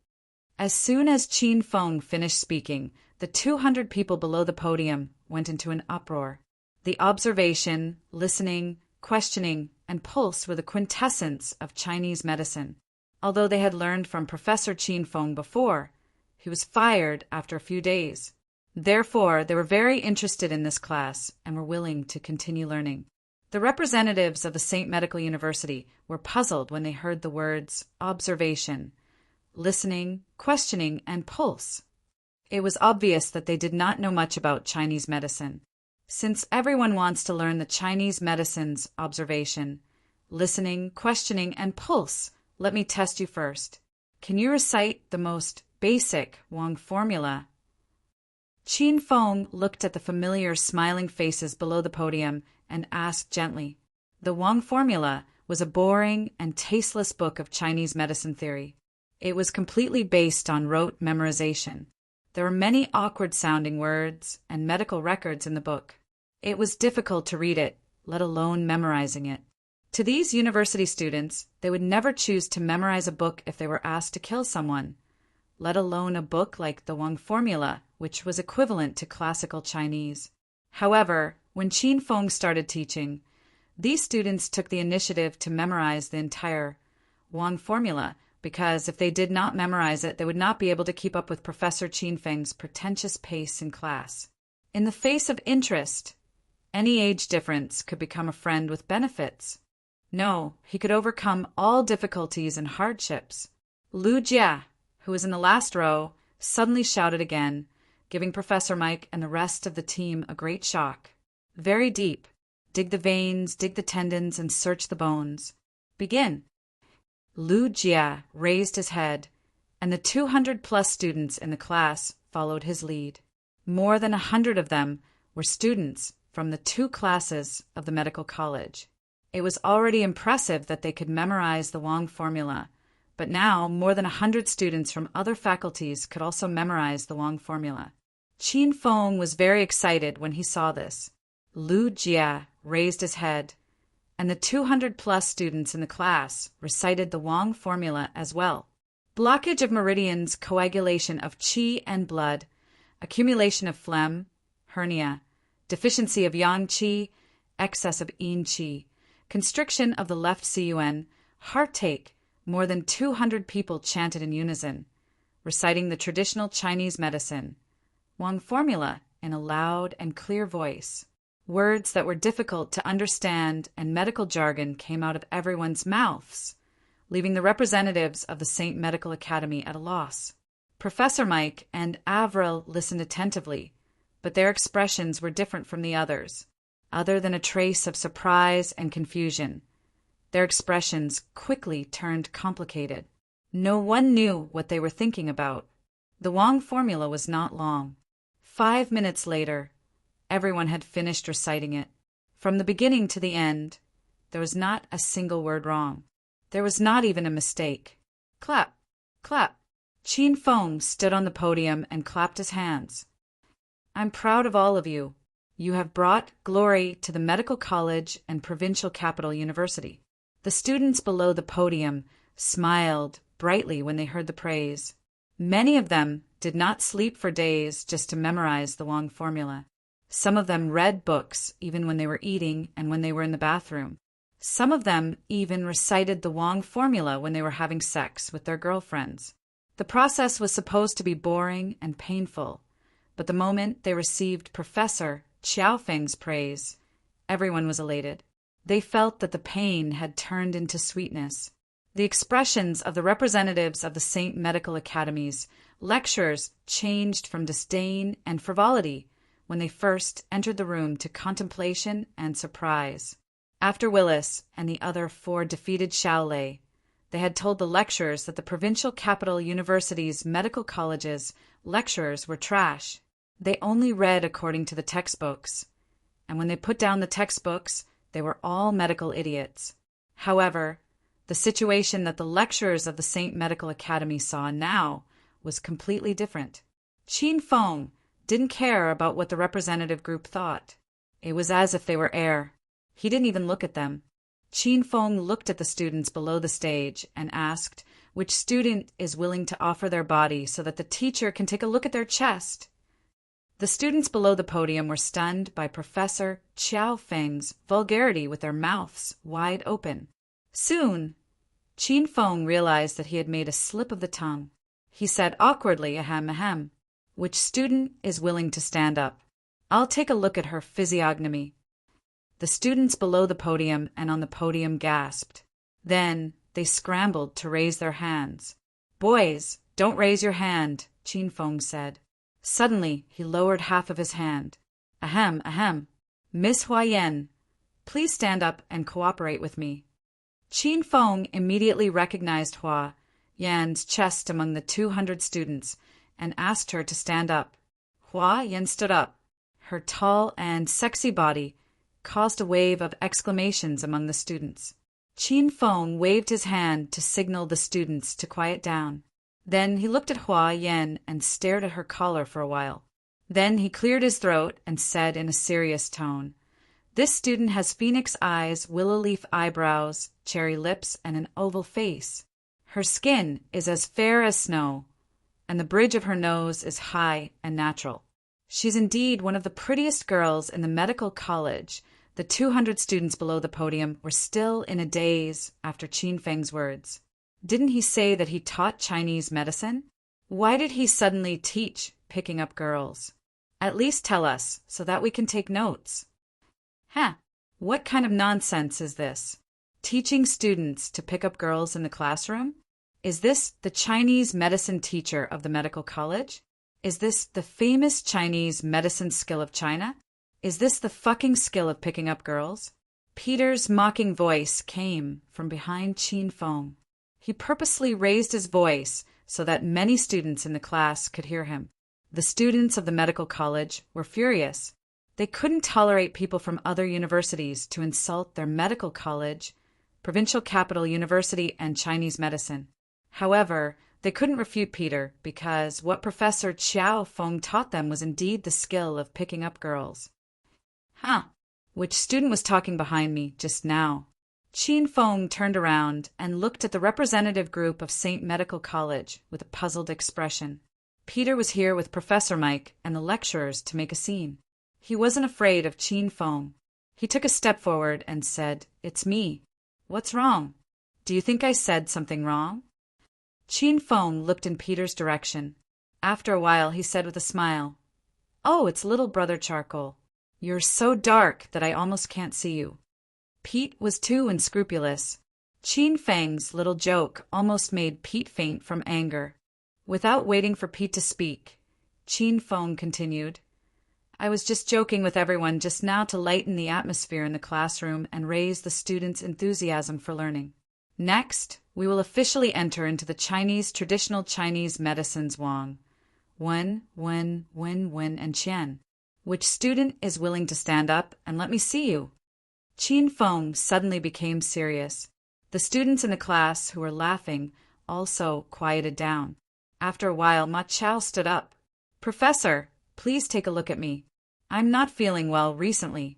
As soon as Qin Feng finished speaking, the 200 people below the podium went into an uproar. The observation, listening, questioning, and pulse were the quintessence of Chinese medicine. Although they had learned from Professor Qin Feng before, he was fired after a few days. Therefore, they were very interested in this class and were willing to continue learning. The representatives of the St. Medical University were puzzled when they heard the words observation, listening, questioning, and pulse. It was obvious that they did not know much about Chinese medicine. Since everyone wants to learn the Chinese medicine's observation, listening, questioning, and pulse, let me test you first. Can you recite the most basic Wang formula? Qin Feng looked at the familiar smiling faces below the podium and asked gently. The Wang formula was a boring and tasteless book of Chinese medicine theory. It was completely based on rote memorization. There were many awkward-sounding words and medical records in the book. It was difficult to read it, let alone memorizing it. To these university students, they would never choose to memorize a book if they were asked to kill someone, let alone a book like the Wang formula, which was equivalent to classical Chinese. However, when Qin Feng started teaching, these students took the initiative to memorize the entire Wang formula, because if they did not memorize it, they would not be able to keep up with Professor Qin Feng's pretentious pace in class. In the face of interest, any age difference could become a friend with benefits. No, he could overcome all difficulties and hardships. Lu Jia, who was in the last row, suddenly shouted again, giving Professor Mike and the rest of the team a great shock. Very deep. Dig the veins, dig the tendons, and search the bones. Begin. Lu Jia raised his head, and the 200-plus students in the class followed his lead. More than 100 of them were students from the 2 classes of the medical college. It was already impressive that they could memorize the Wang formula, But now, more than 100 students from other faculties could also memorize the Wong formula. Qin Feng was very excited when he saw this. Lu Jia raised his head, and the 200-plus students in the class recited the Wong formula as well. Blockage of meridians, coagulation of qi and blood, accumulation of phlegm, hernia, deficiency of yang qi, excess of yin qi, constriction of the left cun, heartache. More than 200 people chanted in unison, reciting the traditional Chinese medicine, Wong formula, in a loud and clear voice. Words that were difficult to understand and medical jargon came out of everyone's mouths, leaving the representatives of the St. Medical Academy at a loss. Professor Mike and Avril listened attentively, but their expressions were different from the others, other than a trace of surprise and confusion. Their expressions quickly turned complicated. No one knew what they were thinking about. The Wong formula was not long. 5 minutes later, everyone had finished reciting it. From the beginning to the end, there was not a single word wrong. There was not even a mistake. Clap, clap. Qin Feng stood on the podium and clapped his hands. I'm proud of all of you. You have brought glory to the Medical College and Provincial Capital University. The students below the podium smiled brightly when they heard the praise. Many of them did not sleep for days just to memorize the Wong formula. Some of them read books even when they were eating and when they were in the bathroom. Some of them even recited the Wong formula when they were having sex with their girlfriends. The process was supposed to be boring and painful, but the moment they received Professor Xiaofeng's praise, everyone was elated. They felt that the pain had turned into sweetness. The expressions of the representatives of the St. Medical Academies lecturers changed from disdain and frivolity when they first entered the room to contemplation and surprise. After Willis and the other 4 defeated Shaolei, they had told the lecturers that the Provincial Capital University's medical college's lecturers were trash. They only read according to the textbooks, and when they put down the textbooks, they were all medical idiots. However, the situation that the lecturers of the St. Medical Academy saw now was completely different. Qin Feng didn't care about what the representative group thought. It was as if they were air. He didn't even look at them. Qin Feng looked at the students below the stage and asked which student is willing to offer their body so that the teacher can take a look at their chest. The students below the podium were stunned by Professor Xiaofeng's vulgarity with their mouths wide open. Soon, Qin Feng realized that he had made a slip of the tongue. He said awkwardly, ahem, ahem, which student is willing to stand up? I'll take a look at her physiognomy. The students below the podium and on the podium gasped. Then they scrambled to raise their hands. Boys, don't raise your hand, Qin Feng said. Suddenly, he lowered half of his hand. Ahem, ahem. Miss Huayan, please stand up and cooperate with me. Qin Feng immediately recognized Hua Yan's chest among the 200 students and asked her to stand up. Hua Yan stood up. Her tall and sexy body caused a wave of exclamations among the students. Qin Feng waved his hand to signal the students to quiet down. Then he looked at Hua Yan and stared at her collar for a while. Then he cleared his throat and said in a serious tone, This student has phoenix eyes, willow leaf eyebrows, cherry lips, and an oval face. Her skin is as fair as snow, and the bridge of her nose is high and natural. She's indeed one of the prettiest girls in the medical college. The 200 students below the podium were still in a daze after Qin Feng's words. Didn't he say that he taught Chinese medicine? Why did he suddenly teach picking up girls? At least tell us, so that we can take notes. What kind of nonsense is this? Teaching students to pick up girls in the classroom? Is this the Chinese medicine teacher of the medical college? Is this the famous Chinese medicine skill of China? Is this the fucking skill of picking up girls? Peter's mocking voice came from behind Qin Feng. He purposely raised his voice so that many students in the class could hear him. The students of the medical college were furious. They couldn't tolerate people from other universities to insult their medical college, Provincial Capital University, and Chinese medicine. However, they couldn't refute Peter because what Professor Chiao Feng taught them was indeed the skill of picking up girls. Huh. Which student was talking behind me just now? Qin Feng turned around and looked at the representative group of St. Medical College with a puzzled expression. Peter was here with Professor Mike and the lecturers to make a scene. He wasn't afraid of Qin Feng. He took a step forward and said, "It's me. What's wrong? Do you think I said something wrong?" Qin Feng looked in Peter's direction. After a while, he said with a smile, "Oh, it's little brother Charcoal. You're so dark that I almost can't see you." Pete was too unscrupulous. Qin Feng's little joke almost made Pete faint from anger. Without waiting for Pete to speak, Qin Feng continued, "I was just joking with everyone just now to lighten the atmosphere in the classroom and raise the students' enthusiasm for learning. Next, we will officially enter into the traditional Chinese medicines Wang, Wen, and Qian. Which student is willing to stand up and let me see you?" Qin Feng suddenly became serious. The students in the class who were laughing also quieted down. After a while, Ma Chao stood up. "Professor, please take a look at me. I'm not feeling well recently."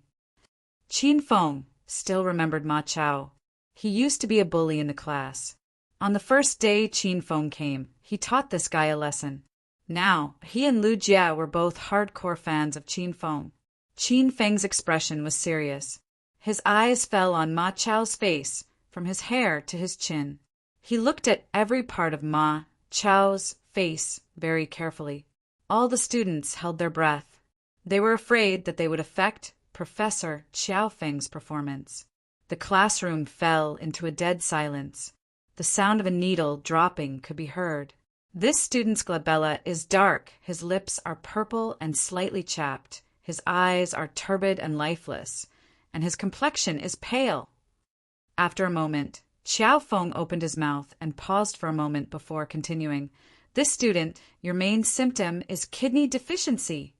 Qin Feng still remembered Ma Chao. He used to be a bully in the class. On the first day Qin Feng came, he taught this guy a lesson. Now, he and Lu Jia were both hardcore fans of Qin Feng. Qin Feng's expression was serious. His eyes fell on Ma Chao's face, from his hair to his chin. He looked at every part of Ma Chao's face very carefully. All the students held their breath. They were afraid that they would affect Professor Chiao Feng's performance. The classroom fell into a dead silence. The sound of a needle dropping could be heard. This student's glabella is dark, his lips are purple and slightly chapped, his eyes are turbid and lifeless, and his complexion is pale. After a moment, Chiao Feng opened his mouth and paused for a moment before continuing. "This student, your main symptom is kidney deficiency."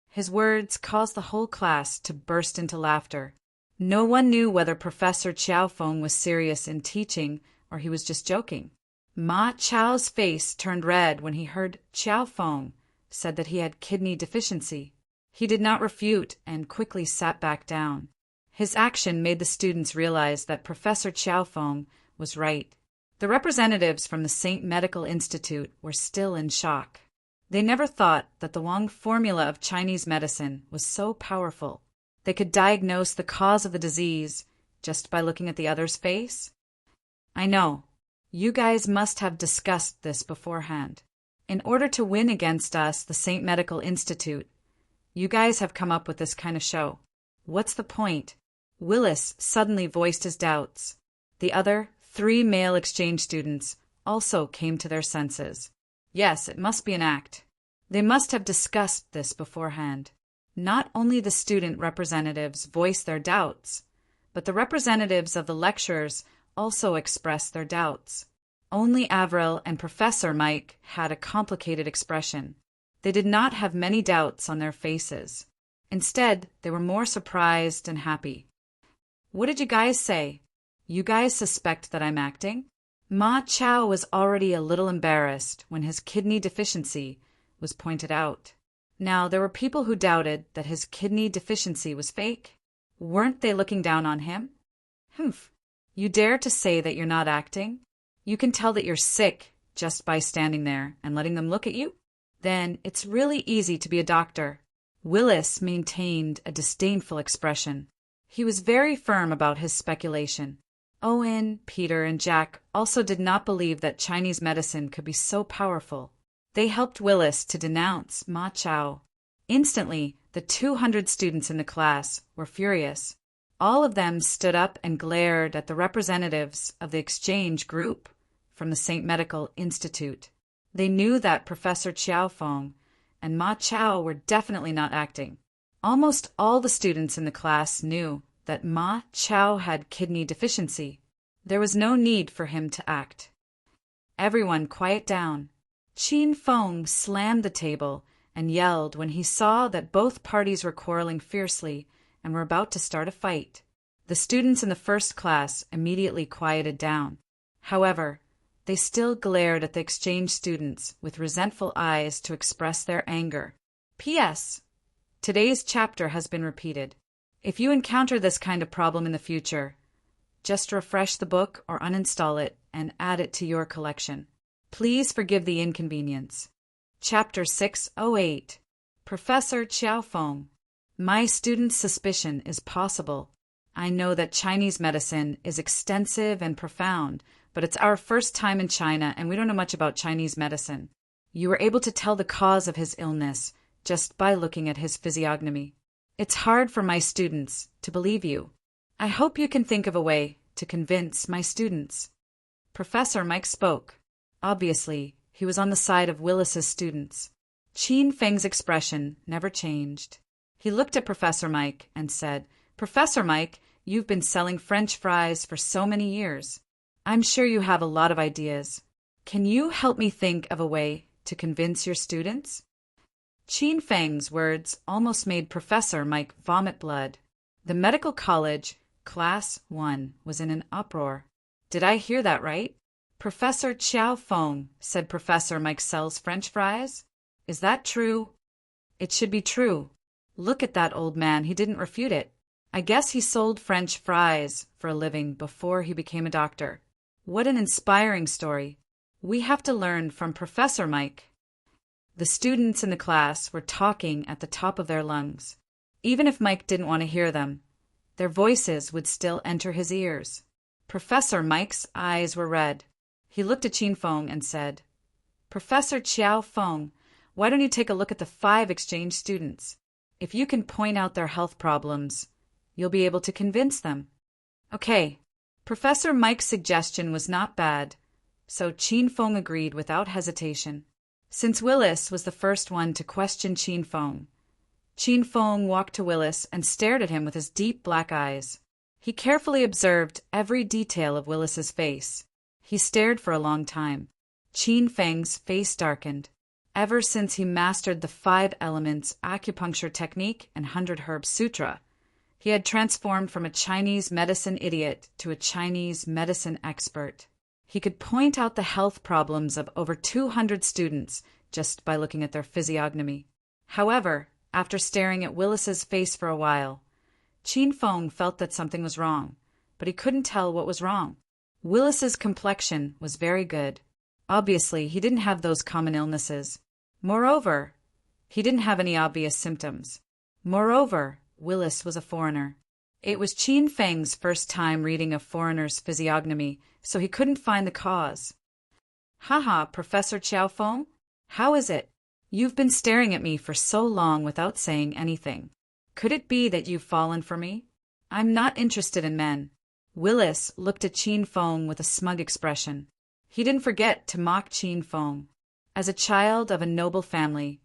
His words caused the whole class to burst into laughter. No one knew whether Professor Chiao Feng was serious in teaching or he was just joking. Ma Chao's face turned red when he heard Chiao Feng said that he had kidney deficiency. He did not refute and quickly sat back down. His action made the students realize that Professor Chiao Feng was right. The representatives from the St. Medical Institute were still in shock. They never thought that the Wang formula of Chinese medicine was so powerful. They could diagnose the cause of the disease just by looking at the other's face. "I know. You guys must have discussed this beforehand. In order to win against us, the St. Medical Institute, you guys have come up with this kind of show. What's the point?" Willis suddenly voiced his doubts. The other 3 male exchange students also came to their senses. Yes, it must be an act. They must have discussed this beforehand. Not only the student representatives voiced their doubts, but the representatives of the lecturers also expressed their doubts. Only Avril and Professor Mike had a complicated expression. They did not have many doubts on their faces. Instead, they were more surprised and happy. "What did you guys say? You guys suspect that I'm acting?" Ma Chao was already a little embarrassed when his kidney deficiency was pointed out. Now, there were people who doubted that his kidney deficiency was fake. Weren't they looking down on him? "Humph. You dare to say that you're not acting? You can tell that you're sick just by standing there and letting them look at you? Then it's really easy to be a doctor." Willis maintained a disdainful expression. He was very firm about his speculation. Owen, Peter, and Jack also did not believe that Chinese medicine could be so powerful. They helped Willis to denounce Ma Chao. Instantly, the 200 students in the class were furious. All of them stood up and glared at the representatives of the exchange group from the St. Medical Institute. They knew that Professor Chiao Feng and Ma Chao were definitely not acting. Almost all the students in the class knew that Ma Chao had kidney deficiency. There was no need for him to act. "Everyone quiet down." Qin Feng slammed the table and yelled when he saw that both parties were quarreling fiercely and were about to start a fight. The students in the first class immediately quieted down. However, They still glared at the exchange students with resentful eyes to express their anger. P.S. Today's chapter has been repeated. If you encounter this kind of problem in the future, just refresh the book or uninstall it and add it to your collection. Please forgive the inconvenience. Chapter 608. Professor Xiaofeng. My student's suspicion is possible. I know that Chinese medicine is extensive and profound, but it's our first time in China and we don't know much about Chinese medicine. You were able to tell the cause of his illness just by looking at his physiognomy. It's hard for my students to believe you. I hope you can think of a way to convince my students. Professor Mike spoke. Obviously, he was on the side of Willis's students. Qin Feng's expression never changed. He looked at Professor Mike and said, Professor Mike, you've been selling French fries for so many years. I'm sure you have a lot of ideas. Can you help me think of a way to convince your students? Qin Feng's words almost made Professor Mike vomit blood. The medical college, Class 1, was in an uproar. Did I hear that right? Professor Xiaofeng said Professor Mike sells French fries? Is that true? It should be true. Look at that old man, he didn't refute it. I guess he sold French fries for a living before he became a doctor. What an inspiring story. We have to learn from Professor Mike. The students in the class were talking at the top of their lungs. Even if Mike didn't want to hear them, their voices would still enter his ears. Professor Mike's eyes were red. He looked at Qin Feng and said, Professor Xiaofeng, why don't you take a look at the 5 exchange students? If you can point out their health problems, you'll be able to convince them. Okay. Professor Mike's suggestion was not bad, so Qin Feng agreed without hesitation. Since Willis was the first one to question Qin Feng walked to Willis and stared at him with his deep black eyes. He carefully observed every detail of Willis's face. He stared for a long time. Qin Feng's face darkened. Ever since he mastered the 5 elements acupuncture technique and 100 Herb Sutra, he had transformed from a Chinese medicine idiot to a Chinese medicine expert. He could point out the health problems of over 200 students just by looking at their physiognomy. However, after staring at Willis's face for a while, Qin Feng felt that something was wrong, but he couldn't tell what was wrong. Willis's complexion was very good. Obviously, he didn't have those common illnesses. Moreover, he didn't have any obvious symptoms. Moreover, Willis was a foreigner. It was Qin Feng's first time reading a foreigner's physiognomy, so he couldn't find the cause. Haha, Professor Xiaofeng, how is it? You've been staring at me for so long without saying anything. Could it be that you've fallen for me? I'm not interested in men. Willis looked at Qin Feng with a smug expression. He didn't forget to mock Qin Feng. As a child of a noble family,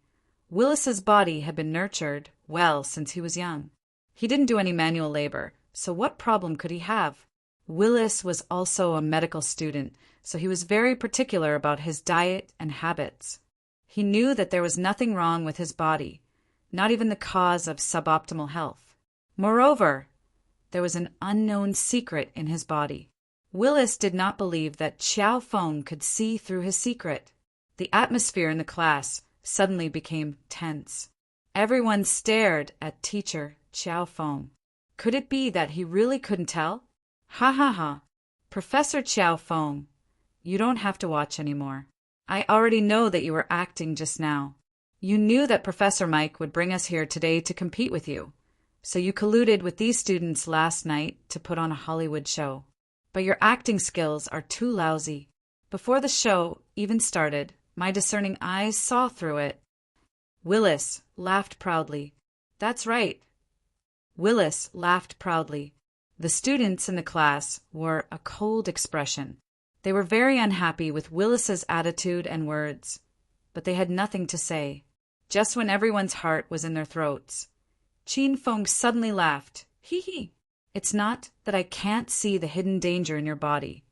Willis's body had been nurtured well since he was young. He didn't do any manual labor, so what problem could he have? Willis was also a medical student, so he was very particular about his diet and habits. He knew that there was nothing wrong with his body, not even the cause of suboptimal health. Moreover, there was an unknown secret in his body. Willis did not believe that Xiaofeng could see through his secret. The atmosphere in the class suddenly became tense. Everyone stared at teacher Xiaofeng. Could it be that he really couldn't tell? Ha ha ha. Professor Xiaofeng, you don't have to watch anymore. I already know that you were acting just now. You knew that Professor Mike would bring us here today to compete with you, so you colluded with these students last night to put on a Hollywood show. But your acting skills are too lousy. Before the show even started, my discerning eyes saw through it. Willis laughed proudly. That's right. Willis laughed proudly. The students in the class wore a cold expression. They were very unhappy with Willis's attitude and words, but they had nothing to say. Just when everyone's heart was in their throats, Qin Feng suddenly laughed. Hee hee. It's not that I can't see the hidden danger in your body,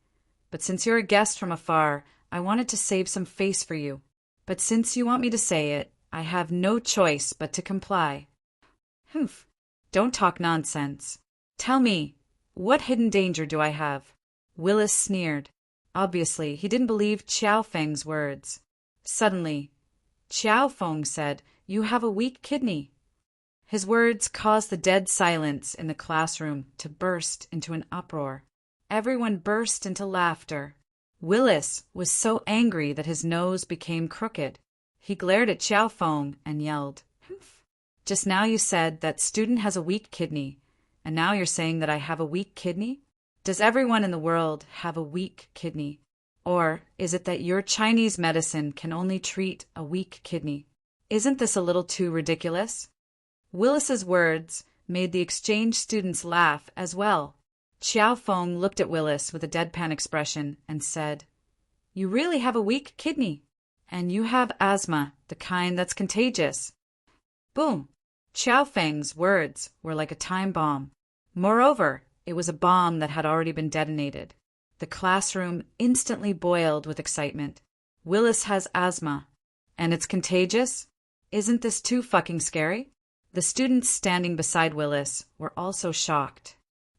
but since you're a guest from afar, I wanted to save some face for you. But since you want me to say it, I have no choice but to comply. Humph. Don't talk nonsense. Tell me, what hidden danger do I have? Willis sneered. Obviously, he didn't believe Qiao Feng's words. Suddenly, Qiao Feng said, "You have a weak kidney." His words caused the dead silence in the classroom to burst into an uproar. Everyone burst into laughter. Willis was so angry that his nose became crooked. He glared at Qiao Feng and yelled, "Humph. Just now you said that student has a weak kidney, and now you're saying that I have a weak kidney? Does everyone in the world have a weak kidney? Or is it that your Chinese medicine can only treat a weak kidney? Isn't this a little too ridiculous?" Willis's words made the exchange students laugh as well. Qiao Feng looked at Willis with a deadpan expression and said, "You really have a weak kidney, and you have asthma, the kind that's contagious." Boom! Qiao Feng's words were like a time bomb. Moreover, it was a bomb that had already been detonated. The classroom instantly boiled with excitement. Willis has asthma, and it's contagious? Isn't this too fucking scary? The students standing beside Willis were also shocked.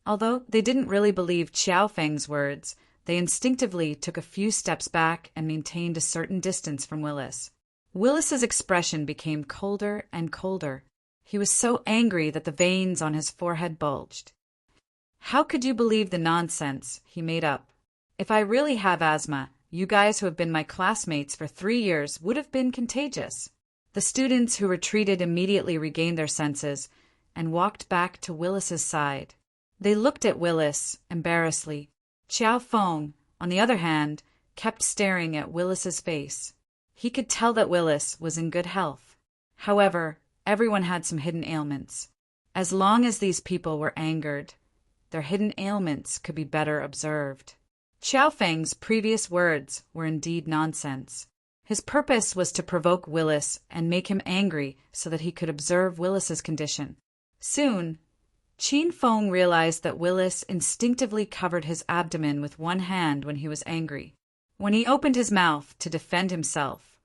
Although they didn't really believe Qiao Feng's words, they instinctively took a few steps back and maintained a certain distance from Willis. Willis's expression became colder and colder. He was so angry that the veins on his forehead bulged. "How could you believe the nonsense?" he made up. "If I really have asthma, you guys who have been my classmates for 3 years would have been contagious." The students who retreated immediately regained their senses and walked back to Willis's side. They looked at Willis embarrassedly. Qiao Feng, on the other hand, kept staring at Willis's face. He could tell that Willis was in good health. However, everyone had some hidden ailments. As long as these people were angered, their hidden ailments could be better observed. Qiao Feng's previous words were indeed nonsense. His purpose was to provoke Willis and make him angry so that he could observe Willis's condition. Soon, Qin Feng realized that Willis instinctively covered his abdomen with one hand when he was angry. When he opened his mouth to defend himself,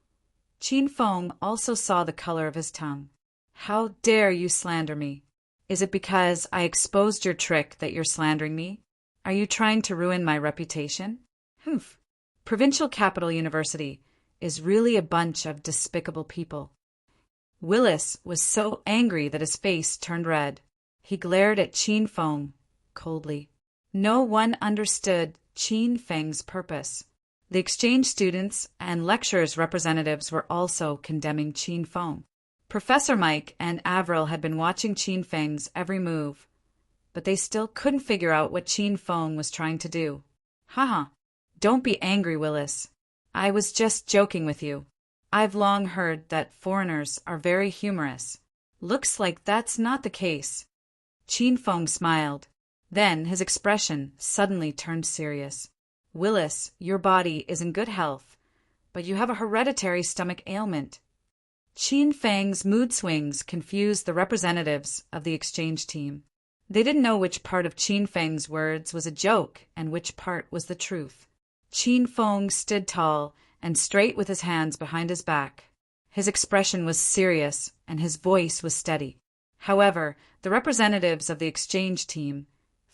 Qin Feng also saw the color of his tongue. "How dare you slander me? Is it because I exposed your trick that you're slandering me? Are you trying to ruin my reputation? Humph. Provincial Capital University is really a bunch of despicable people." Willis was so angry that his face turned red. He glared at Qin Feng coldly. No one understood Qin Feng's purpose. The exchange students and lecturers' representatives were also condemning Qin Feng. Professor Mike and Avril had been watching Qin Feng's every move, but they still couldn't figure out what Qin Feng was trying to do. Haha, don't be angry, Willis. I was just joking with you. I've long heard that foreigners are very humorous. Looks like that's not the case. Qin Feng smiled. Then his expression suddenly turned serious. Willis, your body is in good health, but you have a hereditary stomach ailment. Qin Feng's mood swings confused the representatives of the exchange team. They didn't know which part of Qin Feng's words was a joke and which part was the truth. Qin Feng stood tall and straight with his hands behind his back. His expression was serious and his voice was steady. However, the representatives of the exchange team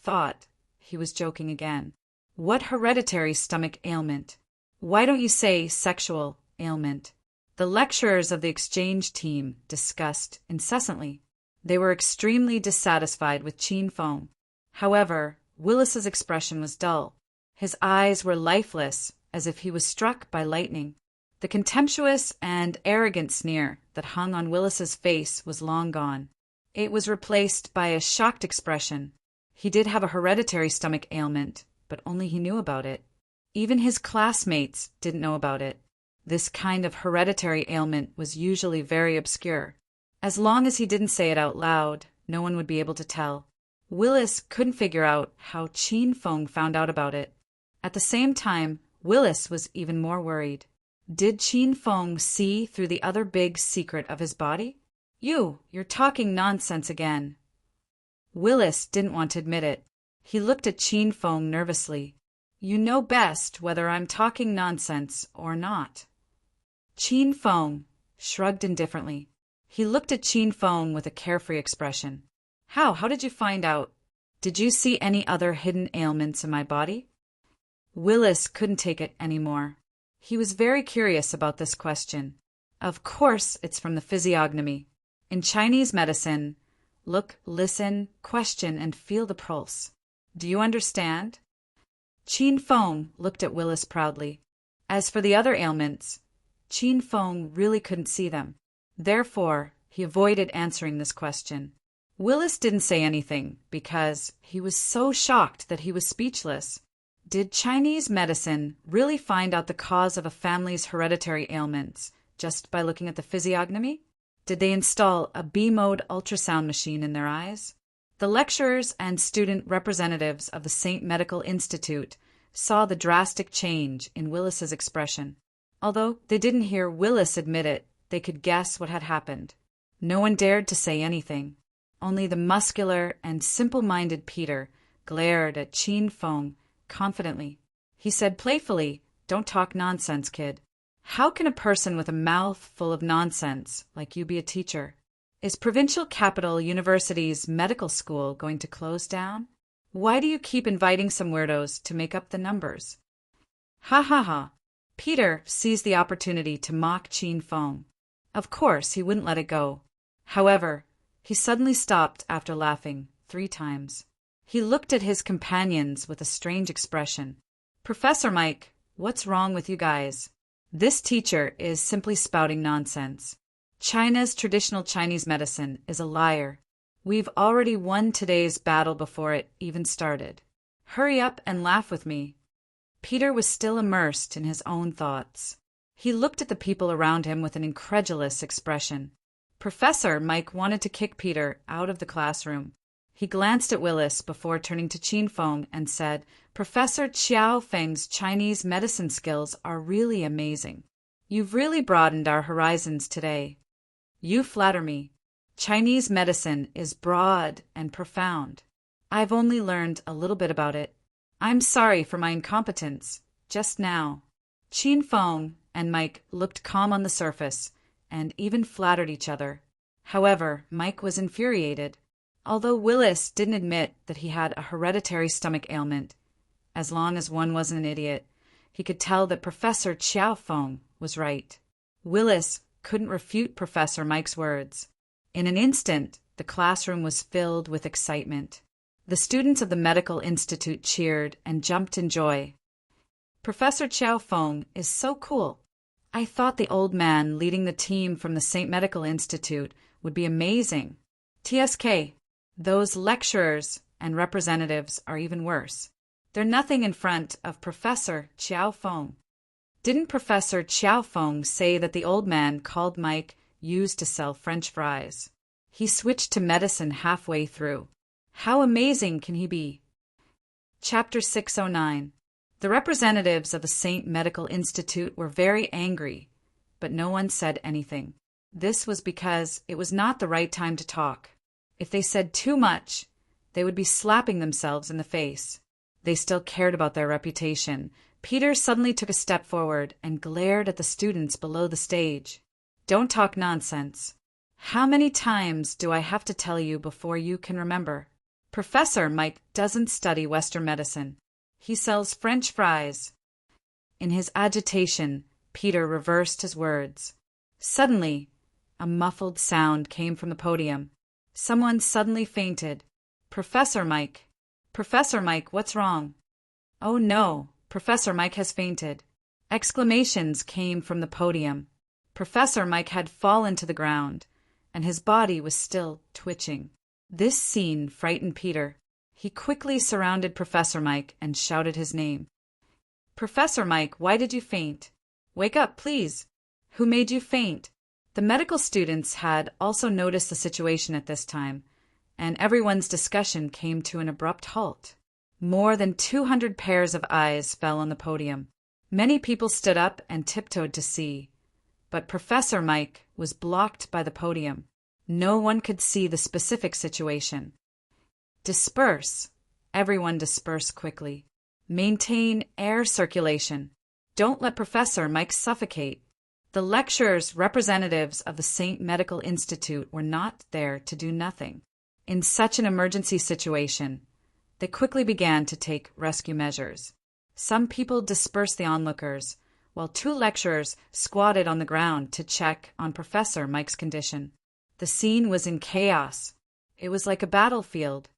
thought he was joking again. What hereditary stomach ailment? Why don't you say sexual ailment? The lecturers of the exchange team discussed incessantly. They were extremely dissatisfied with Qin Feng. However, Willis's expression was dull. His eyes were lifeless, as if he was struck by lightning. The contemptuous and arrogant sneer that hung on Willis's face was long gone. It was replaced by a shocked expression. He did have a hereditary stomach ailment, but only he knew about it. Even his classmates didn't know about it. This kind of hereditary ailment was usually very obscure. As long as he didn't say it out loud, no one would be able to tell. Willis couldn't figure out how Qin Feng found out about it. At the same time, Willis was even more worried. Did Qin Feng see through the other big secret of his body? You're talking nonsense again. Willis didn't want to admit it. He looked at Qin Feng nervously. You know best whether I'm talking nonsense or not. Qin Feng shrugged indifferently. He looked at Qin Feng with a carefree expression. How did you find out? Did you see any other hidden ailments in my body? Willis couldn't take it anymore. He was very curious about this question. Of course it's from the physiognomy. In Chinese medicine, look, listen, question, and feel the pulse. Do you understand? Qin Feng looked at Willis proudly. As for the other ailments, Qin Feng really couldn't see them. Therefore, he avoided answering this question. Willis didn't say anything because he was so shocked that he was speechless. Did Chinese medicine really find out the cause of a family's hereditary ailments just by looking at the physiognomy? Did they install a B-mode ultrasound machine in their eyes? The lecturers and student representatives of the St. Medical Institute saw the drastic change in Willis's expression. Although they didn't hear Willis admit it, they could guess what had happened. No one dared to say anything. Only the muscular and simple-minded Peter glared at Qin Feng confidently. He said playfully, "Don't talk nonsense, kid. How can a person with a mouth full of nonsense like you be a teacher? Is Provincial Capital University's medical school going to close down? Why do you keep inviting some weirdos to make up the numbers?" Ha ha ha. Peter seized the opportunity to mock Qin Feng. Of course, he wouldn't let it go. However, he suddenly stopped after laughing 3 times. He looked at his companions with a strange expression. "Professor Mike, what's wrong with you guys? This teacher is simply spouting nonsense. China's traditional Chinese medicine is a liar. We've already won today's battle before it even started. Hurry up and laugh with me." Peter was still immersed in his own thoughts. He looked at the people around him with an incredulous expression. Professor Mike wanted to kick Peter out of the classroom. He glanced at Willis before turning to Qin Feng and said, "Professor Qiao Feng's Chinese medicine skills are really amazing. You've really broadened our horizons today." "You flatter me. Chinese medicine is broad and profound. I've only learned a little bit about it. I'm sorry for my incompetence just now." Qin Feng and Mike looked calm on the surface and even flattered each other. However, Mike was infuriated. Although Willis didn't admit that he had a hereditary stomach ailment, as long as one wasn't an idiot, he could tell that Professor Qiao Feng was right. Willis couldn't refute Professor Mike's words. In an instant, the classroom was filled with excitement. The students of the Medical Institute cheered and jumped in joy. "Professor Qiao Feng is so cool. I thought the old man leading the team from the St. Medical Institute would be amazing. TSK, those lecturers and representatives are even worse. They're nothing in front of Professor Qiao Feng." Didn't Professor Qiao Feng say that the old man called Mike used to sell French fries? He switched to medicine halfway through. How amazing can he be? Chapter 609. The representatives of the St. Medical Institute were very angry, but no one said anything. This was because it was not the right time to talk. If they said too much, they would be slapping themselves in the face. They still cared about their reputation. Peter suddenly took a step forward and glared at the students below the stage. "Don't talk nonsense. How many times do I have to tell you before you can remember? Professor Mike doesn't study Western medicine. He sells French fries." In his agitation, Peter reversed his words. Suddenly, a muffled sound came from the podium. Someone suddenly fainted. Professor Mike, what's wrong?" "Oh no, Professor Mike has fainted." Exclamations came from the podium. Professor Mike had fallen to the ground, and his body was still twitching. This scene frightened Peter. He quickly surrounded Professor Mike and shouted his name. "Professor Mike, why did you faint? Wake up, please. Who made you faint?" The medical students had also noticed the situation at this time, and everyone's discussion came to an abrupt halt. More than 200 pairs of eyes fell on the podium. Many people stood up and tiptoed to see, but Professor Mike was blocked by the podium. No one could see the specific situation. "Disperse. Everyone disperse quickly. Maintain air circulation. Don't let Professor Mike suffocate." The lecturers, representatives of the St. Medical Institute, were not there to do nothing. In such an emergency situation, they quickly began to take rescue measures. Some people dispersed the onlookers, while 2 lecturers squatted on the ground to check on Professor Mike's condition. The scene was in chaos. It was like a battlefield.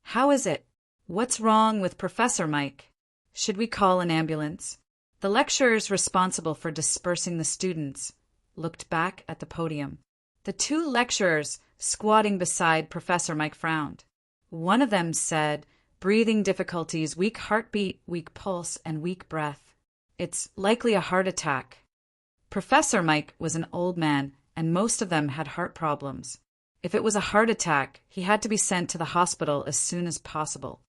"How is it? What's wrong with Professor Mike? Should we call an ambulance?" The lecturers responsible for dispersing the students looked back at the podium. The 2 lecturers squatting beside Professor Mike frowned. One of them said, "Breathing difficulties, weak heartbeat, weak pulse, and weak breath. It's likely a heart attack." Professor Mike was an old man, and most of them had heart problems. If it was a heart attack, he had to be sent to the hospital as soon as possible.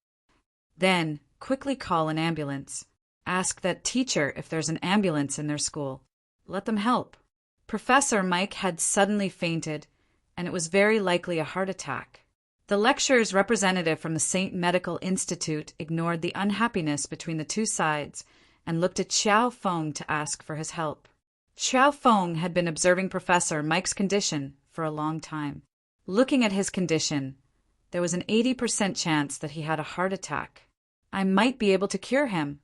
Then, quickly call an ambulance. Ask that teacher if there's an ambulance in their school. Let them help. Professor Mike had suddenly fainted, and it was very likely a heart attack. The lecturer's representative from the St. Medical Institute ignored the unhappiness between the 2 sides and looked at Xiao Feng to ask for his help. Xiao Feng had been observing Professor Mike's condition for a long time. Looking at his condition, there was an 80% chance that he had a heart attack. "I might be able to cure him."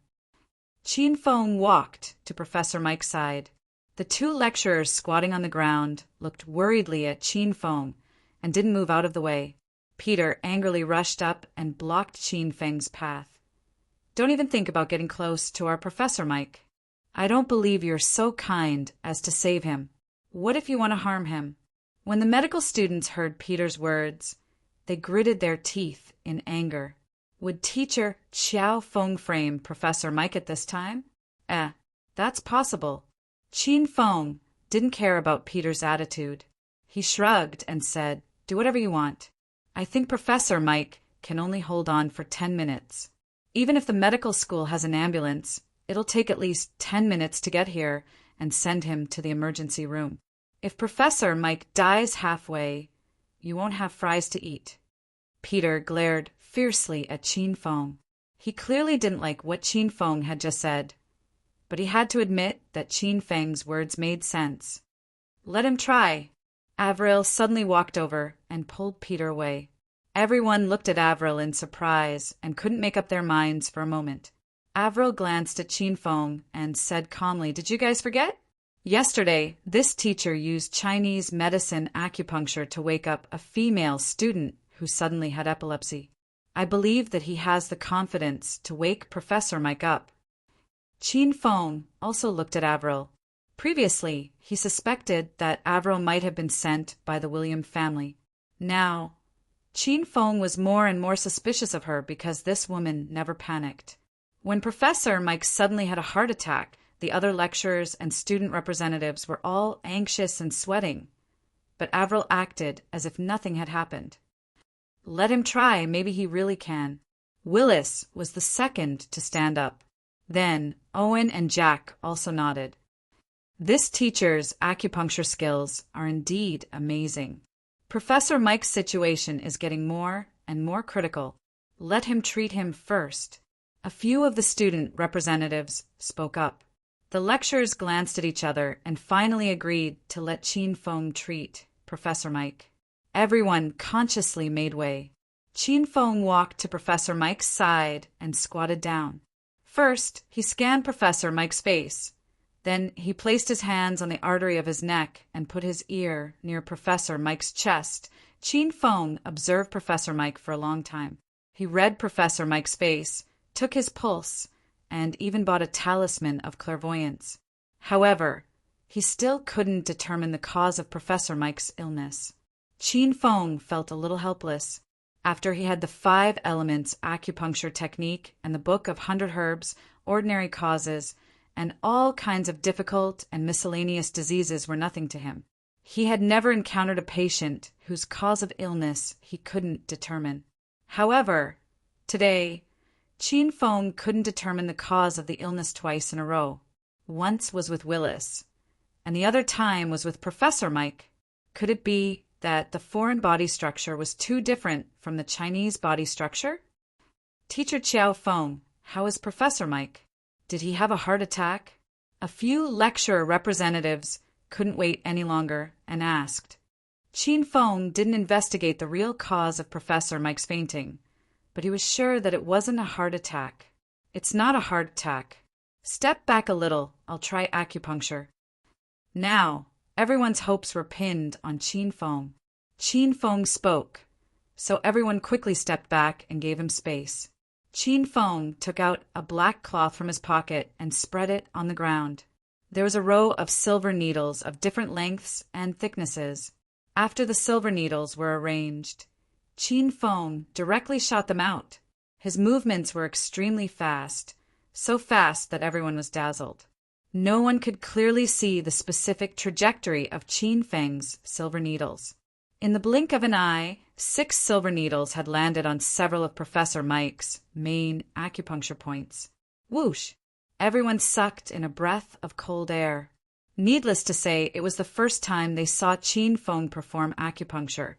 Qin Feng walked to Professor Mike's side. The 2 lecturers squatting on the ground looked worriedly at Qin Feng and didn't move out of the way. Peter angrily rushed up and blocked Qin Feng's path. "Don't even think about getting close to our Professor Mike. I don't believe you're so kind as to save him. What if you want to harm him?" When the medical students heard Peter's words, they gritted their teeth in anger. Would teacher Xiao Feng frame Professor Mike at this time? That's possible. Qin Feng didn't care about Peter's attitude. He shrugged and said, "Do whatever you want. I think Professor Mike can only hold on for 10 minutes. Even if the medical school has an ambulance, it'll take at least 10 minutes to get here and send him to the emergency room. If Professor Mike dies halfway, you won't have fries to eat." Peter glared fiercely at Qin Feng. He clearly didn't like what Qin Feng had just said, but he had to admit that Qin Feng's words made sense. "Let him try." Avril suddenly walked over and pulled Peter away. Everyone looked at Avril in surprise and couldn't make up their minds for a moment. Avril glanced at Qin Feng and said calmly, "Did you guys forget? Yesterday, this teacher used Chinese medicine acupuncture to wake up a female student who suddenly had epilepsy. I believe that he has the confidence to wake Professor Mike up." Qin Feng also looked at Avril. Previously, he suspected that Avril might have been sent by the William family. Now, Qin Feng was more and more suspicious of her because this woman never panicked. When Professor Mike suddenly had a heart attack, the other lecturers and student representatives were all anxious and sweating, but Avril acted as if nothing had happened. "Let him try, maybe he really can." Willis was the second to stand up. Then Owen and Jack also nodded. This teacher's acupuncture skills are indeed amazing. Professor Mike's situation is getting more and more critical. Let him treat him first. A few of the student representatives spoke up. The lecturers glanced at each other and finally agreed to let Qin Feng treat Professor Mike. Everyone consciously made way. Qin Feng walked to Professor Mike's side and squatted down. First, he scanned Professor Mike's face. Then he placed his hands on the artery of his neck and put his ear near Professor Mike's chest. Qin Feng observed Professor Mike for a long time. He read Professor Mike's face, took his pulse, and even bought a talisman of clairvoyance. However, he still couldn't determine the cause of Professor Mike's illness. Qin Feng felt a little helpless. After he had the 5 elements acupuncture technique and the book of 100 herbs, ordinary causes, and all kinds of difficult and miscellaneous diseases were nothing to him. He had never encountered a patient whose cause of illness he couldn't determine. However, today, Qin Feng couldn't determine the cause of the illness twice in a row. Once was with Willis, and the other time was with Professor Mike. Could it be that the foreign body structure was too different from the Chinese body structure? "Teacher Xiao Feng, how is Professor Mike? Did he have a heart attack?" A few lecturer representatives couldn't wait any longer and asked. Qin Feng didn't investigate the real cause of Professor Mike's fainting, but he was sure that it wasn't a heart attack. It's not a heart attack. Step back a little, I'll try acupuncture. Now, everyone's hopes were pinned on Qin Feng. Qin Feng spoke, so everyone quickly stepped back and gave him space. Qin Feng took out a black cloth from his pocket and spread it on the ground. There was a row of silver needles of different lengths and thicknesses. After the silver needles were arranged, Qin Feng directly shot them out. His movements were extremely fast, so fast that everyone was dazzled. No one could clearly see the specific trajectory of Qin Feng's silver needles. In the blink of an eye, 6 silver needles had landed on several of Professor Mike's main acupuncture points. Whoosh! Everyone sucked in a breath of cold air. Needless to say, it was the first time they saw Qin Feng perform acupuncture,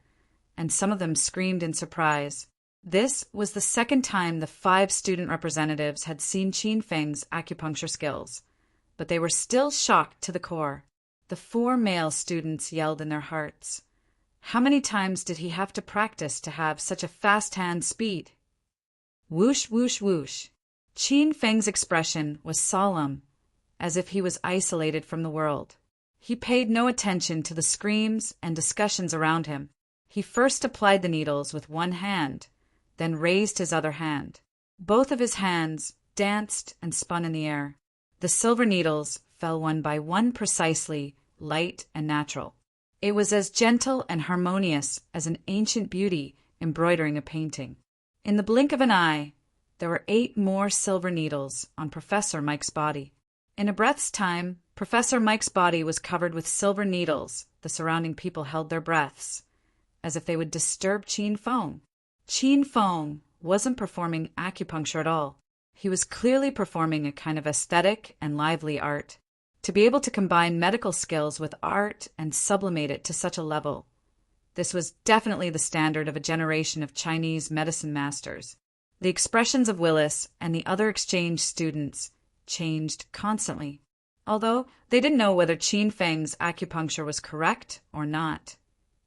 and some of them screamed in surprise. This was the second time the 5 student representatives had seen Qin Feng's acupuncture skills, but they were still shocked to the core. The 4 male students yelled in their hearts. How many times did he have to practice to have such a fast hand speed? Whoosh, whoosh, whoosh. Qin Feng's expression was solemn, as if he was isolated from the world. He paid no attention to the screams and discussions around him. He first applied the needles with one hand, then raised his other hand. Both of his hands danced and spun in the air. The silver needles fell one by one precisely, light and natural. It was as gentle and harmonious as an ancient beauty embroidering a painting. In the blink of an eye, there were 8 more silver needles on Professor Mike's body. In a breath's time, Professor Mike's body was covered with silver needles. The surrounding people held their breaths, as if they would disturb Qin Feng. Qin Feng wasn't performing acupuncture at all. He was clearly performing a kind of aesthetic and lively art. To be able to combine medical skills with art and sublimate it to such a level, this was definitely the standard of a generation of Chinese medicine masters. The expressions of Willis and the other exchange students changed constantly, although they didn't know whether Qin Feng's acupuncture was correct or not.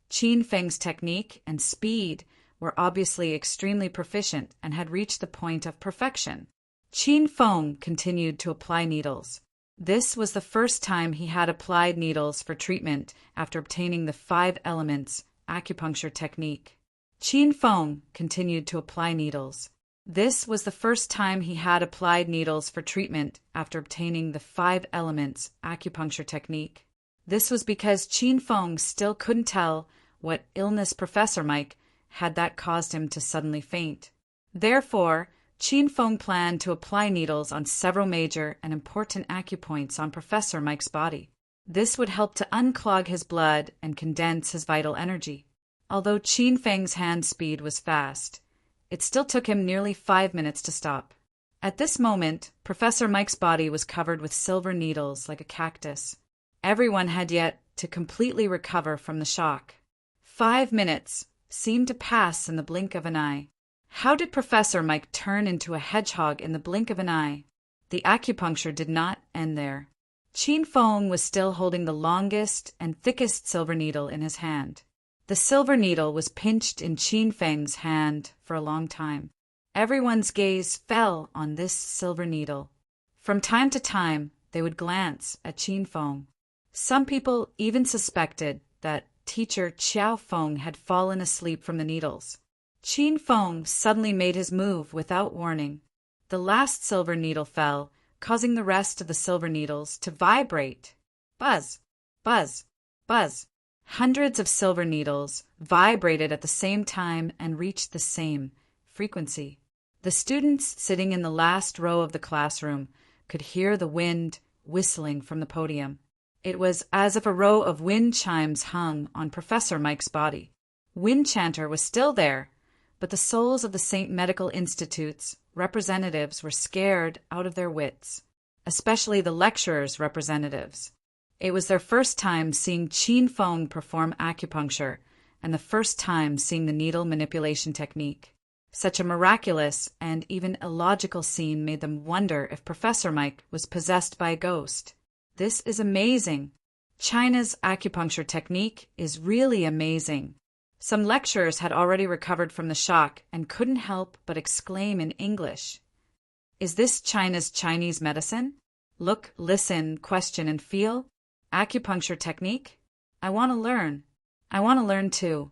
Qin Feng's technique and speed were obviously extremely proficient and had reached the point of perfection. Qin Feng continued to apply needles. This was the first time he had applied needles for treatment after obtaining the 5 elements acupuncture technique. Qin Feng continued to apply needles. This was the first time he had applied needles for treatment after obtaining the 5 elements acupuncture technique. This was because Qin Feng still couldn't tell what illness Professor Mike had that caused him to suddenly faint. Therefore, Qin Feng planned to apply needles on several major and important acupoints on Professor Mike's body. This would help to unclog his blood and condense his vital energy. Although Qin Feng's hand speed was fast, it still took him nearly 5 minutes to stop. At this moment, Professor Mike's body was covered with silver needles like a cactus. Everyone had yet to completely recover from the shock. 5 minutes seemed to pass in the blink of an eye. How did Professor Mike turn into a hedgehog in the blink of an eye? The acupuncture did not end there. Qin Feng was still holding the longest and thickest silver needle in his hand. The silver needle was pinched in Qin Feng's hand for a long time. Everyone's gaze fell on this silver needle. From time to time, they would glance at Qin Feng. Some people even suspected that teacher Qiao Feng had fallen asleep from the needles. Qin Feng suddenly made his move without warning. The last silver needle fell, causing the rest of the silver needles to vibrate. Buzz, buzz, buzz. Hundreds of silver needles vibrated at the same time and reached the same frequency. The students sitting in the last row of the classroom could hear the wind whistling from the podium. It was as if a row of wind chimes hung on Professor Mike's body. Wind Chanter was still there, but the souls of the St. Medical Institute's representatives were scared out of their wits, especially the lecturers' representatives. It was their first time seeing Qin Feng perform acupuncture and the first time seeing the needle manipulation technique. Such a miraculous and even illogical scene made them wonder if Professor Mike was possessed by a ghost. This is amazing. China's acupuncture technique is really amazing. Some lecturers had already recovered from the shock and couldn't help but exclaim in English, Is this China's Chinese medicine? Look, listen, question, and feel? Acupuncture technique? I want to learn. I want to learn too.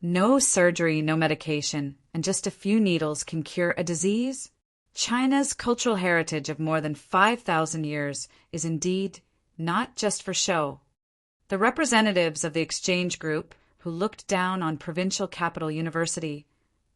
No surgery, no medication, and just a few needles can cure a disease? China's cultural heritage of more than 5,000 years is indeed not just for show. The representatives of the exchange group, who looked down on provincial capital university,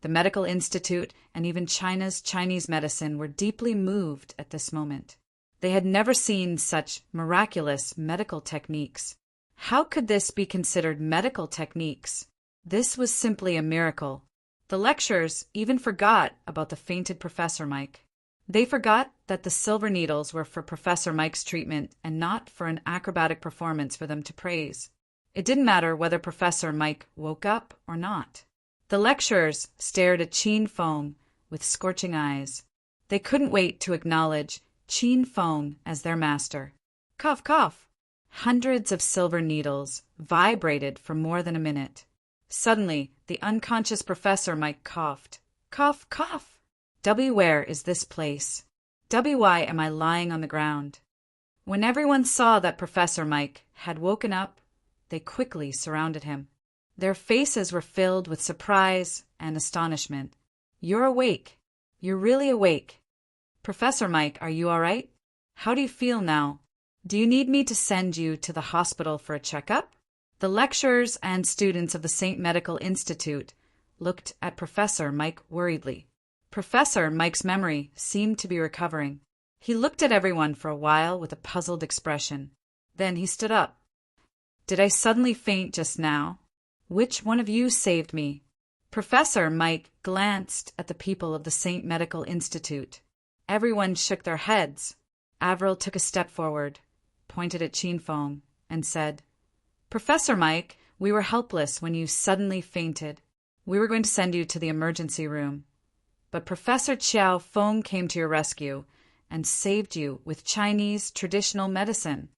the medical institute, and even China's Chinese medicine, were deeply moved at this moment. They had never seen such miraculous medical techniques. How could this be considered medical techniques? This was simply a miracle. The lecturers even forgot about the fainted Professor Mike. They forgot that the silver needles were for Professor Mike's treatment and not for an acrobatic performance for them to praise. It didn't matter whether Professor Mike woke up or not. The lecturers stared at Qin Feng with scorching eyes. They couldn't wait to acknowledge Qin Feng as their master. Cough, cough. Hundreds of silver needles vibrated for more than a minute. Suddenly, the unconscious Professor Mike coughed. Cough, cough. Where is this place? Why am I lying on the ground? When everyone saw that Professor Mike had woken up, they quickly surrounded him. Their faces were filled with surprise and astonishment. You're awake. You're really awake. Professor Mike, are you all right? How do you feel now? Do you need me to send you to the hospital for a checkup? The lecturers and students of the St. Medical Institute looked at Professor Mike worriedly. Professor Mike's memory seemed to be recovering. He looked at everyone for a while with a puzzled expression. Then he stood up. Did I suddenly faint just now? Which one of you saved me? Professor Mike glanced at the people of the St. Medical Institute. Everyone shook their heads. Avril took a step forward, pointed at Qin Feng, and said, Professor Mike, we were helpless when you suddenly fainted. We were going to send you to the emergency room. But Professor Qiao Feng came to your rescue and saved you with Chinese traditional medicine.